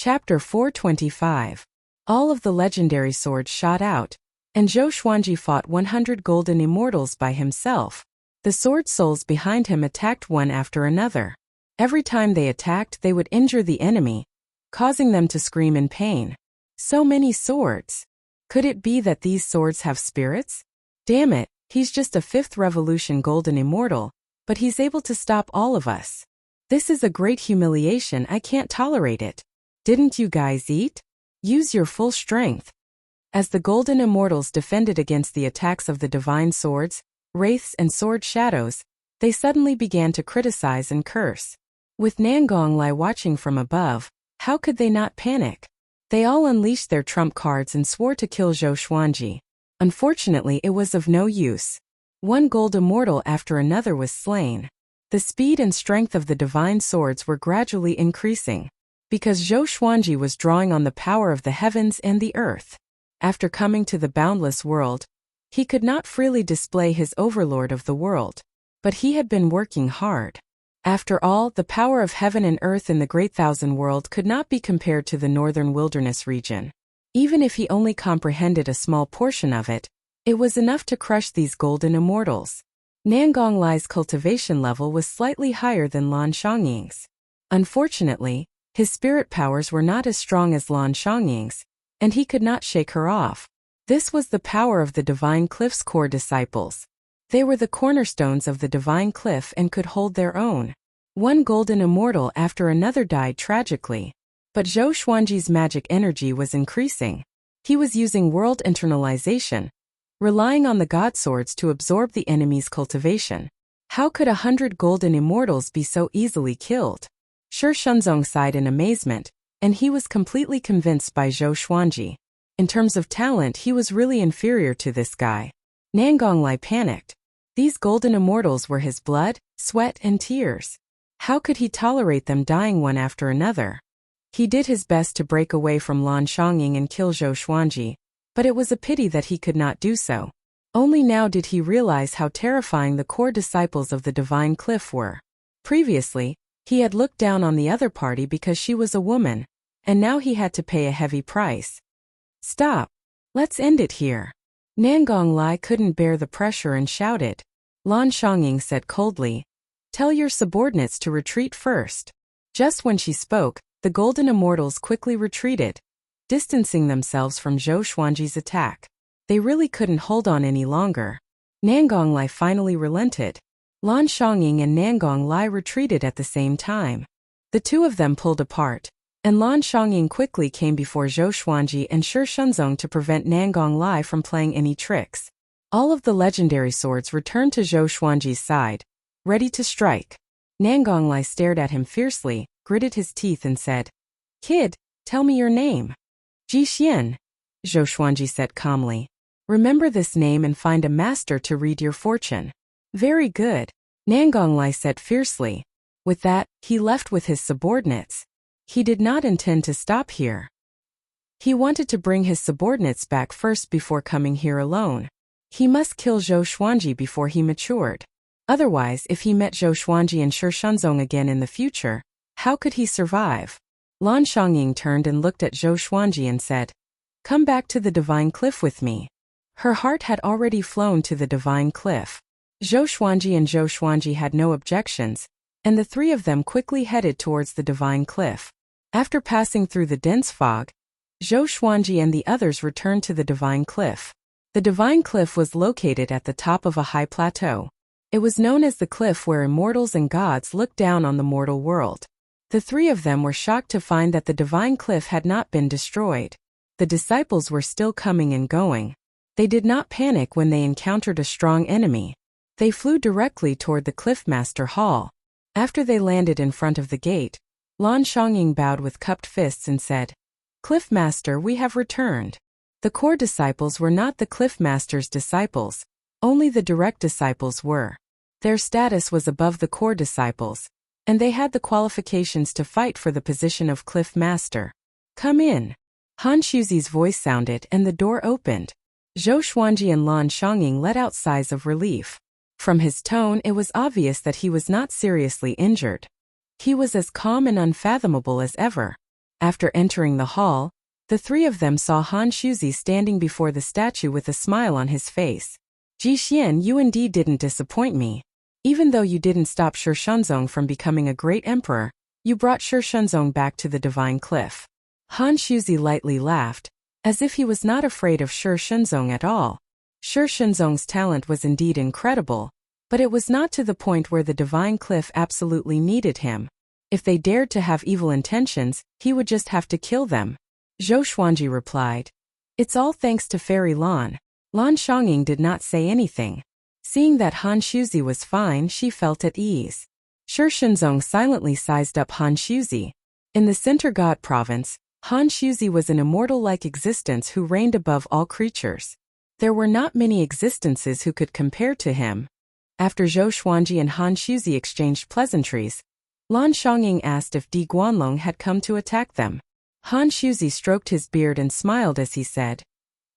Chapter 425. All of the legendary swords shot out, and Zhou Xuanji fought 100 golden immortals by himself. The sword souls behind him attacked one after another. Every time they attacked, they would injure the enemy, causing them to scream in pain. So many swords. Could it be that these swords have spirits? Damn it, he's just a 5th revolution golden immortal, but he's able to stop all of us. This is a great humiliation, I can't tolerate it. Didn't you guys eat? Use your full strength. As the golden immortals defended against the attacks of the divine swords, wraiths and sword shadows, they suddenly began to criticize and curse. With Nangonglai watching from above, how could they not panic? They all unleashed their trump cards and swore to kill Zhou Xuanji. Unfortunately, it was of no use. One gold immortal after another was slain. The speed and strength of the divine swords were gradually increasing, because Zhou Xuanji was drawing on the power of the heavens and the earth. After coming to the boundless world, he could not freely display his overlord of the world. But he had been working hard. After all, the power of heaven and earth in the Great Thousand World could not be compared to the northern wilderness region. Even if he only comprehended a small portion of it, it was enough to crush these golden immortals. Nangonglai's cultivation level was slightly higher than Lan Xiangying's. Unfortunately, his spirit powers were not as strong as Lan Xiangying's, and he could not shake her off. This was the power of the Divine Cliff's core disciples. They were the cornerstones of the Divine Cliff and could hold their own. One golden immortal after another died tragically. But Zhou Xuanji's magic energy was increasing. He was using world internalization, relying on the god swords to absorb the enemy's cultivation. How could 100 golden immortals be so easily killed? Shi Shenzong sighed in amazement, and he was completely convinced by Zhou Xuanji. In terms of talent, he was really inferior to this guy. Nangonglai panicked. These golden immortals were his blood, sweat, and tears. How could he tolerate them dying one after another? He did his best to break away from Lan Xiangying and kill Zhou Xuanji, but it was a pity that he could not do so. Only now did he realize how terrifying the core disciples of the Divine Cliff were. Previously, he had looked down on the other party because she was a woman, and now he had to pay a heavy price. Stop. Let's end it here. Nangonglai couldn't bear the pressure and shouted. Lan Xiangying said coldly, "Tell your subordinates to retreat first." Just when she spoke, the golden immortals quickly retreated, distancing themselves from Zhou Xuanji's attack. They really couldn't hold on any longer. Nangonglai finally relented. Lan Xiangying and Nangonglai retreated at the same time. The two of them pulled apart, and Lan Xiangying quickly came before Zhou Xuanji and Shi Shenzong to prevent Nangonglai from playing any tricks. All of the legendary swords returned to Zhou Xuanji's side, ready to strike. Nangonglai stared at him fiercely, gritted his teeth and said, "Kid, tell me your name." "Ji Xian," Zhou Xuanji said calmly. "Remember this name and find a master to read your fortune." "Very good," Nangonglai said fiercely. With that, he left with his subordinates. He did not intend to stop here. He wanted to bring his subordinates back first before coming here alone. He must kill Zhou Xuanji before he matured. Otherwise, if he met Zhou Xuanji and Shi Shenzong again in the future, how could he survive? Lan Xiangying turned and looked at Zhou Xuanji and said, "Come back to the Divine Cliff with me." Her heart had already flown to the Divine Cliff. Zhou Xuanji and Zhou Xuanji had no objections, and the three of them quickly headed towards the Divine Cliff. After passing through the dense fog, Zhou Xuanji and the others returned to the Divine Cliff. The Divine Cliff was located at the top of a high plateau. It was known as the cliff where immortals and gods looked down on the mortal world. The three of them were shocked to find that the Divine Cliff had not been destroyed. The disciples were still coming and going. They did not panic when they encountered a strong enemy. They flew directly toward the Cliffmaster Hall. After they landed in front of the gate, Lan Xiangying bowed with cupped fists and said, "Cliffmaster, we have returned." The core disciples were not the Cliffmaster's disciples, only the direct disciples were. Their status was above the core disciples, and they had the qualifications to fight for the position of Cliffmaster. "Come in." Han Shuzi's voice sounded and the door opened. Zhou Xuanji and Lan Xiangying let out sighs of relief. From his tone, it was obvious that he was not seriously injured. He was as calm and unfathomable as ever. After entering the hall, the three of them saw Han Shuzi standing before the statue with a smile on his face. Jixian, you indeed didn't disappoint me. Even though you didn't stop Shi Shenzong from becoming a great emperor, you brought Shi Shenzong back to the divine cliff. Han Shuzi lightly laughed, as if he was not afraid of Shi Shenzong at all. Shi Shenzong's talent was indeed incredible, but it was not to the point where the divine cliff absolutely needed him. If they dared to have evil intentions, he would just have to kill them. Zhou Xuanji replied. It's all thanks to Fairy Lan. Lan Shongying did not say anything. Seeing that Han Shuzi was fine, she felt at ease. Shi Shenzong silently sized up Han Shuzi. In the Center God province, Han Shuzi was an immortal-like existence who reigned above all creatures. There were not many existences who could compare to him. After Zhou Xuanji and Han Shuzi exchanged pleasantries, Lan Shongying asked if Di Guanlong had come to attack them. Han Shuzi stroked his beard and smiled as he said,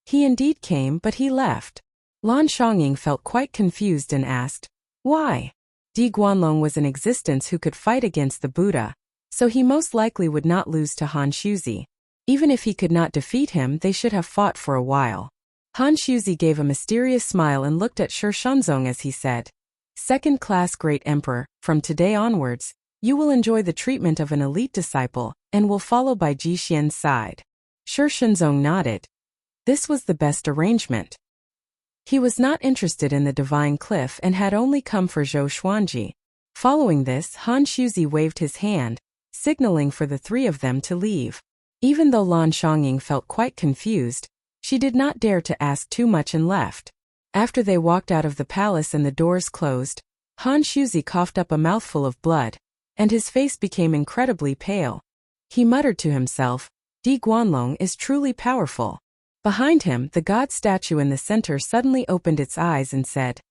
he indeed came, but he left. Lan Shongying felt quite confused and asked, why? Di Guanlong was an existence who could fight against the Buddha, so he most likely would not lose to Han Shuzi. Even if he could not defeat him, they should have fought for a while. Han Shuzi gave a mysterious smile and looked at Shi Shenzong as he said, second-class great emperor, from today onwards, you will enjoy the treatment of an elite disciple, and will follow by Jixian's side. Shi Shenzong nodded. This was the best arrangement. He was not interested in the divine cliff and had only come for Zhou Xuanji. Following this, Han Shuzi waved his hand, signaling for the three of them to leave. Even though Lan Shongying felt quite confused, she did not dare to ask too much and left. After they walked out of the palace and the doors closed, Han Shuzi coughed up a mouthful of blood, and his face became incredibly pale. He muttered to himself, Di Guanlong is truly powerful. Behind him, the god statue in the center suddenly opened its eyes and said,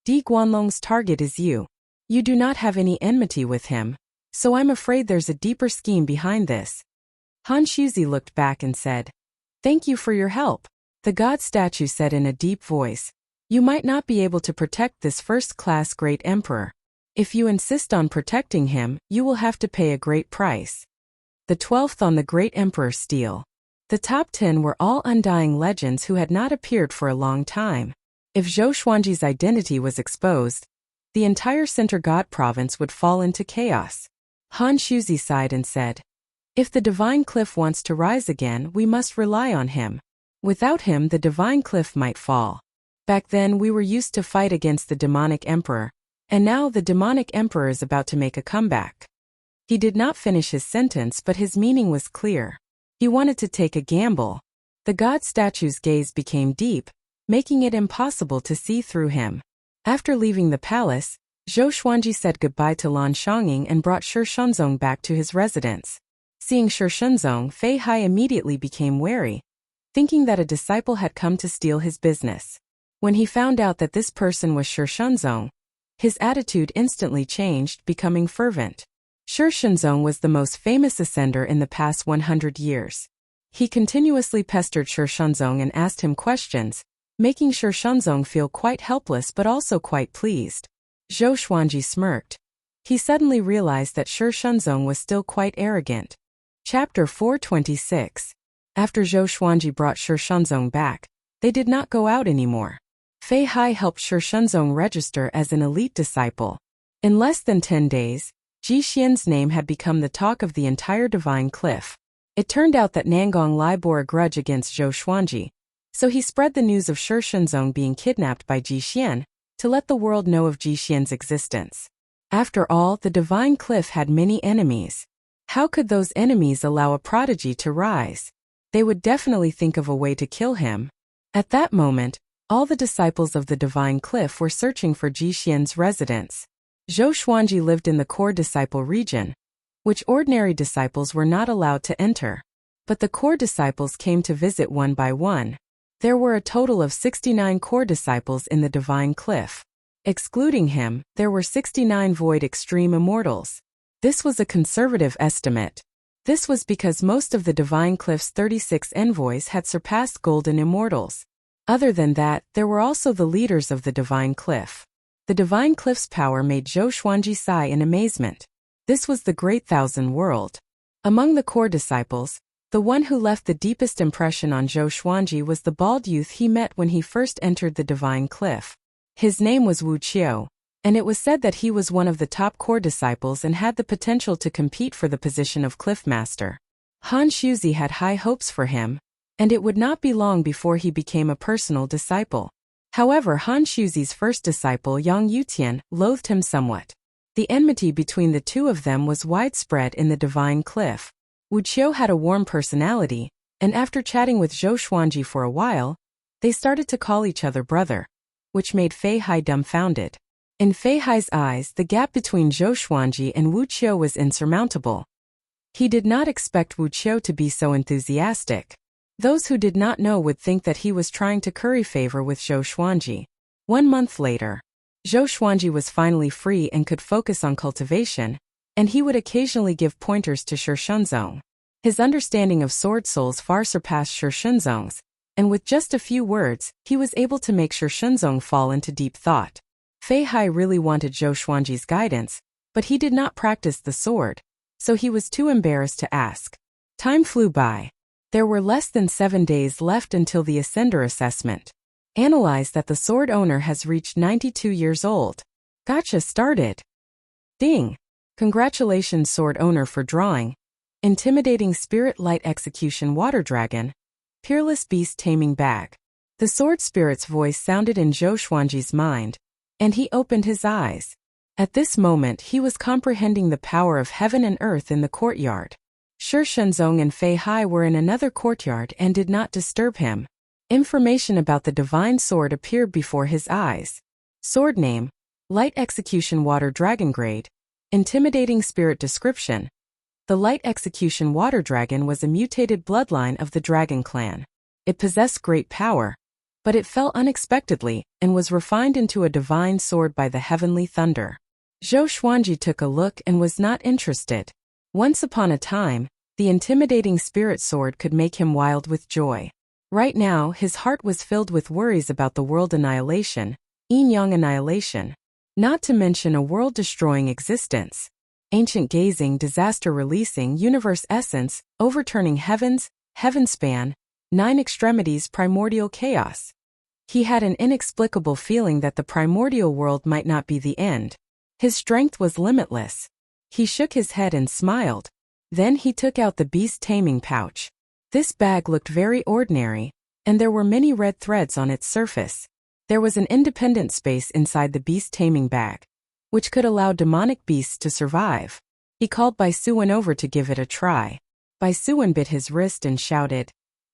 Di Guanlong's target is you. You do not have any enmity with him, so I'm afraid there's a deeper scheme behind this. Han Shuzi looked back and said, thank you for your help. The god statue said in a deep voice, you might not be able to protect this first-class great emperor. If you insist on protecting him, you will have to pay a great price. The 12th on the great emperor's stele. The top 10 were all undying legends who had not appeared for a long time. If Zhou Xuanji's identity was exposed, the entire Center God province would fall into chaos. Han Shuzi sighed and said, if the divine cliff wants to rise again, we must rely on him. Without him, the divine cliff might fall. Back then, we were used to fight against the demonic emperor, and now the demonic emperor is about to make a comeback. He did not finish his sentence, but his meaning was clear. He wanted to take a gamble. The god statue's gaze became deep, making it impossible to see through him. After leaving the palace, Zhou Xuanji said goodbye to Lan Shongying and brought Shi Shenzong back to his residence. Seeing Shi Shenzong, Fei Hai immediately became wary, thinking that a disciple had come to steal his business. When he found out that this person was Shi Shenzong, his attitude instantly changed, becoming fervent. Shi Shenzong was the most famous ascender in the past 100 years. He continuously pestered Shi Shenzong and asked him questions, making Shi Shenzong feel quite helpless but also quite pleased. Zhou Xuanji smirked. He suddenly realized that Shi Shenzong was still quite arrogant. Chapter 426. After Zhou Xuanji brought Shi Shenzong back, they did not go out anymore. Fei Hai helped Shi Shenzong register as an elite disciple. In less than 10 days, Jixian's name had become the talk of the entire divine cliff. It turned out that Nangong Lai bore a grudge against Zhou Xuanji, so he spread the news of Shi Shenzong being kidnapped by Jixian to let the world know of Jixian's existence. After all, the divine cliff had many enemies. How could those enemies allow a prodigy to rise? They would definitely think of a way to kill him. At that moment, all the disciples of the divine cliff were searching for Jixian's residence. Zhou Xuanji lived in the core disciple region, which ordinary disciples were not allowed to enter. But the core disciples came to visit one by one. There were a total of 69 core disciples in the divine cliff. Excluding him, there were 69 void extreme immortals. This was a conservative estimate. This was because most of the divine cliff's 36 envoys had surpassed golden immortals. Other than that, there were also the leaders of the divine cliff. The divine cliff's power made Zhou Xuanji sigh in amazement. This was the Great Thousand World. Among the core disciples, the one who left the deepest impression on Zhou Xuanji was the bald youth he met when he first entered the Divine Cliff. His name was Wuxia, and it was said that he was one of the top core disciples and had the potential to compete for the position of Cliff Master. Han Shuzi had high hopes for him, and it would not be long before he became a personal disciple. However, Han Shuzi's first disciple Yang Yutian loathed him somewhat. The enmity between the two of them was widespread in the Divine Cliff. Wuxia had a warm personality, and after chatting with Zhou Xuanji for a while, they started to call each other brother, which made Fei Hai dumbfounded. In Fei Hai's eyes, the gap between Zhou Xuanji and Wuxia was insurmountable. He did not expect Wuxia to be so enthusiastic. Those who did not know would think that he was trying to curry favor with Zhou Xuanji. 1 month later, Zhou Xuanji was finally free and could focus on cultivation, and he would occasionally give pointers to Shi Shenzong. His understanding of sword souls far surpassed Shi Shenzong's, and with just a few words, he was able to make Shi Shenzong fall into deep thought. Fei Hai really wanted Zhou Xuanji's guidance, but he did not practice the sword, so he was too embarrassed to ask. Time flew by. There were less than 7 days left until the Ascender assessment. Analyze that the sword owner has reached 92 years old. Gotcha started. Ding. Congratulations sword owner for drawing. Intimidating Spirit Light Execution Water Dragon. Peerless Beast Taming Bag. The sword spirit's voice sounded in Zhou Xuanji's mind, and he opened his eyes. At this moment he was comprehending the power of heaven and earth in the courtyard. Shi Shenzong and Fei Hai were in another courtyard and did not disturb him. Information about the divine sword appeared before his eyes. Sword name, Light Execution Water Dragon Grade. Intimidating Spirit Description. The Light Execution Water Dragon was a mutated bloodline of the Dragon Clan. It possessed great power, but it fell unexpectedly and was refined into a divine sword by the heavenly thunder. Zhou Xuanji took a look and was not interested. Once upon a time, the intimidating spirit sword could make him wild with joy. Right now, his heart was filled with worries about the world annihilation, yin-yang annihilation, not to mention a world-destroying existence. Ancient gazing, disaster releasing, universe essence, overturning heavens, heaven span, 9 extremities, primordial chaos. He had an inexplicable feeling that the primordial world might not be the end. His strength was limitless. He shook his head and smiled. Then he took out the beast taming pouch. This bag looked very ordinary, and there were many red threads on its surface. There was an independent space inside the beast taming bag, which could allow demonic beasts to survive. He called Bai Suwen over to give it a try. Bai Suwen bit his wrist and shouted,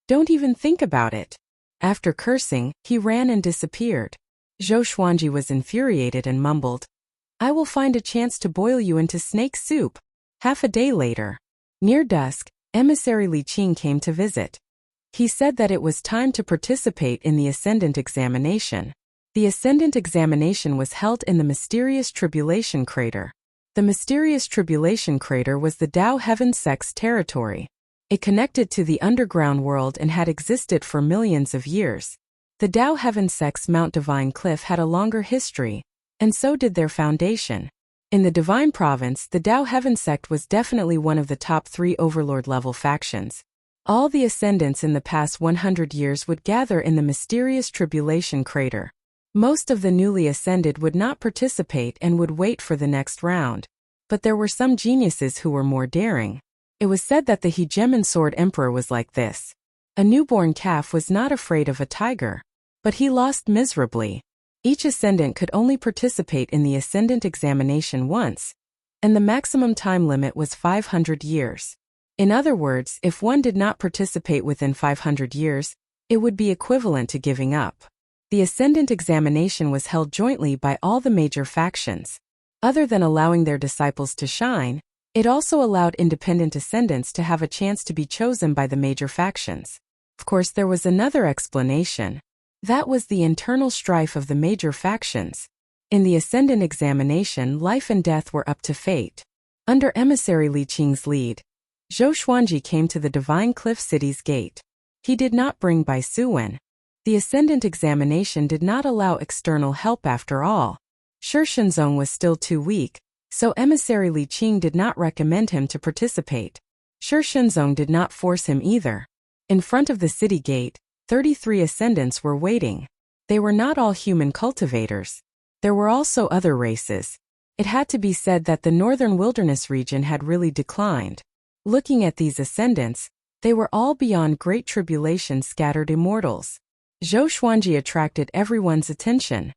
"Don't even think about it." After cursing, he ran and disappeared. Zhou Xuanji was infuriated and mumbled, "I will find a chance to boil you into snake soup." Half a day later, near dusk, emissary Li Qing came to visit. He said that it was time to participate in the Ascendant examination. The Ascendant examination was held in the Mysterious Tribulation Crater. The Mysterious Tribulation Crater was the Dao Heaven Sect's territory. It connected to the underground world and had existed for millions of years. The Dao Heaven Sect's Mount Divine Cliff had a longer history, and so did their foundation. In the Divine Province, the Dao Heaven Sect was definitely one of the top 3 Overlord-level factions. All the ascendants in the past 100 years would gather in the Mysterious Tribulation Crater. Most of the newly ascended would not participate and would wait for the next round. But there were some geniuses who were more daring. It was said that the Hegemon Sword Emperor was like this. A newborn calf was not afraid of a tiger. But he lost miserably. Each ascendant could only participate in the Ascendant examination once, and the maximum time limit was 500 years. In other words, if one did not participate within 500 years, it would be equivalent to giving up. The Ascendant examination was held jointly by all the major factions. Other than allowing their disciples to shine, it also allowed independent ascendants to have a chance to be chosen by the major factions. Of course, there was another explanation. That was the internal strife of the major factions. In the Ascendant examination, life and death were up to fate. Under emissary Li Qing's lead, Zhou Xuanji came to the Divine Cliff City's gate. He did not bring Bai Suwen. The Ascendant examination did not allow external help after all. Shi Shenzong was still too weak, so emissary Li Qing did not recommend him to participate. Shi Shenzong did not force him either. In front of the city gate, 33 ascendants were waiting. They were not all human cultivators. There were also other races. It had to be said that the northern wilderness region had really declined. Looking at these ascendants, they were all beyond great tribulation scattered immortals. Zhou Xuanji attracted everyone's attention.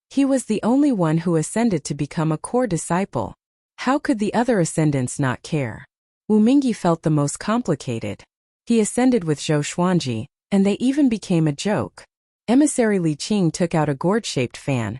He was the only one who ascended to become a core disciple. How could the other ascendants not care? Wu Mingyi felt the most complicated. He ascended with Zhou Xuanji, and they even became a joke. Emissary Li Qing took out a gourd-shaped fan,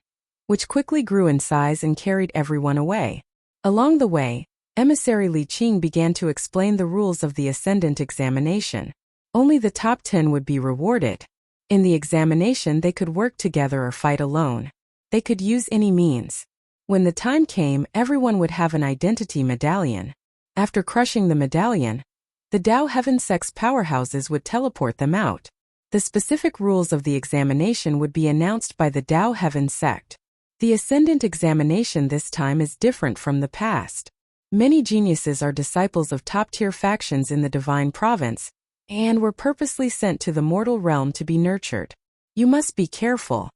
which quickly grew in size and carried everyone away. Along the way, Emissary Li Qing began to explain the rules of the ascendant examination. Only the top 10 would be rewarded. In the examination they could work together or fight alone. They could use any means. When the time came, everyone would have an identity medallion. After crushing the medallion, the Dao Heaven Sect's powerhouses would teleport them out. The specific rules of the examination would be announced by the Dao Heaven Sect. The ascendant examination this time is different from the past. Many geniuses are disciples of top-tier factions in the Divine Province, and were purposely sent to the mortal realm to be nurtured. You must be careful.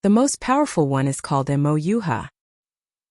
The most powerful one is called Mo Yuha.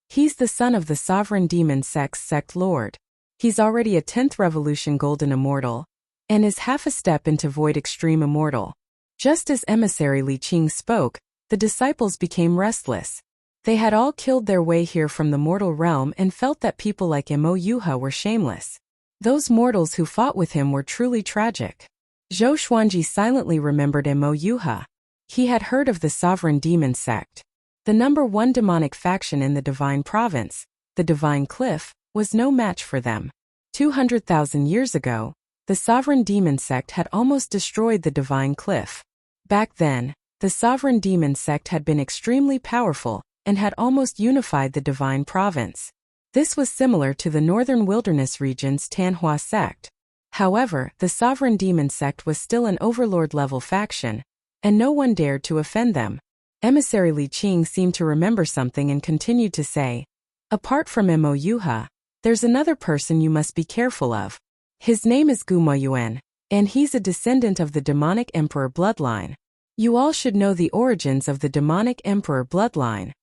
He's the son of the Sovereign Demon Sect's sect lord. He's already a 10th Revolution Golden Immortal, and is half a step into Void Extreme Immortal. Just as Emissary Li Qing spoke, the disciples became restless. They had all killed their way here from the mortal realm and felt that people like Mo Yuha were shameless. Those mortals who fought with him were truly tragic. Zhou Xuanji silently remembered Mo Yuha. He had heard of the Sovereign Demon Sect. The #1 demonic faction in the Divine Province, the Divine Cliff, was no match for them. 200,000 years ago, the Sovereign Demon Sect had almost destroyed the Divine Cliff. Back then, the Sovereign Demon Sect had been extremely powerful and had almost unified the Divine Province. This was similar to the Northern Wilderness region's Tanhua Sect. However, the Sovereign Demon Sect was still an overlord-level faction, and no one dared to offend them. Emissary Li Qing seemed to remember something and continued to say, "Apart from Mo Yuha, there's another person you must be careful of. His name is Gu Moyuan, and he's a descendant of the Demonic Emperor bloodline. You all should know the origins of the Demonic Emperor bloodline."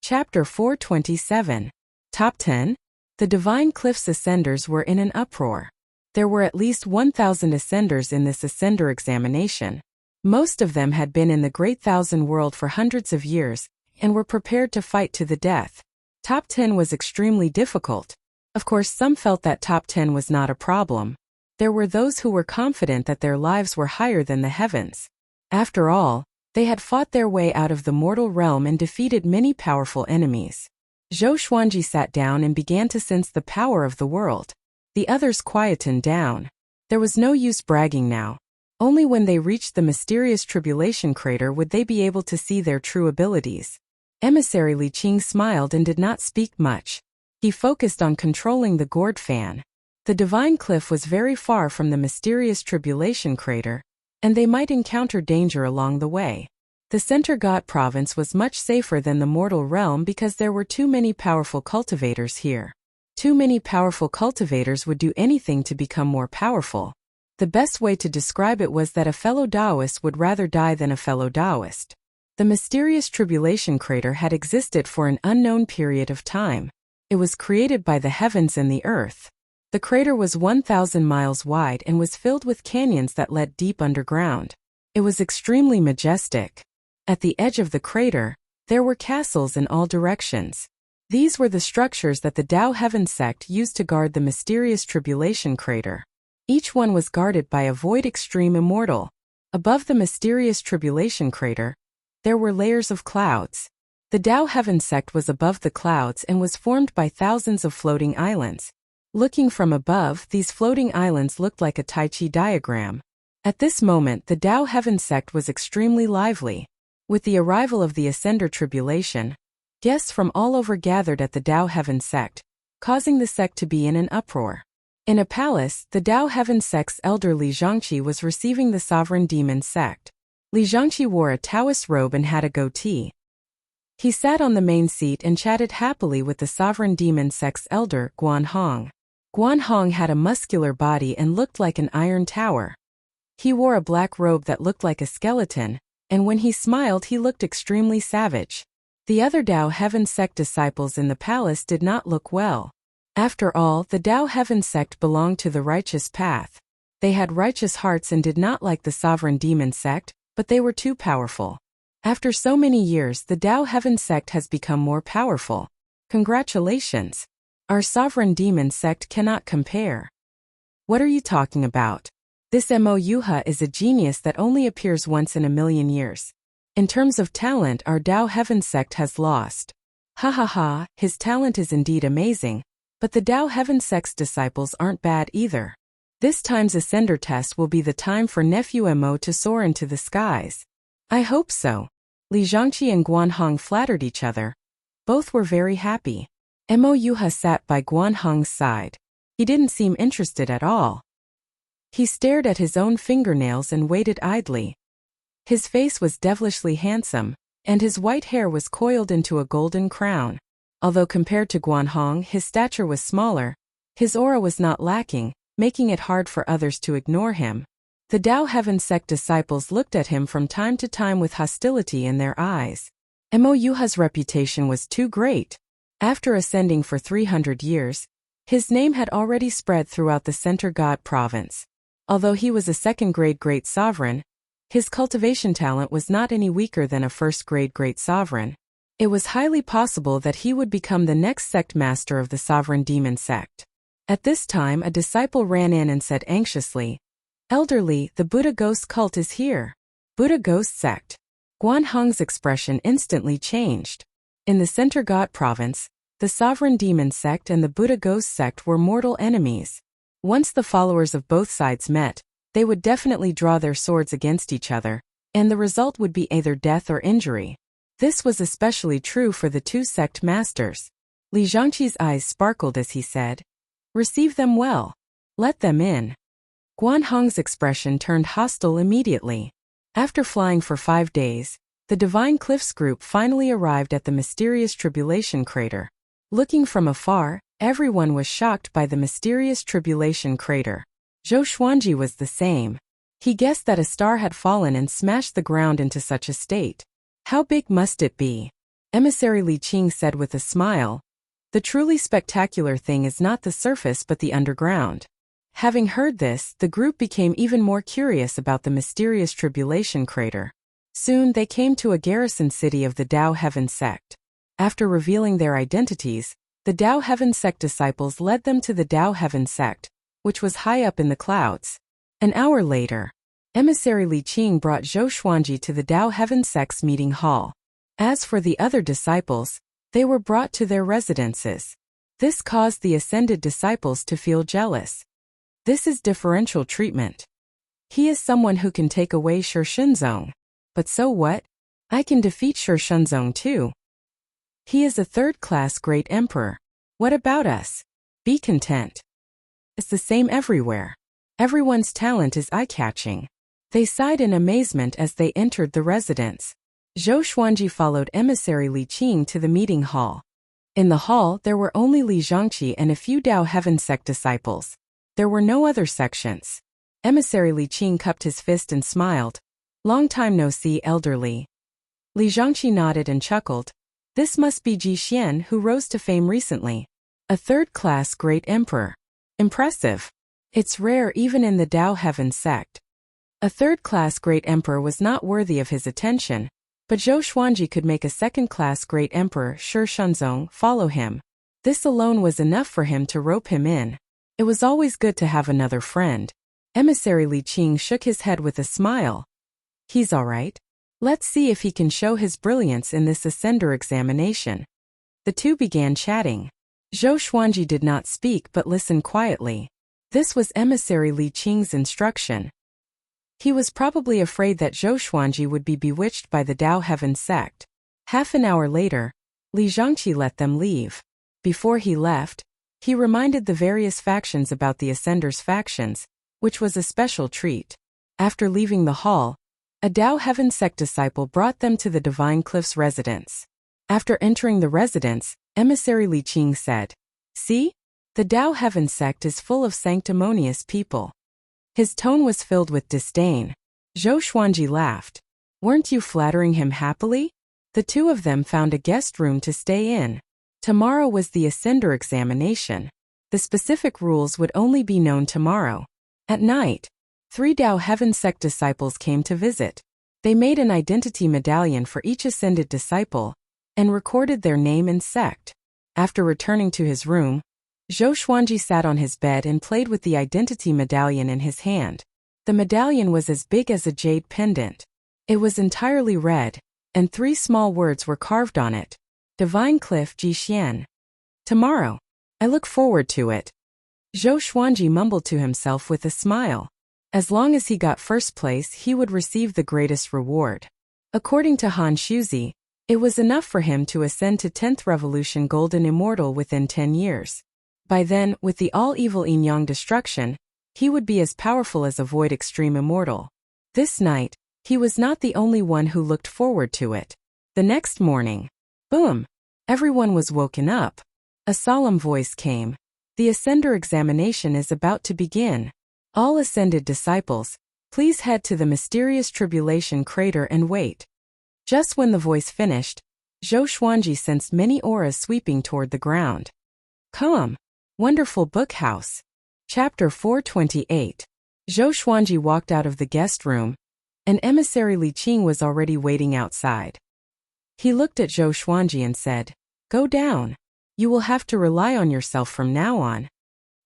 Chapter 427. Top 10? The Divine Cliff's Ascenders were in an uproar. There were at least 1,000 Ascenders in this Ascender examination. Most of them had been in the Great Thousand World for hundreds of years, and were prepared to fight to the death. Top 10 was extremely difficult. Of course, some felt that top 10 was not a problem. There were those who were confident that their lives were higher than the heavens. After all, they had fought their way out of the mortal realm and defeated many powerful enemies. Zhou Xuanji sat down and began to sense the power of the world. The others quietened down. There was no use bragging now. Only when they reached the mysterious tribulation crater would they be able to see their true abilities. Emissary Li Qing smiled and did not speak much. He focused on controlling the gourd fan. The Divine Cliff was very far from the mysterious tribulation crater, and they might encounter danger along the way. The Center God Province was much safer than the mortal realm because there were too many powerful cultivators here. Too many powerful cultivators would do anything to become more powerful. The best way to describe it was that a fellow Taoist would rather die than a fellow Taoist. The mysterious tribulation crater had existed for an unknown period of time. It was created by the heavens and the earth. The crater was 1,000 miles wide and was filled with canyons that led deep underground. It was extremely majestic. At the edge of the crater, there were castles in all directions. These were the structures that the Dao Heaven Sect used to guard the mysterious tribulation crater. Each one was guarded by a Void Extreme Immortal. Above the mysterious tribulation crater, there were layers of clouds. The Dao Heaven Sect was above the clouds and was formed by thousands of floating islands. Looking from above, these floating islands looked like a Tai Chi diagram. At this moment, the Dao Heaven Sect was extremely lively. With the arrival of the Ascender tribulation, guests from all over gathered at the Dao Heaven Sect, causing the sect to be in an uproar. In a palace, the Dao Heaven Sect's elder Li Zhangqi was receiving the Sovereign Demon Sect. Li Zhangqi wore a Taoist robe and had a goatee. He sat on the main seat and chatted happily with the Sovereign Demon Sect's elder, Guan Hong. Guanhong had a muscular body and looked like an iron tower. He wore a black robe that looked like a skeleton, and when he smiled he looked extremely savage. The other Dao Heaven Sect disciples in the palace did not look well. After all, the Dao Heaven Sect belonged to the righteous path. They had righteous hearts and did not like the sovereign demon sect, but they were too powerful. After so many years, the Dao Heaven Sect has become more powerful. Congratulations! Our sovereign demon sect cannot compare. What are you talking about? This Wuxia is a genius that only appears once in a million years. In terms of talent, our Dao Heaven Sect has lost. Ha ha ha, his talent is indeed amazing, but the Dao Heaven Sect's disciples aren't bad either. This time's Ascender test will be the time for Nephew Mo to soar into the skies. I hope so. Li Zhangqi and Guanhong flattered each other. Both were very happy. Wuxia sat by Guanhong's side. He didn't seem interested at all. He stared at his own fingernails and waited idly. His face was devilishly handsome, and his white hair was coiled into a golden crown. Although compared to Guanhong his stature was smaller, his aura was not lacking, making it hard for others to ignore him. The Dao Heaven Sect disciples looked at him from time to time with hostility in their eyes. Wuxia's reputation was too great. After ascending for 300 years, his name had already spread throughout the Center God province. Although he was a second-grade great sovereign, his cultivation talent was not any weaker than a first-grade great sovereign. It was highly possible that he would become the next sect master of the sovereign demon sect. At this time a disciple ran in and said anxiously, "Elderly, the Buddha Ghost cult is here." Buddha Ghost sect. Guanhong's expression instantly changed. In the Center God province, the sovereign demon sect and the Buddha Ghost sect were mortal enemies. Once the followers of both sides met, they would definitely draw their swords against each other, and the result would be either death or injury. This was especially true for the two sect masters. Li Zhangqi's eyes sparkled as he said, "Receive them well. Let them in." Guanhong's expression turned hostile immediately. After flying for 5 days, the Divine Cliffs group finally arrived at the mysterious Tribulation Crater. Looking from afar, everyone was shocked by the mysterious Tribulation Crater. Zhou Xuanji was the same. He guessed that a star had fallen and smashed the ground into such a state. How big must it be? Emissary Li Qing said with a smile. The truly spectacular thing is not the surface but the underground. Having heard this, the group became even more curious about the mysterious Tribulation Crater. Soon they came to a garrison city of the Dao Heaven Sect. After revealing their identities, the Dao Heaven Sect disciples led them to the Dao Heaven Sect, which was high up in the clouds. An hour later, Emissary Li Qing brought Zhou Xuanji to the Dao Heaven Sect's meeting hall. As for the other disciples, they were brought to their residences. This caused the ascended disciples to feel jealous. This is differential treatment. He is someone who can take away Shi Shenzong. But so what? I can defeat Shi Shenzong too. He is a third-class great emperor. What about us? Be content. It's the same everywhere. Everyone's talent is eye-catching. They sighed in amazement as they entered the residence. Zhou Xuanji followed Emissary Li Qing to the meeting hall. In the hall, there were only Li Zhangqi and a few Dao Heaven Sect disciples. There were no other sections. Emissary Li Qing cupped his fist and smiled. Long time no see, elderly. Li Zhangqi nodded and chuckled. This must be Ji Xian, who rose to fame recently. A third-class great emperor. Impressive. It's rare even in the Dao Heaven Sect. A third-class great emperor was not worthy of his attention, but Zhou Xuanji could make a second-class great emperor, Shi Shenzong, follow him. This alone was enough for him to rope him in. It was always good to have another friend. Emissary Li Qing shook his head with a smile. He's all right. Let's see if he can show his brilliance in this Ascender examination. The two began chatting. Zhou Xuanji did not speak but listened quietly. This was Emissary Li Qing's instruction. He was probably afraid that Zhou Xuanji would be bewitched by the Dao Heaven Sect. Half an hour later, Li Zhangqi let them leave. Before he left, he reminded the various factions about the Ascender's factions, which was a special treat. After leaving the hall, a Dao Heaven Sect disciple brought them to the Divine Cliffs residence. After entering the residence, Emissary Li Qing said, "See? The Tao Heaven sect is full of sanctimonious people. His tone was filled with disdain. Zhou Xuanji laughed. Weren't you flattering him happily? The two of them found a guest room to stay in. Tomorrow was the Ascender examination. The specific rules would only be known tomorrow. At night, 3 Tao Heaven sect disciples came to visit. They made an identity medallion for each ascended disciple and recorded their name and sect. After returning to his room, Zhou Xuanji sat on his bed and played with the identity medallion in his hand. The medallion was as big as a jade pendant. It was entirely red, and 3 small words were carved on it. Divine Cliff Jixian. Tomorrow. I look forward to it. Zhou Xuanji mumbled to himself with a smile. As long as he got first place, he would receive the greatest reward. According to Han Shuzi, it was enough for him to ascend to 10th Revolution Golden Immortal within 10 years. By then, with the all-evil Yin-Yang destruction, he would be as powerful as a Void Extreme Immortal. This night, he was not the only one who looked forward to it. The next morning, boom! Everyone was woken up. A solemn voice came. The Ascender examination is about to begin. All ascended disciples, please head to the mysterious tribulation crater and wait. Just when the voice finished, Zhou Xuanji sensed many auras sweeping toward the ground. Come! Wonderful Book House. Chapter 428. Zhou Xuanji walked out of the guest room. An emissary Li Qing was already waiting outside. He looked at Zhou Xuanji and said, "Go down. You will have to rely on yourself from now on."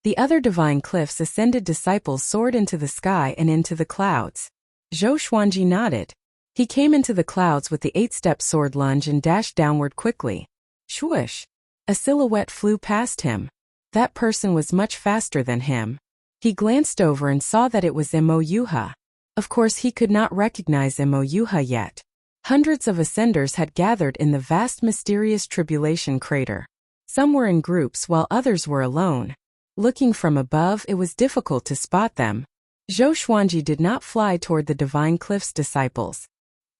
The other Divine Cliff's ascended disciples soared into the sky and into the clouds. Zhou Xuanji nodded. He came into the clouds with the 8-step sword lunge and dashed downward quickly. Swoosh! A silhouette flew past him. That person was much faster than him. He glanced over and saw that it was Mo Yuha. Of course he could not recognize Mo Yuha yet. Hundreds of ascenders had gathered in the vast mysterious tribulation crater. Some were in groups while others were alone. Looking from above, it was difficult to spot them. Zhou Xuanji did not fly toward the Divine Cliff's disciples.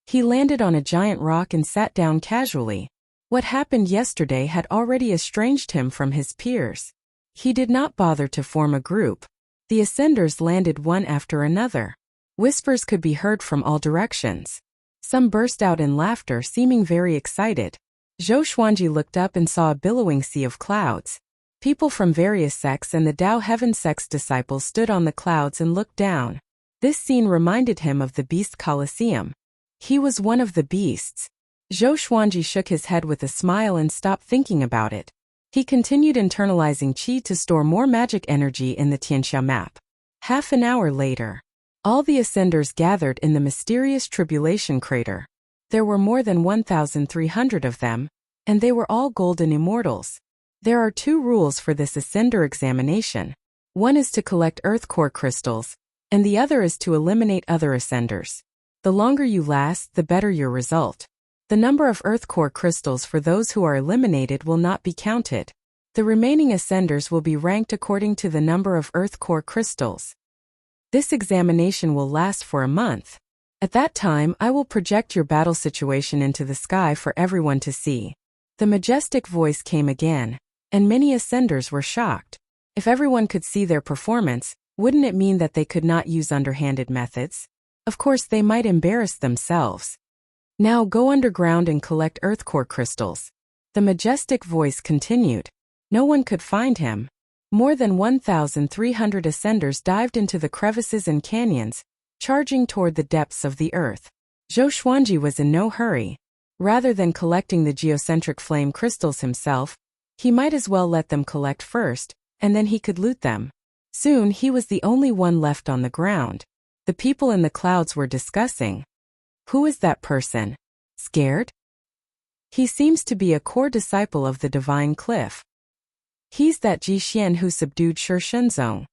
He landed on a giant rock and sat down casually. What happened yesterday had already estranged him from his peers. He did not bother to form a group. The ascenders landed one after another. Whispers could be heard from all directions. Some burst out in laughter, seeming very excited. Zhou Xuanji looked up and saw a billowing sea of clouds. People from various sects and the Tao Heaven sect's disciples stood on the clouds and looked down. This scene reminded him of the Beast Colosseum. He was one of the beasts. Zhou Xuanji shook his head with a smile and stopped thinking about it. He continued internalizing qi to store more magic energy in the Tianxia map. Half an hour later, all the ascenders gathered in the mysterious tribulation crater. There were more than 1,300 of them, and they were all golden immortals. There are 2 rules for this ascender examination. One is to collect earth core crystals, and the other is to eliminate other ascenders. The longer you last, the better your result. The number of earth core crystals for those who are eliminated will not be counted. The remaining ascenders will be ranked according to the number of earth core crystals. This examination will last for a month. At that time, I will project your battle situation into the sky for everyone to see. The majestic voice came again, and many ascenders were shocked. If everyone could see their performance, wouldn't it mean that they could not use underhanded methods? Of course, they might embarrass themselves. Now go underground and collect earth core crystals. The majestic voice continued. No one could find him. More than 1,300 ascenders dived into the crevices and canyons, charging toward the depths of the earth. Zhou Xuanji was in no hurry. Rather than collecting the geocentric flame crystals himself, he might as well let them collect first, and then he could loot them. Soon he was the only one left on the ground. The people in the clouds were discussing. Who is that person? Scared? He seems to be a core disciple of the Divine Cliff. He's that Jixian who subdued Shi Shenzong.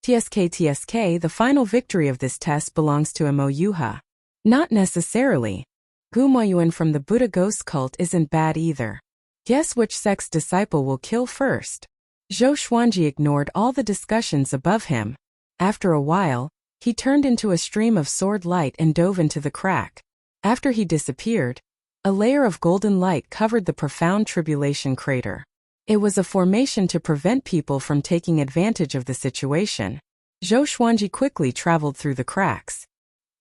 TSK, the final victory of this test belongs to Mo Yuha. Not necessarily. Gu Moyuan from the Buddha ghost cult isn't bad either. Guess which sect's disciple will kill first? Zhou Xuanji ignored all the discussions above him. After a while, he turned into a stream of sword light and dove into the crack. After he disappeared, a layer of golden light covered the profound tribulation crater. It was a formation to prevent people from taking advantage of the situation. Zhou Xuanji quickly traveled through the cracks.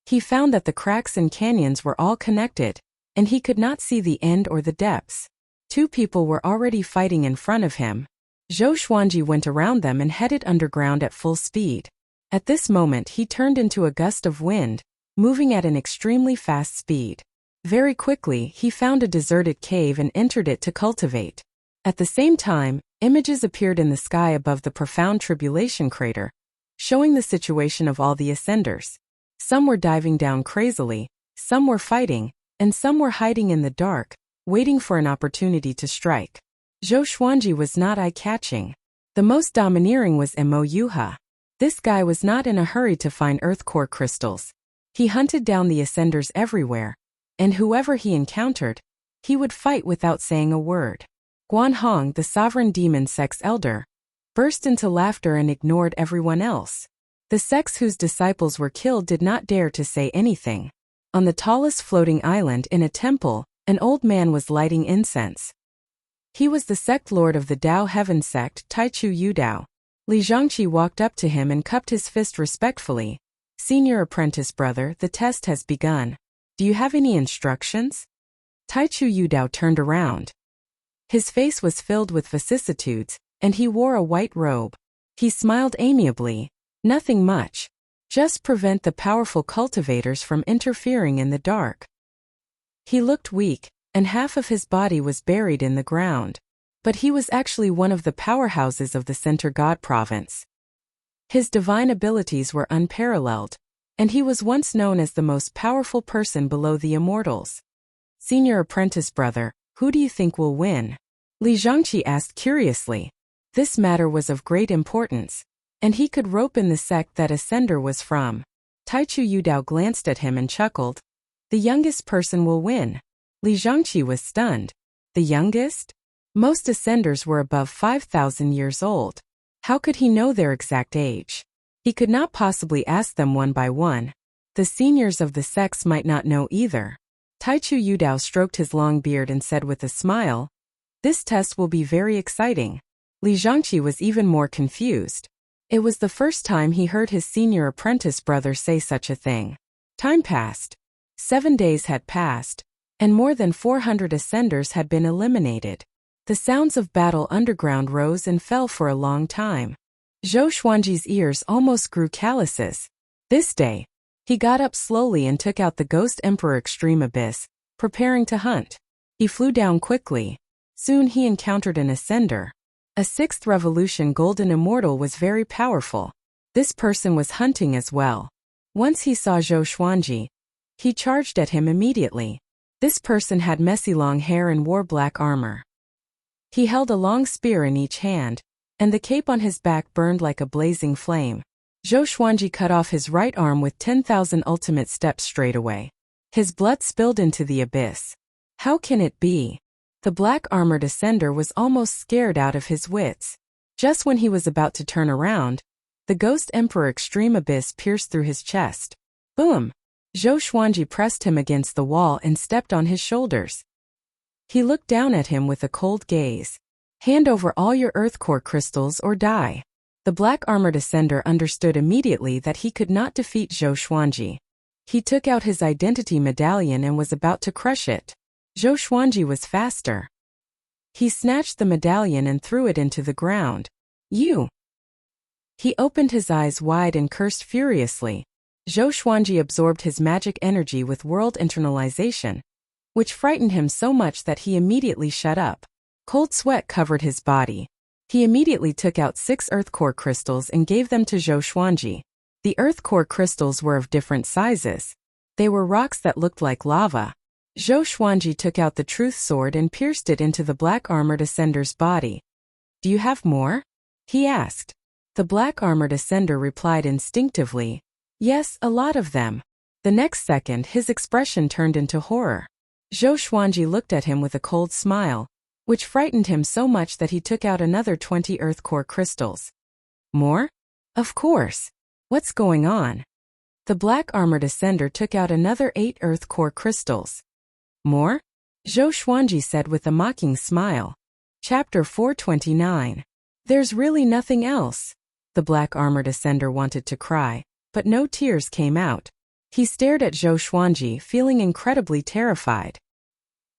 He found that the cracks and canyons were all connected, and he could not see the end or the depths. Two people were already fighting in front of him. Zhou Xuanji went around them and headed underground at full speed. At this moment he turned into a gust of wind, moving at an extremely fast speed. Very quickly he found a deserted cave and entered it to cultivate. At the same time, images appeared in the sky above the profound tribulation crater, showing the situation of all the ascenders. Some were diving down crazily, some were fighting, and some were hiding in the dark, waiting for an opportunity to strike. Zhou Xuanji was not eye-catching. The most domineering was Mo Yuha. This guy was not in a hurry to find earth core crystals. He hunted down the ascenders everywhere, and whoever he encountered, he would fight without saying a word. Guan Hong, the sovereign demon sect's elder, burst into laughter and ignored everyone else. The sects whose disciples were killed did not dare to say anything. On the tallest floating island in a temple, an old man was lighting incense. He was the sect lord of the Dao Heaven sect, Taichu Yudao. Li Zhangqi walked up to him and cupped his fist respectfully. "Senior apprentice brother, the test has begun. Do you have any instructions?" Taichu Yudao turned around. His face was filled with vicissitudes, and he wore a white robe. He smiled amiably. "Nothing much. Just prevent the powerful cultivators from interfering in the dark." He looked weak, and half of his body was buried in the ground. But he was actually one of the powerhouses of the Center God Province. His divine abilities were unparalleled, and he was once known as the most powerful person below the immortals. "Senior apprentice brother, who do you think will win?" Li Zhangqi asked curiously. This matter was of great importance, and he could rope in the sect that Ascender was from. Taichu Yudao glanced at him and chuckled. "The youngest person will win." Li Zhangqi was stunned. The youngest? Most Ascenders were above 5,000 years old. How could he know their exact age? He could not possibly ask them one by one. The seniors of the sects might not know either. Taichu Yudao stroked his long beard and said with a smile, "This test will be very exciting." Li Zhangqi was even more confused. It was the first time he heard his senior apprentice brother say such a thing. Time passed. 7 days had passed, and more than 400 Ascenders had been eliminated. The sounds of battle underground rose and fell for a long time. Zhou Xuanji's ears almost grew calluses. This day, he got up slowly and took out the Ghost Emperor Extreme Abyss, preparing to hunt. He flew down quickly. Soon he encountered an Ascender. A 6th Revolution Golden Immortal was very powerful. This person was hunting as well. Once he saw Zhou Xuanji, he charged at him immediately. This person had messy long hair and wore black armor. He held a long spear in each hand, and the cape on his back burned like a blazing flame. Zhou Xuanji cut off his right arm with 10,000 ultimate steps straight away. His blood spilled into the abyss. How can it be? The black-armored Ascender was almost scared out of his wits. Just when he was about to turn around, the Ghost Emperor Extreme Abyss pierced through his chest. Boom! Zhou Xuanji pressed him against the wall and stepped on his shoulders. He looked down at him with a cold gaze. "Hand over all your earth core crystals or die." The black-armored Ascender understood immediately that he could not defeat Zhou Xuanji. He took out his identity medallion and was about to crush it. Zhou Xuanji was faster. He snatched the medallion and threw it into the ground. "You!" He opened his eyes wide and cursed furiously. Zhou Xuanji absorbed his magic energy with world internalization, which frightened him so much that he immediately shut up. Cold sweat covered his body. He immediately took out 6 earth core crystals and gave them to Zhou Xuanji. The earth core crystals were of different sizes. They were rocks that looked like lava. Zhou Xuanji took out the truth sword and pierced it into the black-armored Ascender's body. "Do you have more?" he asked. The black-armored Ascender replied instinctively, "Yes, a lot of them." The next second his expression turned into horror. Zhou Xuanji looked at him with a cold smile, which frightened him so much that he took out another 20 earth core crystals. "More?" "Of course. What's going on?" The black-armored Ascender took out another 8 earth core crystals. "More?" Zhou Xuanji said with a mocking smile. Chapter 429. There's really nothing else. The black armored ascender wanted to cry, but no tears came out. He stared at Zhou Xuanji, feeling incredibly terrified.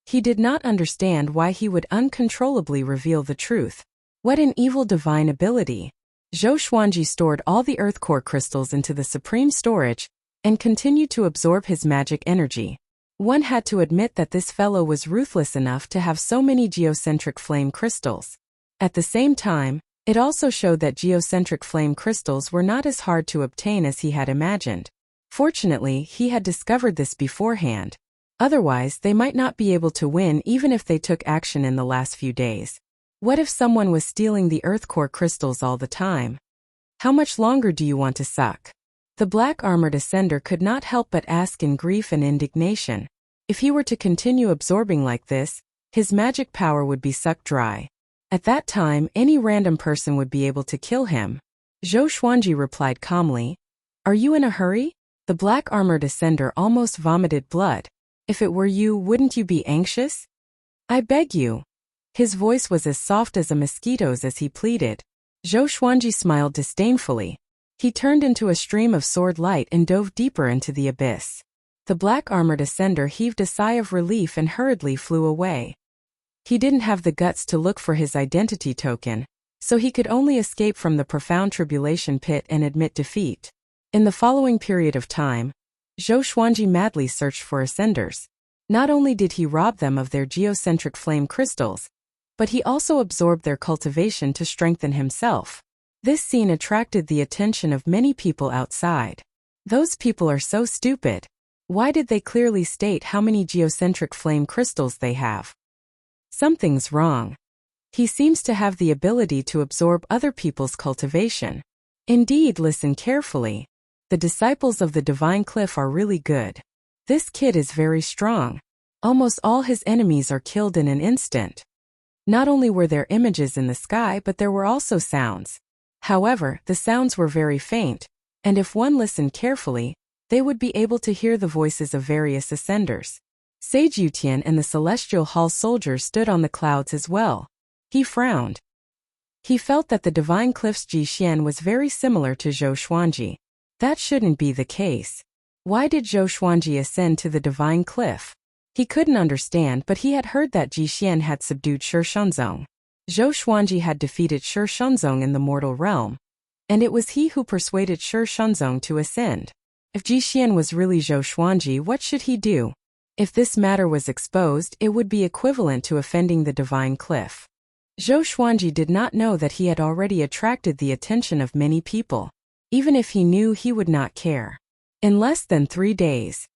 He did not understand why he would uncontrollably reveal the truth. What an evil divine ability! Zhou Xuanji stored all the earth core crystals into the supreme storage and continued to absorb his magic energy. One had to admit that this fellow was ruthless enough to have so many geocentric flame crystals. At the same time, it also showed that geocentric flame crystals were not as hard to obtain as he had imagined. Fortunately, he had discovered this beforehand. Otherwise, they might not be able to win even if they took action in the last few days. What if someone was stealing the earth core crystals all the time? How much longer do you want to suck? The black armored ascender could not help but ask in grief and indignation. If he were to continue absorbing like this, his magic power would be sucked dry. At that time, any random person would be able to kill him. Zhou Xuanji replied calmly, "Are you in a hurry?" The black armored ascender almost vomited blood. "If it were you, wouldn't you be anxious? I beg you." His voice was as soft as a mosquito's as he pleaded. Zhou Xuanji smiled disdainfully. He turned into a stream of sword light and dove deeper into the abyss. The black armored ascender heaved a sigh of relief and hurriedly flew away. He didn't have the guts to look for his identity token, so he could only escape from the profound tribulation pit and admit defeat. In the following period of time, Zhou Xuanji madly searched for ascenders. Not only did he rob them of their geocentric flame crystals, but he also absorbed their cultivation to strengthen himself. This scene attracted the attention of many people outside. Those people are so stupid. Why did they clearly state how many geocentric flame crystals they have? Something's wrong. He seems to have the ability to absorb other people's cultivation. Indeed, listen carefully. The disciples of the Divine Cliff are really good. This kid is very strong. Almost all his enemies are killed in an instant. Not only were there images in the sky, but there were also sounds. However, the sounds were very faint, and if one listened carefully, they would be able to hear the voices of various ascenders. Sage Yutian and the Celestial Hall soldiers stood on the clouds as well. He frowned. He felt that the Divine Cliff's Ji Xian was very similar to Zhou Xuanji. That shouldn't be the case. Why did Zhou Xuanji ascend to the Divine Cliff? He couldn't understand, but he had heard that Ji Xian had subdued Shi Shenzong. Zhou Xuanji had defeated Shi Shenzong in the mortal realm, and it was he who persuaded Shi Shenzong to ascend. If Ji Xian was really Zhou Xuanji, what should he do? If this matter was exposed, it would be equivalent to offending the Divine Cliff. Zhou Xuanji did not know that he had already attracted the attention of many people. Even if he knew, he would not care. In less than 3 days,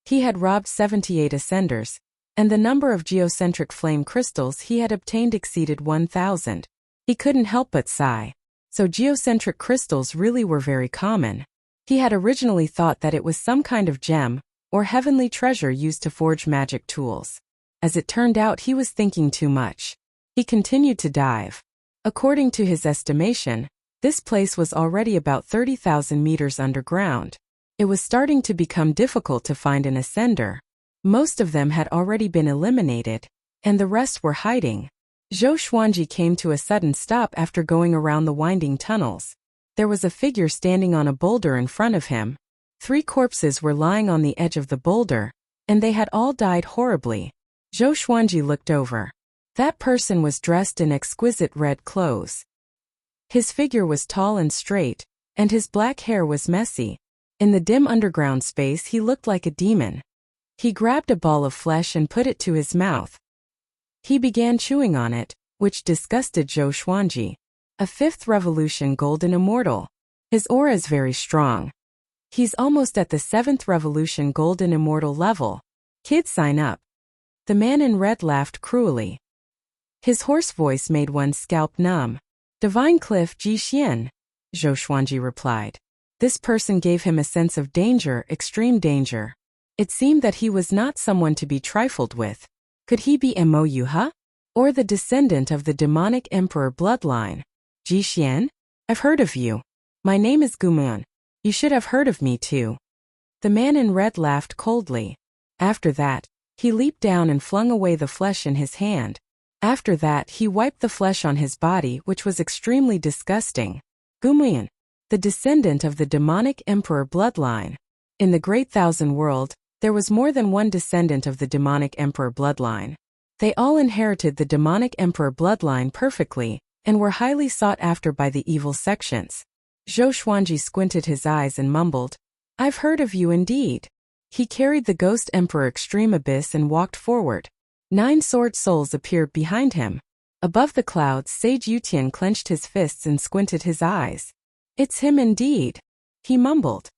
he had robbed 78 ascenders, and the number of geocentric flame crystals he had obtained exceeded 1,000. He couldn't help but sigh. So geocentric crystals really were very common. He had originally thought that it was some kind of gem or heavenly treasure used to forge magic tools. As it turned out, he was thinking too much. He continued to dive. According to his estimation, this place was already about 30,000 meters underground. It was starting to become difficult to find an ascender. Most of them had already been eliminated, and the rest were hiding. Zhou Xuanji came to a sudden stop after going around the winding tunnels. There was a figure standing on a boulder in front of him. 3 corpses were lying on the edge of the boulder, and they had all died horribly. Zhou Xuanji looked over. That person was dressed in exquisite red clothes. His figure was tall and straight, and his black hair was messy. In the dim underground space, he looked like a demon. He grabbed a ball of flesh and put it to his mouth. He began chewing on it, which disgusted Zhou Xuanji. A 5th revolution golden immortal. His aura is very strong. He's almost at the 7th revolution golden immortal level. Kid, sign up. The man in red laughed cruelly. His hoarse voice made one's scalp numb. Divine Cliff Ji Xian, Zhou Xuanji replied. This person gave him a sense of danger, extreme danger. It seemed that he was not someone to be trifled with. Could he be Mo Yuha? Or the descendant of the demonic emperor bloodline? Ji Xian? I've heard of you. My name is Gumun. You should have heard of me too. The man in red laughed coldly. After that, he leaped down and flung away the flesh in his hand. After that he wiped the flesh on his body, which was extremely disgusting. Gumayan, the descendant of the demonic emperor bloodline. In the Great Thousand World, there was more than one descendant of the demonic emperor bloodline. They all inherited the demonic emperor bloodline perfectly, and were highly sought after by the evil sections. Zhou Xuanji squinted his eyes and mumbled, "I've heard of you indeed." He carried the ghost emperor Extreme Abyss and walked forward. 9 sword souls appeared behind him. Above the clouds, Sage Yutian clenched his fists and squinted his eyes. "It's him indeed," he mumbled.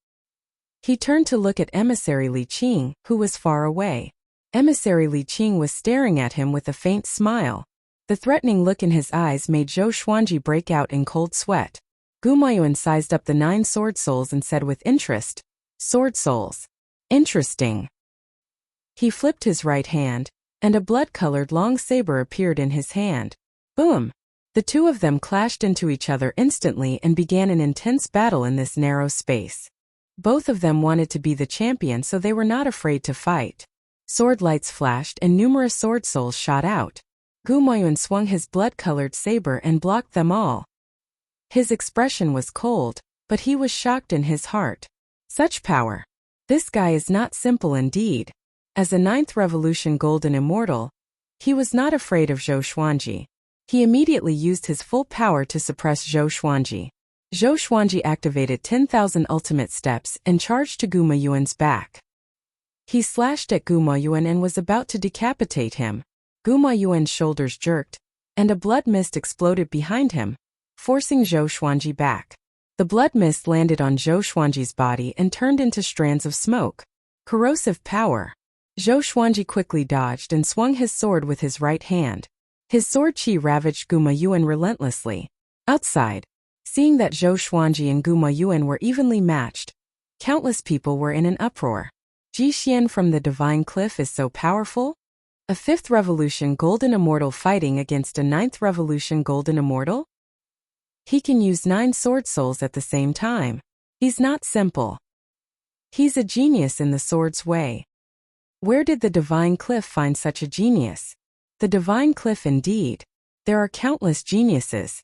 He turned to look at Emissary Li Qing, who was far away. Emissary Li Qing was staring at him with a faint smile. The threatening look in his eyes made Zhou Xuanji break out in cold sweat. Gumayuan sized up the 9 sword souls and said with interest, "Sword souls. Interesting." He flipped his right hand, and a blood-colored long saber appeared in his hand. Boom! The two of them clashed into each other instantly and began an intense battle in this narrow space. Both of them wanted to be the champion, so they were not afraid to fight. Sword lights flashed and numerous sword souls shot out. Gumayuan swung his blood-colored saber and blocked them all. His expression was cold, but he was shocked in his heart. Such power! This guy is not simple indeed. As a 9th Revolution Golden Immortal, he was not afraid of Zhou Xuanji. He immediately used his full power to suppress Zhou Xuanji. Zhou Xuanji activated 10,000 ultimate steps and charged to Gumayuan's back. He slashed at Gumayuan and was about to decapitate him. Gumayuan's shoulders jerked, and a blood mist exploded behind him, forcing Zhou Xuanji back. The blood mist landed on Zhou Xuanji's body and turned into strands of smoke. Corrosive power. Zhou Xuanji quickly dodged and swung his sword with his right hand. His sword qi ravaged Gumayuan relentlessly. Outside, seeing that Zhou Xuanji and Gumayuan were evenly matched, countless people were in an uproar. Ji Xian from the Divine Cliff is so powerful? A 5th Revolution Golden Immortal fighting against a 9th Revolution Golden Immortal? He can use 9 sword souls at the same time. He's not simple. He's a genius in the sword's way. Where did the Divine Cliff find such a genius? The Divine Cliff indeed. There are countless geniuses.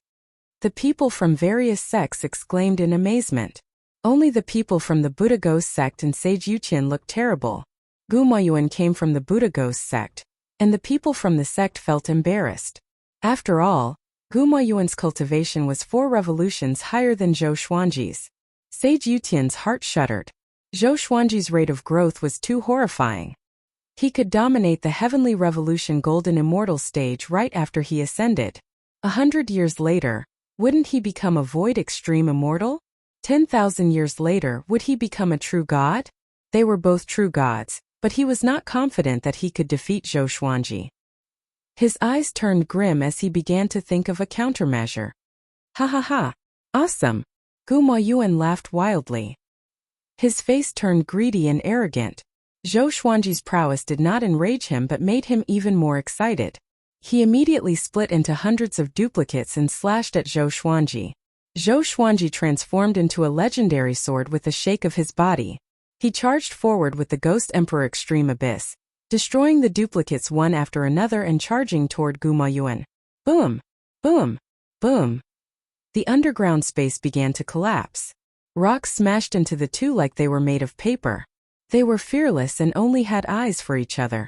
The people from various sects exclaimed in amazement. Only the people from the Buddha Ghost sect and Sage Yuqian looked terrible. Gumayuan came from the Buddha Ghost sect, and the people from the sect felt embarrassed. After all, Gumayuan's cultivation was 4 revolutions higher than Zhou Xuanji's. Sage Yutian's heart shuddered. Zhou Xuanji's rate of growth was too horrifying. He could dominate the Heavenly Revolution Golden Immortal stage right after he ascended. 100 years later, wouldn't he become a Void Extreme Immortal? 10,000 years later, would he become a true god? They were both true gods, but he was not confident that he could defeat Zhou Xuanji. His eyes turned grim as he began to think of a countermeasure. Ha ha ha! Awesome! Gumayuan laughed wildly. His face turned greedy and arrogant. Zhou Xuanji's prowess did not enrage him but made him even more excited. He immediately split into hundreds of duplicates and slashed at Zhou Xuanji. Zhou Xuanji transformed into a legendary sword with a shake of his body. He charged forward with the Ghost Emperor Extreme Abyss, destroying the duplicates one after another and charging toward Gumayuan. Boom! Boom! Boom! The underground space began to collapse. Rocks smashed into the two like they were made of paper. They were fearless and only had eyes for each other.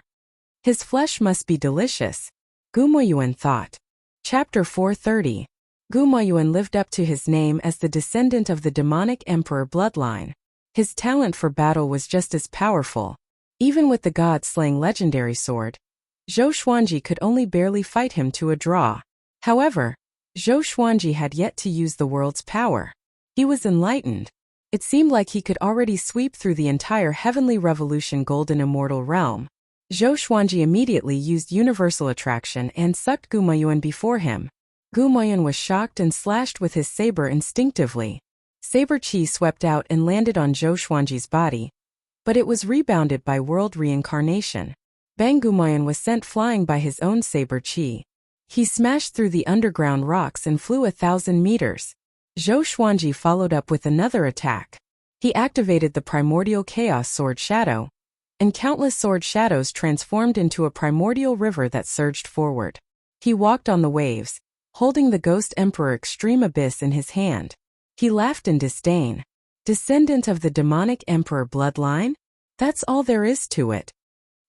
His flesh must be delicious, Gumayuan thought. Chapter 430. Gumayuan lived up to his name as the descendant of the demonic emperor bloodline. His talent for battle was just as powerful. Even with the god-slaying legendary sword, Zhou Xuanji could only barely fight him to a draw. However, Zhou Xuanji had yet to use the world's power. He was enlightened. It seemed like he could already sweep through the entire Heavenly Revolution Golden Immortal realm. Zhou Xuanji immediately used Universal Attraction and sucked Gumayuan before him. Gumayuan was shocked and slashed with his saber instinctively. Saber chi swept out and landed on Zhou Xuanji's body, but it was rebounded by world reincarnation. Bang! Gumayuan was sent flying by his own saber chi. He smashed through the underground rocks and flew 1,000 meters. Zhou Xuanji followed up with another attack. He activated the primordial chaos sword shadow, and countless sword shadows transformed into a primordial river that surged forward. He walked on the waves, holding the Ghost Emperor Extreme Abyss in his hand. He laughed in disdain. Descendant of the demonic emperor bloodline? That's all there is to it.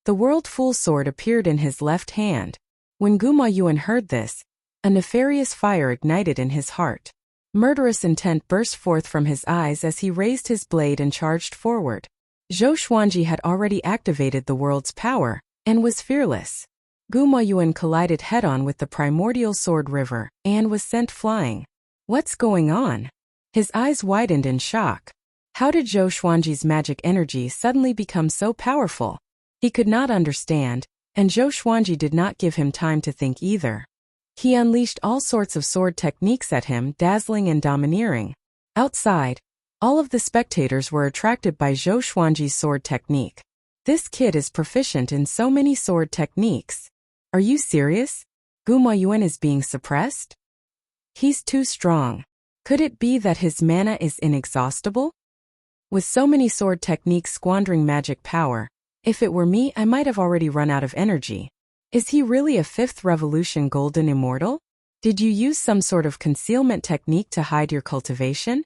The World Full Sword appeared in his left hand. When Guma Yuan heard this, a nefarious fire ignited in his heart. Murderous intent burst forth from his eyes as he raised his blade and charged forward. Zhou Xuanji had already activated the world's power, and was fearless. Guma Yuan collided head-on with the primordial sword river, and was sent flying. What's going on? His eyes widened in shock. How did Zhou Xuanji's magic energy suddenly become so powerful? He could not understand, and Zhou Xuanji did not give him time to think either. He unleashed all sorts of sword techniques at him, dazzling and domineering. Outside, all of the spectators were attracted by Zhou Xuanji's sword technique. This kid is proficient in so many sword techniques. Are you serious? Guma Yuan is being suppressed? He's too strong. Could it be that his mana is inexhaustible? With so many sword techniques squandering magic power, if it were me, I might have already run out of energy. Is he really a 5th Revolution Golden Immortal? Did you use some sort of concealment technique to hide your cultivation?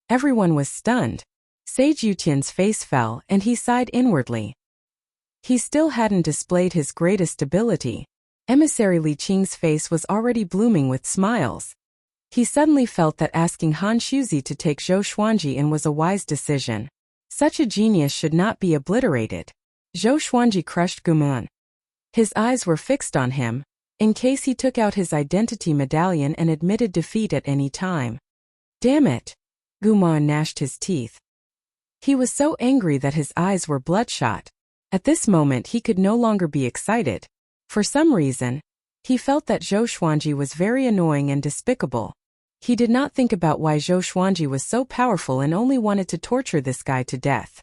Everyone was stunned. Sage Yutian's face fell and he sighed inwardly. He still hadn't displayed his greatest ability. Emissary Li Qing's face was already blooming with smiles. He suddenly felt that asking Han Shuzi to take Zhou Xuanji in was a wise decision. Such a genius should not be obliterated. Zhou Xuanji crushed Guman. His eyes were fixed on him, in case he took out his identity medallion and admitted defeat at any time. Damn it! Guman gnashed his teeth. He was so angry that his eyes were bloodshot. At this moment he could no longer be excited. For some reason, he felt that Zhou Xuanji was very annoying and despicable. He did not think about why Zhou Xuanji was so powerful and only wanted to torture this guy to death.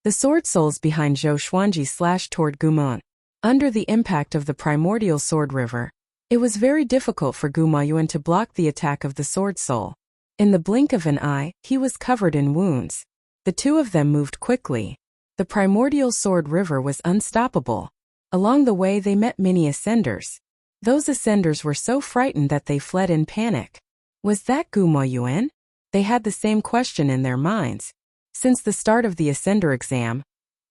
The sword souls behind Zhou Xuanji slashed toward Guman. Under the impact of the primordial sword river, it was very difficult for Guma Yuan to block the attack of the sword soul. In the blink of an eye, he was covered in wounds. The two of them moved quickly. The primordial sword river was unstoppable. Along the way they met many ascenders. Those ascenders were so frightened that they fled in panic. Was that Guma Yuan? They had the same question in their minds. Since the start of the ascender exam,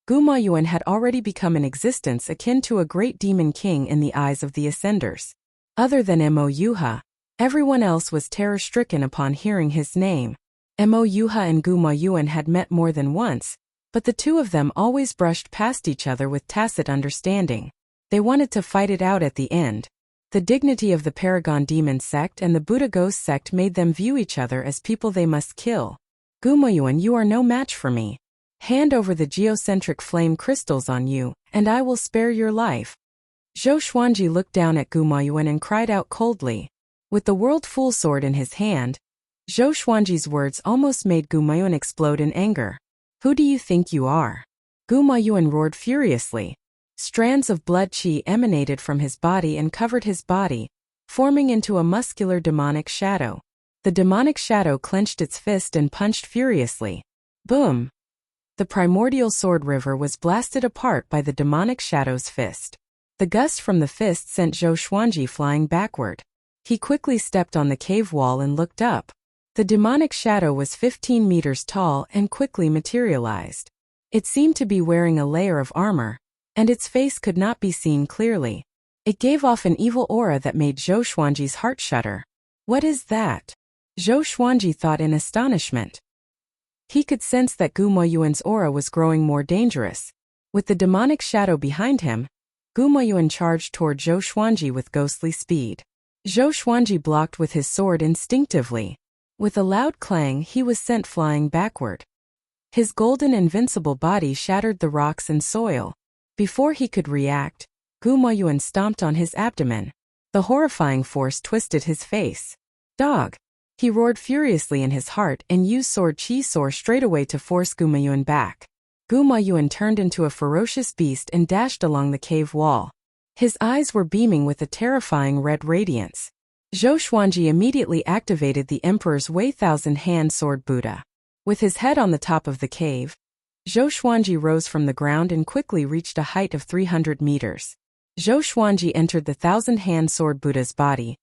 Guma Yuan had already become an existence akin to a great demon king in the eyes of the ascenders. Other than Mo Yuha, everyone else was terror-stricken upon hearing his name. Mo Yuha and Guma Yuan had met more than once, but the two of them always brushed past each other with tacit understanding. They wanted to fight it out at the end. The dignity of the Paragon Demon sect and the Buddha Ghost sect made them view each other as people they must kill. Guma Yuan, you are no match for me. Hand over the geocentric flame crystals on you, and I will spare your life. Zhou Xuanji looked down at Guma Yuan and cried out coldly. With the World Full Sword in his hand, Zhou Xuanji's words almost made Guma Yuan explode in anger. Who do you think you are? Guma Yuan roared furiously. Strands of blood qi emanated from his body and covered his body, forming into a muscular demonic shadow. The demonic shadow clenched its fist and punched furiously. Boom! The primordial sword river was blasted apart by the demonic shadow's fist. The gust from the fist sent Zhou Xuanji flying backward. He quickly stepped on the cave wall and looked up. The demonic shadow was 15 meters tall and quickly materialized. It seemed to be wearing a layer of armor, and its face could not be seen clearly. It gave off an evil aura that made Zhou Xuanji's heart shudder. What is that? Zhou Xuanji thought in astonishment. He could sense that Guma Yuan's aura was growing more dangerous. With the demonic shadow behind him, Guma Yuan charged toward Zhou Xuanji with ghostly speed. Zhou Xuanji blocked with his sword instinctively. With a loud clang, he was sent flying backward. His golden invincible body shattered the rocks and soil. Before he could react, Guma Yuan stomped on his abdomen. The horrifying force twisted his face. Dog! He roared furiously in his heart and used sword chi soar straightaway to force Guma Yuan back. Guma Yuan turned into a ferocious beast and dashed along the cave wall. His eyes were beaming with a terrifying red radiance. Zhou Xuanji immediately activated the Emperor's Wei Thousand-Hand Sword Buddha. With his head on the top of the cave, Zhou Xuanji rose from the ground and quickly reached a height of 300 meters. Zhou Xuanji entered the thousand-hand sword Buddha's body,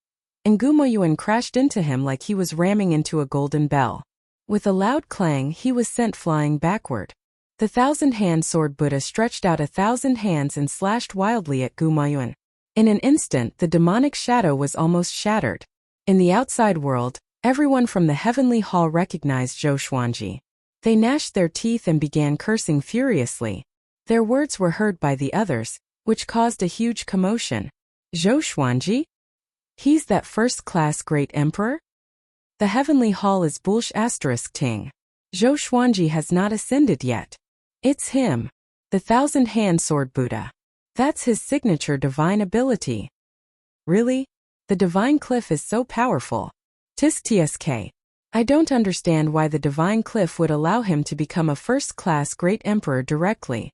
and Gumo Yuan crashed into him like he was ramming into a golden bell. With a loud clang, he was sent flying backward. The thousand-hand sword Buddha stretched out 1,000 hands and slashed wildly at Gumo Yuan. In an instant, the demonic shadow was almost shattered. In the outside world, everyone from the heavenly hall recognized Zhou Xuanji. They gnashed their teeth and began cursing furiously. Their words were heard by the others, which caused a huge commotion. Zhou Xuanji? He's that first-class great emperor? The heavenly hall is bullsh ***. Zhou Xuanji has not ascended yet. It's him. The thousand-hand sword Buddha. That's his signature divine ability. Really? The divine cliff is so powerful. Tsk. I don't understand why the divine cliff would allow him to become a first-class great emperor directly.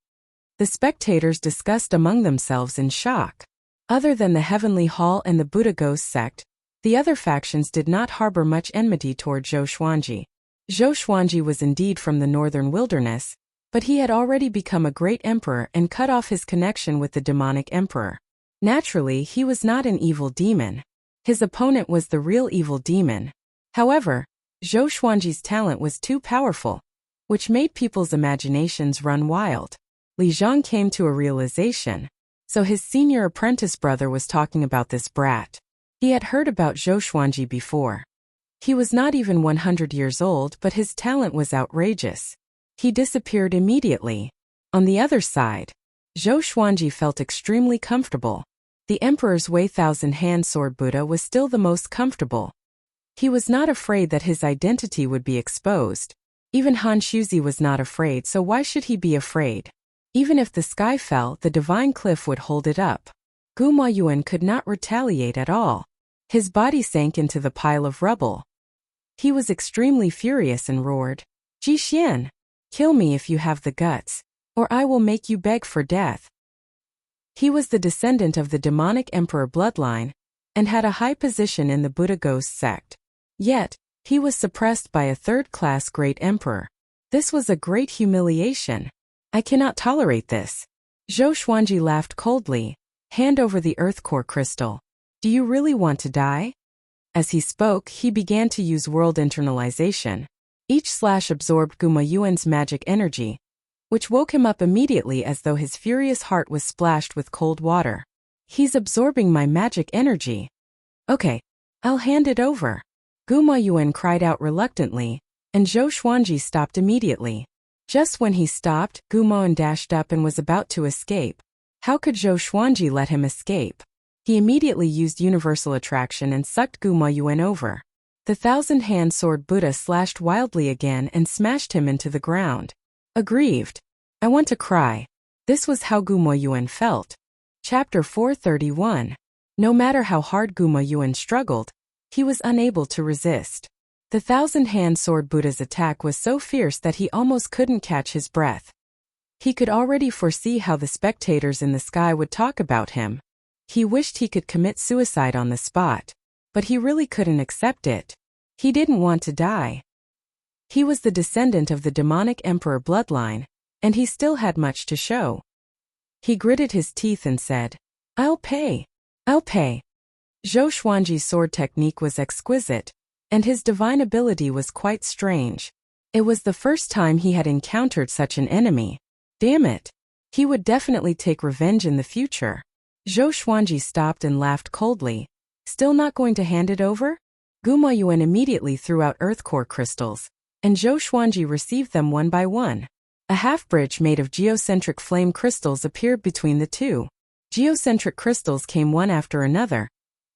The spectators discussed among themselves in shock. Other than the heavenly hall and the Buddha ghost sect, the other factions did not harbor much enmity toward Zhou Xuanji. Zhou Xuanji was indeed from the northern wilderness, but he had already become a great emperor and cut off his connection with the demonic emperor. Naturally, he was not an evil demon. His opponent was the real evil demon. However, Zhou Xuanji's talent was too powerful, which made people's imaginations run wild. Li Zhang came to a realization. So his senior apprentice brother was talking about this brat. He had heard about Zhou Xuanji before. He was not even 100 years old, but his talent was outrageous. He disappeared immediately. On the other side, Zhou Xuanji felt extremely comfortable. The Emperor's Way thousand-hand sword Buddha was still the most comfortable. He was not afraid that his identity would be exposed. Even Han Shuzi was not afraid, so why should he be afraid? Even if the sky fell, the divine cliff would hold it up. Gumo Yuan could not retaliate at all. His body sank into the pile of rubble. He was extremely furious and roared, "Ji Xian, kill me if you have the guts, or I will make you beg for death." He was the descendant of the demonic emperor bloodline, and had a high position in the Buddha ghost sect. Yet, he was suppressed by a third-class great emperor. This was a great humiliation. I cannot tolerate this. Zhou Xuanji laughed coldly. Hand over the earth core crystal. Do you really want to die? As he spoke, he began to use world internalization. Each slash absorbed Gumo Yuan's magic energy, which woke him up immediately as though his furious heart was splashed with cold water. He's absorbing my magic energy. Okay, I'll hand it over. Gumo Yuan cried out reluctantly, and Zhou Xuanji stopped immediately. Just when he stopped, Gumo Yuan dashed up and was about to escape. How could Zhou Xuanji let him escape? He immediately used universal attraction and sucked Gumo Yuan over. The thousand-hand sword Buddha slashed wildly again and smashed him into the ground. Aggrieved. I want to cry. This was how Gumo Yuan felt. Chapter 431. No matter how hard Gumo Yuan struggled, he was unable to resist. The thousand-hand sword Buddha's attack was so fierce that he almost couldn't catch his breath. He could already foresee how the spectators in the sky would talk about him. He wished he could commit suicide on the spot, but he really couldn't accept it. He didn't want to die. He was the descendant of the demonic emperor bloodline, and he still had much to show. He gritted his teeth and said, I'll pay. I'll pay. Zhou Xuanji's sword technique was exquisite, and his divine ability was quite strange. It was the first time he had encountered such an enemy. Damn it. He would definitely take revenge in the future. Zhou Xuanji stopped and laughed coldly. Still not going to hand it over? Gumo Yuan immediately threw out earth core crystals, and Zhou Xuanji received them one by one. A half-bridge made of geocentric flame crystals appeared between the two. Geocentric crystals came one after another,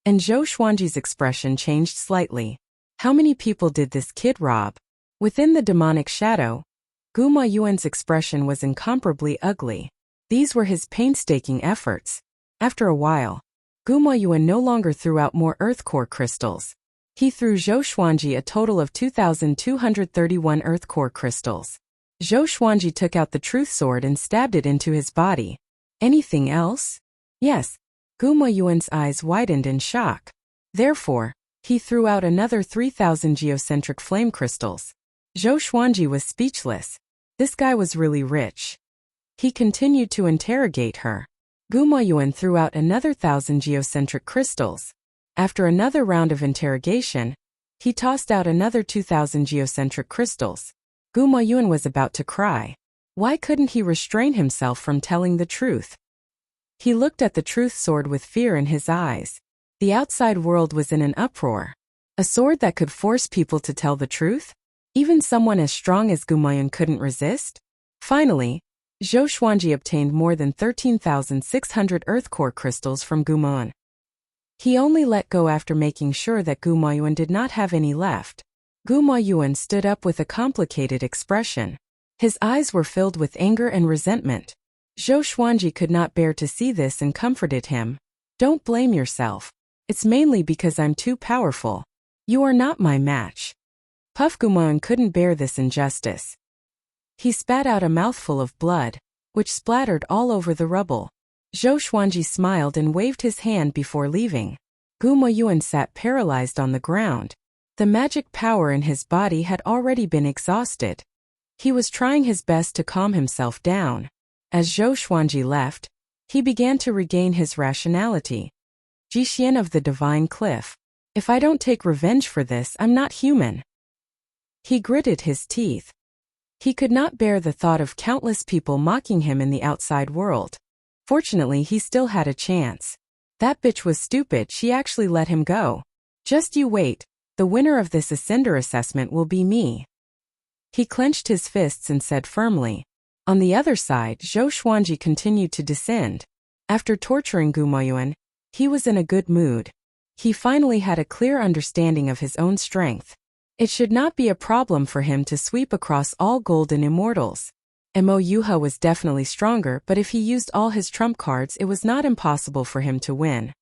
and Zhou Xuanji's expression changed slightly. How many people did this kid rob? Within the demonic shadow, Gumo Yuan's expression was incomparably ugly. These were his painstaking efforts. After a while, Gumo Yuan no longer threw out more earth core crystals. He threw Zhou Xuanji a total of 2,231 earth core crystals. Zhou Xuanji took out the truth sword and stabbed it into his body. Anything else? Yes. Gumo Yuan's eyes widened in shock. Therefore, he threw out another 3,000 geocentric flame crystals. Zhou Xuanji was speechless. This guy was really rich. He continued to interrogate her. Gumayuan threw out another 1,000 geocentric crystals. After another round of interrogation, he tossed out another 2,000 geocentric crystals. Gumayuan was about to cry. Why couldn't he restrain himself from telling the truth? He looked at the truth sword with fear in his eyes. The outside world was in an uproar. A sword that could force people to tell the truth? Even someone as strong as Gumayuan couldn't resist? Finally, Zhou Xuanji obtained more than 13,600 earth core crystals from Gumayuan. He only let go after making sure that Gumayuan did not have any left. Gumayuan stood up with a complicated expression. His eyes were filled with anger and resentment. Zhou Xuanji could not bear to see this and comforted him. Don't blame yourself. It's mainly because I'm too powerful. You are not my match. Puff Gumayuan couldn't bear this injustice. He spat out a mouthful of blood, which splattered all over the rubble. Zhou Xuanji smiled and waved his hand before leaving. Gumayuan sat paralyzed on the ground. The magic power in his body had already been exhausted. He was trying his best to calm himself down. As Zhou Xuanji left, he began to regain his rationality. Jixian of the Divine Cliff. If I don't take revenge for this, I'm not human. He gritted his teeth. He could not bear the thought of countless people mocking him in the outside world. Fortunately, he still had a chance. That bitch was stupid, she actually let him go. Just you wait, the winner of this Ascender assessment will be me. He clenched his fists and said firmly. On the other side, Zhou Xuanji continued to descend. After torturing Gumayuan, he was in a good mood. He finally had a clear understanding of his own strength. It should not be a problem for him to sweep across all golden immortals. Mo Yuha was definitely stronger, but if he used all his trump cards, it was not impossible for him to win.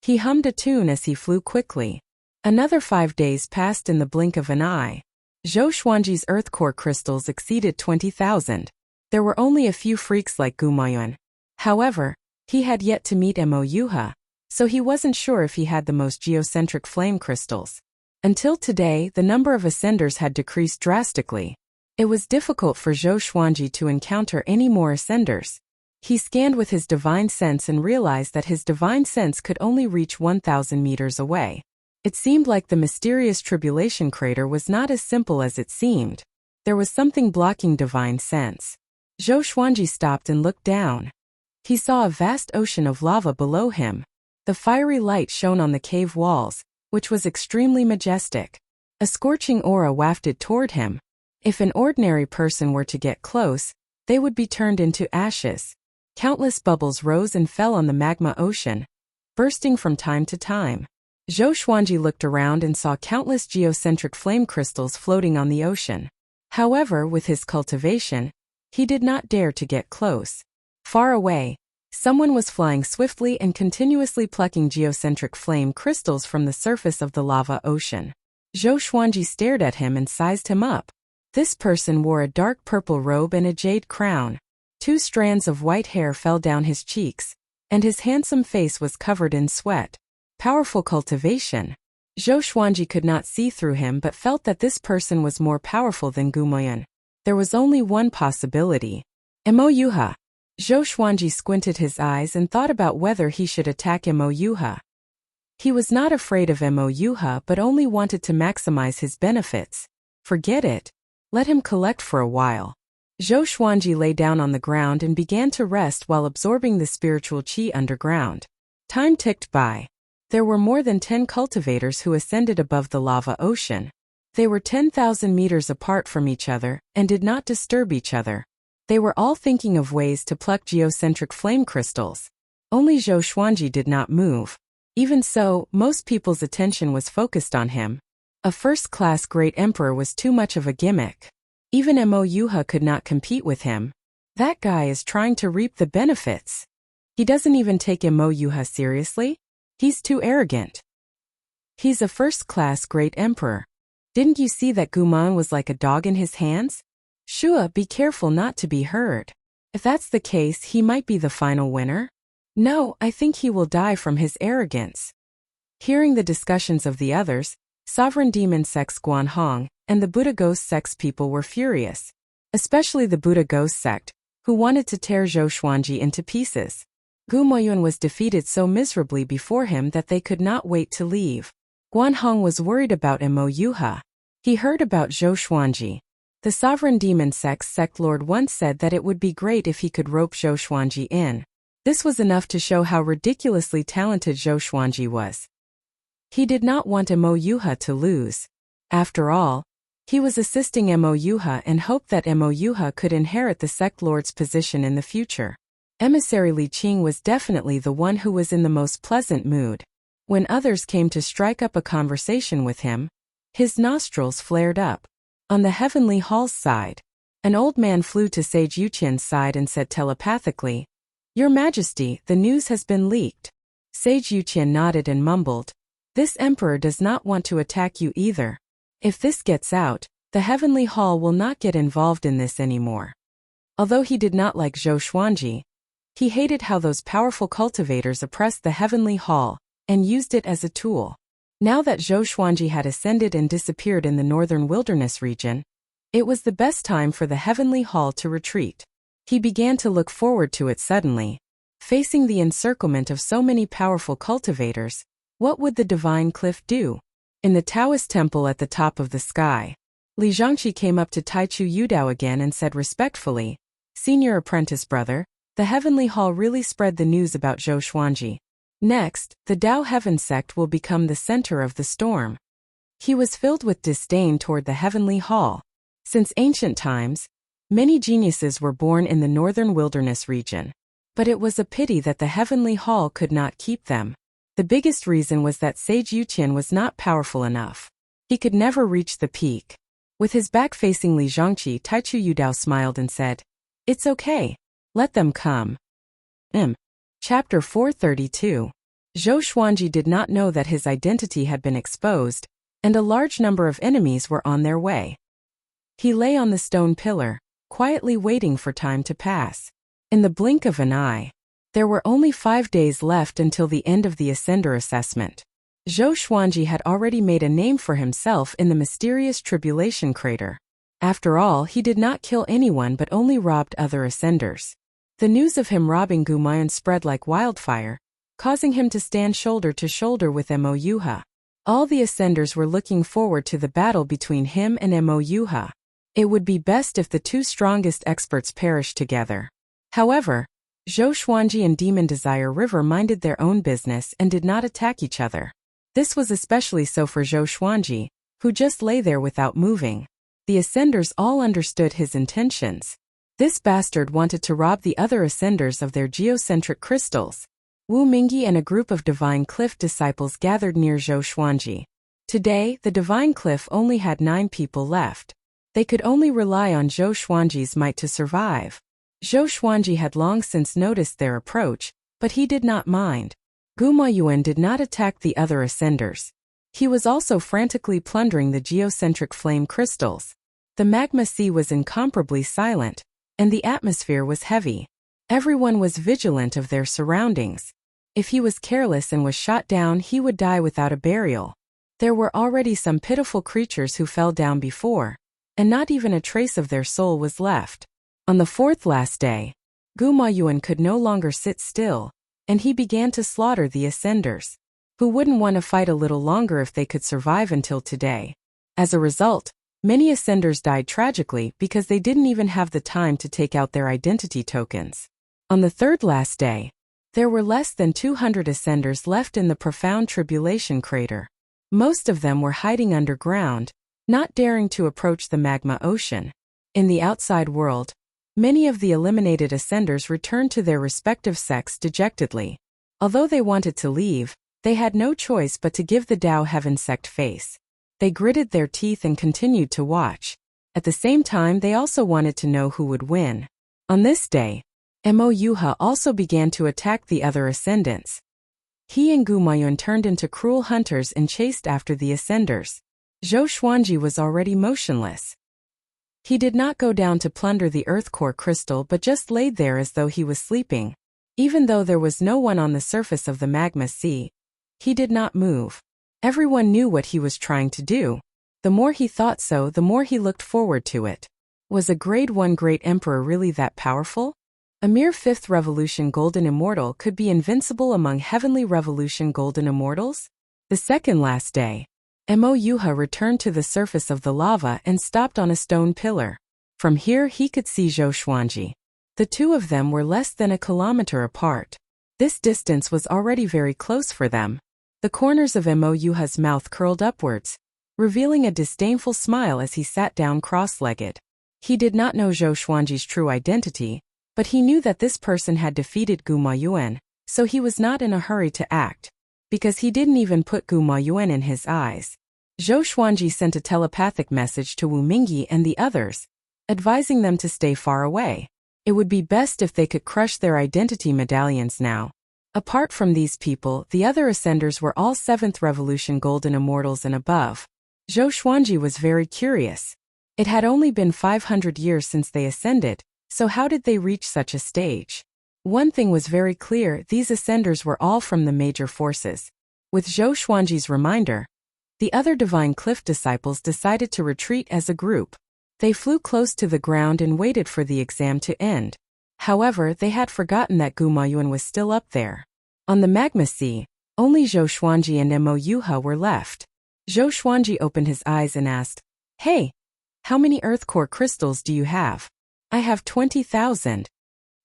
He hummed a tune as he flew quickly. Another 5 days passed in the blink of an eye. Zhou Xuanji's earth core crystals exceeded 20,000. There were only a few freaks like Gumayuan. However, he had yet to meet Mo Yuha, so he wasn't sure if he had the most geocentric flame crystals. Until today, the number of ascenders had decreased drastically. It was difficult for Zhou Xuanji to encounter any more ascenders. He scanned with his divine sense and realized that his divine sense could only reach 1,000 meters away. It seemed like the mysterious tribulation crater was not as simple as it seemed. There was something blocking divine sense. Zhou Xuanji stopped and looked down. He saw a vast ocean of lava below him. The fiery light shone on the cave walls, which was extremely majestic. A scorching aura wafted toward him. If an ordinary person were to get close, they would be turned into ashes. Countless bubbles rose and fell on the magma ocean, bursting from time to time. Zhou Xuanji looked around and saw countless geocentric flame crystals floating on the ocean. However, with his cultivation, he did not dare to get close. Far away, someone was flying swiftly and continuously plucking geocentric flame crystals from the surface of the lava ocean. Zhou Xuanji stared at him and sized him up. This person wore a dark purple robe and a jade crown. 2 strands of white hair fell down his cheeks, and his handsome face was covered in sweat. Powerful cultivation. Zhou Xuanji could not see through him but felt that this person was more powerful than Gumayuan. There was only one possibility. Mo Yuha. Zhou Xuanji squinted his eyes and thought about whether he should attack Mo Yuha. He was not afraid of Mo Yuha but only wanted to maximize his benefits. Forget it. Let him collect for a while. Zhou Xuanji lay down on the ground and began to rest while absorbing the spiritual qi underground. Time ticked by. There were more than 10 cultivators who ascended above the lava ocean. They were 10,000 meters apart from each other and did not disturb each other. They were all thinking of ways to pluck geocentric flame crystals. Only Zhou Xuanji did not move. Even so, most people's attention was focused on him. A first-class great emperor was too much of a gimmick. Even Mo Yuha could not compete with him. That guy is trying to reap the benefits. He doesn't even take Mo Yuha seriously. He's too arrogant. He's a first-class great emperor. Didn't you see that Gumayuan was like a dog in his hands? Shua, be careful not to be heard. If that's the case, he might be the final winner. No, I think he will die from his arrogance. Hearing the discussions of the others, Sovereign Demon Sect's Guanhong and the Buddha Ghost Sect's people were furious. Especially the Buddha Ghost Sect, who wanted to tear Zhou Xuanji into pieces. Gu Moyun was defeated so miserably before him that they could not wait to leave. Guan Hong was worried about Mo Yuha. He heard about Zhou Xuanji. The sovereign demon sect lord once said that it would be great if he could rope Zhou Xuanji in. This was enough to show how ridiculously talented Zhou Xuanji was. He did not want Mo Yuha to lose. After all, he was assisting Mo Yuha and hoped that Mo Yuha could inherit the sect lord's position in the future. Emissary Li Qing was definitely the one who was in the most pleasant mood. When others came to strike up a conversation with him, his nostrils flared up. On the heavenly hall's side, an old man flew to Sage Yuqian's side and said telepathically, "Your Majesty, the news has been leaked." Sage Yuqian nodded and mumbled, "This emperor does not want to attack you either. If this gets out, the heavenly hall will not get involved in this anymore." Although he did not like Zhou Xuanji, he hated how those powerful cultivators oppressed the heavenly hall and used it as a tool. Now that Zhou Xuanji had ascended and disappeared in the northern wilderness region, it was the best time for the heavenly hall to retreat. He began to look forward to it suddenly. Facing the encirclement of so many powerful cultivators, what would the divine cliff do? In the Taoist temple at the top of the sky, Li Zhangqi came up to Taichu Yudao again and said respectfully, "Senior apprentice brother, the heavenly hall really spread the news about Zhou Xuanji. Next, the Dao Heaven sect will become the center of the storm." He was filled with disdain toward the heavenly hall. Since ancient times, many geniuses were born in the northern wilderness region. But it was a pity that the heavenly hall could not keep them. The biggest reason was that Sage Yuqian was not powerful enough. He could never reach the peak. With his back facing Li Zhangqi, Taichu Yudao smiled and said, "It's okay. Let them come." Chapter 432. Zhou Xuanji did not know that his identity had been exposed, and a large number of enemies were on their way. He lay on the stone pillar, quietly waiting for time to pass. In the blink of an eye, there were only 5 days left until the end of the Ascender assessment. Zhou Xuanji had already made a name for himself in the mysterious tribulation crater. After all, he did not kill anyone but only robbed other Ascenders. The news of him robbing Gumayan spread like wildfire, causing him to stand shoulder to shoulder with Mo Yuha. All the Ascenders were looking forward to the battle between him and Mo Yuha. It would be best if the two strongest experts perished together. However, Zhou Xuanji and Demon Desire River minded their own business and did not attack each other. This was especially so for Zhou Xuanji, who just lay there without moving. The Ascenders all understood his intentions. This bastard wanted to rob the other Ascenders of their geocentric crystals. Wu Mingyi and a group of Divine Cliff disciples gathered near Zhou Xuanji. Today, the Divine Cliff only had 9 people left. They could only rely on Zhou Xuanji's might to survive. Zhou Xuanji had long since noticed their approach, but he did not mind. Guma Yuan did not attack the other Ascenders. He was also frantically plundering the geocentric flame crystals. The magma sea was incomparably silent, and the atmosphere was heavy. Everyone was vigilant of their surroundings. If he was careless and was shot down, he would die without a burial. There were already some pitiful creatures who fell down before, and not even a trace of their soul was left. On the 4th last day, Guma Yuan could no longer sit still, and he began to slaughter the Ascenders. Who wouldn't want to fight a little longer if they could survive until today? As a result, many Ascenders died tragically because they didn't even have the time to take out their identity tokens. On the 3rd last day, there were less than 200 Ascenders left in the profound tribulation crater. Most of them were hiding underground, not daring to approach the magma ocean. In the outside world, many of the eliminated Ascenders returned to their respective sects dejectedly. Although they wanted to leave, they had no choice but to give the Dao Heaven sect face. They gritted their teeth and continued to watch. At the same time, they also wanted to know who would win. On this day, Mo Yuha also began to attack the other Ascendants. He and Gumayun turned into cruel hunters and chased after the Ascenders. Zhou Xuanji was already motionless. He did not go down to plunder the Earth Core crystal but just laid there as though he was sleeping. Even though there was no one on the surface of the magma sea, he did not move. Everyone knew what he was trying to do. The more he thought so, the more he looked forward to it. Was a Grade 1 great emperor really that powerful? A mere 5th Revolution Golden Immortal could be invincible among Heavenly Revolution Golden Immortals? The second last day, Mo Yuha returned to the surface of the lava and stopped on a stone pillar. From here he could see Zhou Xuanji. The two of them were less than a kilometer apart. This distance was already very close for them. The corners of Mo Yuha's mouth curled upwards, revealing a disdainful smile as he sat down cross-legged. He did not know Zhou Xuanji's true identity, but he knew that this person had defeated Gu Maoyuan, so he was not in a hurry to act, because he didn't even put Gu Maoyuan in his eyes. Zhou Xuanji sent a telepathic message to Wu Mingyi and the others, advising them to stay far away. It would be best if they could crush their identity medallions now. Apart from these people, the other ascenders were all 7th Revolution Golden Immortals and above. Zhou Xuanji was very curious. It had only been 500 years since they ascended, so how did they reach such a stage? One thing was very clear, these ascenders were all from the major forces. With Zhou Xuanji's reminder, the other Divine Cliff disciples decided to retreat as a group. They flew close to the ground and waited for the exam to end. However, they had forgotten that Gu Maoyuan was still up there. On the magma sea, only Zhou Xuanji and Mo Yuha were left. Zhou Xuanji opened his eyes and asked, "Hey, how many earth core crystals do you have?" "I have 20,000.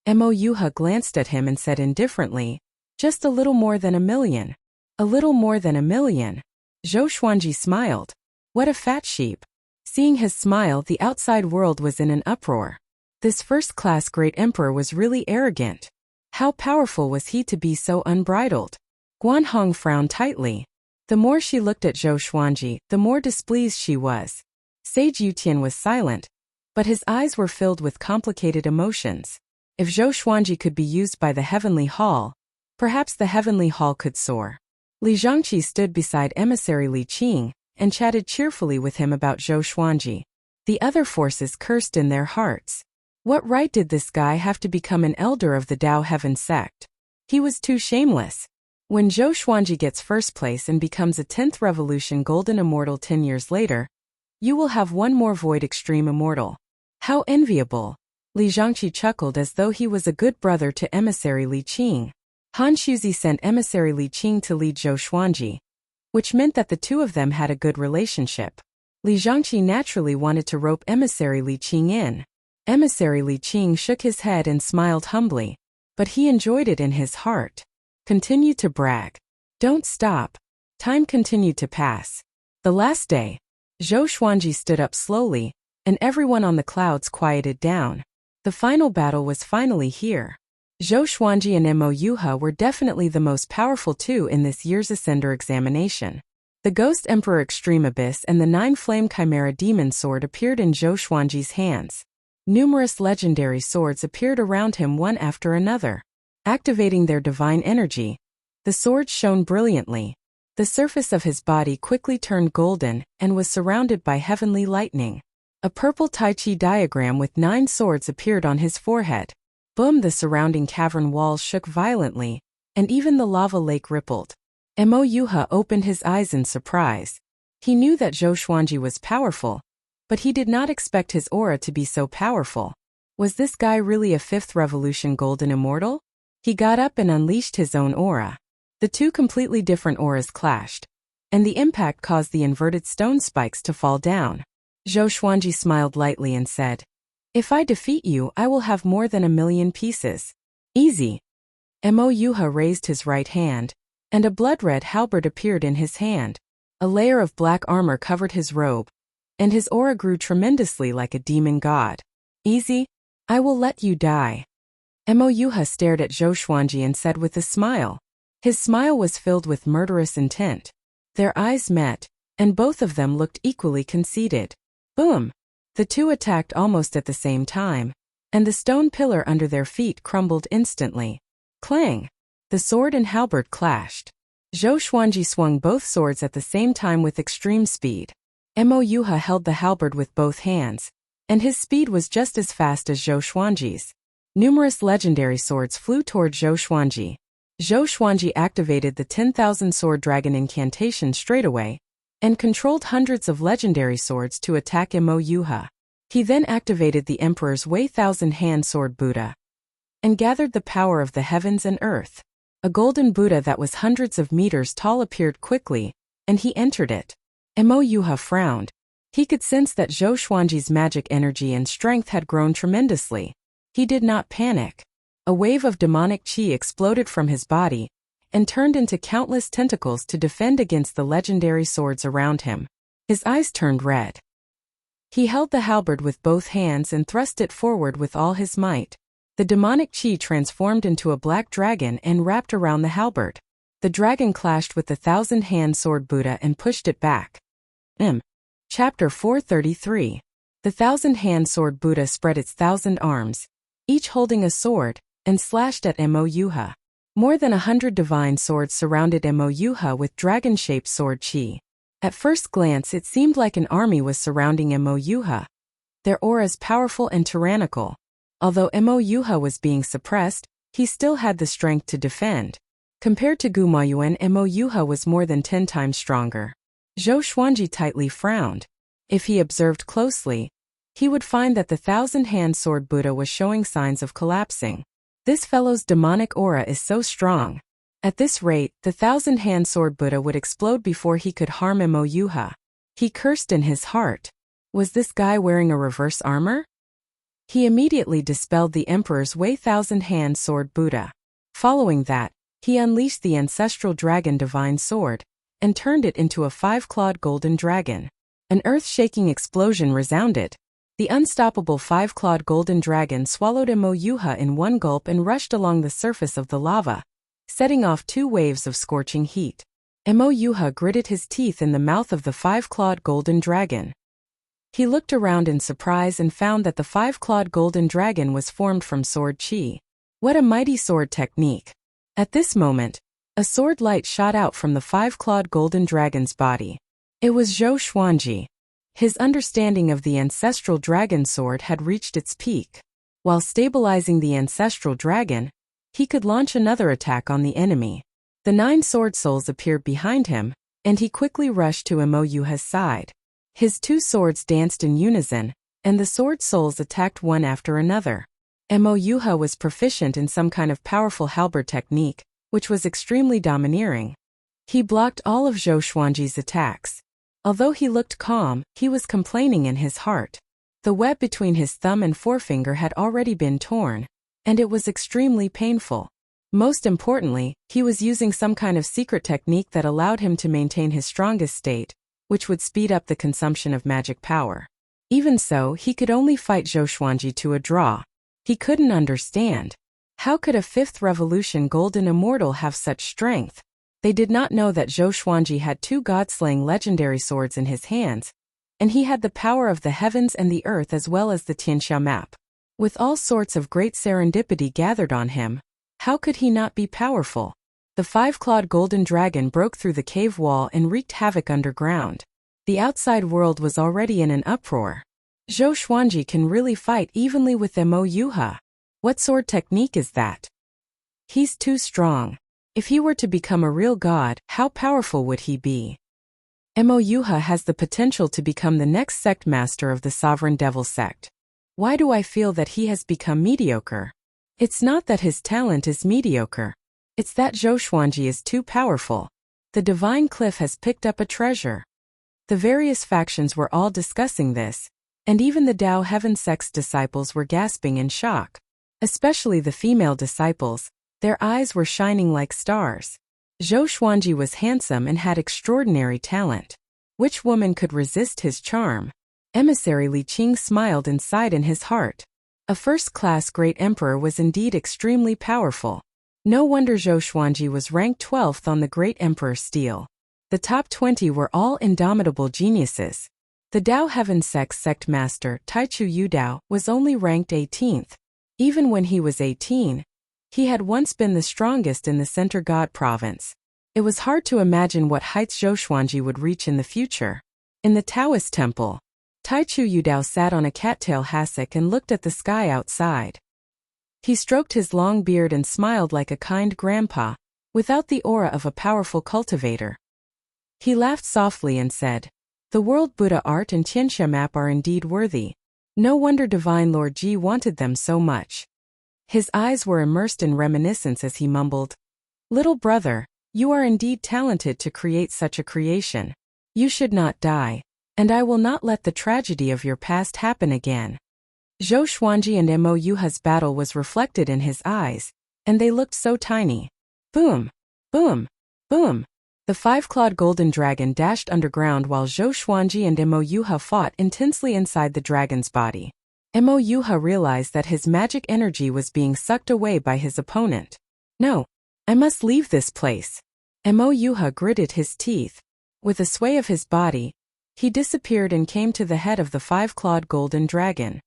Mo Yuha glanced at him and said indifferently, "Just a little more than 1,000,000. "A little more than 1,000,000. Zhou Xuanji smiled. What a fat sheep. Seeing his smile, the outside world was in an uproar. This first-class great emperor was really arrogant. How powerful was he to be so unbridled? Guanhong frowned tightly. The more she looked at Zhou Xuanji, the more displeased she was. Sage Yutian was silent, but his eyes were filled with complicated emotions. If Zhou Xuanji could be used by the Heavenly Hall, perhaps the Heavenly Hall could soar. Li Zhangqi stood beside emissary Li Qing and chatted cheerfully with him about Zhou Xuanji. The other forces cursed in their hearts. What right did this guy have to become an elder of the Dao Heaven sect? He was too shameless. When Zhou Xuanji gets first place and becomes a 10th Revolution Golden Immortal 10 years later, you will have one more Void Extreme Immortal. How enviable! Li Zhangqi chuckled as though he was a good brother to emissary Li Qing. Han Shuzi sent emissary Li Qing to lead Zhou Xuanji, which meant that the two of them had a good relationship. Li Zhangqi naturally wanted to rope emissary Li Qing in. Emissary Li Qing shook his head and smiled humbly, but he enjoyed it in his heart. Continue to brag. Don't stop. Time continued to pass. The last day, Zhou Xuanji stood up slowly, and everyone on the clouds quieted down. The final battle was finally here. Zhou Xuanji and Mo Yuha were definitely the most powerful two in this year's Ascender examination. The Ghost Emperor Extreme Abyss and the 9-Flame Chimera Demon Sword appeared in Zhou Xuanji's hands. Numerous legendary swords appeared around him one after another. Activating their divine energy, the swords shone brilliantly. The surface of his body quickly turned golden and was surrounded by heavenly lightning. A purple Tai Chi diagram with 9 swords appeared on his forehead. Boom! The surrounding cavern walls shook violently, and even the lava lake rippled. Mo Yuha opened his eyes in surprise. He knew that Zhou Xuanji was powerful, but he did not expect his aura to be so powerful. Was this guy really a 5th Revolution Golden Immortal? He got up and unleashed his own aura. The two completely different auras clashed, and the impact caused the inverted stone spikes to fall down. Zhou Xuanji smiled lightly and said, "If I defeat you, I will have more than 1,000,000 pieces. Easy." Mo Yuha raised his right hand, and a blood-red halberd appeared in his hand. A layer of black armor covered his robe, and his aura grew tremendously like a demon god. "Easy? I will let you die." Mo Yuha stared at Zhou Xuanji and said with a smile. His smile was filled with murderous intent. Their eyes met, and both of them looked equally conceited. Boom! The two attacked almost at the same time, and the stone pillar under their feet crumbled instantly. Clang! The sword and halberd clashed. Zhou Xuanji swung both swords at the same time with extreme speed. Mo Yuha held the halberd with both hands, and his speed was just as fast as Zhou Xuanji's. Numerous legendary swords flew toward Zhou Xuanji. Zhou Xuanji activated the 10,000 Sword Dragon incantation straightaway, and controlled hundreds of legendary swords to attack Mo Yuha. He then activated the Emperor's Wei Thousand Hand Sword Buddha. and gathered the power of the heavens and earth. A golden Buddha that was hundreds of meters tall appeared quickly, and he entered it. Mo Yuha frowned. He could sense that Zhou Xuanji's magic energy and strength had grown tremendously. He did not panic. A wave of demonic qi exploded from his body and turned into countless tentacles to defend against the legendary swords around him. His eyes turned red. He held the halberd with both hands and thrust it forward with all his might. The demonic qi transformed into a black dragon and wrapped around the halberd. The dragon clashed with the thousand-hand sword Buddha and pushed it back. Chapter 433. The thousand-hand sword Buddha spread its 1,000 arms, each holding a sword, and slashed at Mo Yuha. More than 100 divine swords surrounded Mo Yuha with dragon-shaped sword qi. At first glance it seemed like an army was surrounding Mo Yuha. Their auras powerful and tyrannical. Although Mo Yuha was being suppressed, he still had the strength to defend. Compared to Gu Mayuan, Mo Yuha was more than 10 times stronger. Zhou Xuanji tightly frowned. If he observed closely, he would find that the thousand-hand sword Buddha was showing signs of collapsing. This fellow's demonic aura is so strong. At this rate, the thousand-hand sword Buddha would explode before he could harm Mo Yuha. He cursed in his heart. Was this guy wearing a reverse armor? He immediately dispelled the Emperor's Wei thousand-hand sword Buddha. Following that, he unleashed the ancestral dragon divine sword and turned it into a 5-clawed golden dragon. An earth-shaking explosion resounded. The unstoppable 5-clawed golden dragon swallowed Mo Yuha in one gulp and rushed along the surface of the lava, setting off 2 waves of scorching heat. Mo Yuha gritted his teeth in the mouth of the 5-clawed golden dragon. He looked around in surprise and found that the 5-clawed golden dragon was formed from sword qi. What a mighty sword technique! At this moment, a sword light shot out from the 5-clawed golden dragon's body. It was Zhou Xuanji. His understanding of the ancestral dragon sword had reached its peak. While stabilizing the ancestral dragon, he could launch another attack on the enemy. The 9 sword souls appeared behind him, and he quickly rushed to Mo Yuha's side. His 2 swords danced in unison, and the sword souls attacked one after another. Mo Yuha was proficient in some kind of powerful halberd technique, which was extremely domineering. He blocked all of Zhou Xuanji's attacks. Although he looked calm, he was complaining in his heart. The web between his thumb and forefinger had already been torn, and it was extremely painful. Most importantly, he was using some kind of secret technique that allowed him to maintain his strongest state, which would speed up the consumption of magic power. Even so, he could only fight Zhou Xuanji to a draw. He couldn't understand. How could a 5th Revolution Golden Immortal have such strength? They did not know that Zhou Xuanji had 2 god-slaying legendary swords in his hands, and he had the power of the heavens and the earth as well as the Tianxia map. With all sorts of great serendipity gathered on him, how could he not be powerful? The 5-clawed golden dragon broke through the cave wall and wreaked havoc underground. The outside world was already in an uproar. Zhou Xuanji can really fight evenly with Mo Yuha. What sword technique is that? He's too strong. If he were to become a real god, how powerful would he be? Mo Yuha has the potential to become the next sect master of the sovereign devil sect. Why do I feel that he has become mediocre? It's not that his talent is mediocre. It's that Zhou Xuanji is too powerful. The divine cliff has picked up a treasure. The various factions were all discussing this, and even the Dao Heaven sect's disciples were gasping in shock. Especially the female disciples, their eyes were shining like stars. Zhou Xuanji was handsome and had extraordinary talent. Which woman could resist his charm? Emissary Li Qing smiled and sighed in his heart. A first-class great emperor was indeed extremely powerful. No wonder Zhou Xuanji was ranked 12th on the great emperor stele. The top 20 were all indomitable geniuses. The Dao Heaven sect master, Taichu Yudao, was only ranked 18th. Even when he was 18, he had once been the strongest in the Center God province. It was hard to imagine what heights Zhou Xuanji would reach in the future. In the Taoist temple, Taichu Yudao sat on a cattail hassock and looked at the sky outside. He stroked his long beard and smiled like a kind grandpa, without the aura of a powerful cultivator. He laughed softly and said, "The world Buddha art and Tianxia map are indeed worthy. No wonder Divine Lord Ji wanted them so much." His eyes were immersed in reminiscence as he mumbled, "Little brother, you are indeed talented to create such a creation. You should not die, and I will not let the tragedy of your past happen again." Zhou Xuanji and Mo Yuha's battle was reflected in his eyes, and they looked so tiny. Boom! Boom! Boom! The five-clawed golden dragon dashed underground while Zhou Xuanji and Mo Yuha fought intensely inside the dragon's body. Mo Yuha realized that his magic energy was being sucked away by his opponent. "No, I must leave this place." Mo Yuha gritted his teeth. With a sway of his body, he disappeared and came to the head of the five-clawed golden dragon.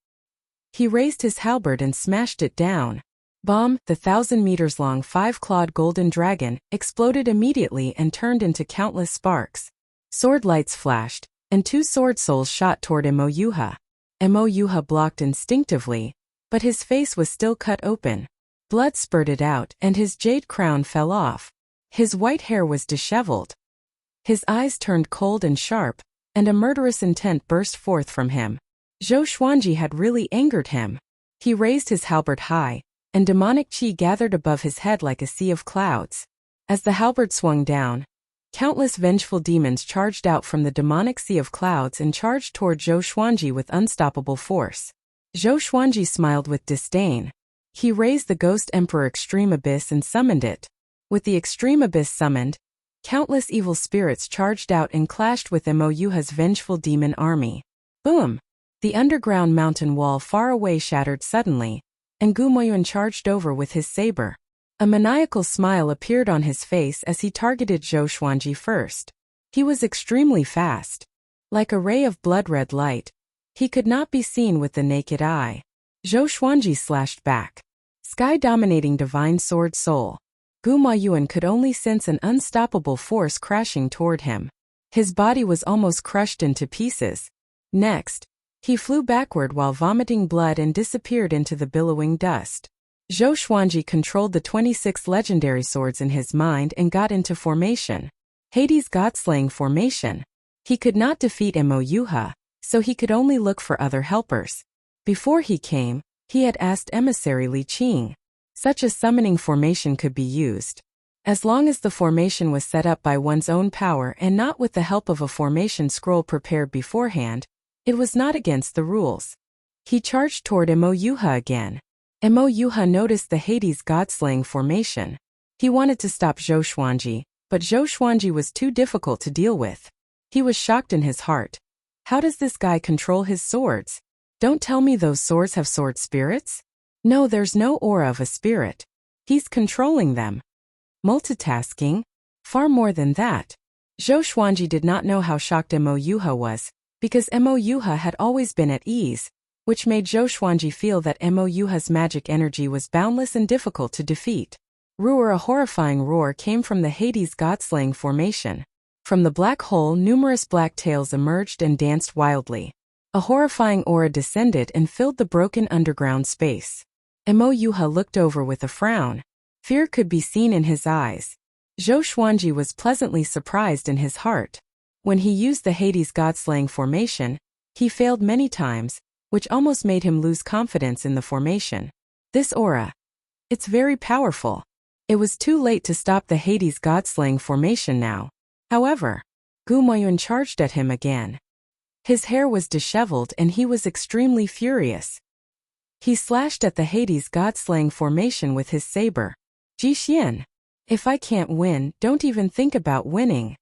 He raised his halberd and smashed it down. Bomb! The 1,000-meters-long five-clawed golden dragon exploded immediately and turned into countless sparks. Sword lights flashed, and two sword souls shot toward Mo Yuha. Mo Yuha blocked instinctively, but his face was still cut open. Blood spurted out and his jade crown fell off. His white hair was disheveled. His eyes turned cold and sharp, and a murderous intent burst forth from him. Zhou Xuanji had really angered him. He raised his halberd high, and demonic qi gathered above his head like a sea of clouds. As the halberd swung down, countless vengeful demons charged out from the demonic sea of clouds and charged toward Zhou Xuanji with unstoppable force. Zhou Xuanji smiled with disdain. He raised the Ghost Emperor Extreme Abyss and summoned it. With the Extreme Abyss summoned, countless evil spirits charged out and clashed with Mo Yuha's vengeful demon army. Boom! The underground mountain wall far away shattered suddenly, and Gu Moyuan charged over with his saber. A maniacal smile appeared on his face as he targeted Zhou Xuanji first. He was extremely fast. Like a ray of blood-red light, he could not be seen with the naked eye. Zhou Xuanji slashed back. Sky-dominating divine sword soul. Gu Moyuan could only sense an unstoppable force crashing toward him. His body was almost crushed into pieces. Next, he flew backward while vomiting blood and disappeared into the billowing dust. Zhou Xuanji controlled the 26 legendary swords in his mind and got into formation. Hades' God-slaying formation. He could not defeat Mo Yuha, so he could only look for other helpers. Before he came, he had asked emissary Li Qing. Such a summoning formation could be used. As long as the formation was set up by one's own power and not with the help of a formation scroll prepared beforehand, it was not against the rules. He charged toward Mo Yuha again. Mo Yuha noticed the Hades God-slaying formation. He wanted to stop Zhou Xuanji, but Zhou Xuanji was too difficult to deal with. He was shocked in his heart. How does this guy control his swords? Don't tell me those swords have sword spirits? No, there's no aura of a spirit. He's controlling them. Multitasking? Far more than that. Zhou Xuanji did not know how shocked Mo Yuha was, because Mo Yuha had always been at ease, which made Zhou Xuanji feel that Mo Yuha's magic energy was boundless and difficult to defeat. Roar! A horrifying roar came from the Hades God-slaying formation. From the black hole, numerous black tails emerged and danced wildly. A horrifying aura descended and filled the broken underground space. Mo Yuha looked over with a frown. Fear could be seen in his eyes. Zhou Xuanji was pleasantly surprised in his heart. When he used the Hades God-slaying formation, he failed many times, which almost made him lose confidence in the formation. This aura. It's very powerful. It was too late to stop the Hades God-slaying formation now. However, Gu Moyuan charged at him again. His hair was disheveled and he was extremely furious. He slashed at the Hades God-slaying formation with his saber. Ji Xian. If I can't win, don't even think about winning.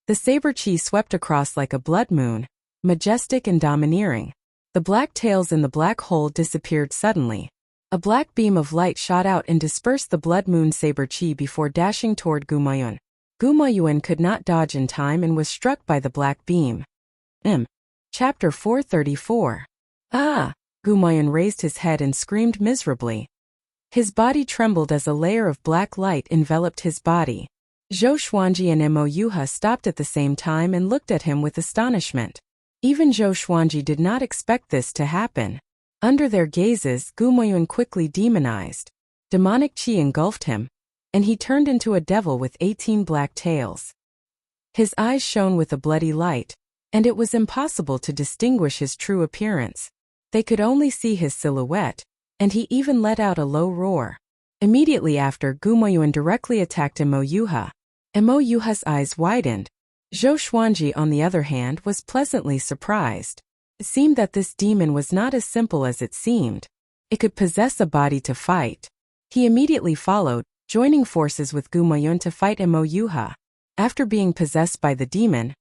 The saber chi swept across like a blood moon, majestic and domineering. The black tails in the black hole disappeared suddenly. A black beam of light shot out and dispersed the blood moon saber chi before dashing toward Gu Moyuan. Gu Moyuan could not dodge in time and was struck by the black beam. Chapter 434. Ah! Gu Moyuan raised his head and screamed miserably. His body trembled as a layer of black light enveloped his body. Zhou Xuanji and Mo Yuha stopped at the same time and looked at him with astonishment. Even Zhou Xuanji did not expect this to happen. Under their gazes, Gu Moyuan quickly demonized. Demonic qi engulfed him, and he turned into a devil with 18 black tails. His eyes shone with a bloody light, and it was impossible to distinguish his true appearance. They could only see his silhouette, and he even let out a low roar. Immediately after, Gumoyuan directly attacked Mo Yuha. Mo Yuha's eyes widened. Zhou Xuanji, on the other hand, was pleasantly surprised. It seemed that this demon was not as simple as it seemed. It could possess a body to fight. He immediately followed, joining forces with Gumoyuan to fight Mo Yuha. After being possessed by the demon,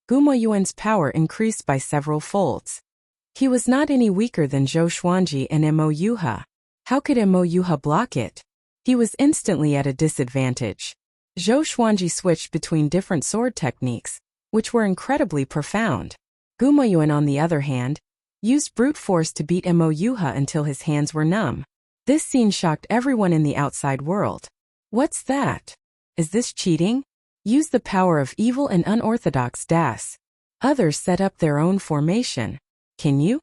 Gumoyuan's power increased by several folds. He was not any weaker than Zhou Xuanji and Mo Yuha. How could Mo Yuha block it? He was instantly at a disadvantage. Zhou Xuanji switched between different sword techniques, which were incredibly profound. Gumoyuan, on the other hand, used brute force to beat Mo Yuha until his hands were numb. This scene shocked everyone in the outside world. What's that? Is this cheating? Use the power of evil and unorthodox das. Others set up their own formation. Can you?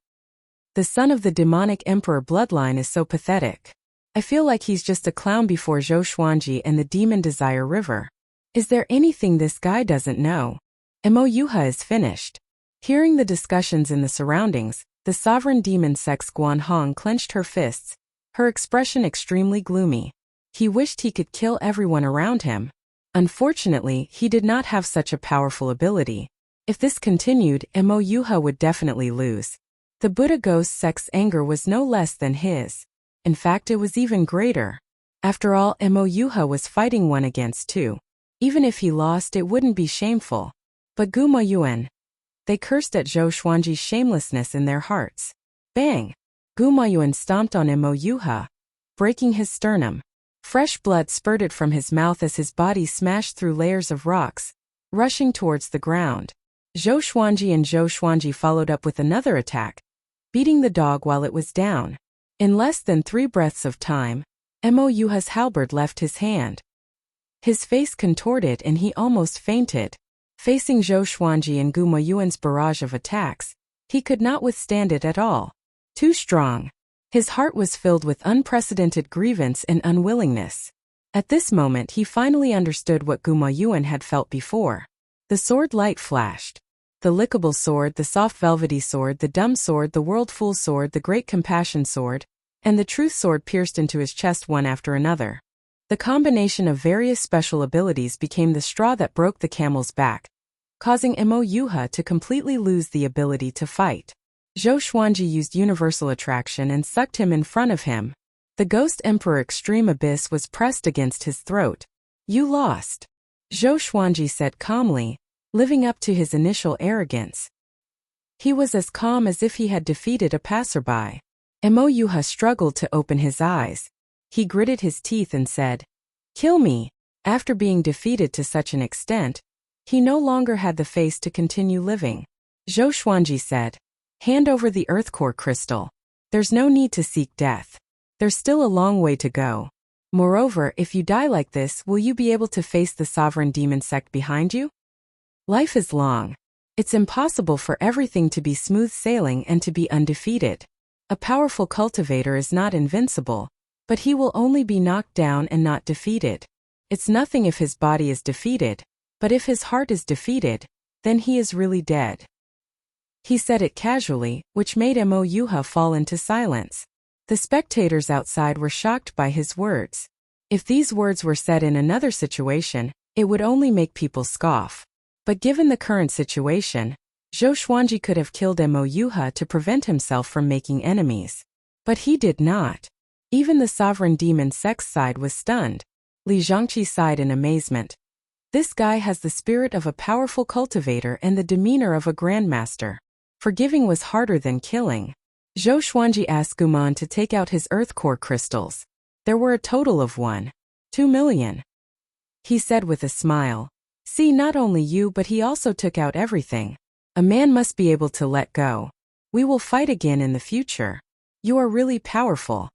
The son of the demonic emperor bloodline is so pathetic. I feel like he's just a clown before Zhou Xuanji and the demon Desire River. Is there anything this guy doesn't know? Mo Yuha is finished. Hearing the discussions in the surroundings, the sovereign demon Sex Guanhong clenched her fists, her expression extremely gloomy. He wished he could kill everyone around him. Unfortunately, he did not have such a powerful ability. If this continued, Mo Yuha would definitely lose. The Buddha ghost Sex anger was no less than his. In fact, it was even greater. After all, Mo Yuha was fighting 1 against 2. Even if he lost, it wouldn't be shameful. But Gumoyuan. They cursed at Zhou Xuanji's shamelessness in their hearts. Bang! Gumoyuan stomped on Mo Yuha, breaking his sternum. Fresh blood spurted from his mouth as his body smashed through layers of rocks, rushing towards the ground. Zhou Xuanji followed up with another attack, beating the dog while it was down. In less than 3 breaths of time, Mo Yuha's halberd left his hand. His face contorted and he almost fainted. Facing Zhou Xuanji and Gumoyuan's barrage of attacks, he could not withstand it at all. Too strong. His heart was filled with unprecedented grievance and unwillingness. At this moment he finally understood what Gumoyuan had felt before. The sword light flashed. The lickable sword, the soft velvety sword, the dumb sword, the world fool sword, the great compassion sword, and the truth sword pierced into his chest one after another. The combination of various special abilities became the straw that broke the camel's back, causing Mo Yuha to completely lose the ability to fight. Zhou Xuanji used universal attraction and sucked him in front of him. The ghost emperor Extreme Abyss was pressed against his throat. You lost. Zhou Xuanji said calmly, living up to his initial arrogance. He was as calm as if he had defeated a passerby. Mo Yuha struggled to open his eyes. He gritted his teeth and said, "Kill me." After being defeated to such an extent, he no longer had the face to continue living. Zhou Xuanji said, "Hand over the earth core crystal. There's no need to seek death. There's still a long way to go. Moreover, if you die like this, will you be able to face the sovereign demon sect behind you? Life is long. It's impossible for everything to be smooth sailing and to be undefeated. A powerful cultivator is not invincible, but he will only be knocked down and not defeated. It's nothing if his body is defeated, but if his heart is defeated, then he is really dead." He said it casually, which made Mo Yuha fall into silence. The spectators outside were shocked by his words. If these words were said in another situation, it would only make people scoff. But given the current situation, Zhou Xuanji could have killed Mo Yuha to prevent himself from making enemies. But he did not. Even the sovereign demon sex side was stunned. Li Zhangqi sighed in amazement. This guy has the spirit of a powerful cultivator and the demeanor of a grandmaster. Forgiving was harder than killing. Zhou Xuanji asked Guman to take out his earth core crystals. There were a total of 1.2 million. He said with a smile, "See, not only you but he also took out everything. A man must be able to let go. We will fight again in the future. You are really powerful.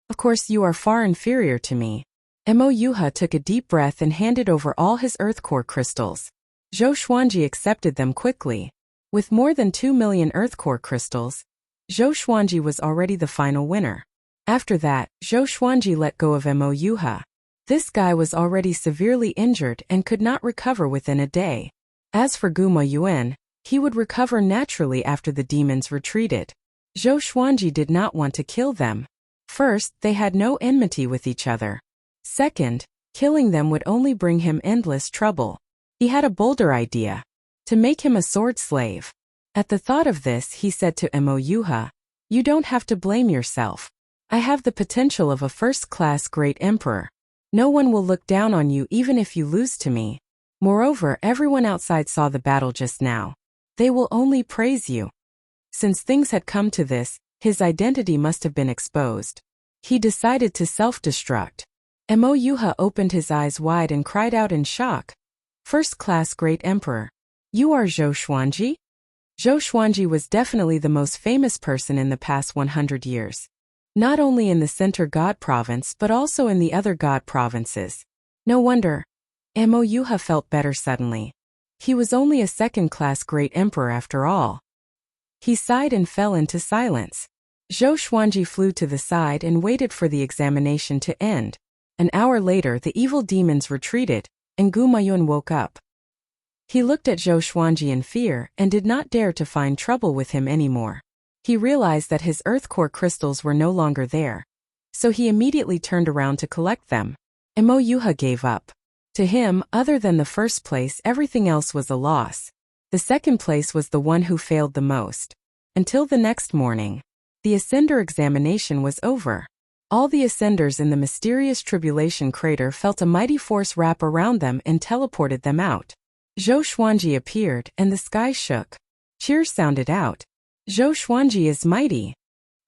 Of course you are far inferior to me." Mo Yuha took a deep breath and handed over all his earth core crystals. Zhou Xuanji accepted them quickly. With more than 2 million earth core crystals, Zhou Xuanji was already the final winner. After that, Zhou Xuanji let go of Mo Yuha. This guy was already severely injured and could not recover within a day. As for Gumoyuan, he would recover naturally after the demons retreated. Zhou Xuanji did not want to kill them. First, they had no enmity with each other. Second, killing them would only bring him endless trouble. He had a bolder idea: to make him a sword slave. At the thought of this, he said to Moyuha, "You don't have to blame yourself. I have the potential of a first-class great emperor. No one will look down on you even if you lose to me. Moreover, everyone outside saw the battle just now. They will only praise you." Since things had come to this, his identity must have been exposed. He decided to self-destruct. Moyuha opened his eyes wide and cried out in shock. "First-class great emperor. You are Zhou Xuanji?" Zhou Xuanji was definitely the most famous person in the past 100 years. Not only in the Center God Province but also in the other God provinces. No wonder. Moyuha felt better suddenly. He was only a second-class great emperor after all. He sighed and fell into silence. Zhou Xuanji flew to the side and waited for the examination to end. An hour later, the evil demons retreated, and Gu Mayun woke up. He looked at Zhou Xuanji in fear and did not dare to find trouble with him anymore. He realized that his earth core crystals were no longer there. So he immediately turned around to collect them. Moyuha gave up. To him, other than the first place, everything else was a loss. The second place was the one who failed the most. Until the next morning. The Ascender examination was over. All the Ascenders in the mysterious tribulation crater felt a mighty force wrap around them and teleported them out. Zhou Xuanji appeared, and the sky shook. Cheers sounded out. Zhou Xuanji is mighty.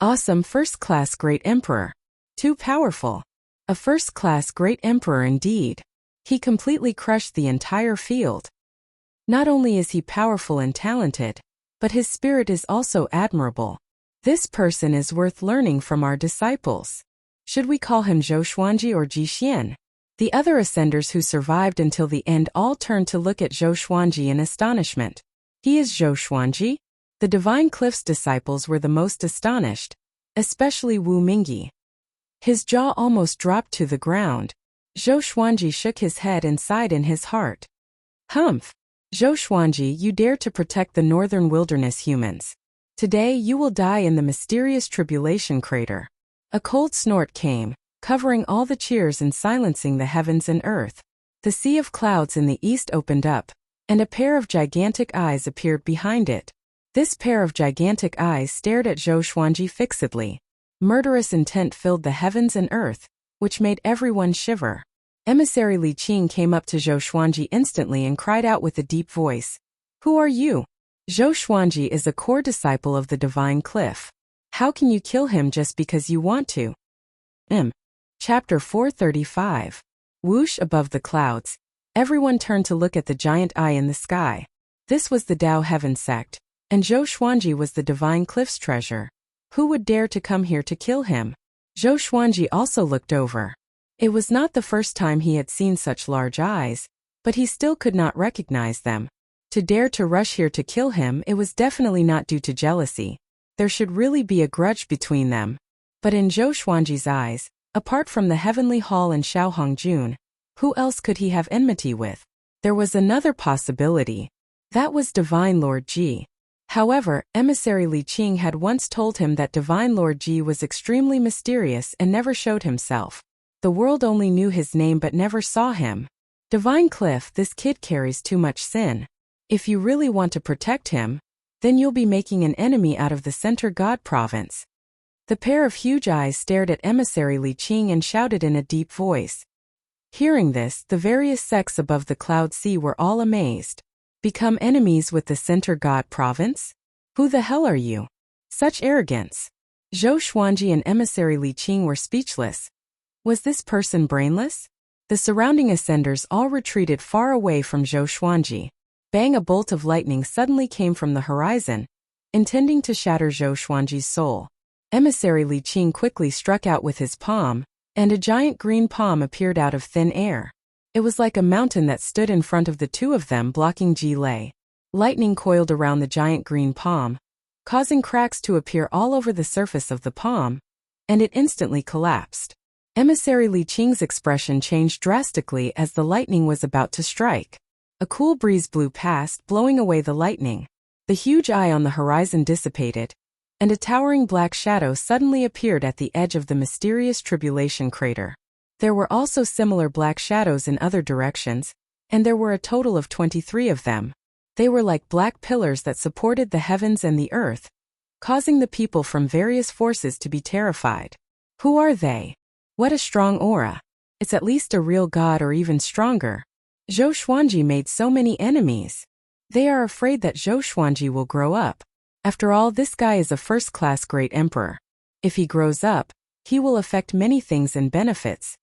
Awesome first-class great emperor. Too powerful. A first-class great emperor indeed. He completely crushed the entire field. Not only is he powerful and talented, but his spirit is also admirable. This person is worth learning from our disciples. Should we call him Zhou Xuanji or Ji Xian? The other Ascenders who survived until the end all turned to look at Zhou Xuanji in astonishment. He is Zhou Xuanji? The Divine Cliff's disciples were the most astonished, especially Wu Mingyi. His jaw almost dropped to the ground. Zhou Xuanji shook his head and sighed in his heart. Humph! Zhou Xuanji, you dare to protect the northern wilderness humans. Today you will die in the mysterious tribulation crater. A cold snort came, covering all the cheers and silencing the heavens and earth. The sea of clouds in the east opened up, and a pair of gigantic eyes appeared behind it. This pair of gigantic eyes stared at Zhou Xuanji fixedly. Murderous intent filled the heavens and earth, which made everyone shiver. Emissary Li Qing came up to Zhou Xuanji instantly and cried out with a deep voice. Who are you? Zhou Xuanji is a core disciple of the Divine Cliff. How can you kill him just because you want to? Chapter 435. Whoosh above the clouds. Everyone turned to look at the giant eye in the sky. This was the Dao Heaven sect, and Zhou Xuanji was the Divine Cliff's treasure. Who would dare to come here to kill him? Zhou Xuanji also looked over. It was not the first time he had seen such large eyes, but he still could not recognize them. To dare to rush here to kill him, it was definitely not due to jealousy. There should really be a grudge between them. But in Zhou Xuanji's eyes, apart from the Heavenly Hall and Xiao Hongjun, who else could he have enmity with? There was another possibility. That was Divine Lord Ji. However, Emissary Li Qing had once told him that Divine Lord Ji was extremely mysterious and never showed himself. The world only knew his name but never saw him. Divine Cliff, this kid carries too much sin. If you really want to protect him, then you'll be making an enemy out of the Center God Province. The pair of huge eyes stared at Emissary Li Qing and shouted in a deep voice. Hearing this, the various sects above the cloud sea were all amazed. Become enemies with the Center God Province? Who the hell are you? Such arrogance. Zhou Xuanji and Emissary Li Qing were speechless. Was this person brainless? The surrounding Ascenders all retreated far away from Zhou Xuanji. Bang! A bolt of lightning suddenly came from the horizon, intending to shatter Zhou Xuanji's soul. Emissary Li Qing quickly struck out with his palm, and a giant green palm appeared out of thin air. It was like a mountain that stood in front of the two of them, blocking Ji Lei. Lightning coiled around the giant green palm, causing cracks to appear all over the surface of the palm, and it instantly collapsed. Emissary Li Qing's expression changed drastically as the lightning was about to strike. A cool breeze blew past, blowing away the lightning. The huge eye on the horizon dissipated, and a towering black shadow suddenly appeared at the edge of the mysterious tribulation crater. There were also similar black shadows in other directions, and there were a total of 23 of them. They were like black pillars that supported the heavens and the earth, causing the people from various forces to be terrified. Who are they? What a strong aura. It's at least a real god or even stronger. Zhou Xuanji made so many enemies. They are afraid that Zhou Xuanji will grow up. After all, this guy is a first-class great emperor. If he grows up, he will affect many things and benefits.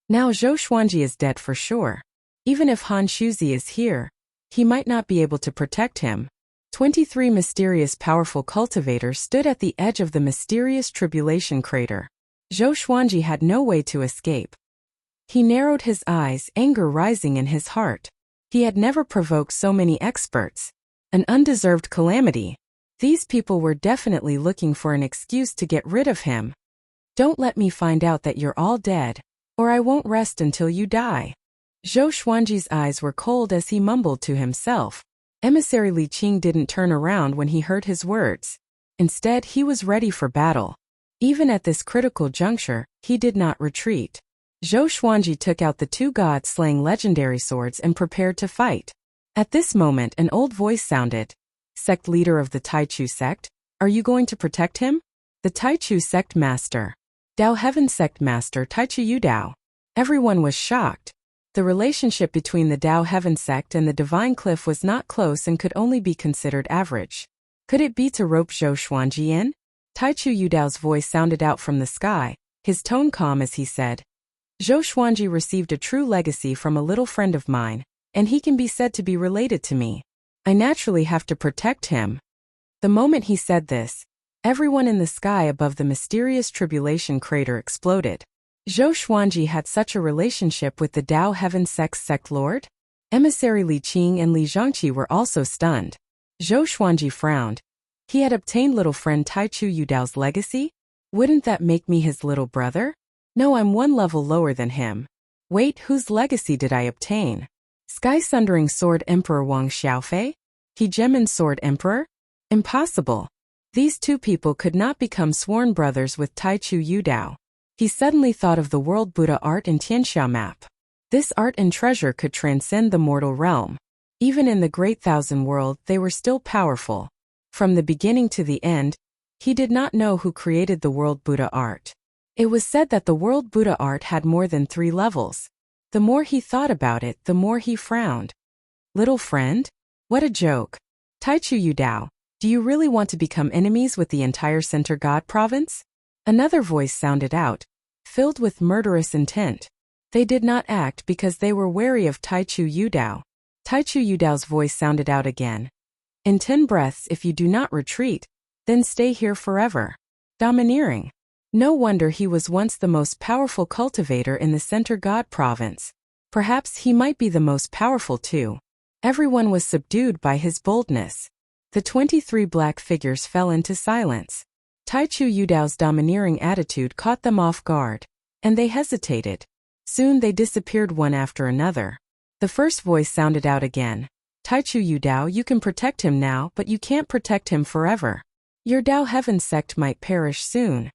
Now Zhou Xuanji is dead for sure. Even if Han Shuzi is here, he might not be able to protect him. 23 mysterious powerful cultivators stood at the edge of the mysterious tribulation crater. Zhou Xuanji had no way to escape. He narrowed his eyes, anger rising in his heart. He had never provoked so many experts. An undeserved calamity. These people were definitely looking for an excuse to get rid of him. Don't let me find out that you're all dead, or I won't rest until you die. Zhou Xuanji's eyes were cold as he mumbled to himself. Emissary Li Qing didn't turn around when he heard his words. Instead, he was ready for battle. Even at this critical juncture, he did not retreat. Zhou Xuanji took out the two god-slaying legendary swords and prepared to fight. At this moment, an old voice sounded. Sect leader of the Taichu sect, are you going to protect him? The Taichu sect master. Dao Heaven sect master Taichu Yudao. Everyone was shocked. The relationship between the Dao Heaven sect and the Divine Cliff was not close and could only be considered average. Could it be to rope Zhou Xuanji in? Taichu Yudao's voice sounded out from the sky, his tone calm as he said, Zhou Xuanji received a true legacy from a little friend of mine, and he can be said to be related to me. I naturally have to protect him. The moment he said this, everyone in the sky above the mysterious tribulation crater exploded. Zhou Xuanji had such a relationship with the Dao Heaven Sect's sect lord? Emissary Li Qing and Li Zhangqi were also stunned. Zhou Xuanji frowned. He had obtained little friend Taichu Yudao's legacy? Wouldn't that make me his little brother? No, I'm one level lower than him. Wait, whose legacy did I obtain? Sky Sundering Sword Emperor Wang Xiaofei? He Gemin Sword Emperor? Impossible. These two people could not become sworn brothers with Taichu Yudao. He suddenly thought of the World Buddha art and Tianxia map. This art and treasure could transcend the mortal realm. Even in the Great Thousand World, they were still powerful. From the beginning to the end, he did not know who created the World Buddha art. It was said that the World Buddha art had more than 3 levels. The more he thought about it, the more he frowned. Little friend? What a joke. Taichu Yudao, do you really want to become enemies with the entire Center God province? Another voice sounded out, filled with murderous intent. They did not act because they were wary of Taichu Yudao. Taichu Yudao's voice sounded out again. In 10 breaths, if you do not retreat, then stay here forever. Domineering. No wonder he was once the most powerful cultivator in the Center God province. Perhaps he might be the most powerful too. Everyone was subdued by his boldness. The 23 black figures fell into silence. Taichu Yudao's domineering attitude caught them off guard, and they hesitated. Soon they disappeared one after another. The first voice sounded out again. Taichu Yudao, you can protect him now, but you can't protect him forever. Your Dao Heaven sect might perish soon.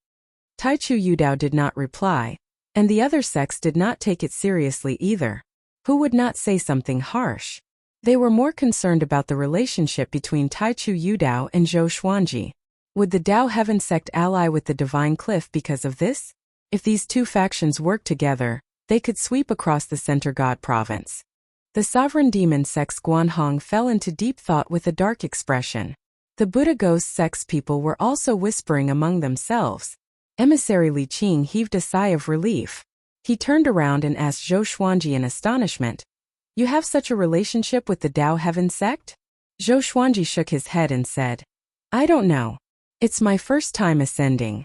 Taichu Yudao did not reply, and the other sects did not take it seriously either. Who would not say something harsh? They were more concerned about the relationship between Taichu Yudao and Zhou Xuanji. Would the Dao Heaven sect ally with the Divine Cliff because of this? If these two factions worked together, they could sweep across the Center God province. The sovereign demon sect's Guanhong fell into deep thought with a dark expression. The Buddha Ghost sect's people were also whispering among themselves. Emissary Li Qing heaved a sigh of relief. He turned around and asked Zhou Xuanji in astonishment. You have such a relationship with the Dao Heaven sect? Zhou Xuanji shook his head and said, I don't know. It's my first time ascending.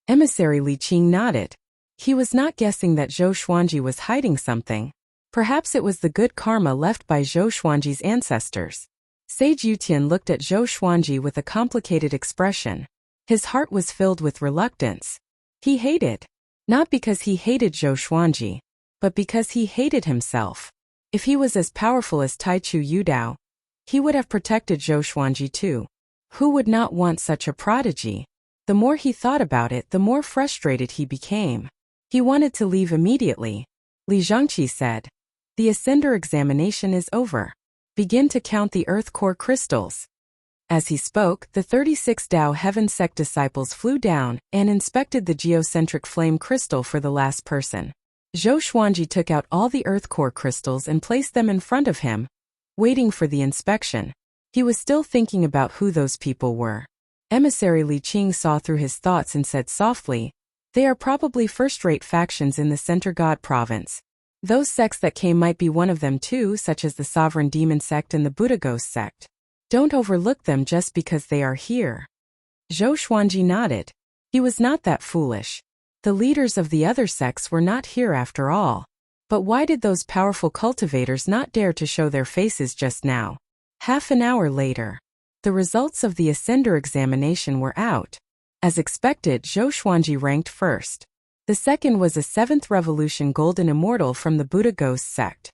Emissary Li Qing nodded. He was not guessing that Zhou Xuanji was hiding something. Perhaps it was the good karma left by Zhou Xuanji's ancestors. Sage Yutian looked at Zhou Xuanji with a complicated expression. His heart was filled with reluctance. He hated. Not because he hated Zhou Xuanji, but because he hated himself. If he was as powerful as Taichu Yudao, he would have protected Zhou Xuanji too. Who would not want such a prodigy? The more he thought about it, the more frustrated he became. He wanted to leave immediately. Li Zhangqi said, "The Ascender examination is over. Begin to count the earth core crystals." As he spoke, the 36 Tao Heaven Sect disciples flew down and inspected the geocentric flame crystal for the last person. Zhou Xuanji took out all the earth core crystals and placed them in front of him, waiting for the inspection. He was still thinking about who those people were. Emissary Li Qing saw through his thoughts and said softly, "They are probably first-rate factions in the Center God province. Those sects that came might be one of them too, such as the Sovereign Demon Sect and the Buddha Ghost Sect. Don't overlook them just because they are here." Zhou Xuanji nodded. He was not that foolish. The leaders of the other sects were not here after all. But why did those powerful cultivators not dare to show their faces just now? Half an hour later, the results of the Ascender examination were out. As expected, Zhou Xuanji ranked first. The second was a 7th Revolution Golden Immortal from the Buddha Ghost Sect.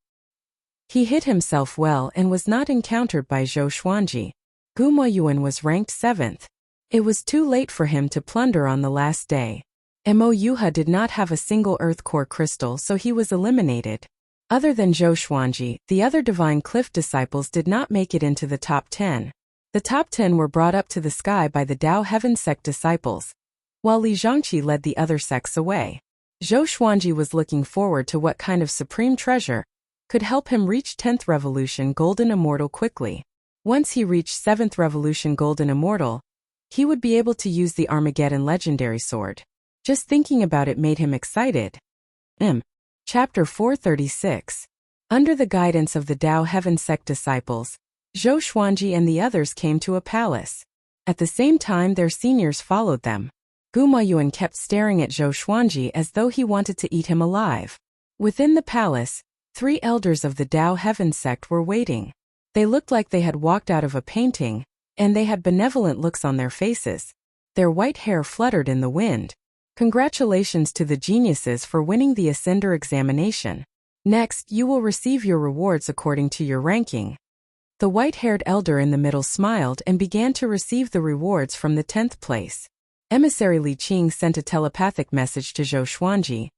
He hid himself well and was not encountered by Zhou Xuanji. Gu Moyuan was ranked 7th. It was too late for him to plunder on the last day. Mo Yuha did not have a single earth core crystal, so he was eliminated. Other than Zhou Xuanji, the other Divine Cliff disciples did not make it into the top 10. The top 10 were brought up to the sky by the Tao Heaven Sect disciples, while Li Zhangqi led the other sects away. Zhou Xuanji was looking forward to what kind of supreme treasure could help him reach 10th Revolution Golden Immortal quickly. Once he reached 7th Revolution Golden Immortal, he would be able to use the Armageddon Legendary Sword. Just thinking about it made him excited. Chapter 436. Under the guidance of the Tao Heaven Sect disciples, Zhou Xuanji and the others came to a palace. At the same time, their seniors followed them. Gu Moyuan kept staring at Zhou Xuanji as though he wanted to eat him alive. Within the palace, 3 elders of the Tao Heaven Sect were waiting. They looked like they had walked out of a painting, and they had benevolent looks on their faces. Their white hair fluttered in the wind. Congratulations to the geniuses for winning the Ascender examination. Next, you will receive your rewards according to your ranking. The white-haired elder in the middle smiled and began to receive the rewards from the 10th place. Emissary Li Qing sent a telepathic message to Zhou Xuanji.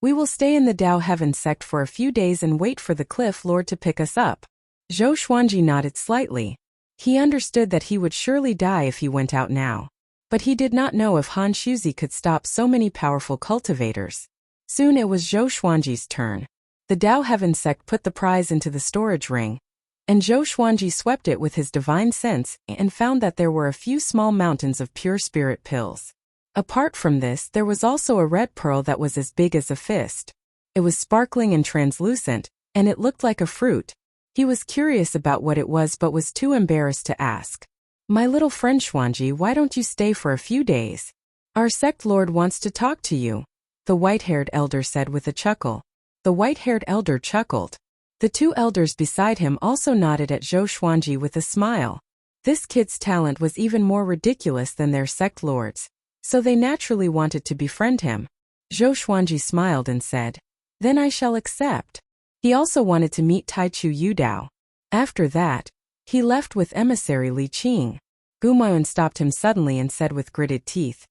"We will stay in the Tao Heaven Sect for a few days and wait for the Cliff Lord to pick us up." Zhou Xuanji nodded slightly. He understood that he would surely die if he went out now. But he did not know if Han Shuzi could stop so many powerful cultivators. Soon it was Zhou Xuanji's turn. The Tao Heaven Sect put the prize into the storage ring, and Zhou Xuanji swept it with his divine sense and found that there were a few small mountains of pure spirit pills. Apart from this, there was also a red pearl that was as big as a fist. It was sparkling and translucent, and it looked like a fruit. He was curious about what it was but was too embarrassed to ask. "My little friend Xuanji, why don't you stay for a few days? Our sect lord wants to talk to you," the white-haired elder said with a chuckle. The white-haired elder chuckled. The 2 elders beside him also nodded at Zhou Xuanji with a smile. This kid's talent was even more ridiculous than their sect lords, so they naturally wanted to befriend him. Zhou Xuanji smiled and said, "Then I shall accept." He also wanted to meet Taichu Yudao. After that, he left with emissary Li Qing. Gu Moyuan stopped him suddenly and said with gritted teeth,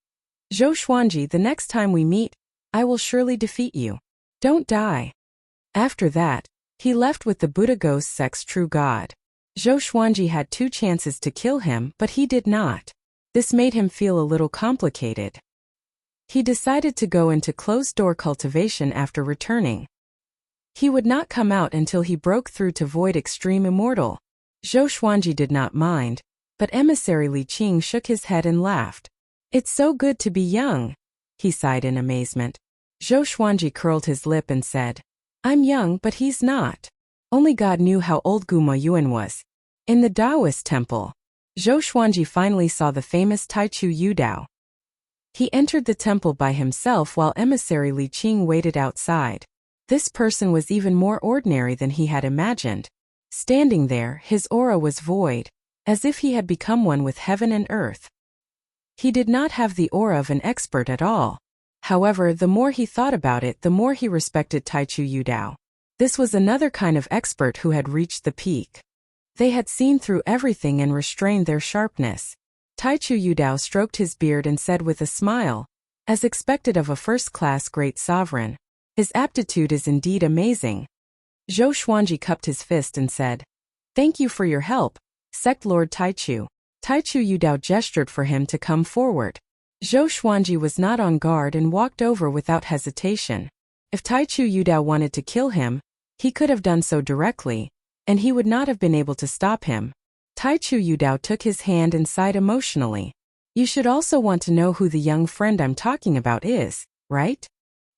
"Zhou Xuanji, the next time we meet, I will surely defeat you. Don't die." After that, he left with the Buddha Ghost Sect's true god. Zhou Xuanji had 2 chances to kill him, but he did not. This made him feel a little complicated. He decided to go into closed-door cultivation after returning. He would not come out until he broke through to Void Extreme Immortal. Zhou Xuanji did not mind, but emissary Li Qing shook his head and laughed. "It's so good to be young," he sighed in amazement. Zhou Xuanji curled his lip and said, "I'm young, but he's not." Only God knew how old Gu Moyuan was. In the Taoist temple, Zhou Xuanji finally saw the famous Taichu Yudao. He entered the temple by himself while emissary Li Qing waited outside. This person was even more ordinary than he had imagined. Standing there, his aura was void, as if he had become one with heaven and earth. He did not have the aura of an expert at all. However, the more he thought about it, the more he respected Taichu Yudao. This was another kind of expert who had reached the peak. They had seen through everything and restrained their sharpness. Taichu Yudao stroked his beard and said with a smile, as expected of a first-class great sovereign, "His aptitude is indeed amazing." Zhou Xuanji cupped his fist and said, "Thank you for your help, Sect Lord Taichu." Taichu Yudao gestured for him to come forward. Zhou Xuanji was not on guard and walked over without hesitation. If Taichu Yudao wanted to kill him, he could have done so directly, and he would not have been able to stop him. Taichu Yudao took his hand and sighed emotionally. "You should also want to know who the young friend I'm talking about is, right?"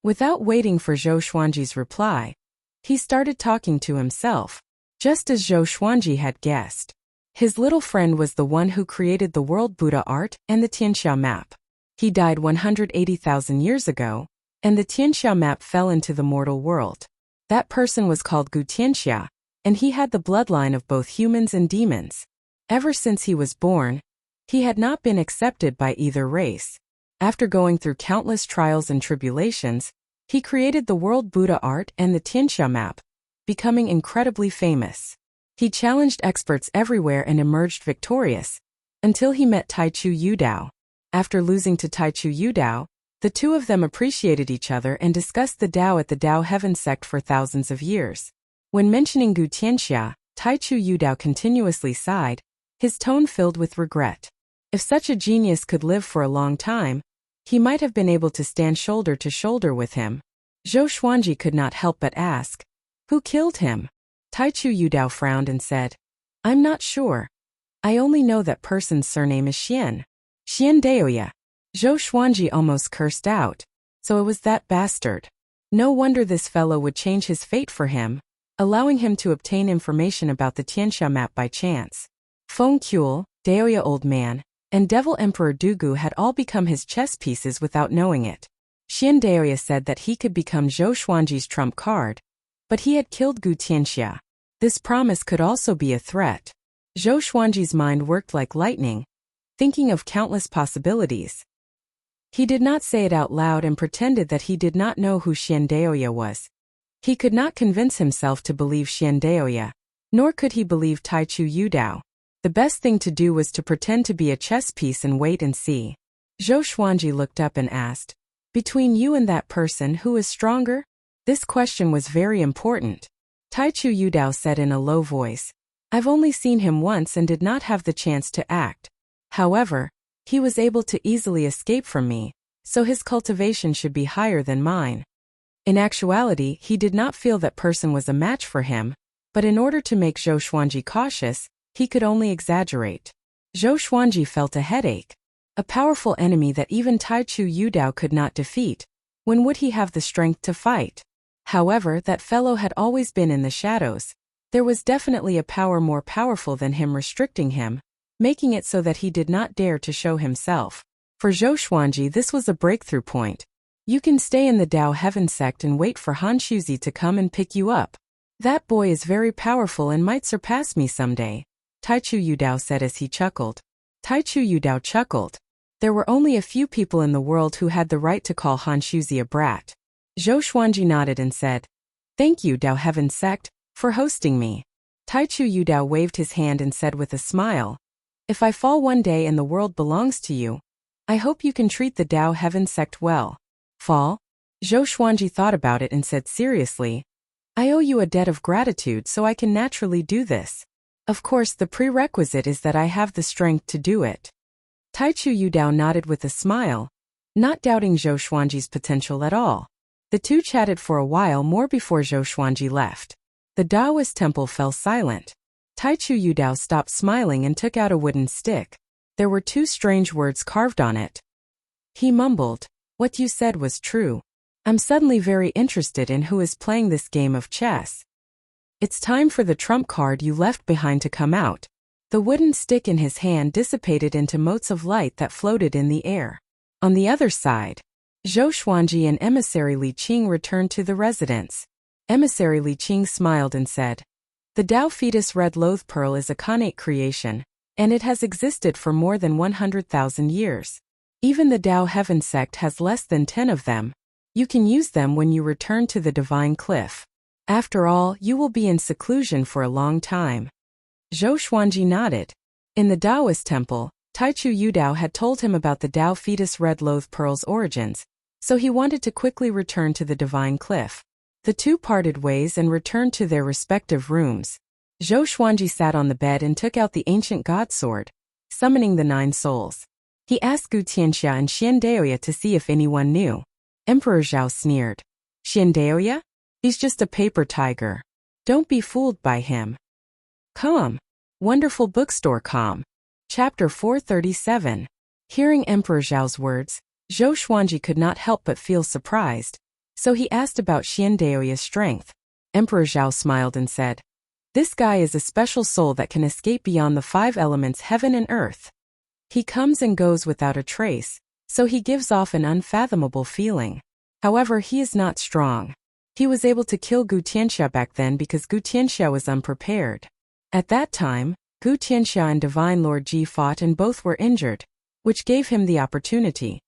Without waiting for Zhou Xuanji's reply, he started talking to himself, just as Zhou Xuanji had guessed. His little friend was the one who created the World Buddha art and the Tianxia map. He died 180,000 years ago, and the Tianxia map fell into the mortal world. That person was called Gu Tianxia, and he had the bloodline of both humans and demons. Ever since he was born, he had not been accepted by either race. After going through countless trials and tribulations, he created the World Buddha art and the Tianxia map, becoming incredibly famous. He challenged experts everywhere and emerged victorious, until he met Taichu Yudao. After losing to Taichu Yudao, the two of them appreciated each other and discussed the Tao at the Tao Heaven sect for thousands of years. When mentioning Gu Tianxia, Taichu Yudao continuously sighed, his tone filled with regret. If such a genius could live for a long time, he might have been able to stand shoulder to shoulder with him. Zhou Xuanji could not help but ask, "Who killed him?" Taichu Yudao frowned and said, "I'm not sure. I only know that person's surname is Xian. Xian Daoya." Zhou Xuanji almost cursed out. So it was that bastard. No wonder this fellow would change his fate for him, allowing him to obtain information about the Tianxia map by chance. Feng Kuel, Daoya Old Man, and Devil Emperor Dugu had all become his chess pieces without knowing it. Xian Daoya said that he could become Zhou Xuanji's trump card, but he had killed Gu Tianxia. This promise could also be a threat. Zhou Xuanji's mind worked like lightning, thinking of countless possibilities. He did not say it out loud and pretended that he did not know who Xian Daoya was. He could not convince himself to believe Xian Daoya, nor could he believe Taichu Yudao. The best thing to do was to pretend to be a chess piece and wait and see. Zhou Xuanji looked up and asked, "Between you and that person, who is stronger?" This question was very important. Taichu Yudao said in a low voice, "I've only seen him once and did not have the chance to act. However, he was able to easily escape from me, so his cultivation should be higher than mine." In actuality, he did not feel that person was a match for him, but in order to make Zhou Xuanji cautious, he could only exaggerate. Zhou Xuanji felt a headache. A powerful enemy that even Taichu Yudao could not defeat. When would he have the strength to fight? However, that fellow had always been in the shadows. There was definitely a power more powerful than him restricting him, making it so that he did not dare to show himself. For Zhou Xuanji, this was a breakthrough point. You can stay in the Tao Heaven sect and wait for Han Shuzi to come and pick you up. That boy is very powerful and might surpass me someday, Taichu Yudao said as he chuckled. Taichu Yudao chuckled. There were only a few people in the world who had the right to call Han Shuzi a brat. Zhou Xuanji nodded and said, "Thank you, Tao Heaven sect, for hosting me." Taichu Yudao waved his hand and said with a smile, "If I fall one day and the world belongs to you, I hope you can treat the Tao Heaven sect well." Fall? Zhou Xuanji thought about it and said seriously, "I owe you a debt of gratitude, so I can naturally do this. Of course, the prerequisite is that I have the strength to do it." Taichu Yudao nodded with a smile, not doubting Zhou Xuanji's potential at all. The two chatted for a while more before Zhou Xuanji left. The Taoist temple fell silent. Taichu Yudao stopped smiling and took out a wooden stick. There were two strange words carved on it. He mumbled, "What you said was true. I'm suddenly very interested in who is playing this game of chess. It's time for the trump card you left behind to come out." The wooden stick in his hand dissipated into motes of light that floated in the air. On the other side, Zhou Xuanji and Emissary Li Qing returned to the residence. Emissary Li Qing smiled and said, "The Tao fetus red loath pearl is a connate creation, and it has existed for more than 100,000 years. Even the Tao Heaven sect has less than 10 of them. You can use them when you return to the Divine Cliff. After all, you will be in seclusion for a long time." Zhou Xuanji nodded. In the Taoist temple, Taichu Yudao had told him about the Dao fetus red loath pearl's origins, so he wanted to quickly return to the divine cliff. The two parted ways and returned to their respective rooms. Zhou Xuanji sat on the bed and took out the ancient god sword, summoning the 9 souls. He asked Gu Tianxia and Xian Daoya to see if anyone knew. Emperor Zhao sneered. Xian Daoya? He's just a paper tiger. Don't be fooled by him. Come. Wonderful bookstore com. Chapter 437. Hearing Emperor Zhao's words, Zhou Xuanji could not help but feel surprised, so he asked about Xian Daoya's strength. Emperor Zhao smiled and said, "This guy is a special soul that can escape beyond the 5 elements heaven and earth. He comes and goes without a trace, so he gives off an unfathomable feeling. However, he is not strong. He was able to kill Gu Tianxia back then because Gu Tianxia was unprepared. At that time, Gu Tianxia and Divine Lord Ji fought and both were injured, which gave him the opportunity.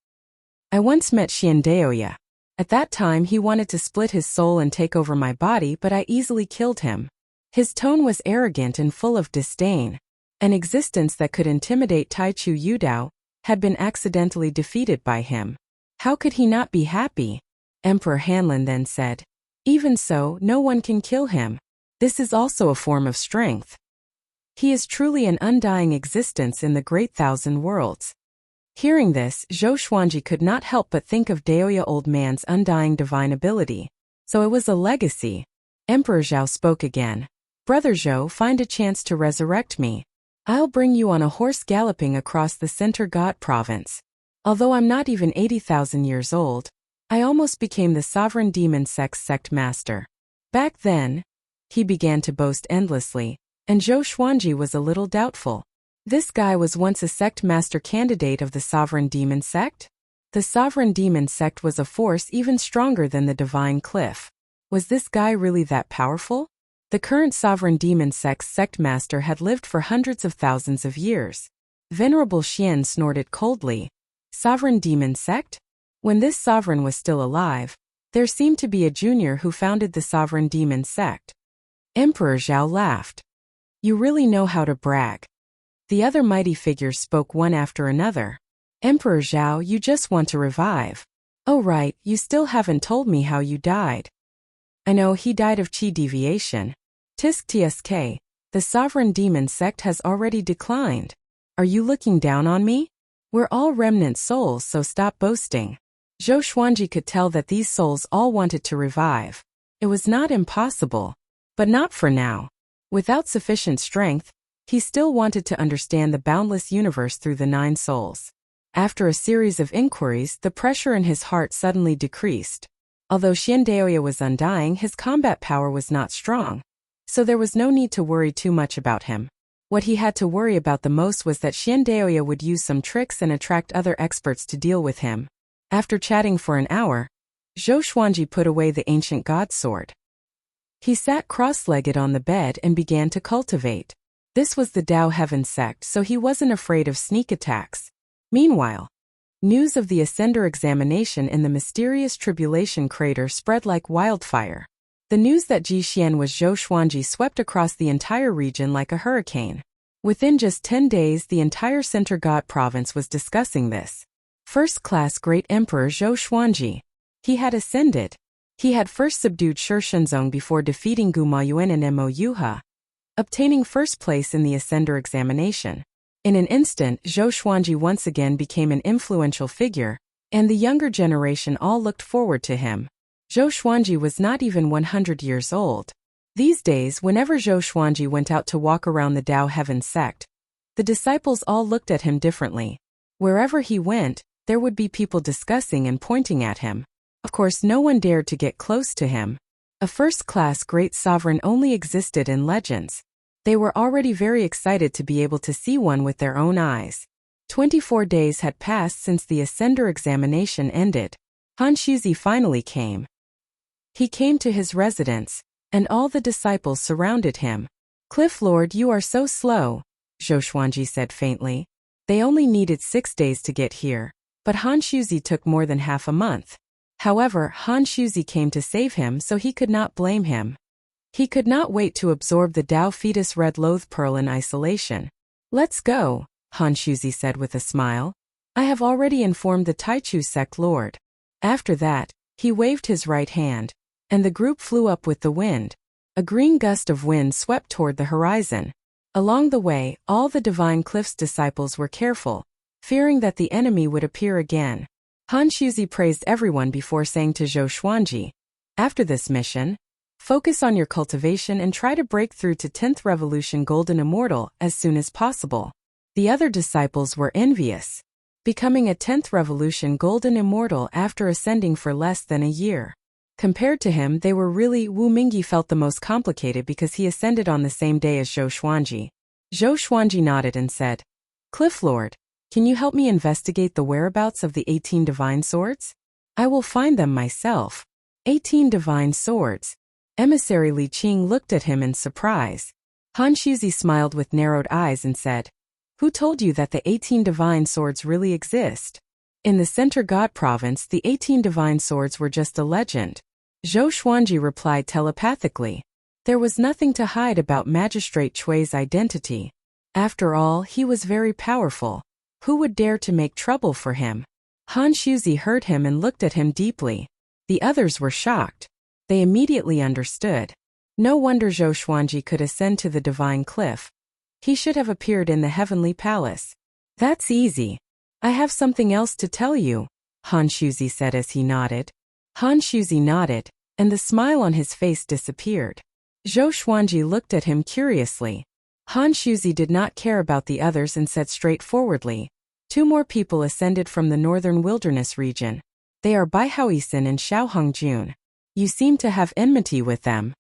I once met Xian Daoya. At that time he wanted to split his soul and take over my body, but I easily killed him. His tone was arrogant and full of disdain. An existence that could intimidate Taichu Yudao had been accidentally defeated by him. How could he not be happy?" Emperor Hanlin then said. "Even so, no one can kill him. This is also a form of strength. He is truly an undying existence in the great thousand worlds." Hearing this, Zhou Xuanji could not help but think of Daoya old man's undying divine ability. So it was a legacy. Emperor Zhao spoke again. "Brother Zhou, find a chance to resurrect me. I'll bring you on a horse galloping across the Center God province. Although I'm not even 80,000 years old, I almost became the sovereign demon sect master. Back then," he began to boast endlessly, and Zhou Xuanji was a little doubtful. This guy was once a sect master candidate of the sovereign demon sect? The sovereign demon sect was a force even stronger than the divine cliff. Was this guy really that powerful? The current sovereign demon sect master had lived for hundreds of thousands of years. Venerable Xian snorted coldly. Sovereign demon sect? When this sovereign was still alive, there seemed to be a junior who founded the sovereign demon sect. Emperor Zhao laughed. "You really know how to brag." The other mighty figures spoke one after another. "Emperor Zhao, you just want to revive. Oh right, you still haven't told me how you died." "I know, he died of qi deviation. Tsk, the sovereign demon sect has already declined. Are you looking down on me? We're all remnant souls, so stop boasting." Zhou Xuanji could tell that these souls all wanted to revive. It was not impossible, but not for now. Without sufficient strength, he still wanted to understand the boundless universe through the 9 souls. After a series of inquiries, the pressure in his heart suddenly decreased. Although Xian Daoya was undying, his combat power was not strong, so there was no need to worry too much about him. What he had to worry about the most was that Xian Daoya would use some tricks and attract other experts to deal with him. After chatting for an hour, Zhou Xuanji put away the ancient god sword. He sat cross-legged on the bed and began to cultivate. This was the Dao Heaven sect, so he wasn't afraid of sneak attacks. Meanwhile, news of the Ascender examination in the mysterious tribulation crater spread like wildfire. The news that Ji Xian was Zhou Xuanji swept across the entire region like a hurricane. Within just 10 days, the entire Center God province was discussing this. First-class Great Emperor Zhou Xuanji. He had ascended. He had first subdued Shi Shenzong before defeating Gu Maoyuan and Mo Yuha, obtaining first place in the Ascender examination. In an instant, Zhou Xuanji once again became an influential figure, and the younger generation all looked forward to him. Zhou Xuanji was not even 100 years old. These days, whenever Zhou Xuanji went out to walk around the Dao Heaven sect, the disciples all looked at him differently. Wherever he went, there would be people discussing and pointing at him. Of course, no one dared to get close to him. A first-class great sovereign only existed in legends. They were already very excited to be able to see one with their own eyes. 24 days had passed since the Ascender examination ended. Han Shuzi finally came. He came to his residence, and all the disciples surrounded him. "Cliff Lord, you are so slow," Zhou Xuanji said faintly. They only needed 6 days to get here, but Han Shuzi took more than half a month. However, Han Shuzi came to save him, so he could not blame him. He could not wait to absorb the Dao fetus red loath pearl in isolation. "Let's go," Han Shuzi said with a smile. I have already informed the Taichu sect lord. After that, he waved his right hand, and the group flew up with the wind. A green gust of wind swept toward the horizon. Along the way, all the Divine Cliff's disciples were careful, fearing that the enemy would appear again. Han Shuzi praised everyone before saying to Zhou Xuanji, after this mission, focus on your cultivation and try to break through to 10th Revolution Golden Immortal as soon as possible. The other disciples were envious, becoming a 10th Revolution Golden Immortal after ascending for less than a year. Compared to him, they were really. Wu Mingyi felt the most complicated because he ascended on the same day as Zhou Xuanji. Zhou Xuanji nodded and said, Cliff Lord, can you help me investigate the whereabouts of the 18 divine swords? I will find them myself. 18 divine swords. Emissary Li Qing looked at him in surprise. Han Shuzi smiled with narrowed eyes and said, Who told you that the 18 divine swords really exist? In the Center God Province, the 18 divine swords were just a legend. Zhou Xuanji replied telepathically. There was nothing to hide about Magistrate Chui's identity. After all, he was very powerful. Who would dare to make trouble for him? Han Shuzi heard him and looked at him deeply. The others were shocked. They immediately understood. No wonder Zhou Xuanji could ascend to the Divine Cliff. He should have appeared in the Heavenly Palace. That's easy. I have something else to tell you, Han Shuzi said as he nodded. Han Shuzi nodded, and the smile on his face disappeared. Zhou Xuanji looked at him curiously. Han Shuzi did not care about the others and said straightforwardly, 2 more people ascended from the northern wilderness region. They are Bai Haoisin and Xiao Hongjun. You seem to have enmity with them.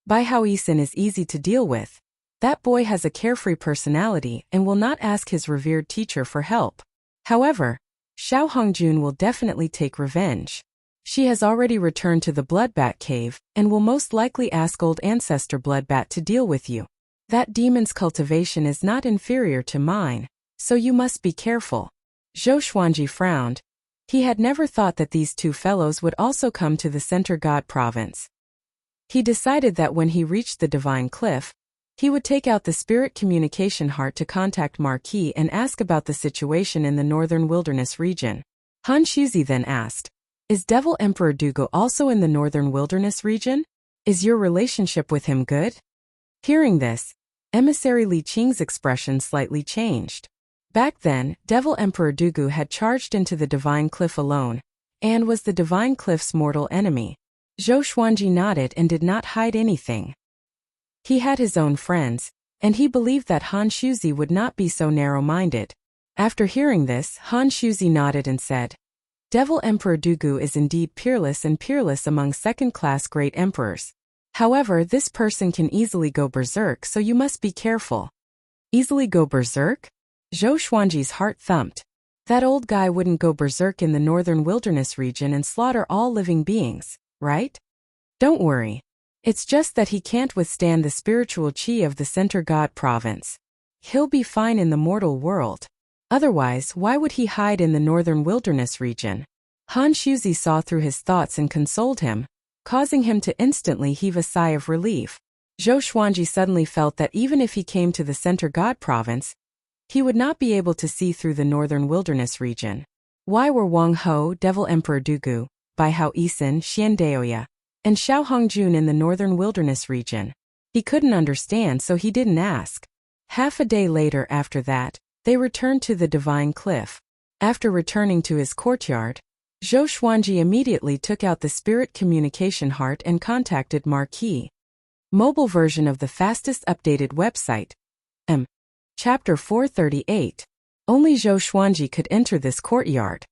Bai Haoisin is easy to deal with. That boy has a carefree personality and will not ask his revered teacher for help. However, Xiao Hongjun will definitely take revenge. She has already returned to the Bloodbat Cave and will most likely ask old ancestor Bloodbat to deal with you. That demon's cultivation is not inferior to mine, so you must be careful. Zhou Xuanji frowned. He had never thought that these 2 fellows would also come to the Center God Province. He decided that when he reached the Divine Cliff, he would take out the Spirit Communication Heart to contact Marquis and ask about the situation in the northern wilderness region. Han Shuzi then asked, Is Devil Emperor Dugu also in the northern wilderness region? Is your relationship with him good? Hearing this, Emissary Li Qing's expression slightly changed. Back then, Devil Emperor Dugu had charged into the Divine Cliff alone, and was the Divine Cliff's mortal enemy. Zhou Xuanji nodded and did not hide anything. He had his own friends, and he believed that Han Shuzi would not be so narrow-minded. After hearing this, Han Shuzi nodded and said, Devil Emperor Dugu is indeed peerless and peerless among second-class great emperors. However, this person can easily go berserk, so you must be careful. Easily go berserk? Zhou Xuanji's heart thumped. That old guy wouldn't go berserk in the northern wilderness region and slaughter all living beings, right? Don't worry. It's just that he can't withstand the spiritual chi of the Center God Province. He'll be fine in the mortal world. Otherwise, why would he hide in the northern wilderness region? Han Shuzi saw through his thoughts and consoled him, causing him to instantly heave a sigh of relief. Zhou Xuanji suddenly felt that even if he came to the Center God Province, he would not be able to see through the northern wilderness region. Why were Wang Ho, Devil Emperor Dugu, Bai Haoisin, Xian Daoya, and Xiao Hongjun in the northern wilderness region? He couldn't understand, so he didn't ask. Half a day later after that, they returned to the Divine Cliff. After returning to his courtyard, Zhou Xuanji immediately took out the Spirit Communication Heart and contacted Marquis. Mobile version of the fastest updated website. Chapter 438. Only Zhou Xuanji could enter this courtyard.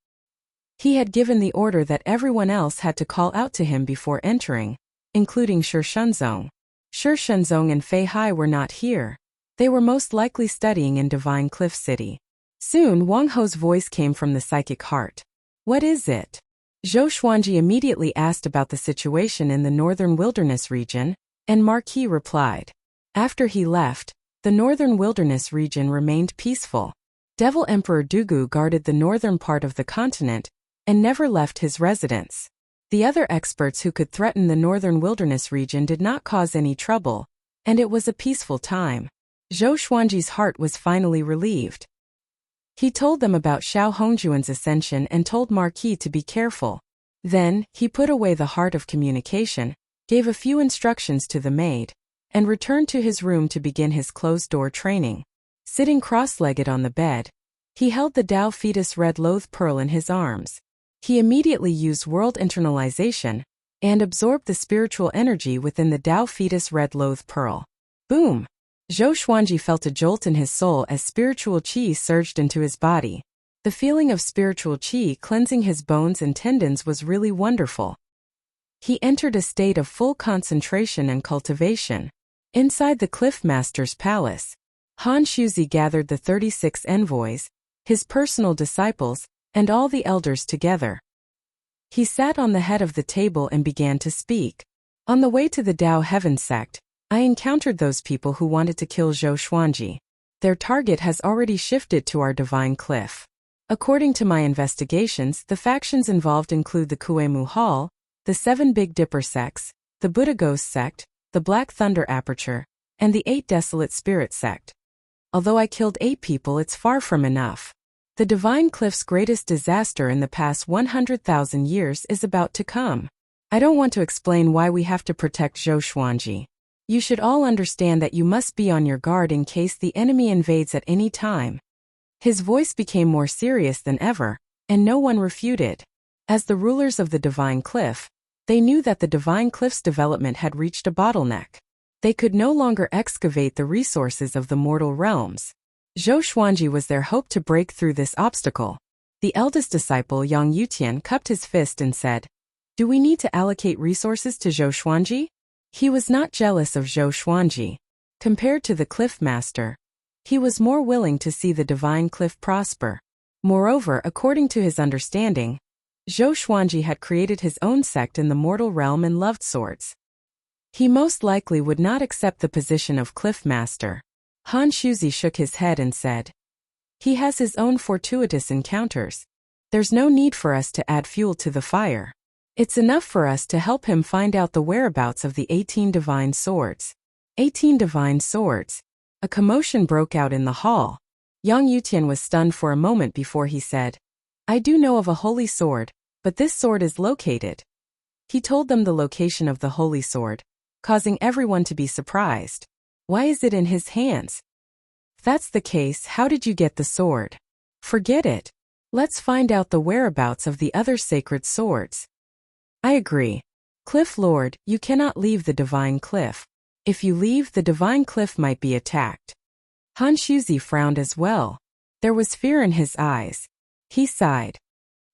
He had given the order that everyone else had to call out to him before entering, including Shi Shenzong. Shi Shenzong and Fei Hai were not here. They were most likely studying in Divine Cliff City. Soon Wang Ho's voice came from the psychic heart. What is it? Zhou Xuanji immediately asked about the situation in the northern wilderness region, and Marquis replied. After he left, the northern wilderness region remained peaceful. Devil Emperor Dugu guarded the northern part of the continent and never left his residence. The other experts who could threaten the northern wilderness region did not cause any trouble, and it was a peaceful time. Zhou Xuanji's heart was finally relieved. He told them about Xiao Hongjuan's ascension and told Marquis to be careful. Then, he put away the heart of communication, gave a few instructions to the maid, and returned to his room to begin his closed-door training. Sitting cross-legged on the bed, he held the Tao Fetus Red Loath Pearl in his arms. He immediately used world internalization and absorbed the spiritual energy within the Tao Fetus Red Loath Pearl. Boom! Zhou Xuanji felt a jolt in his soul as spiritual qi surged into his body. The feeling of spiritual qi cleansing his bones and tendons was really wonderful. He entered a state of full concentration and cultivation. Inside the Cliff Master's palace, Han Shuzi gathered the 36 envoys, his personal disciples, and all the elders together. He sat on the head of the table and began to speak. On the way to the Tao Heaven sect, I encountered those people who wanted to kill Zhou Xuanji. Their target has already shifted to our divine cliff. According to my investigations, the factions involved include the Kuei-Mu Hall, the 7 Big Dipper sects, the Buddha Ghost sect, the Black Thunder Aperture, and the 8 Desolate Spirit sect. Although I killed 8 people, it's far from enough. The Divine Cliff's greatest disaster in the past 100,000 years is about to come. I don't want to explain why we have to protect Zhou Xuanji. You should all understand that you must be on your guard in case the enemy invades at any time. His voice became more serious than ever, and no one refuted. As the rulers of the Divine Cliff, they knew that the Divine Cliff's development had reached a bottleneck. They could no longer excavate the resources of the mortal realms. Zhou Xuanji was their hope to break through this obstacle. The eldest disciple Yang Yutian cupped his fist and said, "Do we need to allocate resources to Zhou Xuanji?" He was not jealous of Zhou Xuanji. Compared to the Cliff Master, he was more willing to see the Divine Cliff prosper. Moreover, according to his understanding, Zhou Xuanji had created his own sect in the mortal realm and loved swords. He most likely would not accept the position of Cliff Master. Han Shuzi shook his head and said, "He has his own fortuitous encounters. There's no need for us to add fuel to the fire. It's enough for us to help him find out the whereabouts of the 18 divine swords." 18 divine swords. A commotion broke out in the hall. Yang Yutian was stunned for a moment before he said, "I do know of a holy sword, but this sword is located." He told them the location of the holy sword, causing everyone to be surprised. Why is it in his hands? If that's the case, how did you get the sword? Forget it. Let's find out the whereabouts of the other sacred swords. I agree. Cliff Lord, you cannot leave the Divine Cliff. If you leave, the Divine Cliff might be attacked. Han Shuzi frowned as well. There was fear in his eyes. He sighed.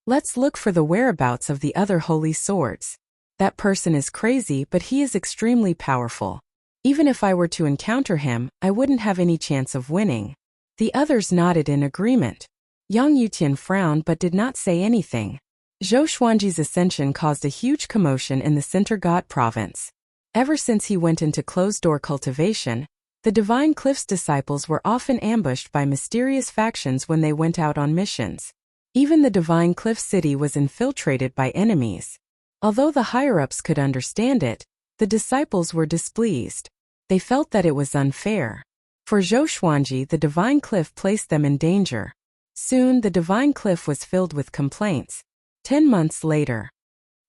Let's look for the whereabouts of the other holy swords. That person is crazy, but he is extremely powerful. Even if I were to encounter him, I wouldn't have any chance of winning. The others nodded in agreement. Yang Yutian frowned but did not say anything. Zhou Xuanji's ascension caused a huge commotion in the Sinterghat province. Ever since he went into closed-door cultivation, the Divine Cliff's disciples were often ambushed by mysterious factions when they went out on missions. Even the Divine Cliff city was infiltrated by enemies. Although the higher-ups could understand it, the disciples were displeased. They felt that it was unfair. For Zhou Xuanji, the Divine Cliff placed them in danger. Soon, the Divine Cliff was filled with complaints. 10 months later.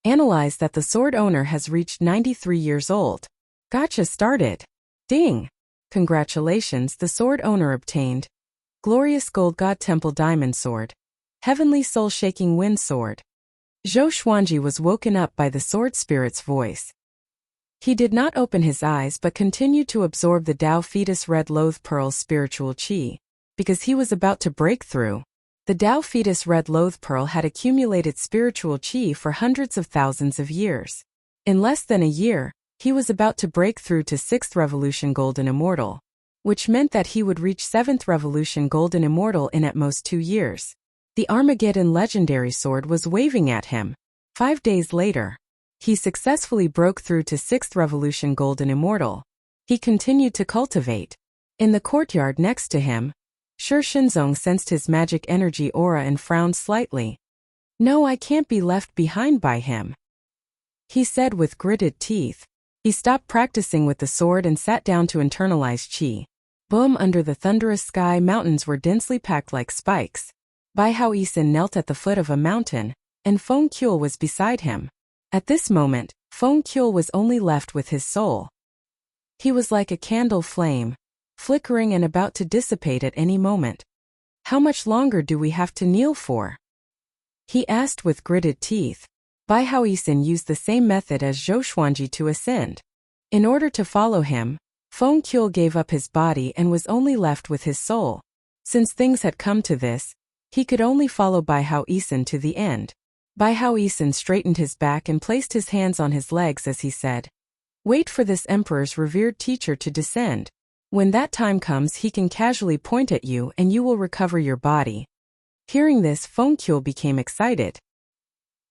Analyze that the sword owner has reached 93 years old. Gotcha started. Ding! Congratulations, the sword owner obtained. Glorious Gold God Temple Diamond Sword. Heavenly Soul-Shaking Wind Sword. Zhou Xuanji was woken up by the sword spirit's voice. He did not open his eyes but continued to absorb the Tao Fetus Red Loath Pearl's spiritual qi. Because he was about to break through. The Tao Fetus Red Loath Pearl had accumulated spiritual qi for hundreds of thousands of years. In less than a year, he was about to break through to 6th Revolution Golden Immortal, which meant that he would reach 7th Revolution Golden Immortal in at most 2 years. The Armageddon Legendary Sword was waving at him. 5 days later, he successfully broke through to 6th Revolution Golden Immortal. He continued to cultivate. In the courtyard next to him, Shi Shinzong sensed his magic energy aura and frowned slightly. "No, I can't be left behind by him," he said with gritted teeth. He stopped practicing with the sword and sat down to internalize qi. Boom! Under the thunderous sky, mountains were densely packed like spikes. Bai Hao Yisan knelt at the foot of a mountain, and Feng Qiu was beside him. At this moment, Feng Qiu was only left with his soul. He was like a candle flame, flickering and about to dissipate at any moment. How much longer do we have to kneel for? He asked with gritted teeth. Bai Hao Yisan used the same method as Zhou Xuanji to ascend. In order to follow him, Feng Qiu gave up his body and was only left with his soul. Since things had come to this, he could only follow Bai Hao Yisan to the end. Bai Hao Yisan straightened his back and placed his hands on his legs as he said, "Wait for this emperor's revered teacher to descend. When that time comes, he can casually point at you and you will recover your body." Hearing this, Feng Qiu became excited.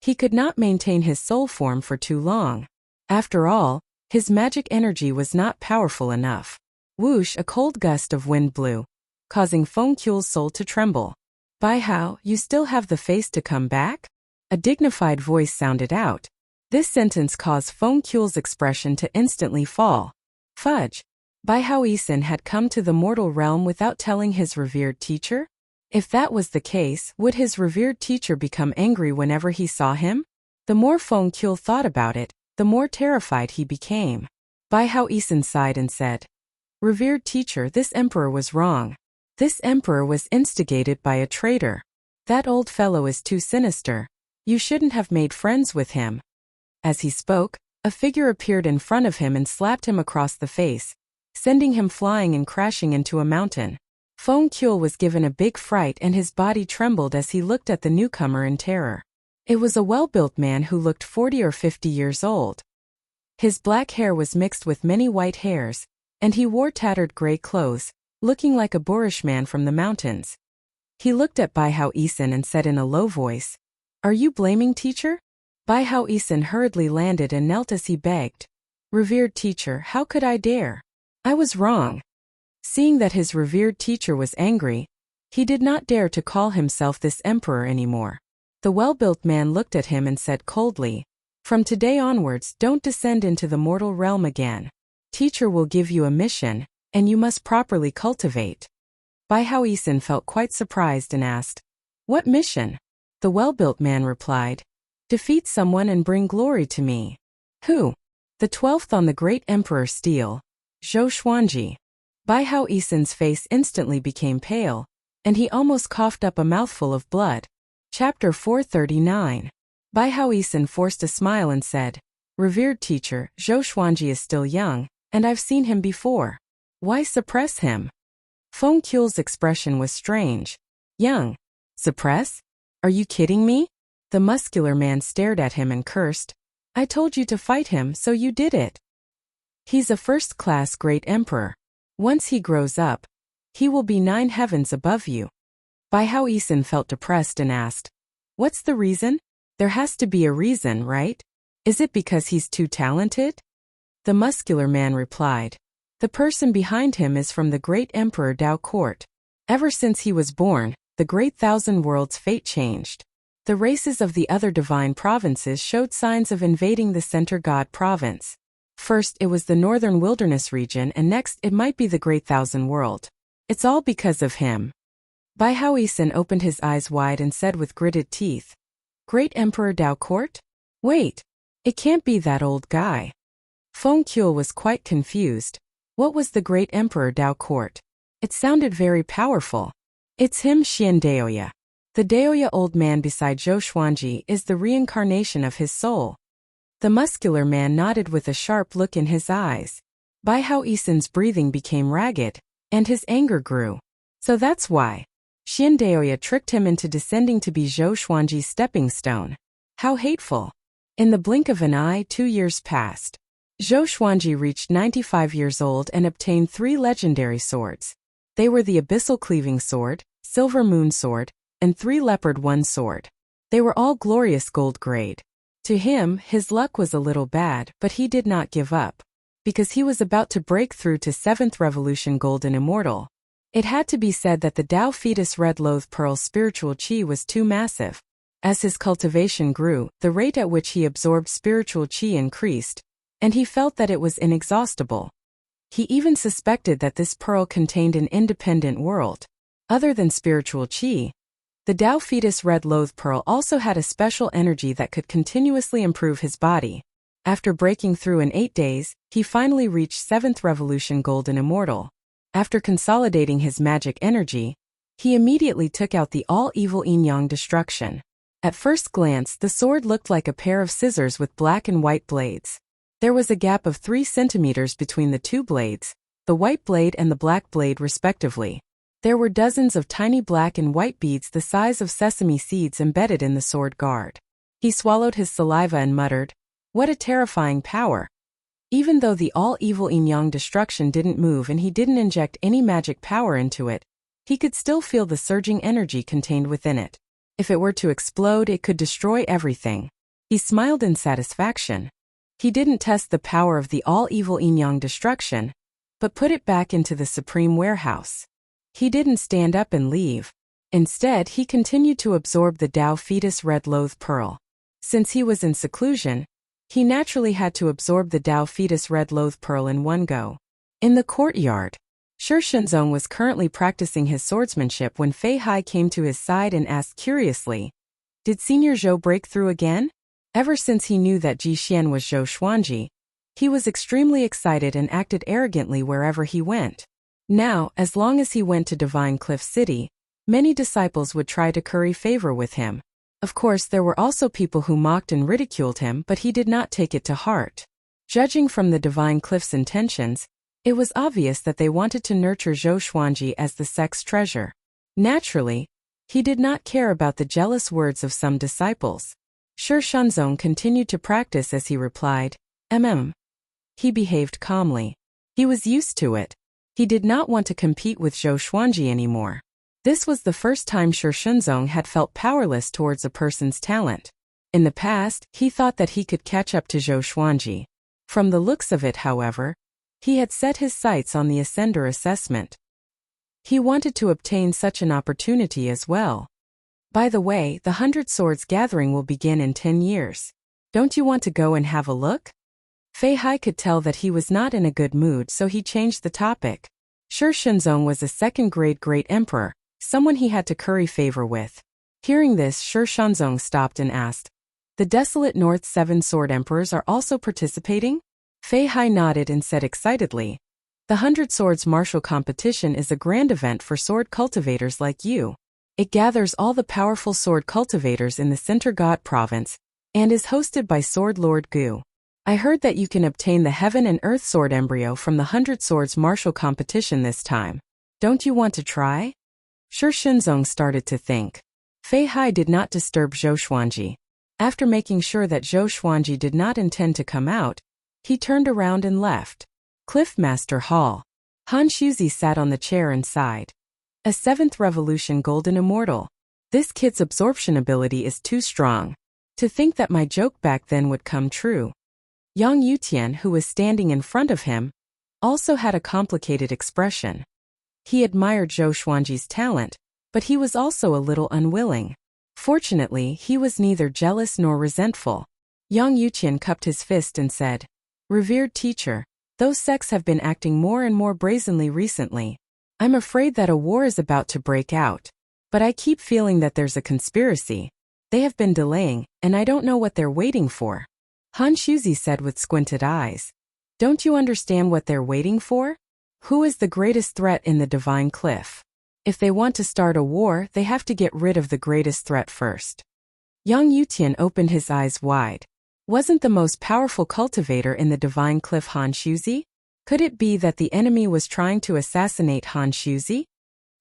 He could not maintain his soul form for too long. After all, his magic energy was not powerful enough. Whoosh! A cold gust of wind blew, causing Feng Qiu's soul to tremble. "Bai Hao, you still have the face to come back?" A dignified voice sounded out. This sentence caused Feng Qiu's expression to instantly fall. Fudge! Bai Hao Yisan had come to the mortal realm without telling his revered teacher? If that was the case, would his revered teacher become angry whenever he saw him? The more Feng Qiu thought about it, the more terrified he became. Bai Hao Yisan sighed and said, "Revered teacher, this emperor was wrong. This emperor was instigated by a traitor. That old fellow is too sinister. You shouldn't have made friends with him." As he spoke, a figure appeared in front of him and slapped him across the face, sending him flying and crashing into a mountain. Feng Qiu was given a big fright and his body trembled as he looked at the newcomer in terror. It was a well-built man who looked 40 or 50 years old. His black hair was mixed with many white hairs, and he wore tattered gray clothes, looking like a boorish man from the mountains. He looked at Bai Hao Yisan and said in a low voice, "Are you blaming teacher?" Bai Hao Yisan hurriedly landed and knelt as he begged, "Revered teacher, how could I dare? I was wrong." Seeing that his revered teacher was angry, he did not dare to call himself this emperor anymore. The well-built man looked at him and said coldly, "From today onwards, don't descend into the mortal realm again. Teacher will give you a mission, and you must properly cultivate." Bai Hao Yisan felt quite surprised and asked, "What mission?" The well-built man replied, "Defeat someone and bring glory to me." "Who?" "The 12th on the great emperor steel, Zhou Xuanji." Bai Hao Yisan's face instantly became pale, and he almost coughed up a mouthful of blood. Chapter 439. Bai Hao Yisan forced a smile and said, "Revered teacher, Zhou Xuanji is still young, and I've seen him before. Why suppress him?" Feng Qiu's expression was strange. "Young? Suppress? Are you kidding me?" The muscular man stared at him and cursed. "I told you to fight him, so you did it. He's a first-class great emperor. Once he grows up, he will be 9 heavens above you." Bai Hao Yisan felt depressed and asked, "What's the reason?" "There has to be a reason, right? Is it because he's too talented?" The muscular man replied, "The person behind him is from the great emperor Dao court. Ever since he was born, the great thousand worlds' fate changed. The races of the other divine provinces showed signs of invading the center god province. First it was the northern wilderness region and next it might be the great thousand world. It's all because of him." Bai Hao Yisan opened his eyes wide and said with gritted teeth, "Great Emperor Dao Court? Wait, it can't be that old guy." Feng Qiu was quite confused. What was the great Emperor Dao Court? It sounded very powerful. "It's him, Xian Daoya. The Daoya old man beside Zhou Xuanji is the reincarnation of his soul." The muscular man nodded with a sharp look in his eyes. Bai Hao Yisan's breathing became ragged, and his anger grew. So that's why Xian Daoya tricked him into descending to be Zhou Xuanji's stepping stone. How hateful. In the blink of an eye, 2 years passed. Zhou Xuanji reached 95 years old and obtained 3 legendary swords. They were the Abyssal Cleaving Sword, Silver Moon Sword, and 3 Leopard One Sword. They were all glorious gold grade. To him, his luck was a little bad, but he did not give up. Because he was about to break through to 7th Revolution Golden Immortal. It had to be said that the Tao Fetus Red Loathe Pearl spiritual chi was too massive. As his cultivation grew, the rate at which he absorbed spiritual chi increased, and he felt that it was inexhaustible. He even suspected that this pearl contained an independent world. Other than spiritual qi, the Tao Fetus Red Loath Pearl also had a special energy that could continuously improve his body. After breaking through in 8 days, he finally reached 7th Revolution Golden Immortal. After consolidating his magic energy, he immediately took out the all-evil yin-yang destruction. At first glance, the sword looked like a pair of scissors with black and white blades. There was a gap of 3 centimeters between the two blades, the white blade and the black blade respectively. There were dozens of tiny black and white beads the size of sesame seeds embedded in the sword guard. He swallowed his saliva and muttered, "What a terrifying power." Even though the all-evil yin-yang destruction didn't move and he didn't inject any magic power into it, he could still feel the surging energy contained within it. If it were to explode, it could destroy everything. He smiled in satisfaction. He didn't test the power of the all-evil yin-yang destruction, but put it back into the supreme warehouse. He didn't stand up and leave. Instead, he continued to absorb the Tao Fetus Red Loath Pearl. Since he was in seclusion, he naturally had to absorb the Tao Fetus Red Loath Pearl in one go. In the courtyard, Shi Shenzong was currently practicing his swordsmanship when Fei Hai came to his side and asked curiously, "Did Senior Zhou break through again?" Ever since he knew that Ji Xian was Zhou Xuanji, he was extremely excited and acted arrogantly wherever he went. Now, as long as he went to Divine Cliff City, many disciples would try to curry favor with him. Of course, there were also people who mocked and ridiculed him, but he did not take it to heart. Judging from the Divine Cliff's intentions, it was obvious that they wanted to nurture Zhou Xuanji as the sect's treasure. Naturally, he did not care about the jealous words of some disciples. Shi Shenzong continued to practice as he replied, He behaved calmly. He was used to it. He did not want to compete with Zhou Xuanji anymore. This was the first time Shi Shenzong had felt powerless towards a person's talent. In the past, he thought that he could catch up to Zhou Xuanji. From the looks of it, however, he had set his sights on the Ascender assessment. He wanted to obtain such an opportunity as well. By the way, the 100 Swords gathering will begin in 10 years. Don't you want to go and have a look? Fei Hai could tell that he was not in a good mood, so he changed the topic. Shi Shenzong was a second-grade great emperor, someone he had to curry favor with. Hearing this, Shi Shenzong stopped and asked, "The desolate North 7 sword emperors are also participating?" Fei Hai nodded and said excitedly, "The 100 Swords martial competition is a grand event for sword cultivators like you. It gathers all the powerful sword cultivators in the Sintergat province and is hosted by Sword Lord Gu. I heard that you can obtain the Heaven and Earth Sword embryo from the 100 Swords martial competition this time. Don't you want to try?" Shi Shenzong started to think. Fei Hai did not disturb Zhou Xuanji. After making sure that Zhou Xuanji did not intend to come out, he turned around and left. Cliffmaster Hall. Han Shuzi sat on the chair and sighed. A 7th Revolution Golden Immortal. This kid's absorption ability is too strong. To think that my joke back then would come true. Yang Yutian, who was standing in front of him, also had a complicated expression. He admired Zhou Xuanji's talent, but he was also a little unwilling. Fortunately, he was neither jealous nor resentful. Yang Yutian cupped his fist and said, "Revered teacher, those sects have been acting more and more brazenly recently. I'm afraid that a war is about to break out. But I keep feeling that there's a conspiracy. They have been delaying, and I don't know what they're waiting for." Han Shuzi said with squinted eyes. "Don't you understand what they're waiting for? Who is the greatest threat in the Divine Cliff? If they want to start a war, they have to get rid of the greatest threat first." Yang Yutian opened his eyes wide. Wasn't the most powerful cultivator in the Divine Cliff Han Shuzi? Could it be that the enemy was trying to assassinate Han Shuzi?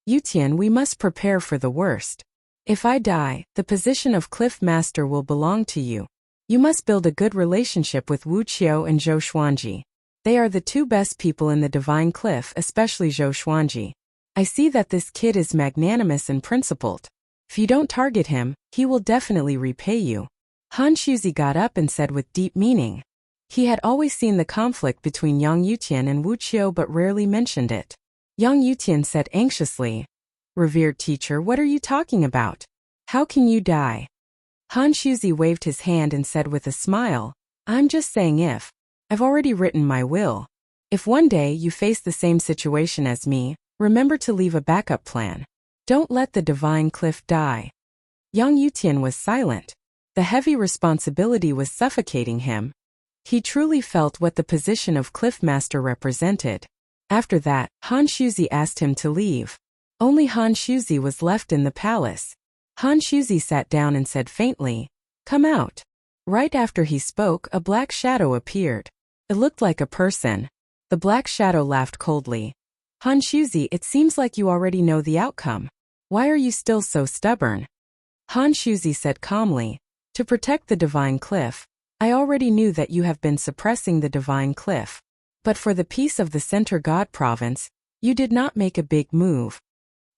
"Yutian, we must prepare for the worst. If I die, the position of Cliff Master will belong to you. You must build a good relationship with Wuxia and Zhou Xuanji. They are the 2 best people in the Divine Cliff, especially Zhou Xuanji. I see that this kid is magnanimous and principled. If you don't target him, he will definitely repay you." Han Shuzi got up and said with deep meaning. He had always seen the conflict between Yang Yutian and Wuxia but rarely mentioned it. Yang Yutian said anxiously, "Revered teacher, what are you talking about? How can you die?" Han Shuzi waved his hand and said with a smile, "I'm just saying if. I've already written my will. If one day you face the same situation as me, remember to leave a backup plan. Don't let the divine cliff die. Yang Yutian was silent. The heavy responsibility was suffocating him. He truly felt what the position of cliff master represented. After that, Han Shuzi asked him to leave. Only Han Shuzi was left in the palace. Han Shuzi sat down and said faintly, "Come out." Right after he spoke, a black shadow appeared. It looked like a person. The black shadow laughed coldly. "Han Shuzi, it seems like you already know the outcome. Why are you still so stubborn?" Han Shuzi said calmly, "To protect the divine cliff, I already knew that you have been suppressing the divine cliff. But for the peace of the Center God province, you did not make a big move."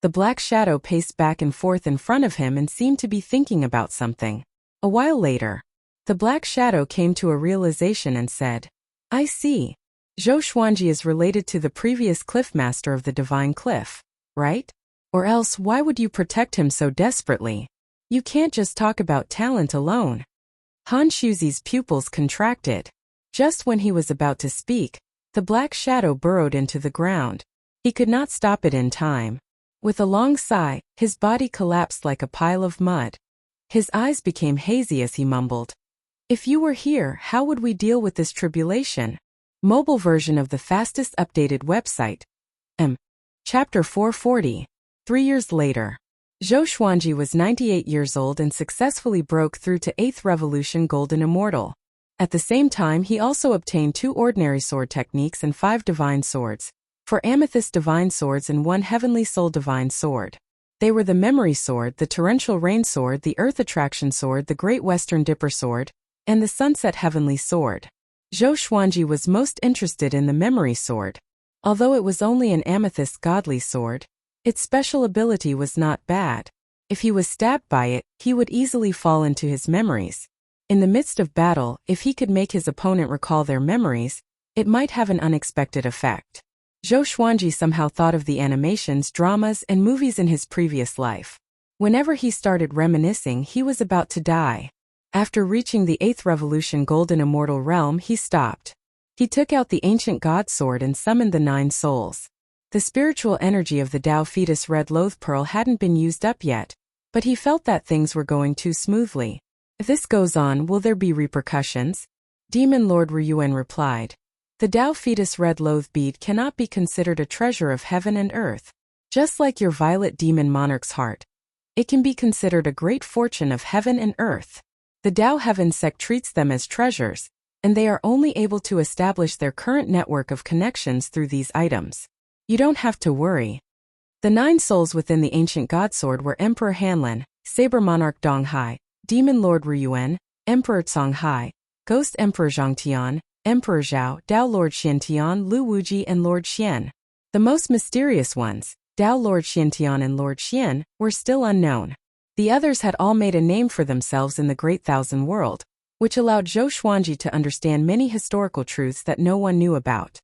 The black shadow paced back and forth in front of him and seemed to be thinking about something. A while later, the black shadow came to a realization and said, "I see. Zhou Xuanji is related to the previous cliff master of the divine cliff, right? Or else why would you protect him so desperately? You can't just talk about talent alone." Han Shuzi's pupils contracted. Just when he was about to speak, the black shadow burrowed into the ground. He could not stop it in time. With a long sigh, his body collapsed like a pile of mud. His eyes became hazy as he mumbled, "If you were here, how would we deal with this tribulation?" Mobile version of the fastest updated website. Chapter 440. 3 years later. Zhou Xuanji was 98 years old and successfully broke through to 8th Revolution Golden Immortal. At the same time, he also obtained 2 ordinary sword techniques and 5 divine swords, 4 amethyst divine swords and 1 heavenly soul divine sword. They were the Memory Sword, the Torrential Rain Sword, the Earth Attraction Sword, the Great Western Dipper Sword, and the Sunset Heavenly Sword. Zhou Xuanji was most interested in the Memory Sword. Although it was only an amethyst godly sword, its special ability was not bad. If he was stabbed by it, he would easily fall into his memories. In the midst of battle, if he could make his opponent recall their memories, it might have an unexpected effect. Zhou Xuanji somehow thought of the animations, dramas, and movies in his previous life. Whenever he started reminiscing, he was about to die. After reaching the 8th Revolution Golden Immortal Realm, he stopped. He took out the ancient god sword and summoned the 9 souls. The spiritual energy of the Tao Fetus Red Loath Pearl hadn't been used up yet, but he felt that things were going too smoothly. "If this goes on, will there be repercussions?" Demon Lord Ryuan replied. "The Tao Fetus Red Loath bead cannot be considered a treasure of heaven and earth. Just like your violet demon monarch's heart, it can be considered a great fortune of heaven and earth. The Tao Heaven sect treats them as treasures, and they are only able to establish their current network of connections through these items. You don't have to worry." The 9 souls within the ancient god sword were Emperor Hanlin, Saber Monarch Donghai, Demon Lord Ryuan, Emperor Songhai, Ghost Emperor Zhangtian, Emperor Zhao, Tao Lord Xiantian, Lu Wuji, and Lord Xian. The most mysterious ones, Tao Lord Xiantian and Lord Xian, were still unknown. The others had all made a name for themselves in the Great Thousand World, which allowed Zhou Xuanji to understand many historical truths that no one knew about.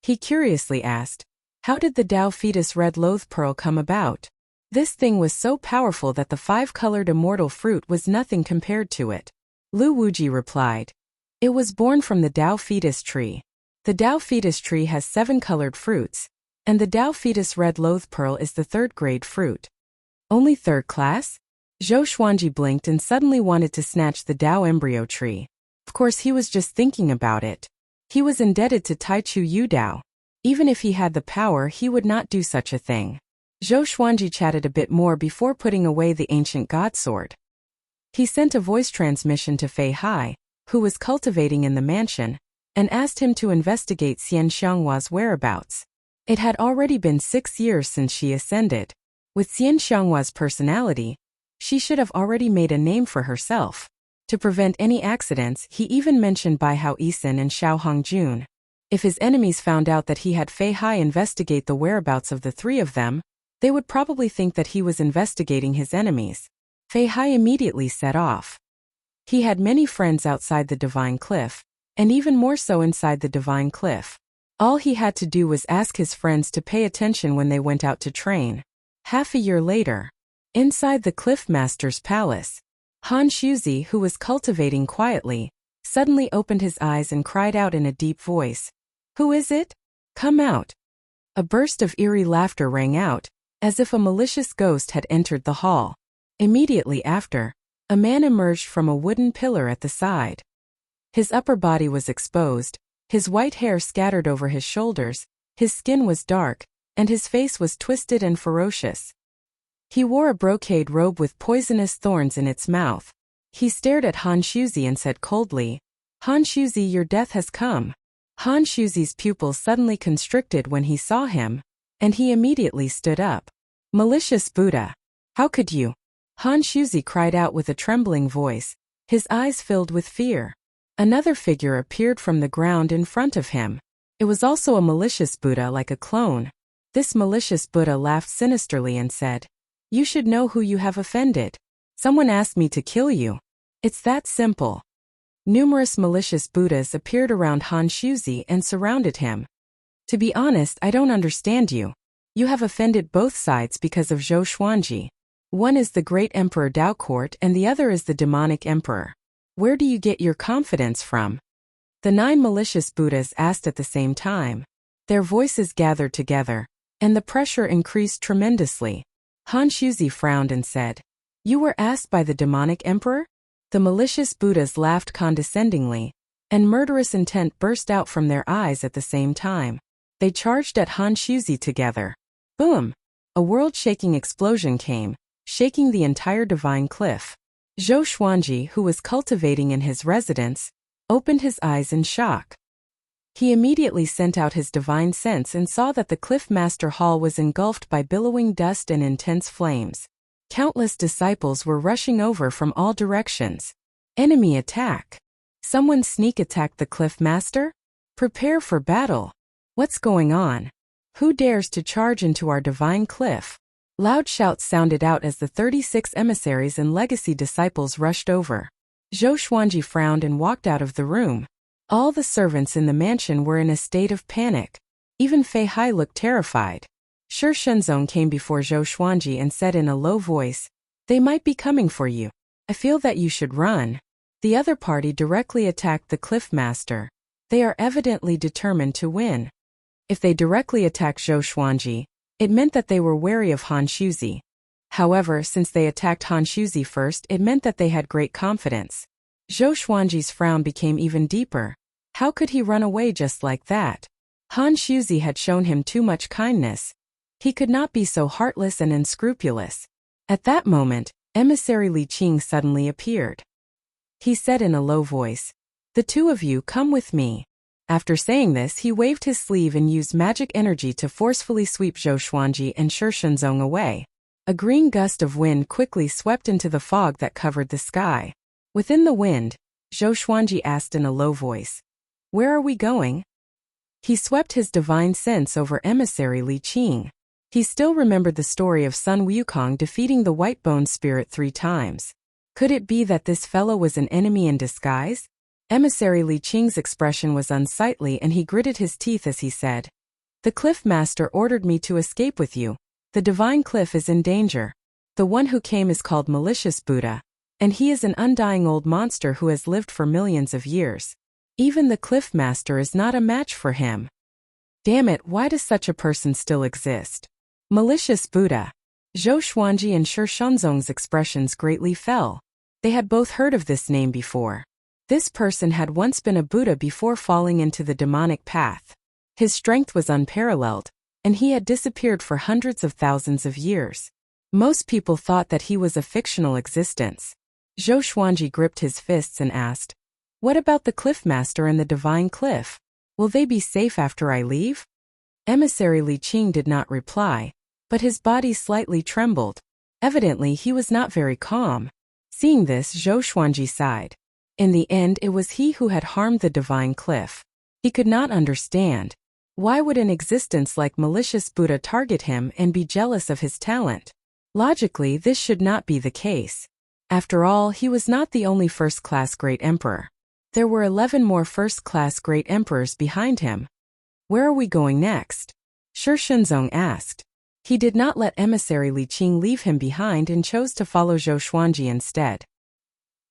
He curiously asked, "How did the Tao Fetus Red Loath Pearl come about?" This thing was so powerful that the 5-colored immortal fruit was nothing compared to it. Lu Wuji replied, "It was born from the Tao Fetus tree. The Tao Fetus tree has 7 colored fruits, and the Tao Fetus Red Loath Pearl is the 3rd grade fruit." "Only 3rd class?" Zhou Xuanji blinked and suddenly wanted to snatch the Tao embryo tree. Of course he was just thinking about it. He was indebted to Taichu Yudao. Even if he had the power, he would not do such a thing. Zhou Xuanji chatted a bit more before putting away the ancient god sword. He sent a voice transmission to Fei Hai, who was cultivating in the mansion, and asked him to investigate Xian Xianghua's whereabouts. It had already been 6 years since she ascended. With Xian Xianghua's personality, she should have already made a name for herself. To prevent any accidents, he even mentioned Bai Hao Yisan and Xiao Hongjun. If his enemies found out that he had Fei Hai investigate the whereabouts of the 3 of them, they would probably think that he was investigating his enemies. Fei Hai immediately set off. He had many friends outside the Divine Cliff, and even more so inside the Divine Cliff. All he had to do was ask his friends to pay attention when they went out to train. Half a year later, inside the Cliff Master's palace, Han Shuzi, who was cultivating quietly, suddenly opened his eyes and cried out in a deep voice, "Who is it?" Come out. A burst of eerie laughter rang out, as if a malicious ghost had entered the hall. Immediately after, a man emerged from a wooden pillar at the side. His upper body was exposed, his white hair scattered over his shoulders, his skin was dark, and his face was twisted and ferocious. He wore a brocade robe with poisonous thorns in its mouth. He stared at Han Shuzi and said coldly, "Han Shuzi, your death has come." Han Shuzi's pupils suddenly constricted when he saw him, and he immediately stood up. "Malicious Buddha! How could you?" Han Shuzi cried out with a trembling voice, his eyes filled with fear. Another figure appeared from the ground in front of him. It was also a malicious Buddha like a clone. This malicious Buddha laughed sinisterly and said, "You should know who you have offended. Someone asked me to kill you. It's that simple." Numerous malicious Buddhas appeared around Han Shuzi and surrounded him. "To be honest, I don't understand you. You have offended both sides because of Zhou Xuanji. One is the great Emperor Dao Court and the other is the demonic emperor. Where do you get your confidence from?" The 9 malicious Buddhas asked at the same time. Their voices gathered together, and the pressure increased tremendously. Han Shuzi frowned and said, "You were asked by the demonic emperor?" The malicious Buddhas laughed condescendingly, and murderous intent burst out from their eyes at the same time. They charged at Han Shuzi together. Boom! A world-shaking explosion came, shaking the entire divine cliff. Zhou Xuanji, who was cultivating in his residence, opened his eyes in shock. He immediately sent out his divine sense and saw that the Cliff Master Hall was engulfed by billowing dust and intense flames. Countless disciples were rushing over from all directions. Enemy attack! Someone sneak attacked the Cliff Master? Prepare for battle! What's going on? Who dares to charge into our divine cliff? Loud shouts sounded out as the 36 emissaries and legacy disciples rushed over. Zhou Xuanji frowned and walked out of the room. All the servants in the mansion were in a state of panic. Even Fei Hai looked terrified. Shi Shenzong came before Zhou Xuanji and said in a low voice, "They might be coming for you. I feel that you should run." The other party directly attacked the Cliff Master. They are evidently determined to win. If they directly attacked Zhou Xuanji, it meant that they were wary of Han Shuzi. However, since they attacked Han Shuzi first, it meant that they had great confidence. Zhou Xuanji's frown became even deeper. How could he run away just like that? Han Shuzi had shown him too much kindness. He could not be so heartless and unscrupulous. At that moment, emissary Li Qing suddenly appeared. He said in a low voice, "The two of you come with me." After saying this, he waved his sleeve and used magic energy to forcefully sweep Zhou Xuanji and Shi Shenzong away. A green gust of wind quickly swept into the fog that covered the sky. Within the wind, Zhou Xuanji asked in a low voice, "Where are we going?" He swept his divine sense over emissary Li Qing. He still remembered the story of Sun Wukong defeating the white-boned spirit 3 times. Could it be that this fellow was an enemy in disguise? Emissary Li Qing's expression was unsightly and he gritted his teeth as he said, "The Cliff Master ordered me to escape with you. The divine cliff is in danger. The one who came is called Malicious Buddha, and he is an undying old monster who has lived for millions of years. Even the Cliff Master is not a match for him. Damn it, why does such a person still exist? Malicious Buddha." Zhou Xuanji and Shi Shenzong's expressions greatly fell. They had both heard of this name before. This person had once been a Buddha before falling into the demonic path. His strength was unparalleled, and he had disappeared for hundreds of thousands of years. Most people thought that he was a fictional existence. Zhou Xuanji gripped his fists and asked, "What about the Cliff Master and the Divine Cliff? Will they be safe after I leave?" Emissary Li Qing did not reply, but his body slightly trembled. Evidently, he was not very calm. Seeing this, Zhou Xuanji sighed. In the end, it was he who had harmed the divine cliff. He could not understand. Why would an existence like Malicious Buddha target him and be jealous of his talent? Logically, this should not be the case. After all, he was not the only first-class great emperor. There were 11 more first-class great emperors behind him. Where are we going next? Shi Shenzong asked. He did not let emissary Li Qing leave him behind and chose to follow Zhou Xuanji instead.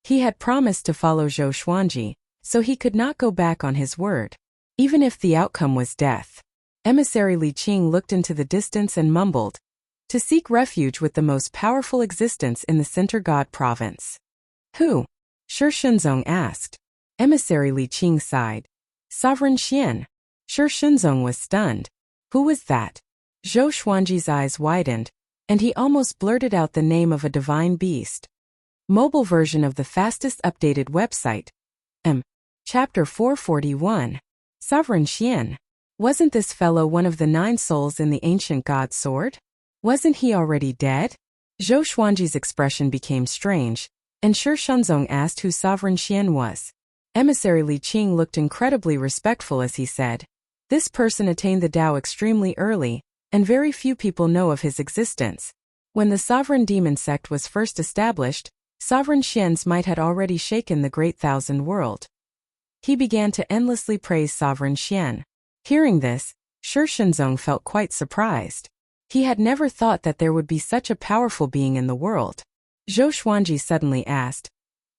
He had promised to follow Zhou Xuanji, so he could not go back on his word, even if the outcome was death. Emissary Li Qing looked into the distance and mumbled, "To seek refuge with the most powerful existence in the Center God province." "Who?" Shi Shenzong asked. Emissary Li Qing sighed. "Sovereign Xian." Shi Shenzong was stunned. "Who was that?" Zhou Xuanji's eyes widened, and he almost blurted out the name of a divine beast. Mobile version of the fastest updated website. Chapter 441. Sovereign Xian. Wasn't this fellow one of the 9 souls in the ancient god sword? Wasn't he already dead? Zhou Xuanji's expression became strange, and Shi Shenzong asked who Sovereign Xian was. Emissary Li Qing looked incredibly respectful as he said, "This person attained the Tao extremely early, and very few people know of his existence. When the Sovereign Demon sect was first established, Sovereign Xian's might had already shaken the Great Thousand World." He began to endlessly praise Sovereign Xian. Hearing this, Shi Shenzong felt quite surprised. He had never thought that there would be such a powerful being in the world. Zhou Xuanji suddenly asked,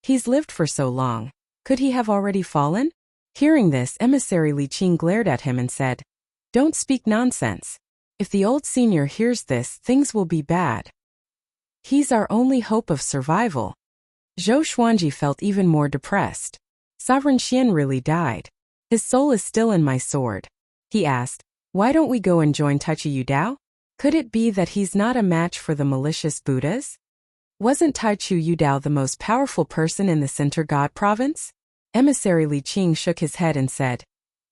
"He's lived for so long. Could he have already fallen?" Hearing this, Emissary Li Qing glared at him and said, "Don't speak nonsense. If the old senior hears this, things will be bad. He's our only hope of survival." Zhou Xuanji felt even more depressed. Sovereign Xian really died. His soul is still in my sword. He asked, "Why don't we go and join Taichi Yudao? Could it be that he's not a match for the malicious Buddhas? Wasn't Taichu Yudao the most powerful person in the Center God province?" Emissary Li Qing shook his head and said,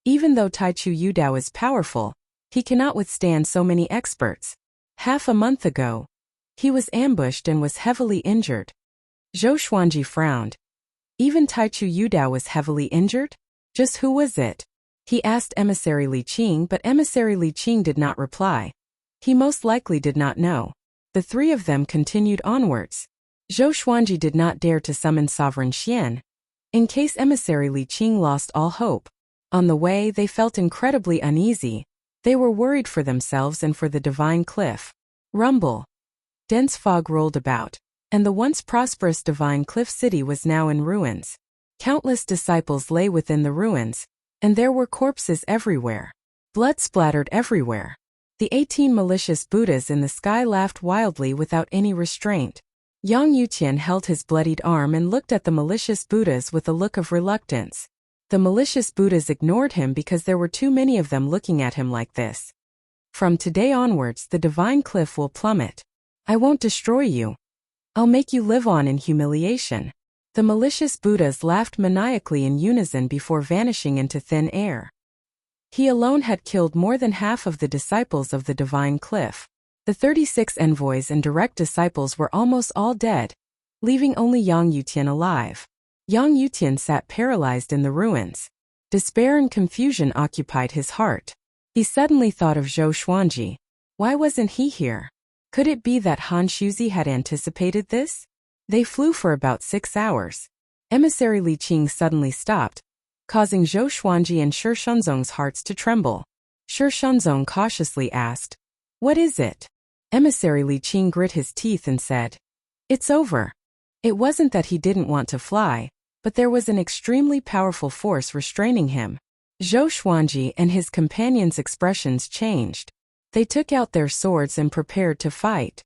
"Even though Taichu Yudao is powerful, he cannot withstand so many experts. Half a month ago, he was ambushed and was heavily injured." Zhou Xuanji frowned. Even Taichu Yudao was heavily injured? Just who was it? He asked Emissary Li Qing, but Emissary Li Qing did not reply. He most likely did not know. The 3 of them continued onwards. Zhou Xuanji did not dare to summon Sovereign Xian, in case Emissary Li Qing lost all hope. On the way, they felt incredibly uneasy. They were worried for themselves and for the divine cliff. Rumble. Dense fog rolled about, and the once prosperous divine cliff city was now in ruins. Countless disciples lay within the ruins, and there were corpses everywhere. Blood splattered everywhere. The 18 malicious Buddhas in the sky laughed wildly without any restraint. Yang Yuqian held his bloodied arm and looked at the malicious Buddhas with a look of reluctance. The malicious Buddhas ignored him because there were too many of them looking at him like this. "From today onwards, the divine cliff will plummet. I won't destroy you. I'll make you live on in humiliation." The malicious Buddhas laughed maniacally in unison before vanishing into thin air. He alone had killed more than half of the disciples of the divine cliff. The 36 envoys and direct disciples were almost all dead, leaving only Yang Yutian alive. Yang Yutian sat paralyzed in the ruins. Despair and confusion occupied his heart. He suddenly thought of Zhou Xuanji. Why wasn't he here? Could it be that Han Shuzi had anticipated this? They flew for about 6 hours. Emissary Li Qing suddenly stopped, causing Zhou Xuanji and Shi Shenzong's hearts to tremble. Shi Shenzong cautiously asked, "What is it?" Emissary Li Qing grit his teeth and said, "It's over." It wasn't that he didn't want to fly, but there was an extremely powerful force restraining him. Zhou Xuanji and his companions' expressions changed. They took out their swords and prepared to fight.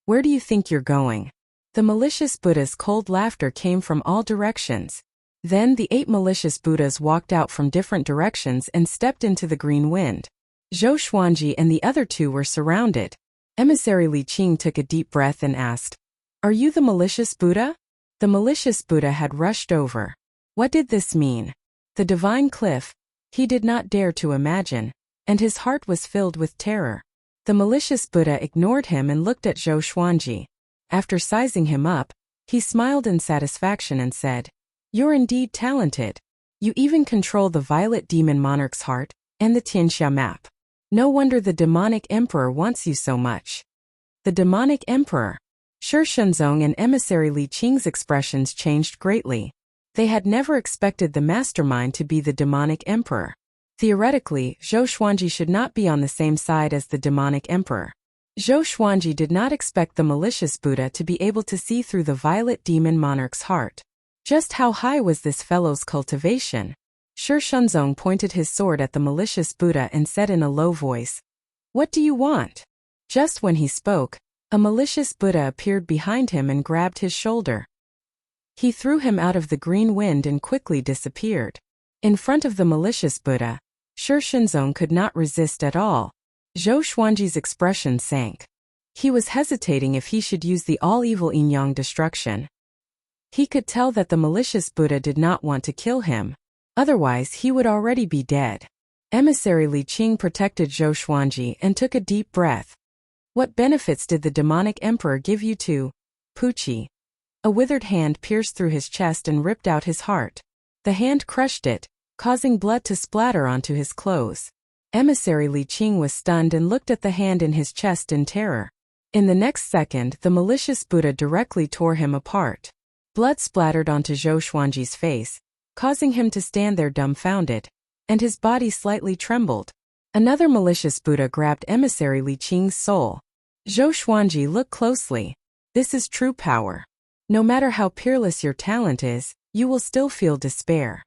"Where do you think you're going?" The malicious Buddha's cold laughter came from all directions. Then the 8 malicious Buddhas walked out from different directions and stepped into the green wind. Zhou Xuanji and the other 2 were surrounded. Emissary Li Qing took a deep breath and asked, "Are you the malicious Buddha?" The malicious Buddha had rushed over. What did this mean? The divine cliff? He did not dare to imagine, and his heart was filled with terror. The malicious Buddha ignored him and looked at Zhou Xuanji. After sizing him up, he smiled in satisfaction and said, "You're indeed talented. You even control the violet demon monarch's heart and the Tianxia map. No wonder the demonic emperor wants you so much." The demonic emperor. Shi Shenzong and Emissary Li Qing's expressions changed greatly. They had never expected the mastermind to be the demonic emperor. Theoretically, Zhou Xuanji should not be on the same side as the demonic emperor. Zhou Xuanji did not expect the malicious Buddha to be able to see through the violet demon monarch's heart. Just how high was this fellow's cultivation? Shi Shunzong pointed his sword at the malicious Buddha and said in a low voice, "What do you want?" Just when he spoke, a malicious Buddha appeared behind him and grabbed his shoulder. He threw him out of the green wind and quickly disappeared. In front of the malicious Buddha, Shi Shunzong could not resist at all. Zhou Xuanji's expression sank. He was hesitating if he should use the all-evil yin-yang destruction. He could tell that the malicious Buddha did not want to kill him. Otherwise he would already be dead. Emissary Li Qing protected Zhou Xuanji and took a deep breath. "What benefits did the demonic emperor give you to Pucci?" A withered hand pierced through his chest and ripped out his heart. The hand crushed it, causing blood to splatter onto his clothes. Emissary Li Qing was stunned and looked at the hand in his chest in terror. In the next second, the malicious Buddha directly tore him apart. Blood splattered onto Zhou Xuanji's face, causing him to stand there dumbfounded, and his body slightly trembled. Another malicious Buddha grabbed Emissary Li Qing's soul. "Zhou Xuanji, look closely. This is true power. No matter how peerless your talent is, you will still feel despair."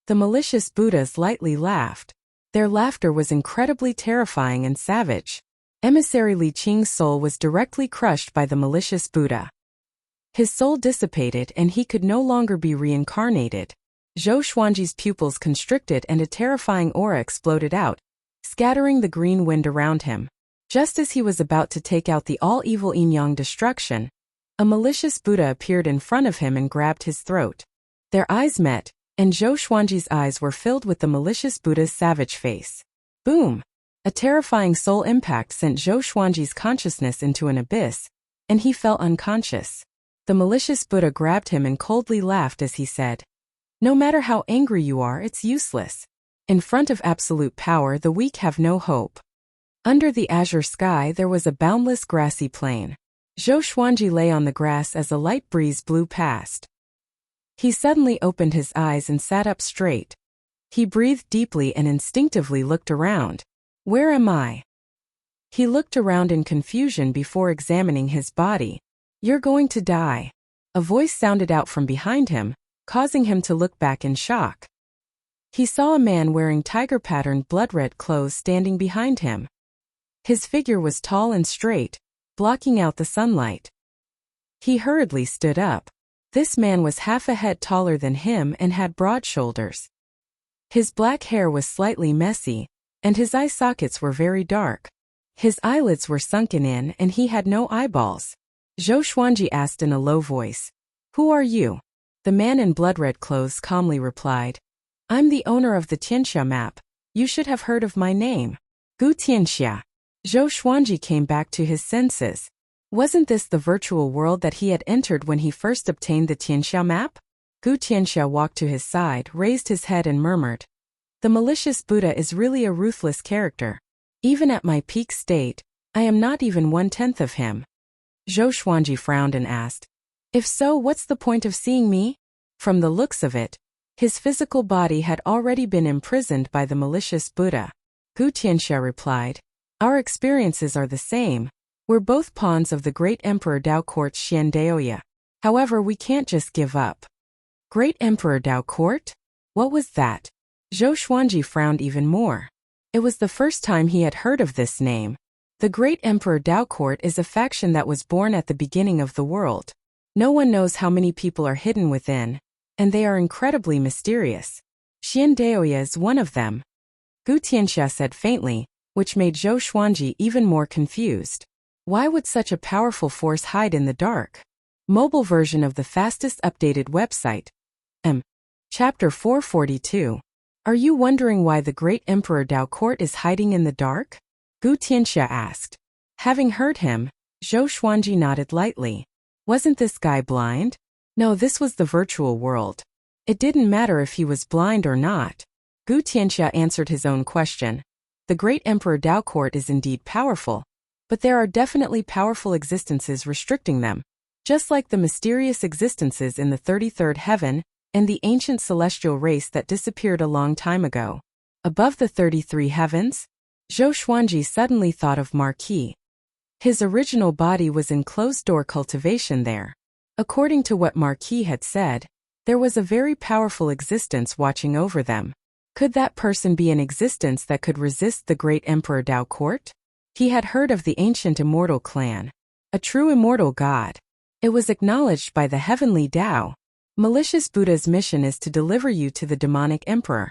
The malicious Buddhas lightly laughed. Their laughter was incredibly terrifying and savage. Emissary Li Qing's soul was directly crushed by the malicious Buddha. His soul dissipated and he could no longer be reincarnated. Zhou Xuanji's pupils constricted and a terrifying aura exploded out, scattering the green wind around him. Just as he was about to take out the all-evil yin-yang destruction, a malicious Buddha appeared in front of him and grabbed his throat. Their eyes met, and Zhou Xuanji's eyes were filled with the malicious Buddha's savage face. Boom! A terrifying soul impact sent Zhou Xuanji's consciousness into an abyss, and he fell unconscious. The malicious Buddha grabbed him and coldly laughed as he said, "No matter how angry you are, it's useless. In front of absolute power, the weak have no hope." Under the azure sky there was a boundless grassy plain. Zhou Xuanji lay on the grass as a light breeze blew past. He suddenly opened his eyes and sat up straight. He breathed deeply and instinctively looked around. "Where am I?" He looked around in confusion before examining his body. "You're going to die." A voice sounded out from behind him, causing him to look back in shock. He saw a man wearing tiger-patterned blood-red clothes standing behind him. His figure was tall and straight, blocking out the sunlight. He hurriedly stood up. This man was half a head taller than him and had broad shoulders. His black hair was slightly messy, and his eye sockets were very dark. His eyelids were sunken in and he had no eyeballs. Zhou Xuanji asked in a low voice, "Who are you?" The man in blood-red clothes calmly replied, "I'm the owner of the Tianxia map. You should have heard of my name. Gu Tianxia." Zhou Xuanji came back to his senses. Wasn't this the virtual world that he had entered when he first obtained the Tianxia map? Gu Tianxia walked to his side, raised his head and murmured, "The malicious Buddha is really a ruthless character. Even at my peak state, I am not even 1/10 of him." Zhou Xuanji frowned and asked, "If so, what's the point of seeing me?" From the looks of it, his physical body had already been imprisoned by the malicious Buddha. Gu Tianxia replied, "Our experiences are the same. We're both pawns of the great Emperor Dao Court's Xiandaoya. However, we can't just give up." Great Emperor Dao Court? What was that? Zhou Xuanji frowned even more. It was the first time he had heard of this name. The Great Emperor Dao Court is a faction that was born at the beginning of the world. No one knows how many people are hidden within, and they are incredibly mysterious. Xiandaoya is one of them. Gu Tianxia said faintly, which made Zhou Xuanji even more confused. Why would such a powerful force hide in the dark? Mobile version of the fastest updated website. Chapter 442. Are you wondering why the Great Emperor Dao Court is hiding in the dark? Gu Tianxia asked. Having heard him, Zhou Xuanji nodded lightly. Wasn't this guy blind? No, this was the virtual world. It didn't matter if he was blind or not. Gu Tianxia answered his own question. The Great Emperor Dao Court is indeed powerful, but there are definitely powerful existences restricting them, just like the mysterious existences in the 33rd heaven and the ancient celestial race that disappeared a long time ago. Above the 33 heavens? Zhou Xuanji suddenly thought of Marquis. His original body was in closed-door cultivation there. According to what Marquis had said, there was a very powerful existence watching over them. Could that person be in existence that could resist the great Emperor Dao Court? He had heard of the ancient immortal clan, a true immortal god. It was acknowledged by the heavenly Tao. Malicious Buddha's mission is to deliver you to the demonic emperor.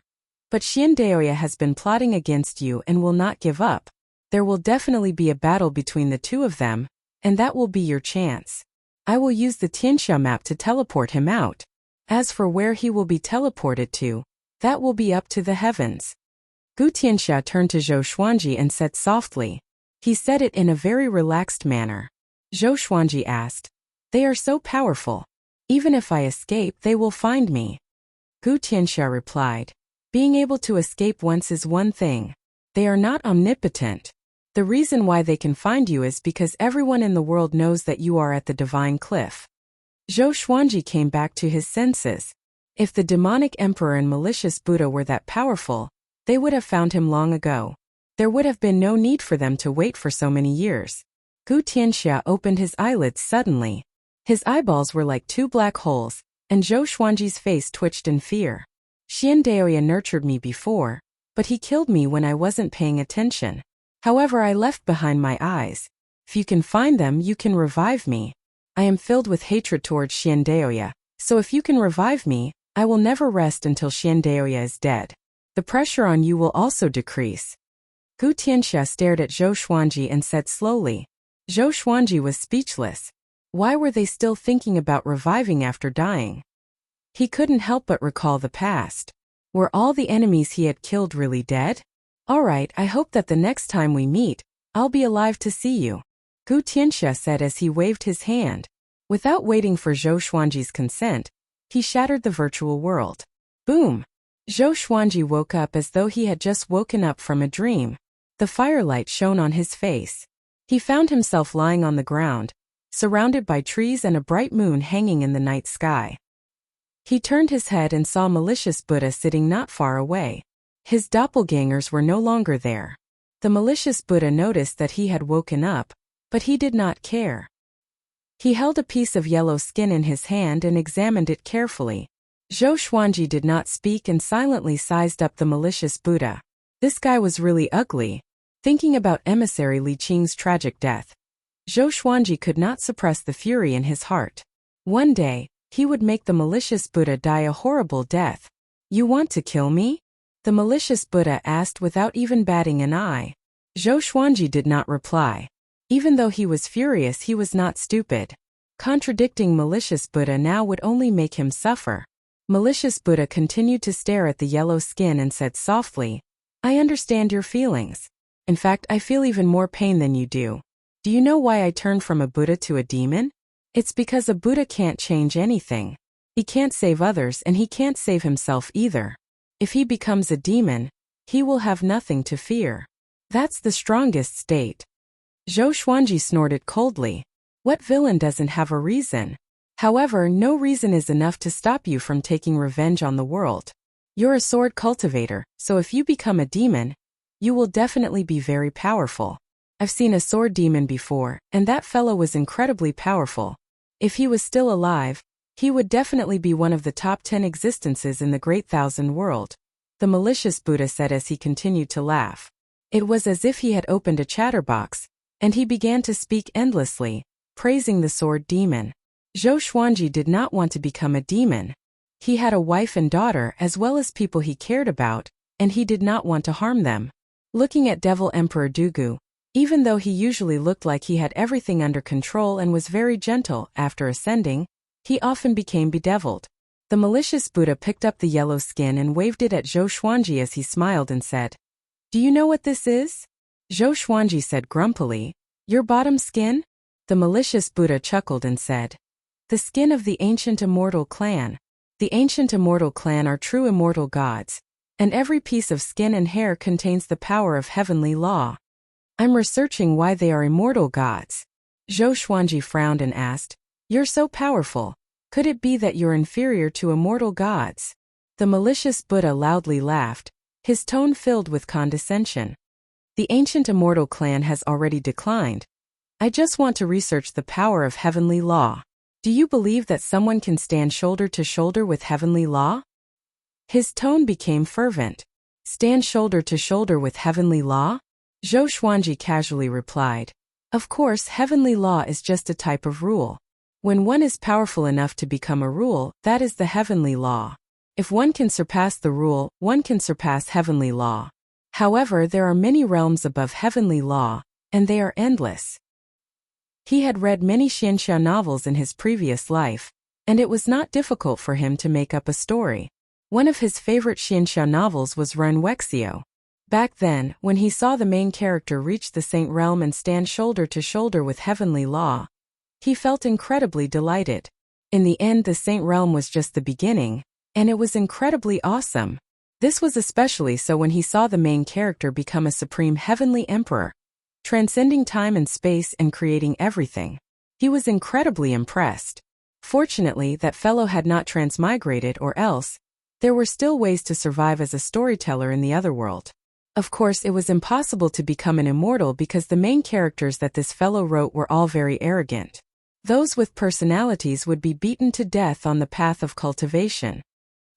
But Xiandaoya has been plotting against you and will not give up. There will definitely be a battle between the two of them, and that will be your chance. I will use the Tianxia map to teleport him out. As for where he will be teleported to, that will be up to the heavens. Gu Tianxia turned to Zhou Xuanji and said softly. He said it in a very relaxed manner. Zhou Xuanji asked, "They are so powerful. Even if I escape, they will find me." Gu Tianxia replied, "Being able to escape once is one thing. They are not omnipotent. The reason why they can find you is because everyone in the world knows that you are at the divine cliff." Zhou Xuanji came back to his senses. If the demonic emperor and malicious Buddha were that powerful, they would have found him long ago. There would have been no need for them to wait for so many years. Gu Tianxia opened his eyelids suddenly. His eyeballs were like two black holes, and Zhou Xuanji's face twitched in fear. Xiandaoya nurtured me before, but he killed me when I wasn't paying attention. However, I left behind my eyes. If you can find them, you can revive me. I am filled with hatred towards Xiandaoya, so if you can revive me, I will never rest until Xiandaoya is dead. The pressure on you will also decrease. Gu Tianxia stared at Zhou Xuanji and said slowly. Zhou Xuanji was speechless. Why were they still thinking about reviving after dying? He couldn't help but recall the past. Were all the enemies he had killed really dead? All right, I hope that the next time we meet, I'll be alive to see you, Gu Tianxia said as he waved his hand. Without waiting for Zhou Xuanji's consent, he shattered the virtual world. Boom! Zhou Xuanji woke up as though he had just woken up from a dream. The firelight shone on his face. He found himself lying on the ground, surrounded by trees and a bright moon hanging in the night sky. He turned his head and saw malicious Buddha sitting not far away. His doppelgangers were no longer there. The malicious Buddha noticed that he had woken up, but he did not care. He held a piece of yellow skin in his hand and examined it carefully. Zhou Xuanji did not speak and silently sized up the malicious Buddha. This guy was really ugly. Thinking about emissary Li Qing's tragic death, Zhou Xuanji could not suppress the fury in his heart. One day, he would make the malicious Buddha die a horrible death. You want to kill me? The malicious Buddha asked without even batting an eye. Zhou Xuanji did not reply. Even though he was furious, he was not stupid. Contradicting malicious Buddha now would only make him suffer. Malicious Buddha continued to stare at the yellow skin and said softly, I understand your feelings. In fact, I feel even more pain than you do. Do you know why I turned from a Buddha to a demon? It's because a Buddha can't change anything. He can't save others and he can't save himself either. If he becomes a demon, he will have nothing to fear. That's the strongest state. Zhou Xuanji snorted coldly. What villain doesn't have a reason? However, no reason is enough to stop you from taking revenge on the world. You're a sword cultivator, so if you become a demon, you will definitely be very powerful. I've seen a sword demon before, and that fellow was incredibly powerful. If he was still alive, he would definitely be one of the top 10 existences in the Great Thousand World, the malicious Buddha said as he continued to laugh. It was as if he had opened a chatterbox, and he began to speak endlessly, praising the sword demon. Zhou Xuanji did not want to become a demon. He had a wife and daughter as well as people he cared about, and he did not want to harm them. Looking at Devil Emperor Dugu, even though he usually looked like he had everything under control and was very gentle after ascending, he often became bedeviled. The malicious Buddha picked up the yellow skin and waved it at Zhou Xuanji as he smiled and said, Do you know what this is? Zhou Xuanji said grumpily, Your bottom skin? The malicious Buddha chuckled and said, The skin of the ancient immortal clan. The ancient immortal clan are true immortal gods, and every piece of skin and hair contains the power of heavenly law. I'm researching why they are immortal gods. Zhou Xuanji frowned and asked, You're so powerful. Could it be that you're inferior to immortal gods? The malicious Buddha loudly laughed, his tone filled with condescension. The ancient immortal clan has already declined. I just want to research the power of heavenly law. Do you believe that someone can stand shoulder to shoulder with heavenly law? His tone became fervent. Stand shoulder to shoulder with heavenly law? Zhou Xuanji casually replied. Of course, heavenly law is just a type of rule. When one is powerful enough to become a rule, that is the heavenly law. If one can surpass the rule, one can surpass heavenly law. However, there are many realms above heavenly law, and they are endless. He had read many xianxia novels in his previous life, and it was not difficult for him to make up a story. One of his favorite xianxia novels was Wuxia. Back then, when he saw the main character reach the saint realm and stand shoulder to shoulder with heavenly law, he felt incredibly delighted. In the end, the saint realm was just the beginning, and it was incredibly awesome. This was especially so when he saw the main character become a supreme heavenly emperor, transcending time and space and creating everything. He was incredibly impressed. Fortunately, that fellow had not transmigrated, or else there were still ways to survive as a storyteller in the other world. Of course, it was impossible to become an immortal because the main characters that this fellow wrote were all very arrogant. Those with personalities would be beaten to death on the path of cultivation.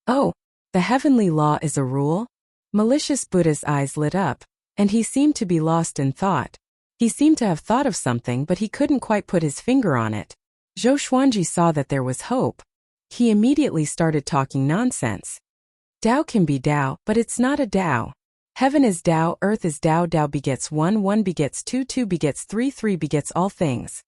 Oh, the heavenly law is a rule? Malicious Buddha's eyes lit up, and he seemed to be lost in thought. He seemed to have thought of something, but he couldn't quite put his finger on it. Zhou Xuanji saw that there was hope. He immediately started talking nonsense. Tao can be Tao, but it's not a Tao. Heaven is Tao, earth is Tao, Tao begets 1, 1 begets 2, 2 begets 3, 3 begets all things.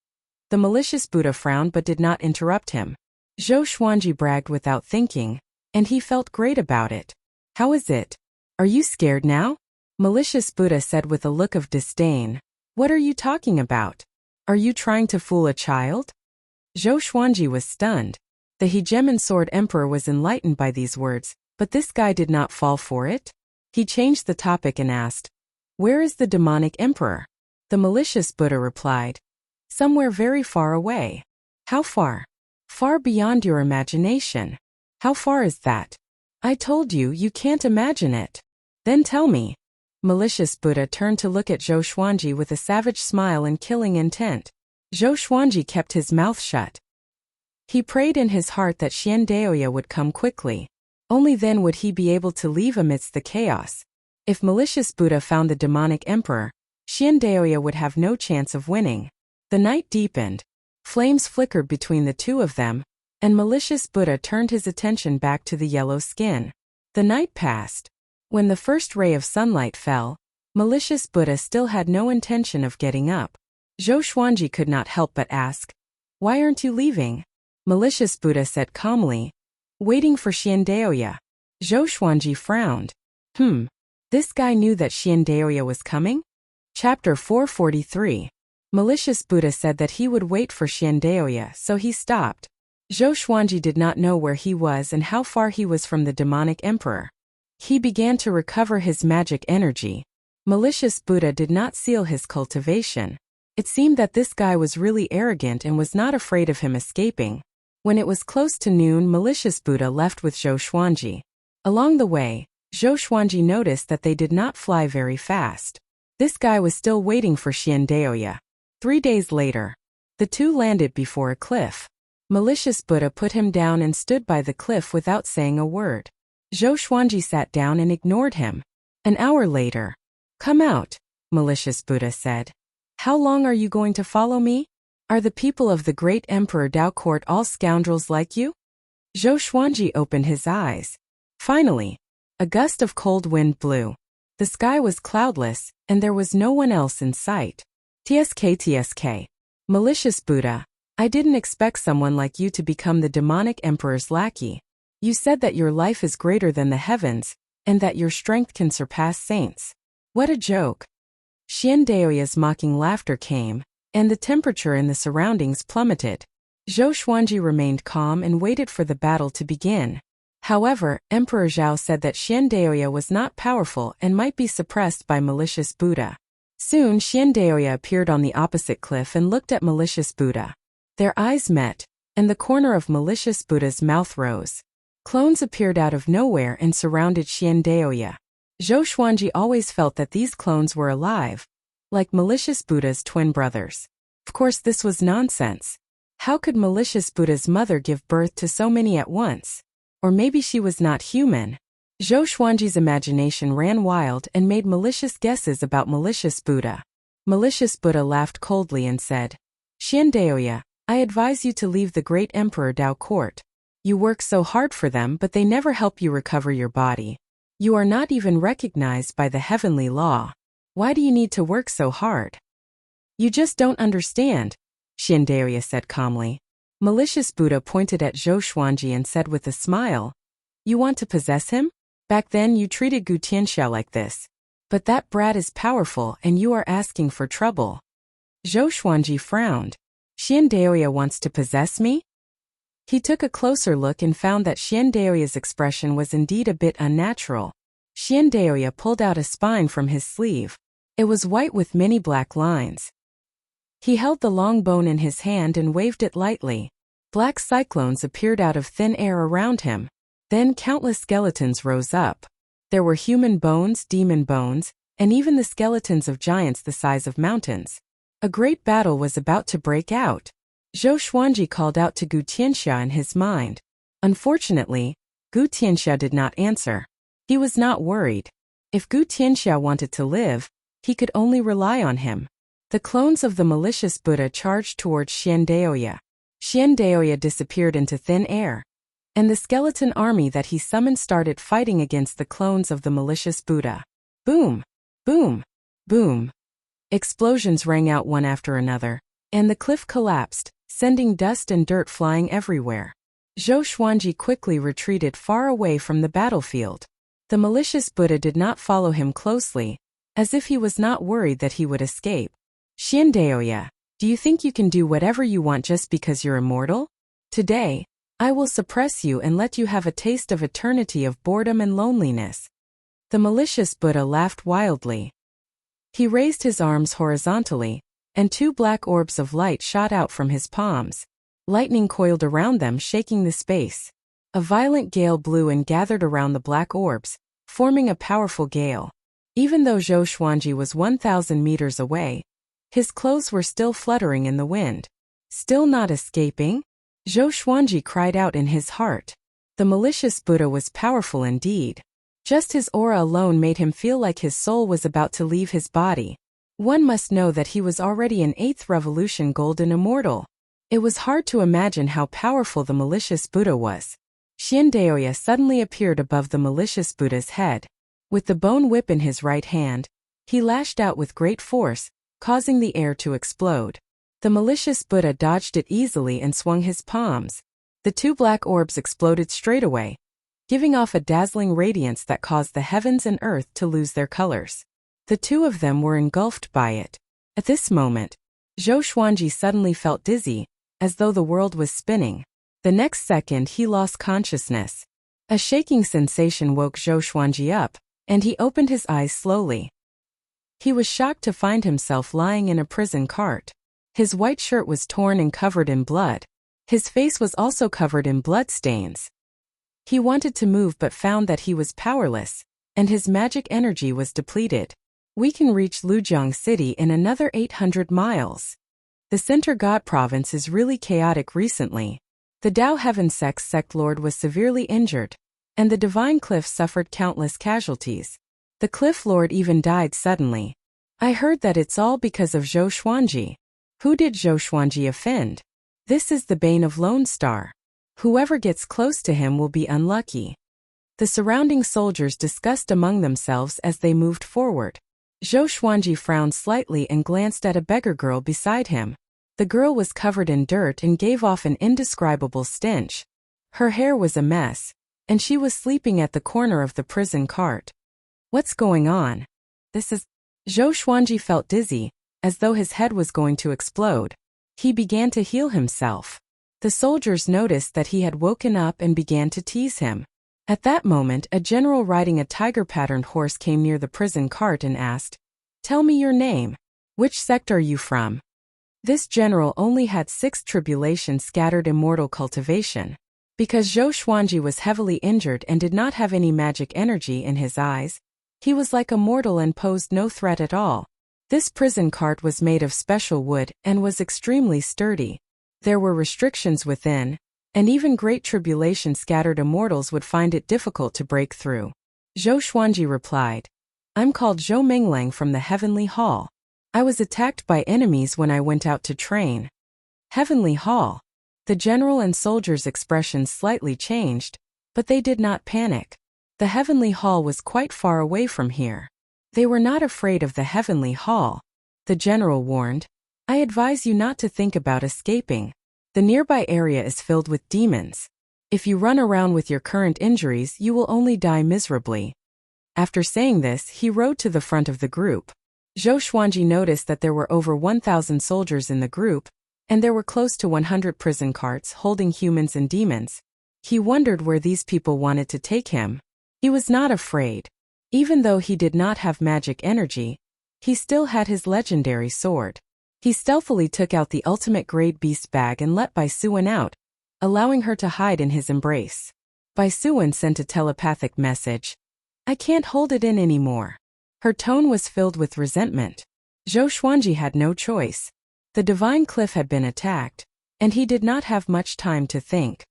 The malicious Buddha frowned but did not interrupt him. Zhou Xuanji bragged without thinking, and he felt great about it. How is it? Are you scared now? Malicious Buddha said with a look of disdain. What are you talking about? Are you trying to fool a child? Zhou Xuanji was stunned. The hegemon sword emperor was enlightened by these words, but this guy did not fall for it. He changed the topic and asked, where is the demonic emperor? The malicious Buddha replied, somewhere very far away. How far? Far beyond your imagination. How far is that? I told you, you can't imagine it. Then tell me. Malicious Buddha turned to look at Zhou Xuanji with a savage smile and killing intent. Zhou Xuanji kept his mouth shut. He prayed in his heart that Xian Daoya would come quickly. Only then would he be able to leave amidst the chaos. If malicious Buddha found the demonic emperor, Xian Daoya would have no chance of winning. The night deepened. Flames flickered between the two of them, and malicious Buddha turned his attention back to the yellow skin. The night passed. When the first ray of sunlight fell, malicious Buddha still had no intention of getting up. Zhou Xuanji could not help but ask, why aren't you leaving? Malicious Buddha said calmly, waiting for Xian Daoya. Zhou Xuanji frowned. This guy knew that Xian Daoya was coming? Chapter 443. Malicious Buddha said that he would wait for Xian Daoya, so he stopped. Zhou Xuanji did not know where he was and how far he was from the demonic emperor. He began to recover his magic energy. Malicious Buddha did not seal his cultivation. It seemed that this guy was really arrogant and was not afraid of him escaping. When it was close to noon, malicious Buddha left with Zhou Xuanji. Along the way, Zhou Xuanji noticed that they did not fly very fast. This guy was still waiting for Xian Daoya. 3 days later, the two landed before a cliff. Malicious Buddha put him down and stood by the cliff without saying a word. Zhou Xuanji sat down and ignored him. An hour later, come out, malicious Buddha said. How long are you going to follow me? Are the people of the great Emperor Dao Court all scoundrels like you? Zhou Xuanji opened his eyes. Finally, a gust of cold wind blew. The sky was cloudless, and there was no one else in sight. TSK. Malicious Buddha, I didn't expect someone like you to become the demonic emperor's lackey. You said that your life is greater than the heavens, and that your strength can surpass saints. What a joke. Xian Daoya's mocking laughter came, and the temperature in the surroundings plummeted. Zhou Xuanji remained calm and waited for the battle to begin. However, Emperor Zhao said that Xian Daoya was not powerful and might be suppressed by malicious Buddha. Soon Xian Daoya appeared on the opposite cliff and looked at malicious Buddha. Their eyes met, and the corner of malicious Buddha's mouth rose. Clones appeared out of nowhere and surrounded Xian Daoya. Zhou Xuanji always felt that these clones were alive, like malicious Buddha's twin brothers. Of course, this was nonsense. How could malicious Buddha's mother give birth to so many at once? Or maybe she was not human. Zhou Xuanji's imagination ran wild and made malicious guesses about malicious Buddha. Malicious Buddha laughed coldly and said, Xian Daoya, I advise you to leave the great Emperor Dao court. You work so hard for them, but they never help you recover your body. You are not even recognized by the heavenly law. Why do you need to work so hard? You just don't understand, Xian Daoya said calmly. Malicious Buddha pointed at Zhou Xuanji and said with a smile, You want to possess him? Back then you treated Gu Tianxia like this. But that brat is powerful and you are asking for trouble. Zhou Xuanji frowned. Xian Daoya wants to possess me? He took a closer look and found that Xian Daoya's expression was indeed a bit unnatural. Xian Daoya pulled out a spine from his sleeve. It was white with many black lines. He held the long bone in his hand and waved it lightly. Black cyclones appeared out of thin air around him. Then countless skeletons rose up. There were human bones, demon bones, and even the skeletons of giants the size of mountains. A great battle was about to break out. Zhou Xuanji called out to Gu Tianxia in his mind. Unfortunately, Gu Tianxia did not answer. He was not worried. If Gu Tianxia wanted to live, he could only rely on him. The clones of the malicious Buddha charged towards Xian Daoya. Xian Daoya disappeared into thin air, and the skeleton army that he summoned started fighting against the clones of the malicious Buddha. Boom! Boom! Boom! Explosions rang out one after another, and the cliff collapsed, sending dust and dirt flying everywhere. Zhou Xuanji quickly retreated far away from the battlefield. The malicious Buddha did not follow him closely, as if he was not worried that he would escape. Xian Daoya, do you think you can do whatever you want just because you're immortal? Today, I will suppress you and let you have a taste of eternity of boredom and loneliness. The malicious Buddha laughed wildly. He raised his arms horizontally, and two black orbs of light shot out from his palms. Lightning coiled around them, shaking the space. A violent gale blew and gathered around the black orbs, forming a powerful gale. Even though Zhou Xuanji was 1,000 meters away, his clothes were still fluttering in the wind. Still not escaping? Zhou Xuanji cried out in his heart. The malicious Buddha was powerful indeed. Just his aura alone made him feel like his soul was about to leave his body. One must know that he was already an 8th revolution golden immortal. It was hard to imagine how powerful the malicious Buddha was. Xian Daoya suddenly appeared above the malicious Buddha's head. With the bone whip in his right hand, he lashed out with great force, causing the air to explode. The malicious Buddha dodged it easily and swung his palms. The two black orbs exploded straight away, giving off a dazzling radiance that caused the heavens and earth to lose their colors. The two of them were engulfed by it. At this moment, Zhou Xuanji suddenly felt dizzy, as though the world was spinning. The next second he lost consciousness. A shaking sensation woke Zhou Xuanji up, and he opened his eyes slowly. He was shocked to find himself lying in a prison cart. His white shirt was torn and covered in blood. His face was also covered in bloodstains. He wanted to move but found that he was powerless, and his magic energy was depleted. We can reach Lujiang City in another 800 miles. The Center God province is really chaotic recently. The Dao Heaven sect lord was severely injured, and the Divine Cliff suffered countless casualties. The Cliff Lord even died suddenly. I heard that it's all because of Zhou Xuanji. Who did Zhou Xuanji offend? This is the bane of Lone Star. Whoever gets close to him will be unlucky. The surrounding soldiers discussed among themselves as they moved forward. Zhou Xuanji frowned slightly and glanced at a beggar girl beside him. The girl was covered in dirt and gave off an indescribable stench. Her hair was a mess, and she was sleeping at the corner of the prison cart. What's going on? Zhou Xuanji felt dizzy, as though his head was going to explode. He began to heal himself. The soldiers noticed that he had woken up and began to tease him. At that moment, a general riding a tiger-patterned horse came near the prison cart and asked, "Tell me your name. Which sect are you from?" This general only had 6 tribulation scattered immortal cultivation. Because Zhou Xuanji was heavily injured and did not have any magic energy in his eyes, he was like a mortal and posed no threat at all. This prison cart was made of special wood and was extremely sturdy. There were restrictions within, and even great tribulation scattered immortals would find it difficult to break through. Zhou Xuanji replied. I'm called Zhou Minglang from the Heavenly Hall. I was attacked by enemies when I went out to train. Heavenly Hall. The general and soldiers' expressions slightly changed, but they did not panic. The Heavenly Hall was quite far away from here. They were not afraid of the Heavenly Hall. The general warned. I advise you not to think about escaping. The nearby area is filled with demons. If you run around with your current injuries, you will only die miserably. After saying this, he rode to the front of the group. Zhou Xuanji noticed that there were over 1,000 soldiers in the group, and there were close to 100 prison carts holding humans and demons. He wondered where these people wanted to take him. He was not afraid. Even though he did not have magic energy, he still had his legendary sword. He stealthily took out the ultimate grade beast bag and let Bai Suwen out, allowing her to hide in his embrace. Bai Suwen sent a telepathic message. I can't hold it in anymore. Her tone was filled with resentment. Zhou Xuanji had no choice. The divine cliff had been attacked, and he did not have much time to think.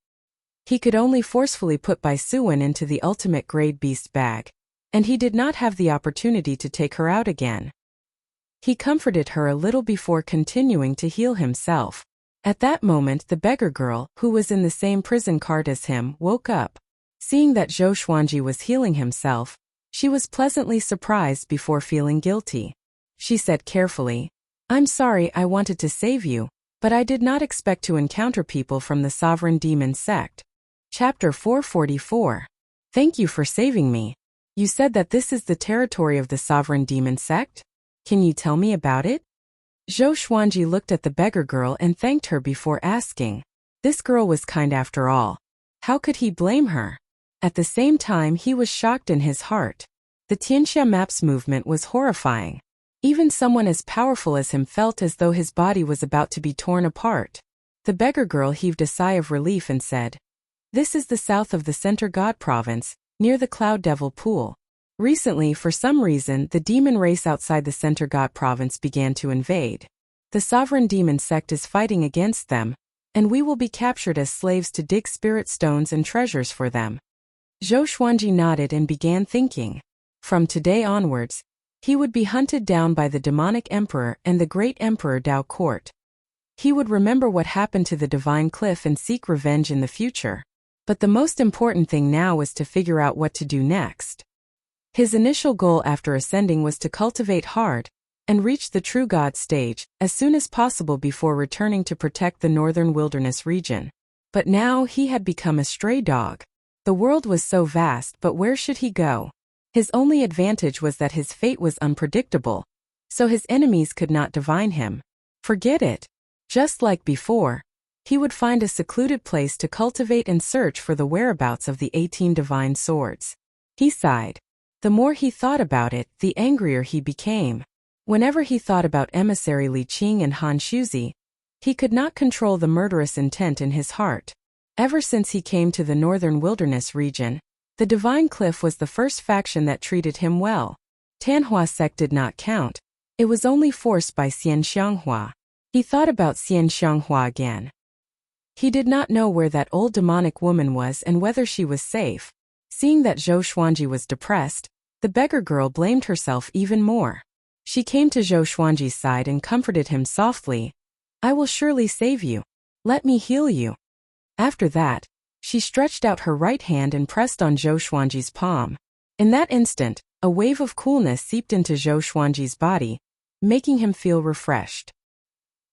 He could only forcefully put Bai Suwen into the ultimate grade beast bag, and he did not have the opportunity to take her out again. He comforted her a little before continuing to heal himself. At that moment the beggar girl, who was in the same prison cart as him, woke up. Seeing that Zhou Xuanji was healing himself, she was pleasantly surprised before feeling guilty. She said carefully, I'm sorry, I wanted to save you, but I did not expect to encounter people from the Sovereign Demon Sect. Chapter 444. Thank you for saving me. You said that this is the territory of the Sovereign Demon Sect? Can you tell me about it? Zhou Xuanji looked at the beggar girl and thanked her before asking. This girl was kind after all. How could he blame her? At the same time he was shocked in his heart. The Tianxia Map's movement was horrifying. Even someone as powerful as him felt as though his body was about to be torn apart. The beggar girl heaved a sigh of relief and said, This is the south of the Center God Province, near the Cloud Devil Pool. Recently, for some reason, the demon race outside the Center God Province began to invade. The Sovereign Demon Sect is fighting against them, and we will be captured as slaves to dig spirit stones and treasures for them. Zhou Xuanji nodded and began thinking. From today onwards, he would be hunted down by the demonic emperor and the great emperor Dao Court. He would remember what happened to the divine cliff and seek revenge in the future. But the most important thing now was to figure out what to do next. His initial goal after ascending was to cultivate hard and reach the true God stage as soon as possible before returning to protect the northern wilderness region. But now he had become a stray dog. The world was so vast, but where should he go? His only advantage was that his fate was unpredictable, so his enemies could not divine him. Forget it. Just like before, he would find a secluded place to cultivate and search for the whereabouts of the 18 divine swords. He sighed. The more he thought about it, the angrier he became. Whenever he thought about emissary Li Qing and Han Shuzi, he could not control the murderous intent in his heart. Ever since he came to the northern wilderness region, the Divine Cliff was the first faction that treated him well. Tanhua sect did not count. It was only forced by Xian Xianghua. He thought about Xian Xianghua again. He did not know where that old demonic woman was and whether she was safe. Seeing that Zhou Xuanji was depressed, the beggar girl blamed herself even more. She came to Zhou Xuanji's side and comforted him softly. I will surely save you. Let me heal you. After that, she stretched out her right hand and pressed on Zhou Xuanji's palm. In that instant, a wave of coolness seeped into Zhou Xuanji's body, making him feel refreshed.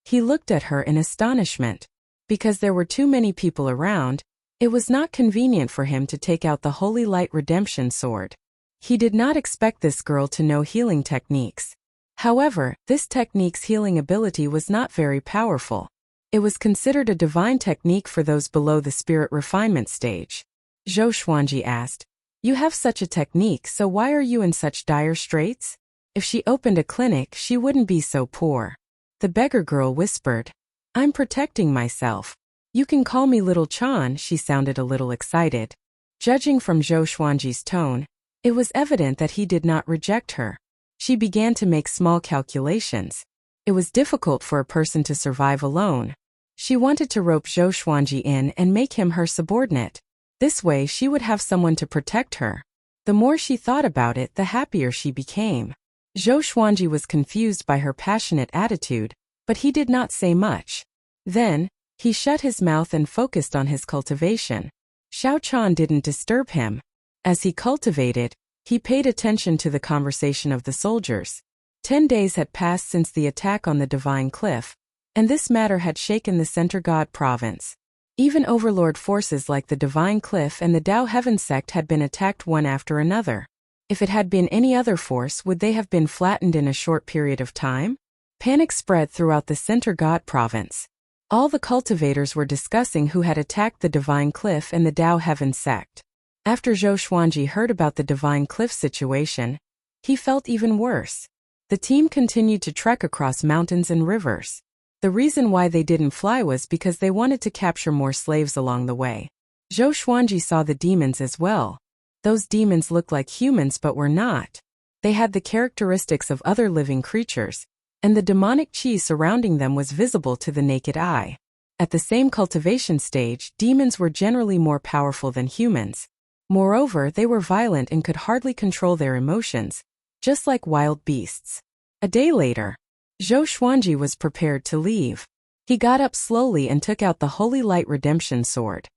He looked at her in astonishment. Because there were too many people around, it was not convenient for him to take out the Holy Light Redemption Sword. He did not expect this girl to know healing techniques. However, this technique's healing ability was not very powerful. It was considered a divine technique for those below the spirit refinement stage. Zhou Xuanji asked, You have such a technique, so why are you in such dire straits? If she opened a clinic, she wouldn't be so poor. The beggar girl whispered, I'm protecting myself. You can call me Little Chan. She sounded a little excited. Judging from Zhou Xuanji's tone, it was evident that he did not reject her. She began to make small calculations. It was difficult for a person to survive alone. She wanted to rope Zhou Xuanji in and make him her subordinate. This way she would have someone to protect her. The more she thought about it, the happier she became. Zhou Xuanji was confused by her passionate attitude, but he did not say much. Then, he shut his mouth and focused on his cultivation. Xiao Chan didn't disturb him. As he cultivated, he paid attention to the conversation of the soldiers. 10 days had passed since the attack on the Divine Cliff, and this matter had shaken the Center God province. Even overlord forces like the Divine Cliff and the Dao Heaven sect had been attacked one after another. If it had been any other force, would they have been flattened in a short period of time? Panic spread throughout the Center God province. All the cultivators were discussing who had attacked the Divine Cliff and the Dao Heaven sect. After Zhou Xuanji heard about the Divine Cliff situation, he felt even worse. The team continued to trek across mountains and rivers. The reason why they didn't fly was because they wanted to capture more slaves along the way. Zhou Xuanji saw the demons as well. Those demons looked like humans but were not. They had the characteristics of other living creatures, and the demonic chi surrounding them was visible to the naked eye. At the same cultivation stage, demons were generally more powerful than humans. Moreover, they were violent and could hardly control their emotions, just like wild beasts. A day later, Zhou Xuanji was prepared to leave. He got up slowly and took out the Holy Light Redemption Sword.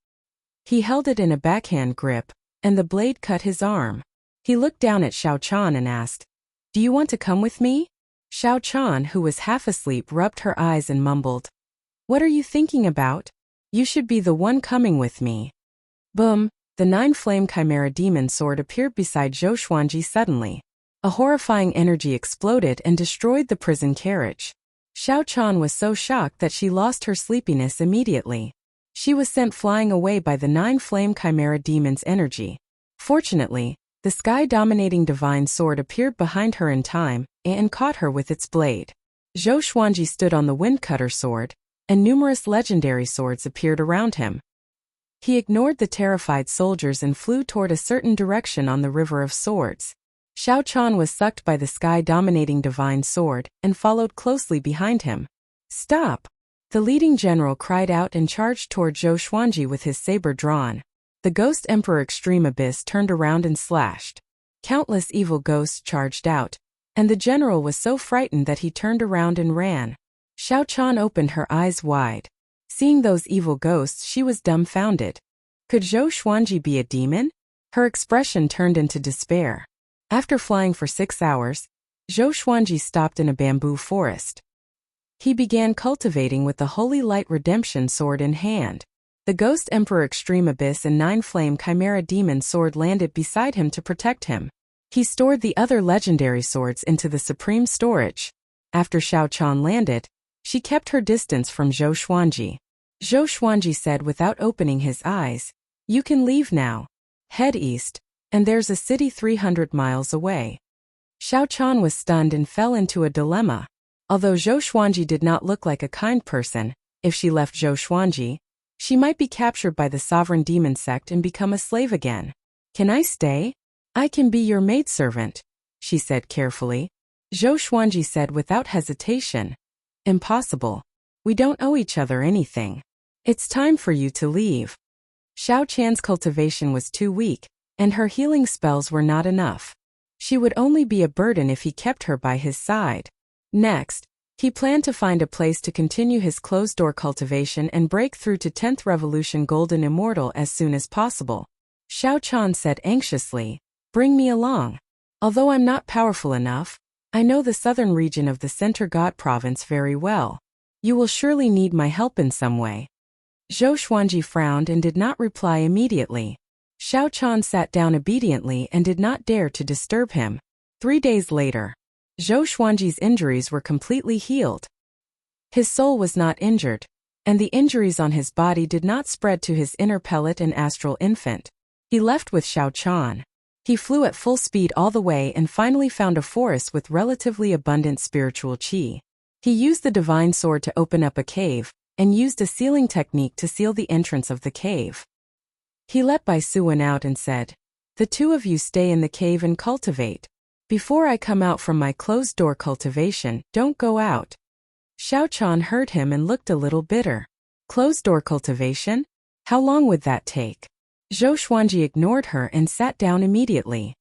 He held it in a backhand grip, and the blade cut his arm. He looked down at Xiao Chan and asked, "Do you want to come with me?" Xiao Chan, who was half asleep, rubbed her eyes and mumbled, "What are you thinking about? You should be the one coming with me." Boom! The 9-flame chimera demon sword appeared beside Zhou Xuanji suddenly. A horrifying energy exploded and destroyed the prison carriage. Xiao Chan was so shocked that she lost her sleepiness immediately. She was sent flying away by the 9-flame chimera demon's energy. Fortunately, the sky-dominating divine sword appeared behind her in time and caught her with its blade. Zhou Xuanji stood on the windcutter sword, and numerous legendary swords appeared around him. He ignored the terrified soldiers and flew toward a certain direction on the River of Swords. Xiao Chan was sucked by the sky-dominating divine sword and followed closely behind him. "Stop!" The leading general cried out and charged toward Zhou Xuanji with his saber drawn. The Ghost Emperor Extreme Abyss turned around and slashed. Countless evil ghosts charged out, and the general was so frightened that he turned around and ran. Xiao Chan opened her eyes wide. Seeing those evil ghosts, she was dumbfounded. Could Zhou Xuanji be a demon? Her expression turned into despair. After flying for 6 hours, Zhou Xuanji stopped in a bamboo forest. He began cultivating with the Holy Light Redemption Sword in hand. The Ghost Emperor Extreme Abyss and 9-flame Chimera Demon Sword landed beside him to protect him. He stored the other legendary swords into the Supreme Storage. After Xiao Chan landed, she kept her distance from Zhou Xuanji. Zhou Xuanji said without opening his eyes, "You can leave now. Head east, and there's a city 300 miles away." Xiao Chan was stunned and fell into a dilemma. Although Zhou Xuanji did not look like a kind person, if she left Zhou Xuanji, she might be captured by the sovereign demon sect and become a slave again. "Can I stay? I can be your maidservant," she said carefully. Zhou Xuanji said without hesitation, "Impossible. We don't owe each other anything. It's time for you to leave." Xiao Chan's cultivation was too weak, and her healing spells were not enough. She would only be a burden if he kept her by his side. Next, he planned to find a place to continue his closed-door cultivation and break through to 10th Revolution Golden Immortal as soon as possible. Xiao Chan said anxiously, "Bring me along. Although I'm not powerful enough, I know the southern region of the Center God Province very well. You will surely need my help in some way." Zhou Xuanji frowned and did not reply immediately. Xiao Chan sat down obediently and did not dare to disturb him. 3 days later, Zhou Xuanji's injuries were completely healed. His soul was not injured, and the injuries on his body did not spread to his inner pellet and astral infant. He left with Xiao Chan. He flew at full speed all the way and finally found a forest with relatively abundant spiritual qi. He used the divine sword to open up a cave, and used a sealing technique to seal the entrance of the cave. He let Bai Suwen out and said, "The two of you stay in the cave and cultivate. Before I come out from my closed-door cultivation, don't go out." Xiao Chan heard him and looked a little bitter. Closed-door cultivation? How long would that take? Zhou Xuanji ignored her and sat down immediately.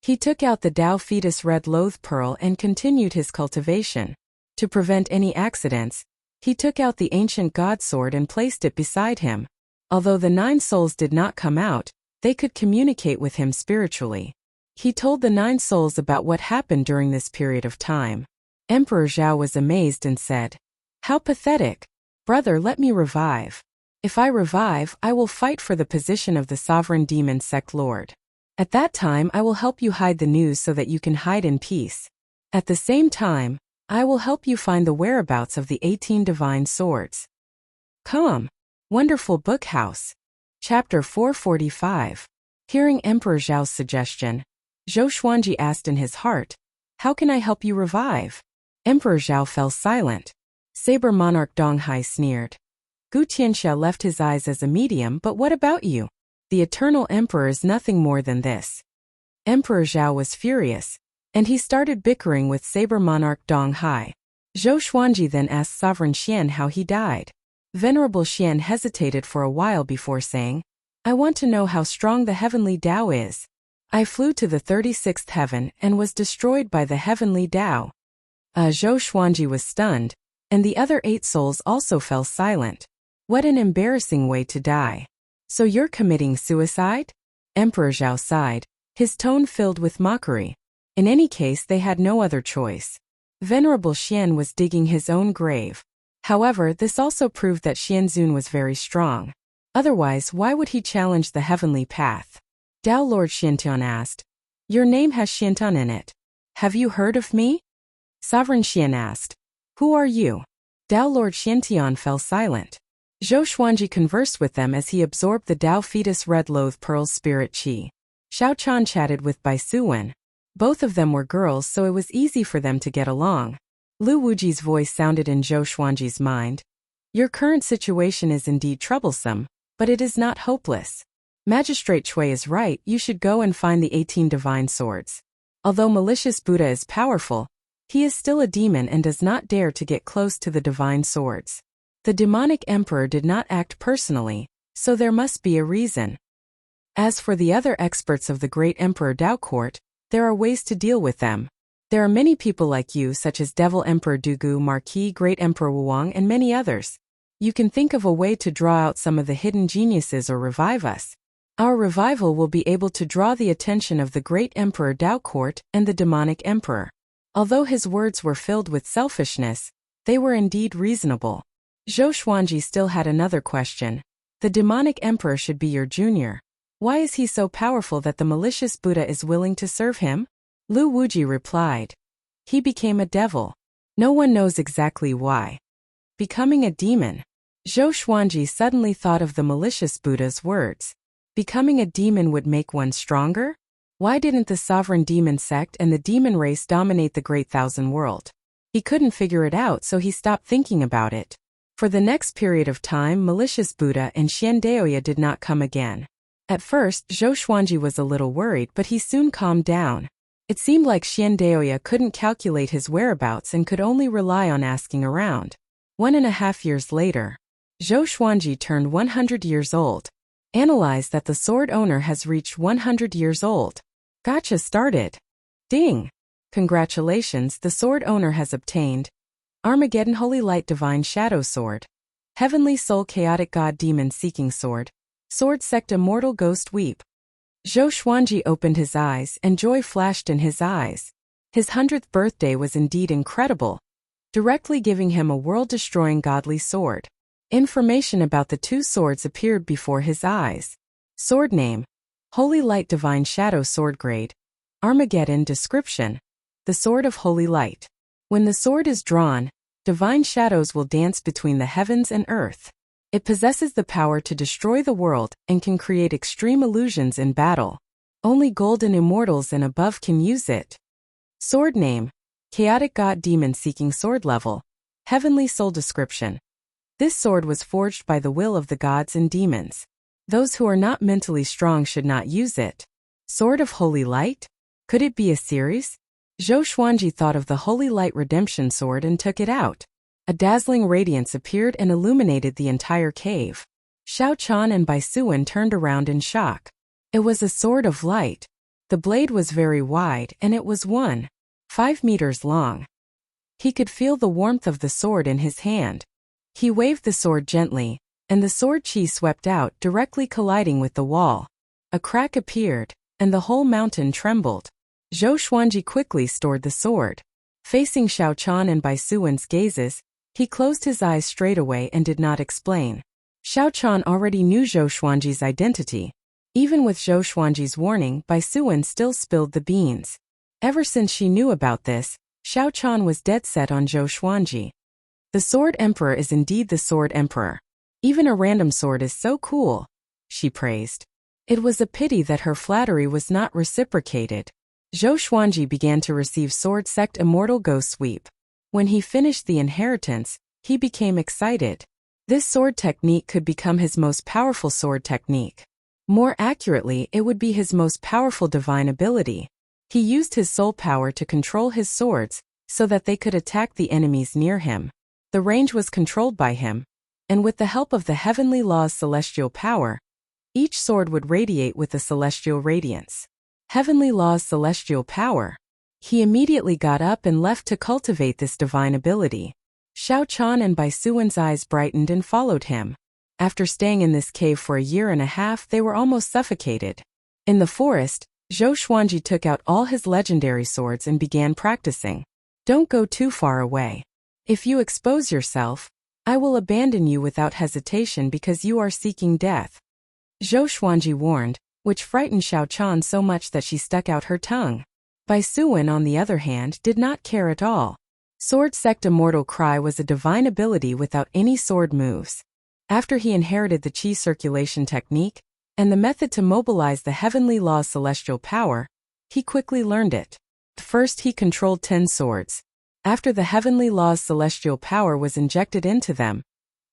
He took out the Tao Fetus Red Loath Pearl and continued his cultivation. To prevent any accidents, he took out the ancient god sword and placed it beside him. Although the 9 souls did not come out, they could communicate with him spiritually. He told the 9 souls about what happened during this period of time. Emperor Zhao was amazed and said, "How pathetic! Brother, let me revive. If I revive, I will fight for the position of the sovereign demon sect lord. At that time I will help you hide the news so that you can hide in peace. At the same time, I will help you find the whereabouts of the 18 divine swords." Come. Wonderful Book House. Chapter 445. Hearing Emperor Zhao's suggestion, Zhou Xuanji asked in his heart, "How can I help you revive?" Emperor Zhao fell silent. Saber Monarch Dong Hai sneered. Gu Tianxia left his eyes as a medium, but what about you? The Eternal Emperor is nothing more than this. Emperor Zhao was furious, and he started bickering with Saber Monarch Dong Hai. Zhou Xuanji then asked Sovereign Xian how he died. Venerable Xian hesitated for a while before saying, "I want to know how strong the heavenly Tao is. I flew to the 36th heaven and was destroyed by the heavenly Tao." Zhou Xuanji was stunned, and the other 8 souls also fell silent. What an embarrassing way to die. So you're committing suicide? Emperor Zhao sighed, his tone filled with mockery. In any case, they had no other choice. Venerable Xian was digging his own grave. However, this also proved that Xianzun was very strong. Otherwise, why would he challenge the heavenly path? Tao Lord Xiantian asked, "Your name has Xiantan in it. Have you heard of me?" Sovereign Xian asked, "Who are you?" Tao Lord Xiantian fell silent. Zhou Xuanji conversed with them as he absorbed the Tao Fetus Red Loath Pearl's spirit qi. Xiao Chan chatted with Bai Suwen. Both of them were girls, so it was easy for them to get along. Lu Wuji's voice sounded in Zhou Xuanji's mind. "Your current situation is indeed troublesome, but it is not hopeless. Magistrate Cui is right, you should go and find the 18 divine swords. Although malicious Buddha is powerful, he is still a demon and does not dare to get close to the divine swords. The demonic emperor did not act personally, so there must be a reason. As for the other experts of the great Emperor Tao Court, there are ways to deal with them. There are many people like you, such as Devil Emperor Dugu, Marquis Great Emperor Wuang, and many others. You can think of a way to draw out some of the hidden geniuses or revive us. Our revival will be able to draw the attention of the great Emperor Tao Court and the demonic emperor." Although his words were filled with selfishness, they were indeed reasonable. Zhou Xuanji still had another question. The demonic emperor should be your junior. Why is he so powerful that the malicious Buddha is willing to serve him? Lu Wuji replied. He became a devil. No one knows exactly why. Becoming a demon. Zhou Xuanji suddenly thought of the malicious Buddha's words. Becoming a demon would make one stronger? Why didn't the sovereign demon sect and the demon race dominate the great thousand world? He couldn't figure it out, so he stopped thinking about it. For the next period of time, malicious Buddha and Xiandaoya did not come again. At first, Zhou Xuanji was a little worried, but he soon calmed down. It seemed like Xiandaoya couldn't calculate his whereabouts and could only rely on asking around. 1.5 years later, Zhou Xuanji turned 100 years old. Analyze that the sword owner has reached 100 years old. Gotcha started. Ding! Congratulations, the sword owner has obtained Armageddon Holy Light Divine Shadow Sword, Heavenly Soul Chaotic God Demon Seeking Sword, Sword Sect Immortal Ghost Weep. Zhou Xuanji opened his eyes and joy flashed in his eyes. His 100th birthday was indeed incredible, directly giving him a world-destroying godly sword. Information about the 2 swords appeared before his eyes. Sword name: Holy Light Divine Shadow Sword Grade, Armageddon. Description: the Sword of Holy Light. When the sword is drawn, divine shadows will dance between the heavens and earth. It possesses the power to destroy the world and can create extreme illusions in battle. Only golden immortals and above can use it. Sword name: Chaotic God Demon Seeking Sword Level, Heavenly Soul. Description: this sword was forged by the will of the gods and demons. Those who are not mentally strong should not use it. Sword of Holy Light? Could it be a series? Zhou Xuanji thought of the Holy Light Redemption Sword and took it out. A dazzling radiance appeared and illuminated the entire cave. Xiao Chan and Bai Suwen turned around in shock. It was a sword of light. The blade was very wide and it was 1.5 meters long. He could feel the warmth of the sword in his hand. He waved the sword gently, and the sword chi swept out, directly colliding with the wall. A crack appeared, and the whole mountain trembled. Zhou Xuanji quickly stored the sword. Facing Xiao Chan and Bai Suwen's gazes, he closed his eyes straight away and did not explain. Xiao Chan already knew Zhou Xuanji's identity. Even with Zhou Xuanji's warning, Bai Suwen still spilled the beans. Ever since she knew about this, Xiao Chan was dead set on Zhou Xuanji. The Sword Emperor is indeed the Sword Emperor. Even a random sword is so cool, she praised. It was a pity that her flattery was not reciprocated. Zhou Xuanji began to receive Sword Sect Immortal Ghost Sweep. When he finished the inheritance, he became excited. This sword technique could become his most powerful sword technique. More accurately, it would be his most powerful divine ability. He used his soul power to control his swords, so that they could attack the enemies near him. The range was controlled by him, and with the help of the heavenly law's celestial power, each sword would radiate with a celestial radiance. Heavenly law's celestial power. He immediately got up and left to cultivate this divine ability. Xiao Chan and Bai Suwen's eyes brightened and followed him. After staying in this cave for a year and a half, they were almost suffocated. In the forest, Zhou Xuanji took out all his legendary swords and began practicing. Don't go too far away. If you expose yourself, I will abandon you without hesitation because you are seeking death. Zhou Xuanji warned, which frightened Xiao Chan so much that she stuck out her tongue. Bai Suwen, on the other hand, did not care at all. Sword Sect Immortal Cry was a divine ability without any sword moves. After he inherited the Qi circulation technique, and the method to mobilize the heavenly law's celestial power, he quickly learned it. First he controlled 10 swords. After the heavenly law's celestial power was injected into them,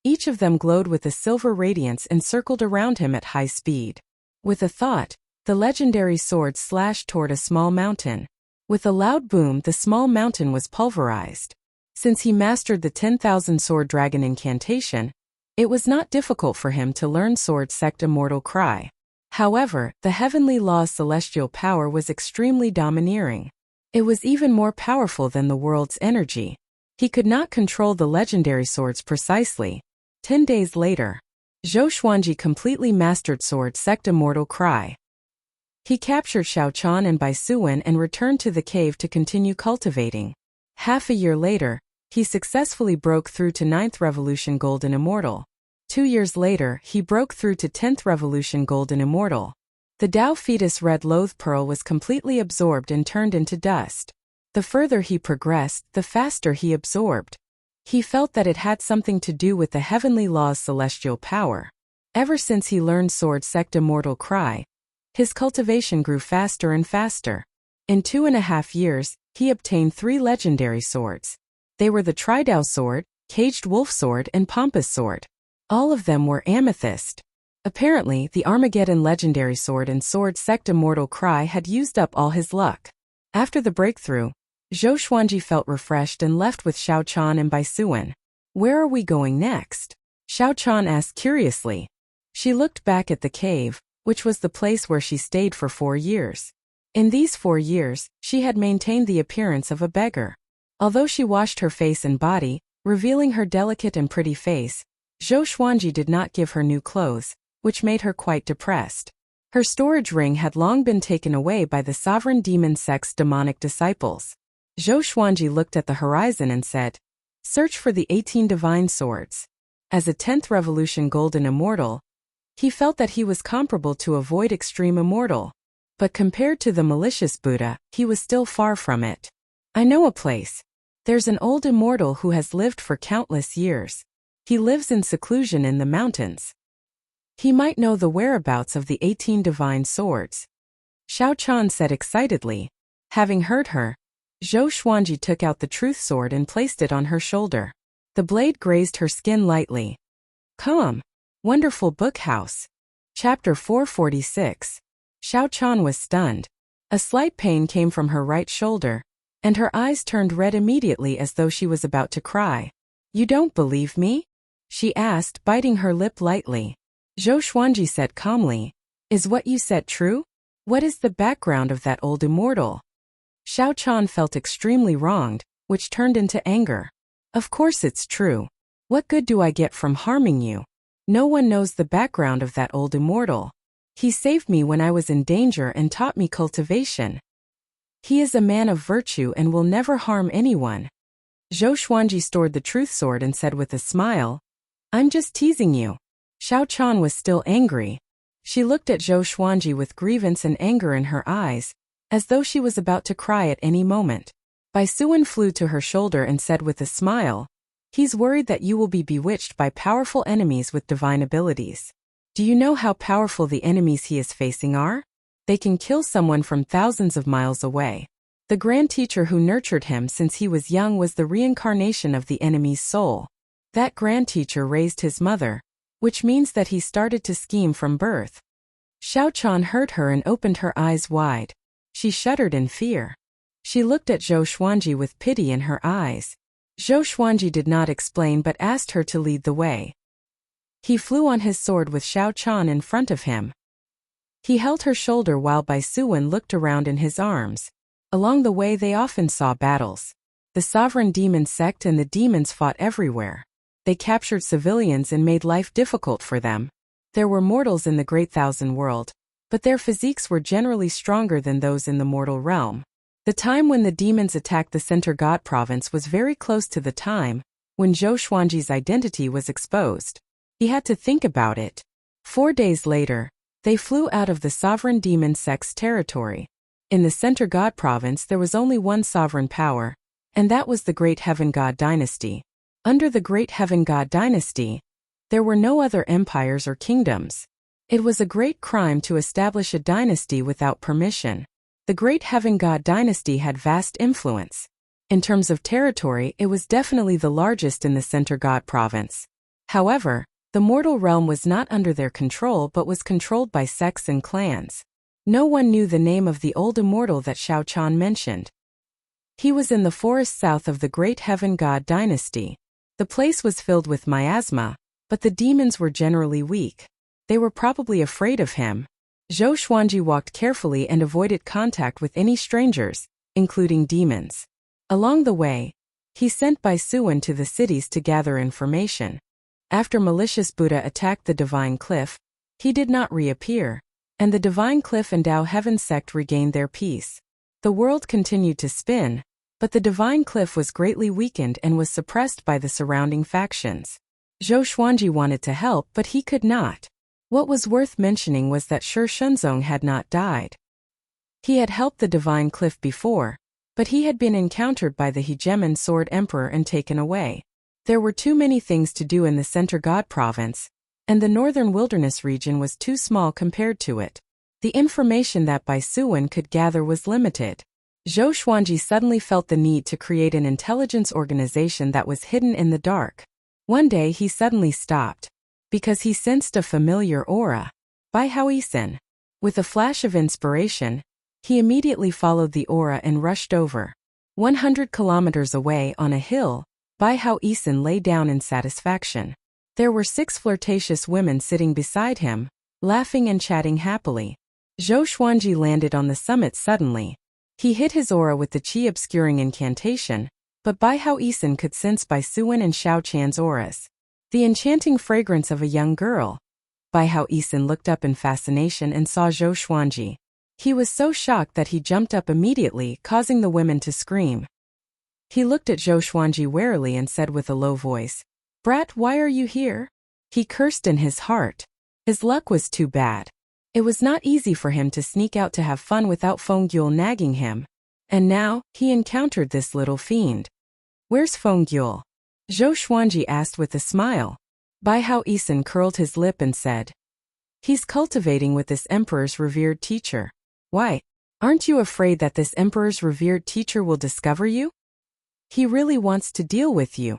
each of them glowed with a silver radiance and circled around him at high speed. With a thought, the legendary sword slashed toward a small mountain. With a loud boom, the small mountain was pulverized. Since he mastered the 10,000 Sword Dragon incantation, it was not difficult for him to learn Sword Sect Immortal Cry. However, the heavenly law's celestial power was extremely domineering. It was even more powerful than the world's energy. He could not control the legendary swords precisely. 10 days later, Zhou Xuanji completely mastered Sword Sect Immortal Cry. He captured Xiao Chan and Bai Suwen and returned to the cave to continue cultivating. Half a year later, he successfully broke through to 9th Revolution Golden Immortal. 2 years later, he broke through to 10th Revolution Golden Immortal. The Tao Fetus Red Loathe Pearl was completely absorbed and turned into dust. The further he progressed, the faster he absorbed. He felt that it had something to do with the heavenly law's celestial power. Ever since he learned Sword Sect Immortal Cry, his cultivation grew faster and faster. In 2.5 years, he obtained 3 legendary swords. They were the Tridao Sword, Caged Wolf Sword, and Pompous Sword. All of them were amethyst. Apparently, the Armageddon Legendary Sword and Sword Sect Immortal Cry had used up all his luck. After the breakthrough, Zhou Xuanji felt refreshed and left with Xiao Chan and Bai Suwen. Where are we going next? Xiao Chan asked curiously. She looked back at the cave, which was the place where she stayed for 4 years. In these 4 years, she had maintained the appearance of a beggar. Although she washed her face and body, revealing her delicate and pretty face, Zhou Xuanji did not give her new clothes, which made her quite depressed. Her storage ring had long been taken away by the sovereign demon sect's demonic disciples. Zhou Xuanji looked at the horizon and said, "Search for the 18 divine swords." As a 10th Revolution Golden Immortal, he felt that he was comparable to a Void Extreme Immortal. But compared to the malicious Buddha, he was still far from it. I know a place. There's an old immortal who has lived for countless years. He lives in seclusion in the mountains. He might know the whereabouts of the 18 divine swords. Xiao Chan said excitedly. Having heard her, Zhou Xuanji took out the truth sword and placed it on her shoulder. The blade grazed her skin lightly. Come. Wonderful Book House. Chapter 446. Xiao Chan was stunned. A slight pain came from her right shoulder, and her eyes turned red immediately as though she was about to cry. You don't believe me? She asked, biting her lip lightly. Zhou Xuanji said calmly, "Is what you said true? What is the background of that old immortal?" Xiao Chan felt extremely wronged, which turned into anger. "Of course it's true. What good do I get from harming you? No one knows the background of that old immortal. He saved me when I was in danger and taught me cultivation. He is a man of virtue and will never harm anyone." Zhou Xuanji stored the truth sword and said with a smile, "I'm just teasing you." Xiao Chan was still angry. She looked at Zhou Xuanji with grievance and anger in her eyes, as though she was about to cry at any moment. Bai Suwen flew to her shoulder and said with a smile, "He's worried that you will be bewitched by powerful enemies with divine abilities. Do you know how powerful the enemies he is facing are? They can kill someone from thousands of miles away. The grand teacher who nurtured him since he was young was the reincarnation of the enemy's soul. That grand teacher raised his mother, which means that he started to scheme from birth." Xiao Chan heard her and opened her eyes wide. She shuddered in fear. She looked at Zhou Xuanji with pity in her eyes. Zhou Xuanji did not explain but asked her to lead the way. He flew on his sword with Xiao Chan in front of him. He held her shoulder while Bai Suwen looked around in his arms. Along the way they often saw battles. The sovereign demon sect and the demons fought everywhere. They captured civilians and made life difficult for them. There were mortals in the Great Thousand World, but their physiques were generally stronger than those in the mortal realm. The time when the demons attacked the Center God Province was very close to the time when Zhou Xuanji's identity was exposed. He had to think about it. 4 days later, they flew out of the sovereign demon sect's territory. In the Center God Province there was only one sovereign power, and that was the Great Heaven God Dynasty. Under the Great Heaven God Dynasty, there were no other empires or kingdoms. It was a great crime to establish a dynasty without permission. The Great Heaven God Dynasty had vast influence. In terms of territory, it was definitely the largest in the Center God Province. However, the mortal realm was not under their control but was controlled by sects and clans. No one knew the name of the old immortal that Xiao Chan mentioned. He was in the forest south of the Great Heaven God Dynasty. The place was filled with miasma, but the demons were generally weak. They were probably afraid of him. Zhou Xuanji walked carefully and avoided contact with any strangers, including demons. Along the way, he sent Bai Suwen to the cities to gather information. After malicious Buddha attacked the Divine Cliff, he did not reappear, and the Divine Cliff and Tao Heaven sect regained their peace. The world continued to spin, but the Divine Cliff was greatly weakened and was suppressed by the surrounding factions. Zhou Xuanji wanted to help but he could not. What was worth mentioning was that Shi Shenzong had not died. He had helped the Divine Cliff before, but he had been encountered by the Hegemon Sword Emperor and taken away. There were too many things to do in the Center God Province, and the northern wilderness region was too small compared to it. The information that Bai Suwen could gather was limited. Zhou Xuanji suddenly felt the need to create an intelligence organization that was hidden in the dark. One day he suddenly stopped, because he sensed a familiar aura. Bai Haoisen. With a flash of inspiration, he immediately followed the aura and rushed over. 100 kilometers away on a hill, Bai Haoisen lay down in satisfaction. There were 6 flirtatious women sitting beside him, laughing and chatting happily. Zhou Xuanji landed on the summit suddenly. He hit his aura with the chi-obscuring incantation, but Bai Haoisen could sense Bai Suwen and Xiao Chan's auras. The enchanting fragrance of a young girl. Bai Haoisen looked up in fascination and saw Zhou Xuanji. He was so shocked that he jumped up immediately, causing the women to scream. He looked at Zhou Xuanji warily and said with a low voice, "Brat, why are you here?" He cursed in his heart. His luck was too bad. It was not easy for him to sneak out to have fun without Feng nagging him. And now, he encountered this little fiend. "Where's Feng?" Zhou Xuanji asked with a smile. Bai Haoisen curled his lip and said, "He's cultivating with this emperor's revered teacher." "Why? Aren't you afraid that this emperor's revered teacher will discover you? He really wants to deal with you."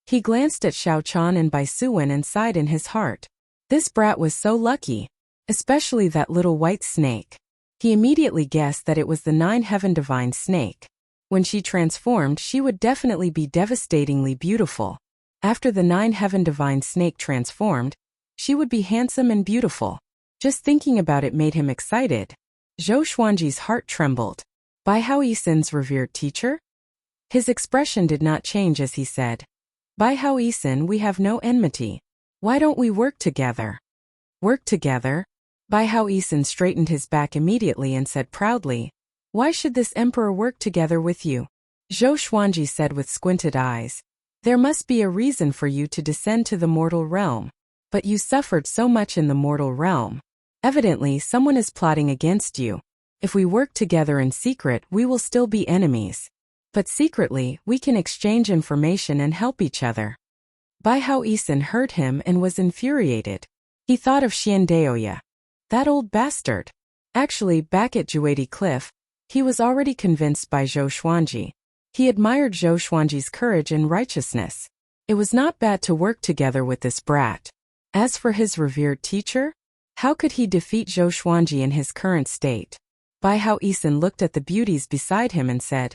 He glanced at Xiao Chan and Bai Suwen and sighed in his heart. This brat was so lucky, especially that little white snake. He immediately guessed that it was the 9 Heaven Divine Snake. When she transformed, she would definitely be devastatingly beautiful. After the 9 Heaven Divine Snake transformed, She would be handsome and beautiful. Just thinking about it made him excited. Zhou Xuanji's heart trembled. Bai Hao Yisin's revered teacher? His expression did not change as he said, Bai Hao Yisin, we have no enmity. Why don't we work together? Work together? Bai Hao Yisin straightened his back immediately and said proudly, why should this emperor work together with you? Zhou Xuanji said with squinted eyes, there must be a reason for you to descend to the mortal realm. But you suffered so much in the mortal realm. Evidently, someone is plotting against you. If we work together in secret, we will still be enemies. But secretly, we can exchange information and help each other. Bai Hao Yisin heard him and was infuriated. He thought of Xian Daoya. That old bastard. Actually, back at Juedi Cliff, he was already convinced by Zhou Xuanji. He admired Zhou Xuanji's courage and righteousness. It was not bad to work together with this brat. As for his revered teacher, how could he defeat Zhou Xuanji in his current state? Bai Hao Yisin looked at the beauties beside him and said,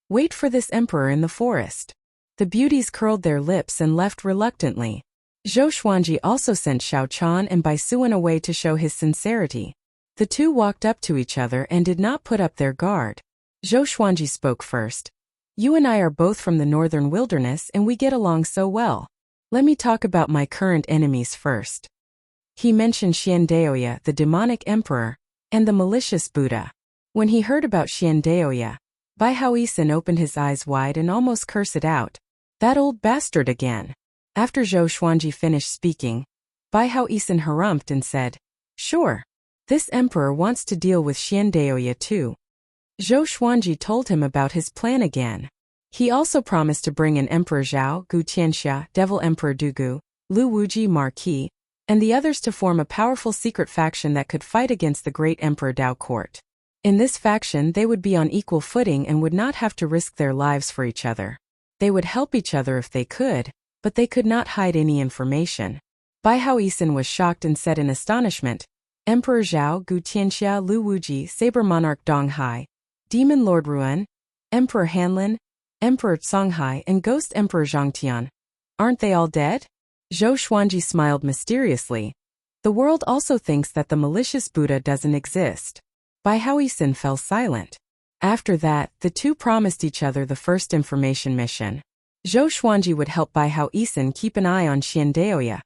wait for this emperor in the forest. The beauties curled their lips and left reluctantly. Zhou Xuanji also sent Xiao Chan and Bai Suan away to show his sincerity. The two walked up to each other and did not put up their guard. Zhou Xuanji spoke first. You and I are both from the northern wilderness and we get along so well. Let me talk about my current enemies first. He mentioned Xian Daoya, the demonic emperor, and the malicious Buddha. When he heard about Xian Daoya, Bai Hao Yisin opened his eyes wide and almost cursed it out. That old bastard again. After Zhou Xuanji finished speaking, Bai Hao Yisin harumphed and said, sure. This emperor wants to deal with Xian Daoya too. Zhou Xuanji told him about his plan again. He also promised to bring in Emperor Zhao, Gu Tianxia, Devil Emperor Dugu, Lu Wuji Marquis, and the others to form a powerful secret faction that could fight against the great Emperor Dao Court. In this faction they would be on equal footing and would not have to risk their lives for each other. They would help each other if they could, but they could not hide any information. Bai Hao Yisin was shocked and said in astonishment, Emperor Zhao, Gu Tianxia, Lu Wuji, Saber Monarch Dong Hai, Demon Lord Ruan, Emperor Hanlin, Emperor Songhai and Ghost Emperor Zhangtian. Aren't they all dead? Zhou Xuanji smiled mysteriously. The world also thinks that the malicious Buddha doesn't exist. Bai Hao Yisin fell silent. After that, the two promised each other the first information mission. Zhou Xuanji would help Bai Hao Yisin keep an eye on Xian Daoya,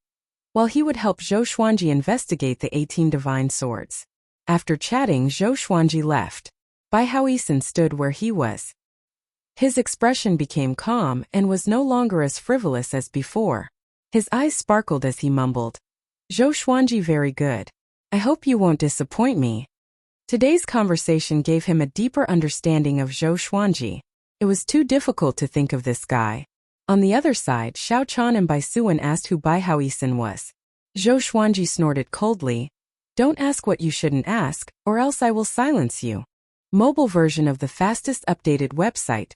while he would help Zhou Xuanji investigate the 18 divine swords. After chatting, Zhou Xuanji left. Bai Hao Yisin stood where he was. His expression became calm and was no longer as frivolous as before. His eyes sparkled as he mumbled, Zhou Xuanji, very good. I hope you won't disappoint me. Today's conversation gave him a deeper understanding of Zhou Xuanji. It was too difficult to think of this guy. On the other side, Xiao Chan and Bai Suan asked who Bai Hao Yisin was. Zhou Xuanji snorted coldly, don't ask what you shouldn't ask, or else I will silence you. Mobile version of the fastest updated website.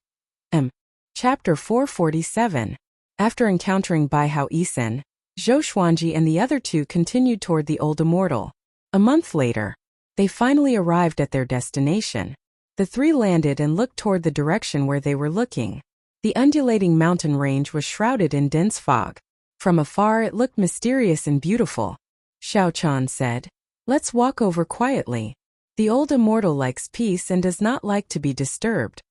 Chapter 447. After encountering Bai Hao Yisin, Zhou Xuanji and the other two continued toward the old immortal. A month later, they finally arrived at their destination. The three landed and looked toward the direction where they were looking. The undulating mountain range was shrouded in dense fog. From afar it looked mysterious and beautiful. Xiao Chan said, let's walk over quietly. The old immortal likes peace and does not like to be disturbed.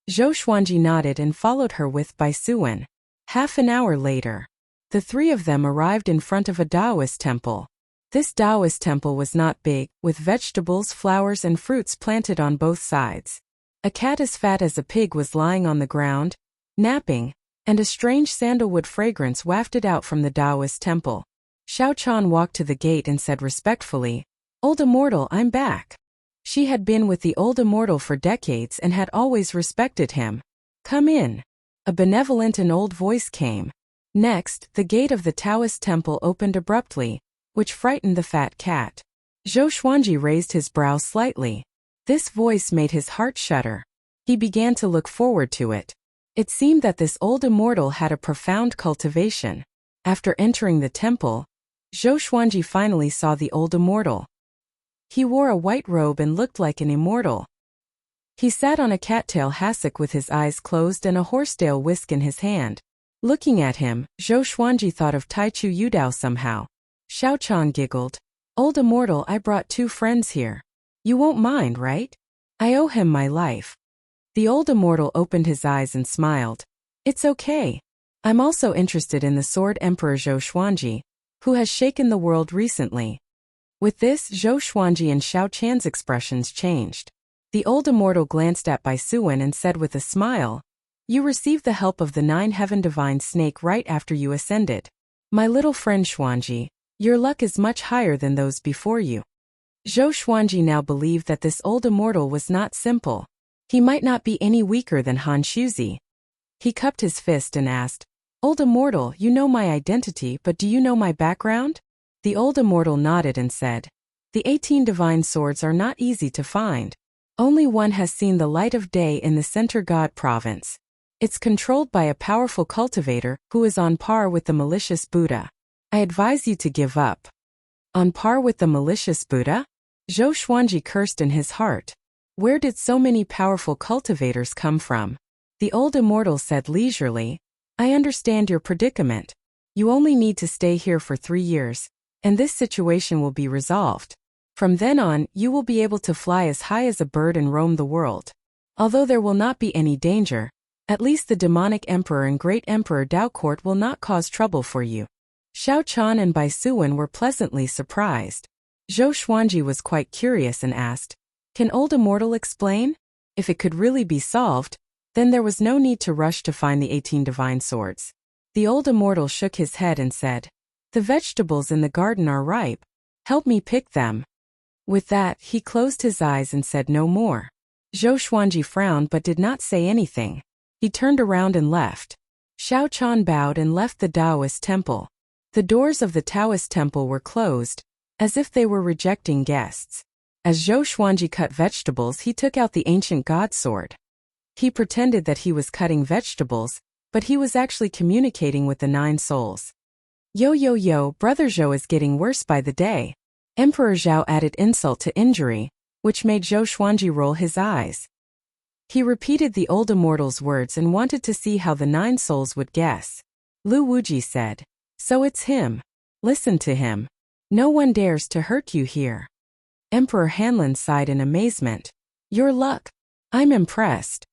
Zhou Xuanji nodded and followed her with Bai Suan. Half an hour later, the three of them arrived in front of a Taoist temple. This Taoist temple was not big, with vegetables, flowers and fruits planted on both sides. A cat as fat as a pig was lying on the ground, napping, and a strange sandalwood fragrance wafted out from the Taoist temple. Xiao Chan walked to the gate and said respectfully, Old Immortal, I'm back. She had been with the old immortal for decades and had always respected him. Come in. A benevolent and old voice came. Next, the gate of the Taoist temple opened abruptly, which frightened the fat cat. Zhou Xuanji raised his brow slightly. This voice made his heart shudder. He began to look forward to it. It seemed that this old immortal had a profound cultivation. After entering the temple, Zhou Xuanji finally saw the old immortal. He wore a white robe and looked like an immortal. He sat on a cattail hassock with his eyes closed and a horsetail whisk in his hand. Looking at him, Zhou Xuanji thought of Taichu Yudao somehow. Xiao Chan giggled. Old immortal, I brought 2 friends here. You won't mind, right? I owe him my life. The old immortal opened his eyes and smiled. It's okay. I'm also interested in the Sword Emperor Zhou Xuanji, who has shaken the world recently. With this, Zhou Xuanji and Xiao Chan's expressions changed. The old immortal glanced at Bai Suwen and said with a smile, You received the help of the 9 heaven divine snake right after you ascended. My little friend Xuanji, your luck is much higher than those before you. Zhou Xuanji now believed that this old immortal was not simple. He might not be any weaker than Han Shuzi. He cupped his fist and asked, Old immortal, you know my identity, but do you know my background? The old immortal nodded and said, The 18 divine swords are not easy to find. Only one has seen the light of day in the Center God province. It's controlled by a powerful cultivator who is on par with the malicious Buddha. I advise you to give up. On par with the malicious Buddha? Zhou Xuanji cursed in his heart. Where did so many powerful cultivators come from? The old immortal said leisurely, I understand your predicament. You only need to stay here for 3 years, and this situation will be resolved. From then on, you will be able to fly as high as a bird and roam the world. Although there will not be any danger, at least the demonic emperor and great emperor Dao Court will not cause trouble for you. Xiao Chan and Bai Suwen were pleasantly surprised. Zhou Xuanji was quite curious and asked, Can old immortal explain? If it could really be solved, then there was no need to rush to find the 18 divine swords. The old immortal shook his head and said, The vegetables in the garden are ripe. Help me pick them. With that, he closed his eyes and said no more. Zhou Xuanji frowned but did not say anything. He turned around and left. Xiao Chan bowed and left the Taoist temple. The doors of the Taoist temple were closed, as if they were rejecting guests. As Zhou Xuanji cut vegetables, he took out the ancient god sword. He pretended that he was cutting vegetables, but he was actually communicating with the 9 souls. Yo, brother Zhou is getting worse by the day. Emperor Zhao added insult to injury, which made Zhou Xuanji roll his eyes. He repeated the old immortal's words and wanted to see how the 9 souls would guess. Lu Wuji said, So it's him. Listen to him. No one dares to hurt you here. Emperor Hanlin sighed in amazement. Your luck. I'm impressed.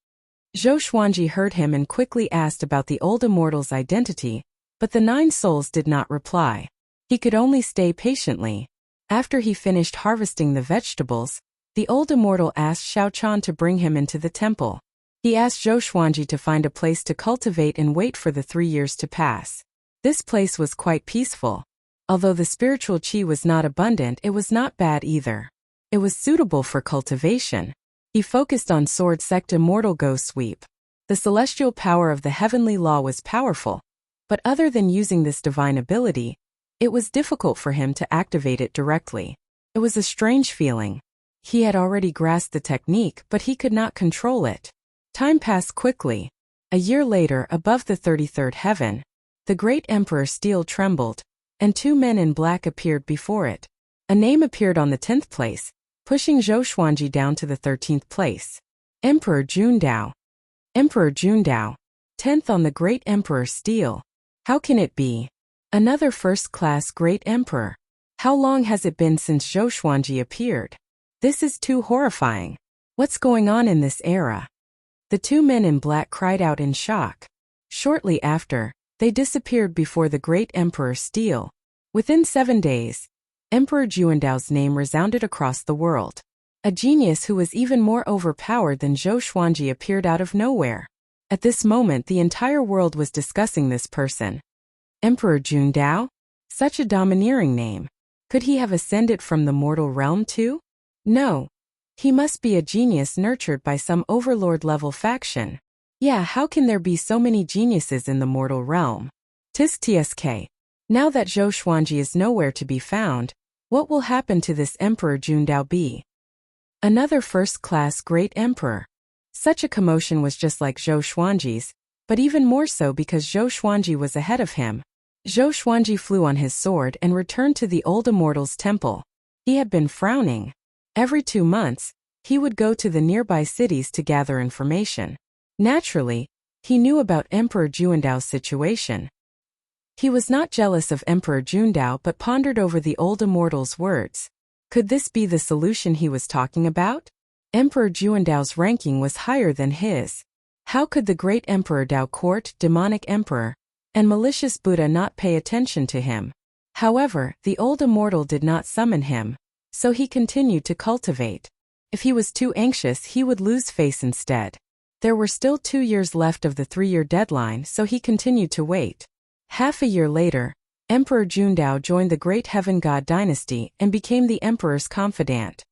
Zhou Xuanji heard him and quickly asked about the old immortal's identity, but the 9 souls did not reply. He could only stay patiently. After he finished harvesting the vegetables, the old immortal asked Xiao Chan to bring him into the temple. He asked Zhou Xuanji to find a place to cultivate and wait for the 3 years to pass. This place was quite peaceful. Although the spiritual qi was not abundant, it was not bad either. It was suitable for cultivation. He focused on Sword Sect Immortal Go Sweep. The celestial power of the heavenly law was powerful, but other than using this divine ability, it was difficult for him to activate it directly. It was a strange feeling. He had already grasped the technique, but he could not control it. Time passed quickly. A year later, above the 33rd heaven, the great Emperor Steel trembled, and 2 men in black appeared before it. A name appeared on the 10th place, pushing Zhou Xuanji down to the 13th place. Emperor Jundao. Emperor Jundao. 10th on the great Emperor Steel. How can it be? Another first-class great emperor. How long has it been since Zhou Xuanji appeared? This is too horrifying. What's going on in this era? The 2 men in black cried out in shock. Shortly after, they disappeared before the great Emperor Steel. Within 7 days, Emperor Juandao's name resounded across the world. A genius who was even more overpowered than Zhou Xuanji appeared out of nowhere. At this moment, the entire world was discussing this person. Emperor Jundao? Such a domineering name. Could he have ascended from the mortal realm too? No. He must be a genius nurtured by some overlord-level faction. Yeah, how can there be so many geniuses in the mortal realm? Tsk. Now that Zhou Xuanji is nowhere to be found, what will happen to this Emperor Jundao be? Another first-class great emperor. Such a commotion was just like Zhou Xuanji's, but even more so because Zhou Xuanji was ahead of him. Zhou Xuanji flew on his sword and returned to the old immortal's temple. He had been frowning. Every 2 months, he would go to the nearby cities to gather information. Naturally, he knew about Emperor Juandao's situation. He was not jealous of Emperor Jundao but pondered over the old immortal's words. Could this be the solution he was talking about? Emperor Jundao's ranking was higher than his. How could the great Emperor Dao court, demonic emperor, and malicious Buddha not pay attention to him? However, the old immortal did not summon him, so he continued to cultivate. If he was too anxious, he would lose face instead. There were still 2 years left of the 3-year deadline, so he continued to wait. Half a year later, Emperor Jundao joined the great heaven god dynasty and became the emperor's confidant.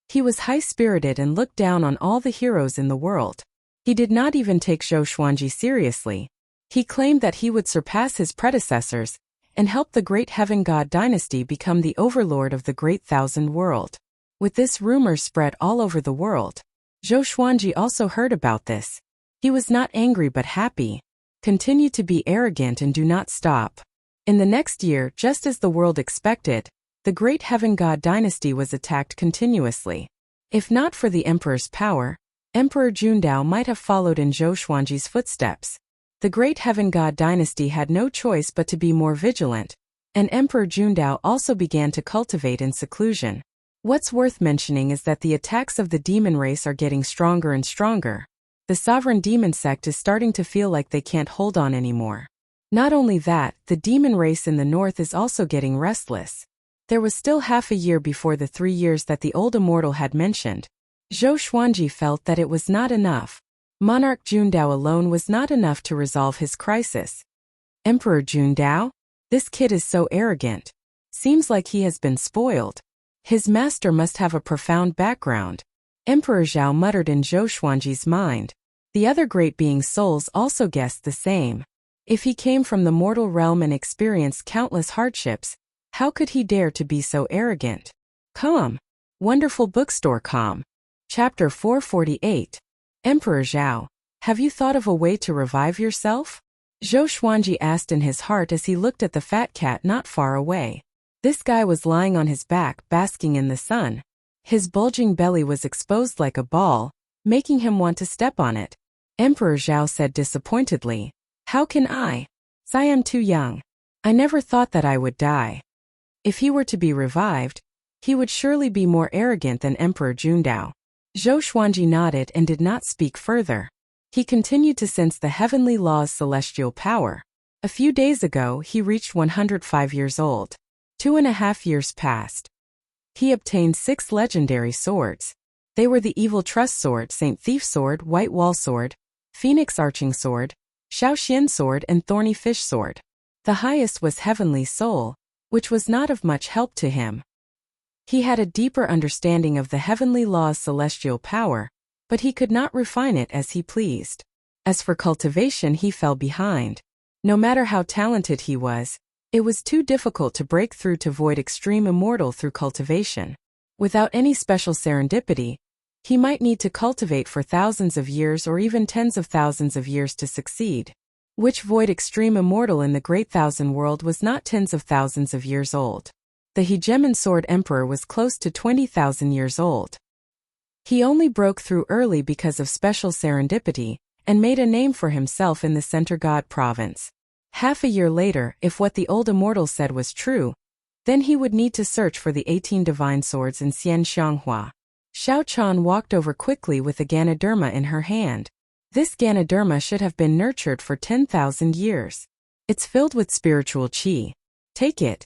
He was high-spirited and looked down on all the heroes in the world. He did not even take Zhou Xuanji seriously. He claimed that he would surpass his predecessors and help the great heaven god dynasty become the overlord of the great thousand world. With this rumor spread all over the world, Zhou Xuanji also heard about this. He was not angry but happy. Continue to be arrogant and do not stop. In the next year, just as the world expected, the great heaven god dynasty was attacked continuously. If not for the emperor's power, Emperor Jundao might have followed in Zhou Xuanji's footsteps. The great heaven god dynasty had no choice but to be more vigilant, and Emperor Jundao also began to cultivate in seclusion. What's worth mentioning is that the attacks of the demon race are getting stronger and stronger. The sovereign demon sect is starting to feel like they can't hold on anymore. Not only that, the demon race in the north is also getting restless. There was still half a year before the 3 years that the old immortal had mentioned. Zhou Xuanji felt that it was not enough. Monarch Jundao alone was not enough to resolve his crisis. Emperor Jundao? This kid is so arrogant. Seems like he has been spoiled. His master must have a profound background. Emperor Zhao muttered in Zhou Xuanji's mind. The other great being's souls also guessed the same. If he came from the mortal realm and experienced countless hardships, how could he dare to be so arrogant? Calm. Wonderful bookstore calm. Chapter 448. Emperor Zhao, have you thought of a way to revive yourself? Zhou Xuanji asked in his heart as he looked at the fat cat not far away. This guy was lying on his back, basking in the sun. His bulging belly was exposed like a ball, making him want to step on it. Emperor Zhao said disappointedly, "How can I? I am too young. I never thought that I would die." If he were to be revived, he would surely be more arrogant than Emperor Jundao. Zhou Xuanji nodded and did not speak further. He continued to sense the heavenly law's celestial power. A few days ago, he reached 105 years old. 2.5 years passed. He obtained 6 legendary swords. They were the Evil Trust Sword, Saint Thief Sword, White Wall Sword, Phoenix Arching Sword, Shaoxian Sword, and Thorny Fish Sword. The highest was Heavenly Soul, which was not of much help to him. He had a deeper understanding of the heavenly law's celestial power, but he could not refine it as he pleased. As for cultivation, he fell behind. No matter how talented he was, it was too difficult to break through to Void Extreme Immortal through cultivation. Without any special serendipity, he might need to cultivate for thousands of years or even tens of thousands of years to succeed. Which Void Extreme Immortal in the Great Thousand World was not tens of thousands of years old. The Hegemon Sword Emperor was close to 20,000 years old. He only broke through early because of special serendipity, and made a name for himself in the Center God province. Half a year later, if what the old immortal said was true, then he would need to search for the 18 divine swords in Xian Xianghua. Xiao Chan walked over quickly with a Ganoderma in her hand. This Ganoderma should have been nurtured for 10,000 years. It's filled with spiritual qi. Take it.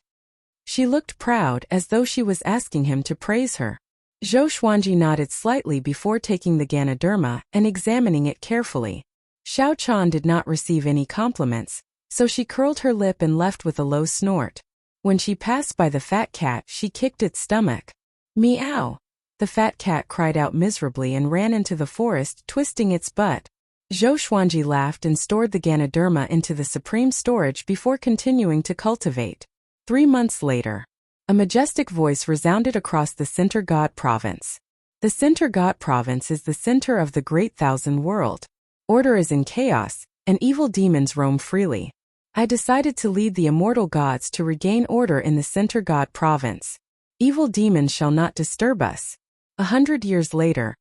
She looked proud, as though she was asking him to praise her. Zhou Xuanji nodded slightly before taking the Ganoderma and examining it carefully. Xiao Chan did not receive any compliments, so she curled her lip and left with a low snort. When she passed by the fat cat, she kicked its stomach. Meow! The fat cat cried out miserably and ran into the forest, twisting its butt. Zhou Xuanji laughed and stored the Ganoderma into the supreme storage before continuing to cultivate. 3 months later, a majestic voice resounded across the Center God province. The Center God province is the center of the Great Thousand World. Order is in chaos, and evil demons roam freely. I decided to lead the immortal gods to regain order in the Center God province. Evil demons shall not disturb us. 100 years later,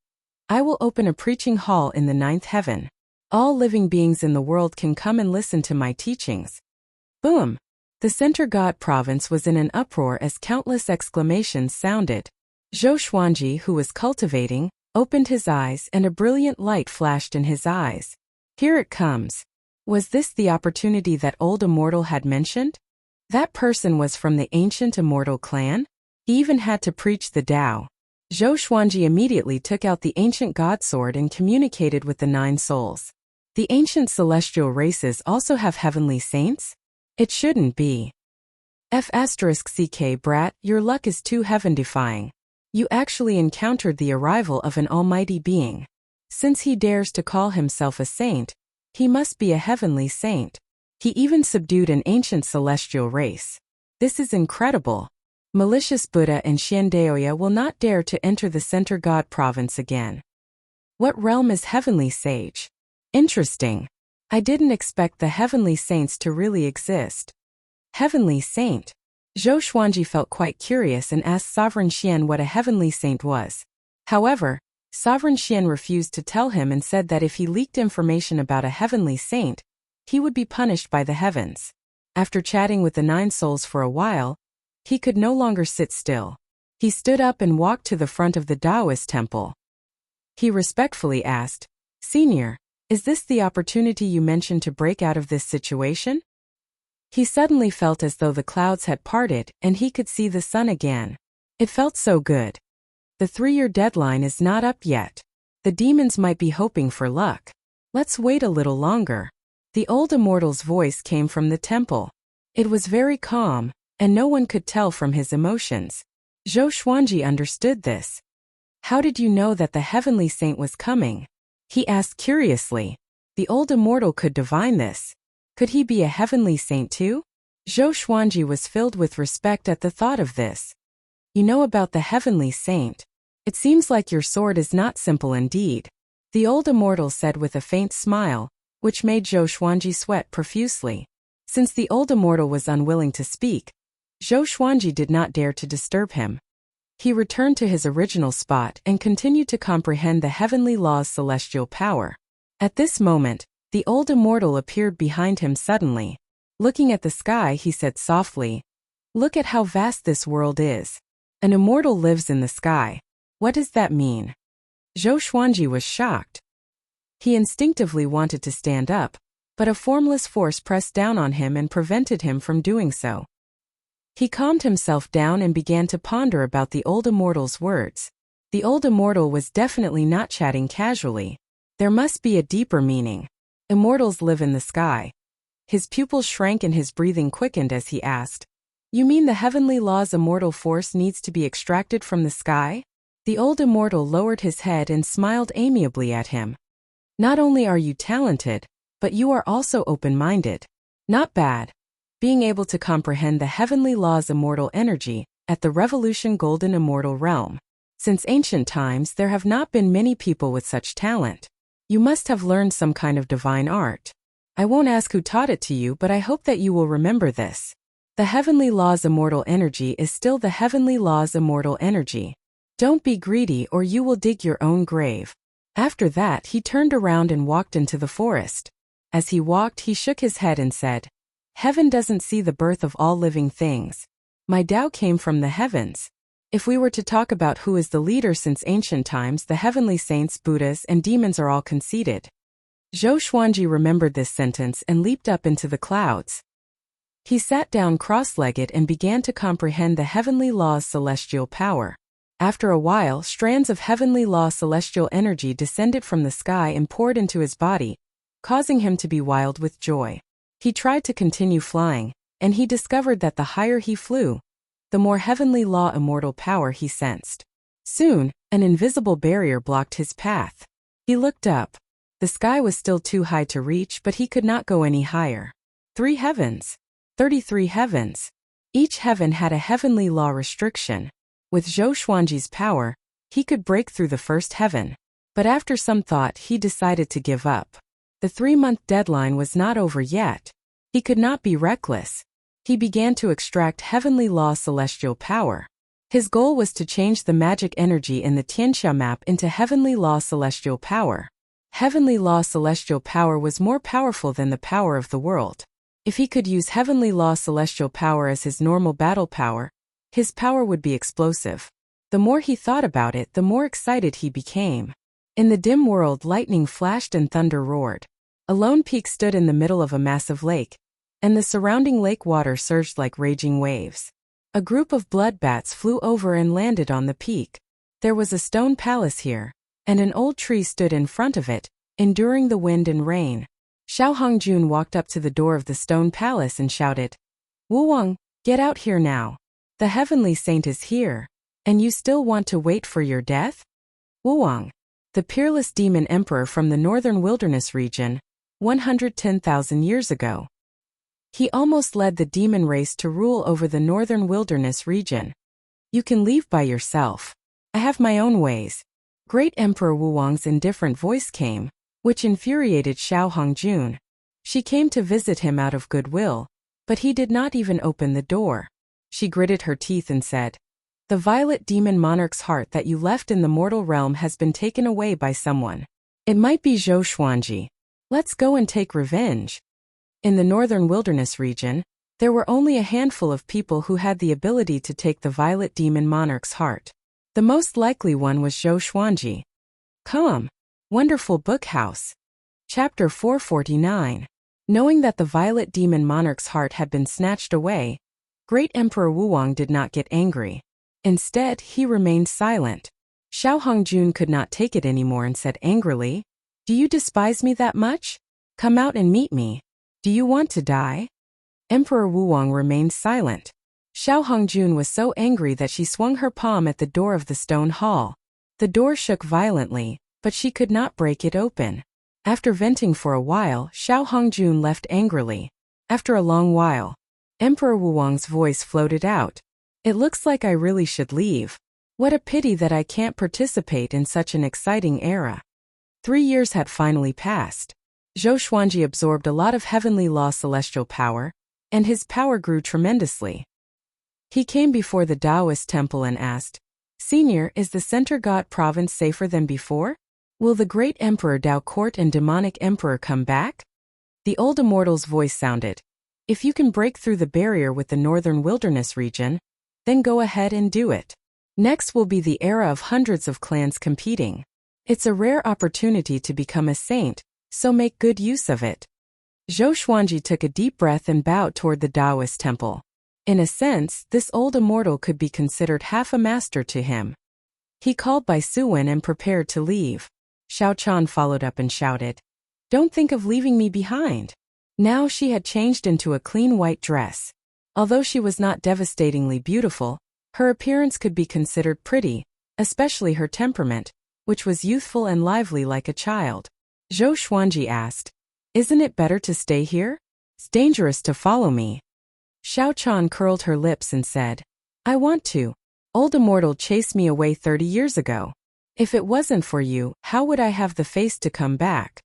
I will open a preaching hall in the 9th heaven. All living beings in the world can come and listen to my teachings. Boom! The Center God province was in an uproar as countless exclamations sounded. Zhou Xuanji, who was cultivating, opened his eyes and a brilliant light flashed in his eyes. Here it comes. Was this the opportunity that old immortal had mentioned? That person was from the ancient immortal clan? He even had to preach the Tao. Zhou Xuanji immediately took out the ancient god sword and communicated with the 9 souls. The ancient celestial races also have heavenly saints? It shouldn't be. F***ck brat, your luck is too heaven-defying. You actually encountered the arrival of an almighty being. Since he dares to call himself a saint, he must be a heavenly saint. He even subdued an ancient celestial race. This is incredible. Malicious Buddha and Xiandaoya will not dare to enter the Center God province again. What realm is heavenly sage? Interesting. I didn't expect the heavenly saints to really exist. Heavenly saint? Zhou Xuanji felt quite curious and asked Sovereign Xian what a heavenly saint was. However, Sovereign Xian refused to tell him and said that if he leaked information about a heavenly saint, he would be punished by the heavens. After chatting with the 9 souls for a while, he could no longer sit still. He stood up and walked to the front of the Taoist temple. He respectfully asked, "Senior, is this the opportunity you mentioned to break out of this situation?" He suddenly felt as though the clouds had parted and he could see the sun again. It felt so good. The 3-year deadline is not up yet. The demons might be hoping for luck. Let's wait a little longer. The old immortal's voice came from the temple. It was very calm, and no one could tell from his emotions. Zhou Xuanji understood this. How did you know that the heavenly saint was coming? He asked curiously. The old immortal could divine this. Could he be a heavenly saint too? Zhou Xuanji was filled with respect at the thought of this. You know about the heavenly saint. It seems like your sword is not simple indeed. The old immortal said with a faint smile, which made Zhou Xuanji sweat profusely. Since the old immortal was unwilling to speak, Zhou Xuanji did not dare to disturb him. He returned to his original spot and continued to comprehend the heavenly law's celestial power. At this moment, the old immortal appeared behind him suddenly. Looking at the sky, he said softly, "Look at how vast this world is. An immortal lives in the sky. What does that mean?" Zhou Xuanji was shocked. He instinctively wanted to stand up, but a formless force pressed down on him and prevented him from doing so. He calmed himself down and began to ponder about the old immortal's words. The old immortal was definitely not chatting casually. There must be a deeper meaning. Immortals live in the sky. His pupils shrank and his breathing quickened as he asked, "You mean the heavenly law's immortal force needs to be extracted from the sky?" The old immortal lowered his head and smiled amiably at him. "Not only are you talented, but you are also open-minded. Not bad. Being able to comprehend the heavenly law's immortal energy at the Revolution Golden Immortal Realm. Since ancient times, there have not been many people with such talent. You must have learned some kind of divine art. I won't ask who taught it to you, but I hope that you will remember this. The heavenly law's immortal energy is still the heavenly law's immortal energy. Don't be greedy or you will dig your own grave." After that, he turned around and walked into the forest. As he walked, he shook his head and said, "Heaven doesn't see the birth of all living things. My Tao came from the heavens. If we were to talk about who is the leader since ancient times, the heavenly saints, Buddhas, and demons are all conceited." Zhou Xuanji remembered this sentence and leaped up into the clouds. He sat down cross-legged and began to comprehend the heavenly law's celestial power. After a while, strands of heavenly law celestial energy descended from the sky and poured into his body, causing him to be wild with joy. He tried to continue flying, and he discovered that the higher he flew, the more heavenly law immortal power he sensed. Soon, an invisible barrier blocked his path. He looked up. The sky was still too high to reach, but he could not go any higher. 3 heavens. 33 heavens. Each heaven had a heavenly law restriction. With Zhou Xuanji's power, he could break through the first heaven. But after some thought, he decided to give up. The 3-month deadline was not over yet. He could not be reckless. He began to extract heavenly law celestial power. His goal was to change the magic energy in the Tianxia map into heavenly law celestial power. Heavenly law celestial power was more powerful than the power of the world. If he could use heavenly law celestial power as his normal battle power, his power would be explosive. The more he thought about it, the more excited he became. In the dim world, lightning flashed and thunder roared. A lone peak stood in the middle of a massive lake, and the surrounding lake water surged like raging waves. A group of blood bats flew over and landed on the peak. There was a stone palace here, and an old tree stood in front of it, enduring the wind and rain. Xiao Hongjun walked up to the door of the stone palace and shouted, "Wu Wang, get out here now. The heavenly saint is here, and you still want to wait for your death?" Wu Wang, the peerless demon emperor from the northern wilderness region, 110,000 years ago. He almost led the demon race to rule over the northern wilderness region. "You can leave by yourself. I have my own ways." Great Emperor Wu Wang's indifferent voice came, which infuriated Xiao Hongjun. She came to visit him out of goodwill, but he did not even open the door. She gritted her teeth and said, "The violet demon monarch's heart that you left in the mortal realm has been taken away by someone. It might be Zhou Xuanji. Let's go and take revenge." In the northern wilderness region, there were only a handful of people who had the ability to take the violet demon monarch's heart. The most likely one was Zhou Xuanji. Come. Wonderful Book House. Chapter 449. Knowing that the violet demon monarch's heart had been snatched away, Great Emperor Wu Wang did not get angry. Instead, he remained silent. Xiao Hongjun could not take it anymore and said angrily, "Do you despise me that much? Come out and meet me. Do you want to die?" Emperor Wu Wang remained silent. Xiao Hongjun was so angry that she swung her palm at the door of the stone hall. The door shook violently, but she could not break it open. After venting for a while, Xiao Hongjun left angrily. After a long while, Emperor Wu Wang's voice floated out. "It looks like I really should leave. What a pity that I can't participate in such an exciting era." 3 years had finally passed. Zhou Xuanji absorbed a lot of heavenly law celestial power, and his power grew tremendously. He came before the Taoist temple and asked, "Senior, is the Center God province safer than before? Will the great Emperor Tao Court and demonic Emperor come back?" The old immortal's voice sounded, "If you can break through the barrier with the northern wilderness region, then go ahead and do it. Next will be the era of hundreds of clans competing. It's a rare opportunity to become a saint, so make good use of it." Zhou Xuanji took a deep breath and bowed toward the Taoist temple. In a sense, this old immortal could be considered half a master to him. He called Bai Suwen and prepared to leave. Xiao Chan followed up and shouted, "Don't think of leaving me behind." Now she had changed into a clean white dress. Although she was not devastatingly beautiful, her appearance could be considered pretty, especially her temperament, which was youthful and lively like a child. Zhou Xuanji asked, "Isn't it better to stay here? It's dangerous to follow me." Xiao Chan curled her lips and said, "I want to. Old immortal chased me away 30 years ago. If it wasn't for you, how would I have the face to come back?"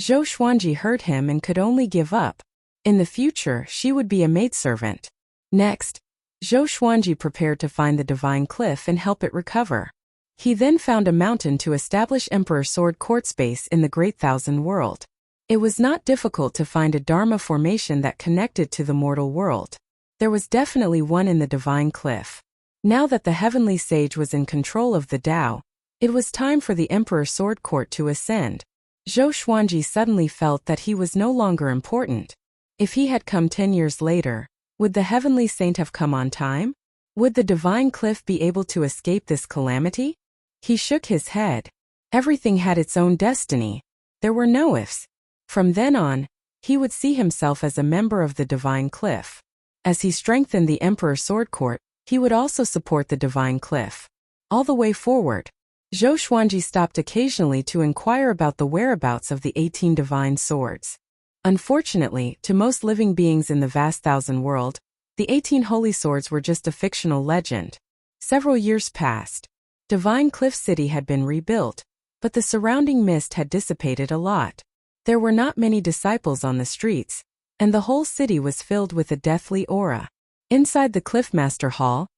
Zhou Xuanji heard him and could only give up. In the future, she would be a maidservant. Next, Zhou Xuanji prepared to find the divine cliff and help it recover. He then found a mountain to establish Emperor Sword Court's base in the Great Thousand World. It was not difficult to find a Dharma formation that connected to the mortal world. There was definitely one in the divine cliff. Now that the heavenly sage was in control of the Tao, it was time for the Emperor Sword Court to ascend. Zhou Xuanji suddenly felt that he was no longer important. If he had come 10 years later, would the heavenly saint have come on time? Would the divine cliff be able to escape this calamity? He shook his head. Everything had its own destiny. There were no ifs. From then on, he would see himself as a member of the divine cliff. As he strengthened the Emperor Sword Court, he would also support the divine cliff. All the way forward, Zhou Xuanji stopped occasionally to inquire about the whereabouts of the 18 divine swords. Unfortunately, to most living beings in the vast thousand world, the 18 holy swords were just a fictional legend. Several years passed. Divine Cliff City had been rebuilt, but the surrounding mist had dissipated a lot. There were not many disciples on the streets, and the whole city was filled with a deathly aura. Inside the Cliffmaster Hall,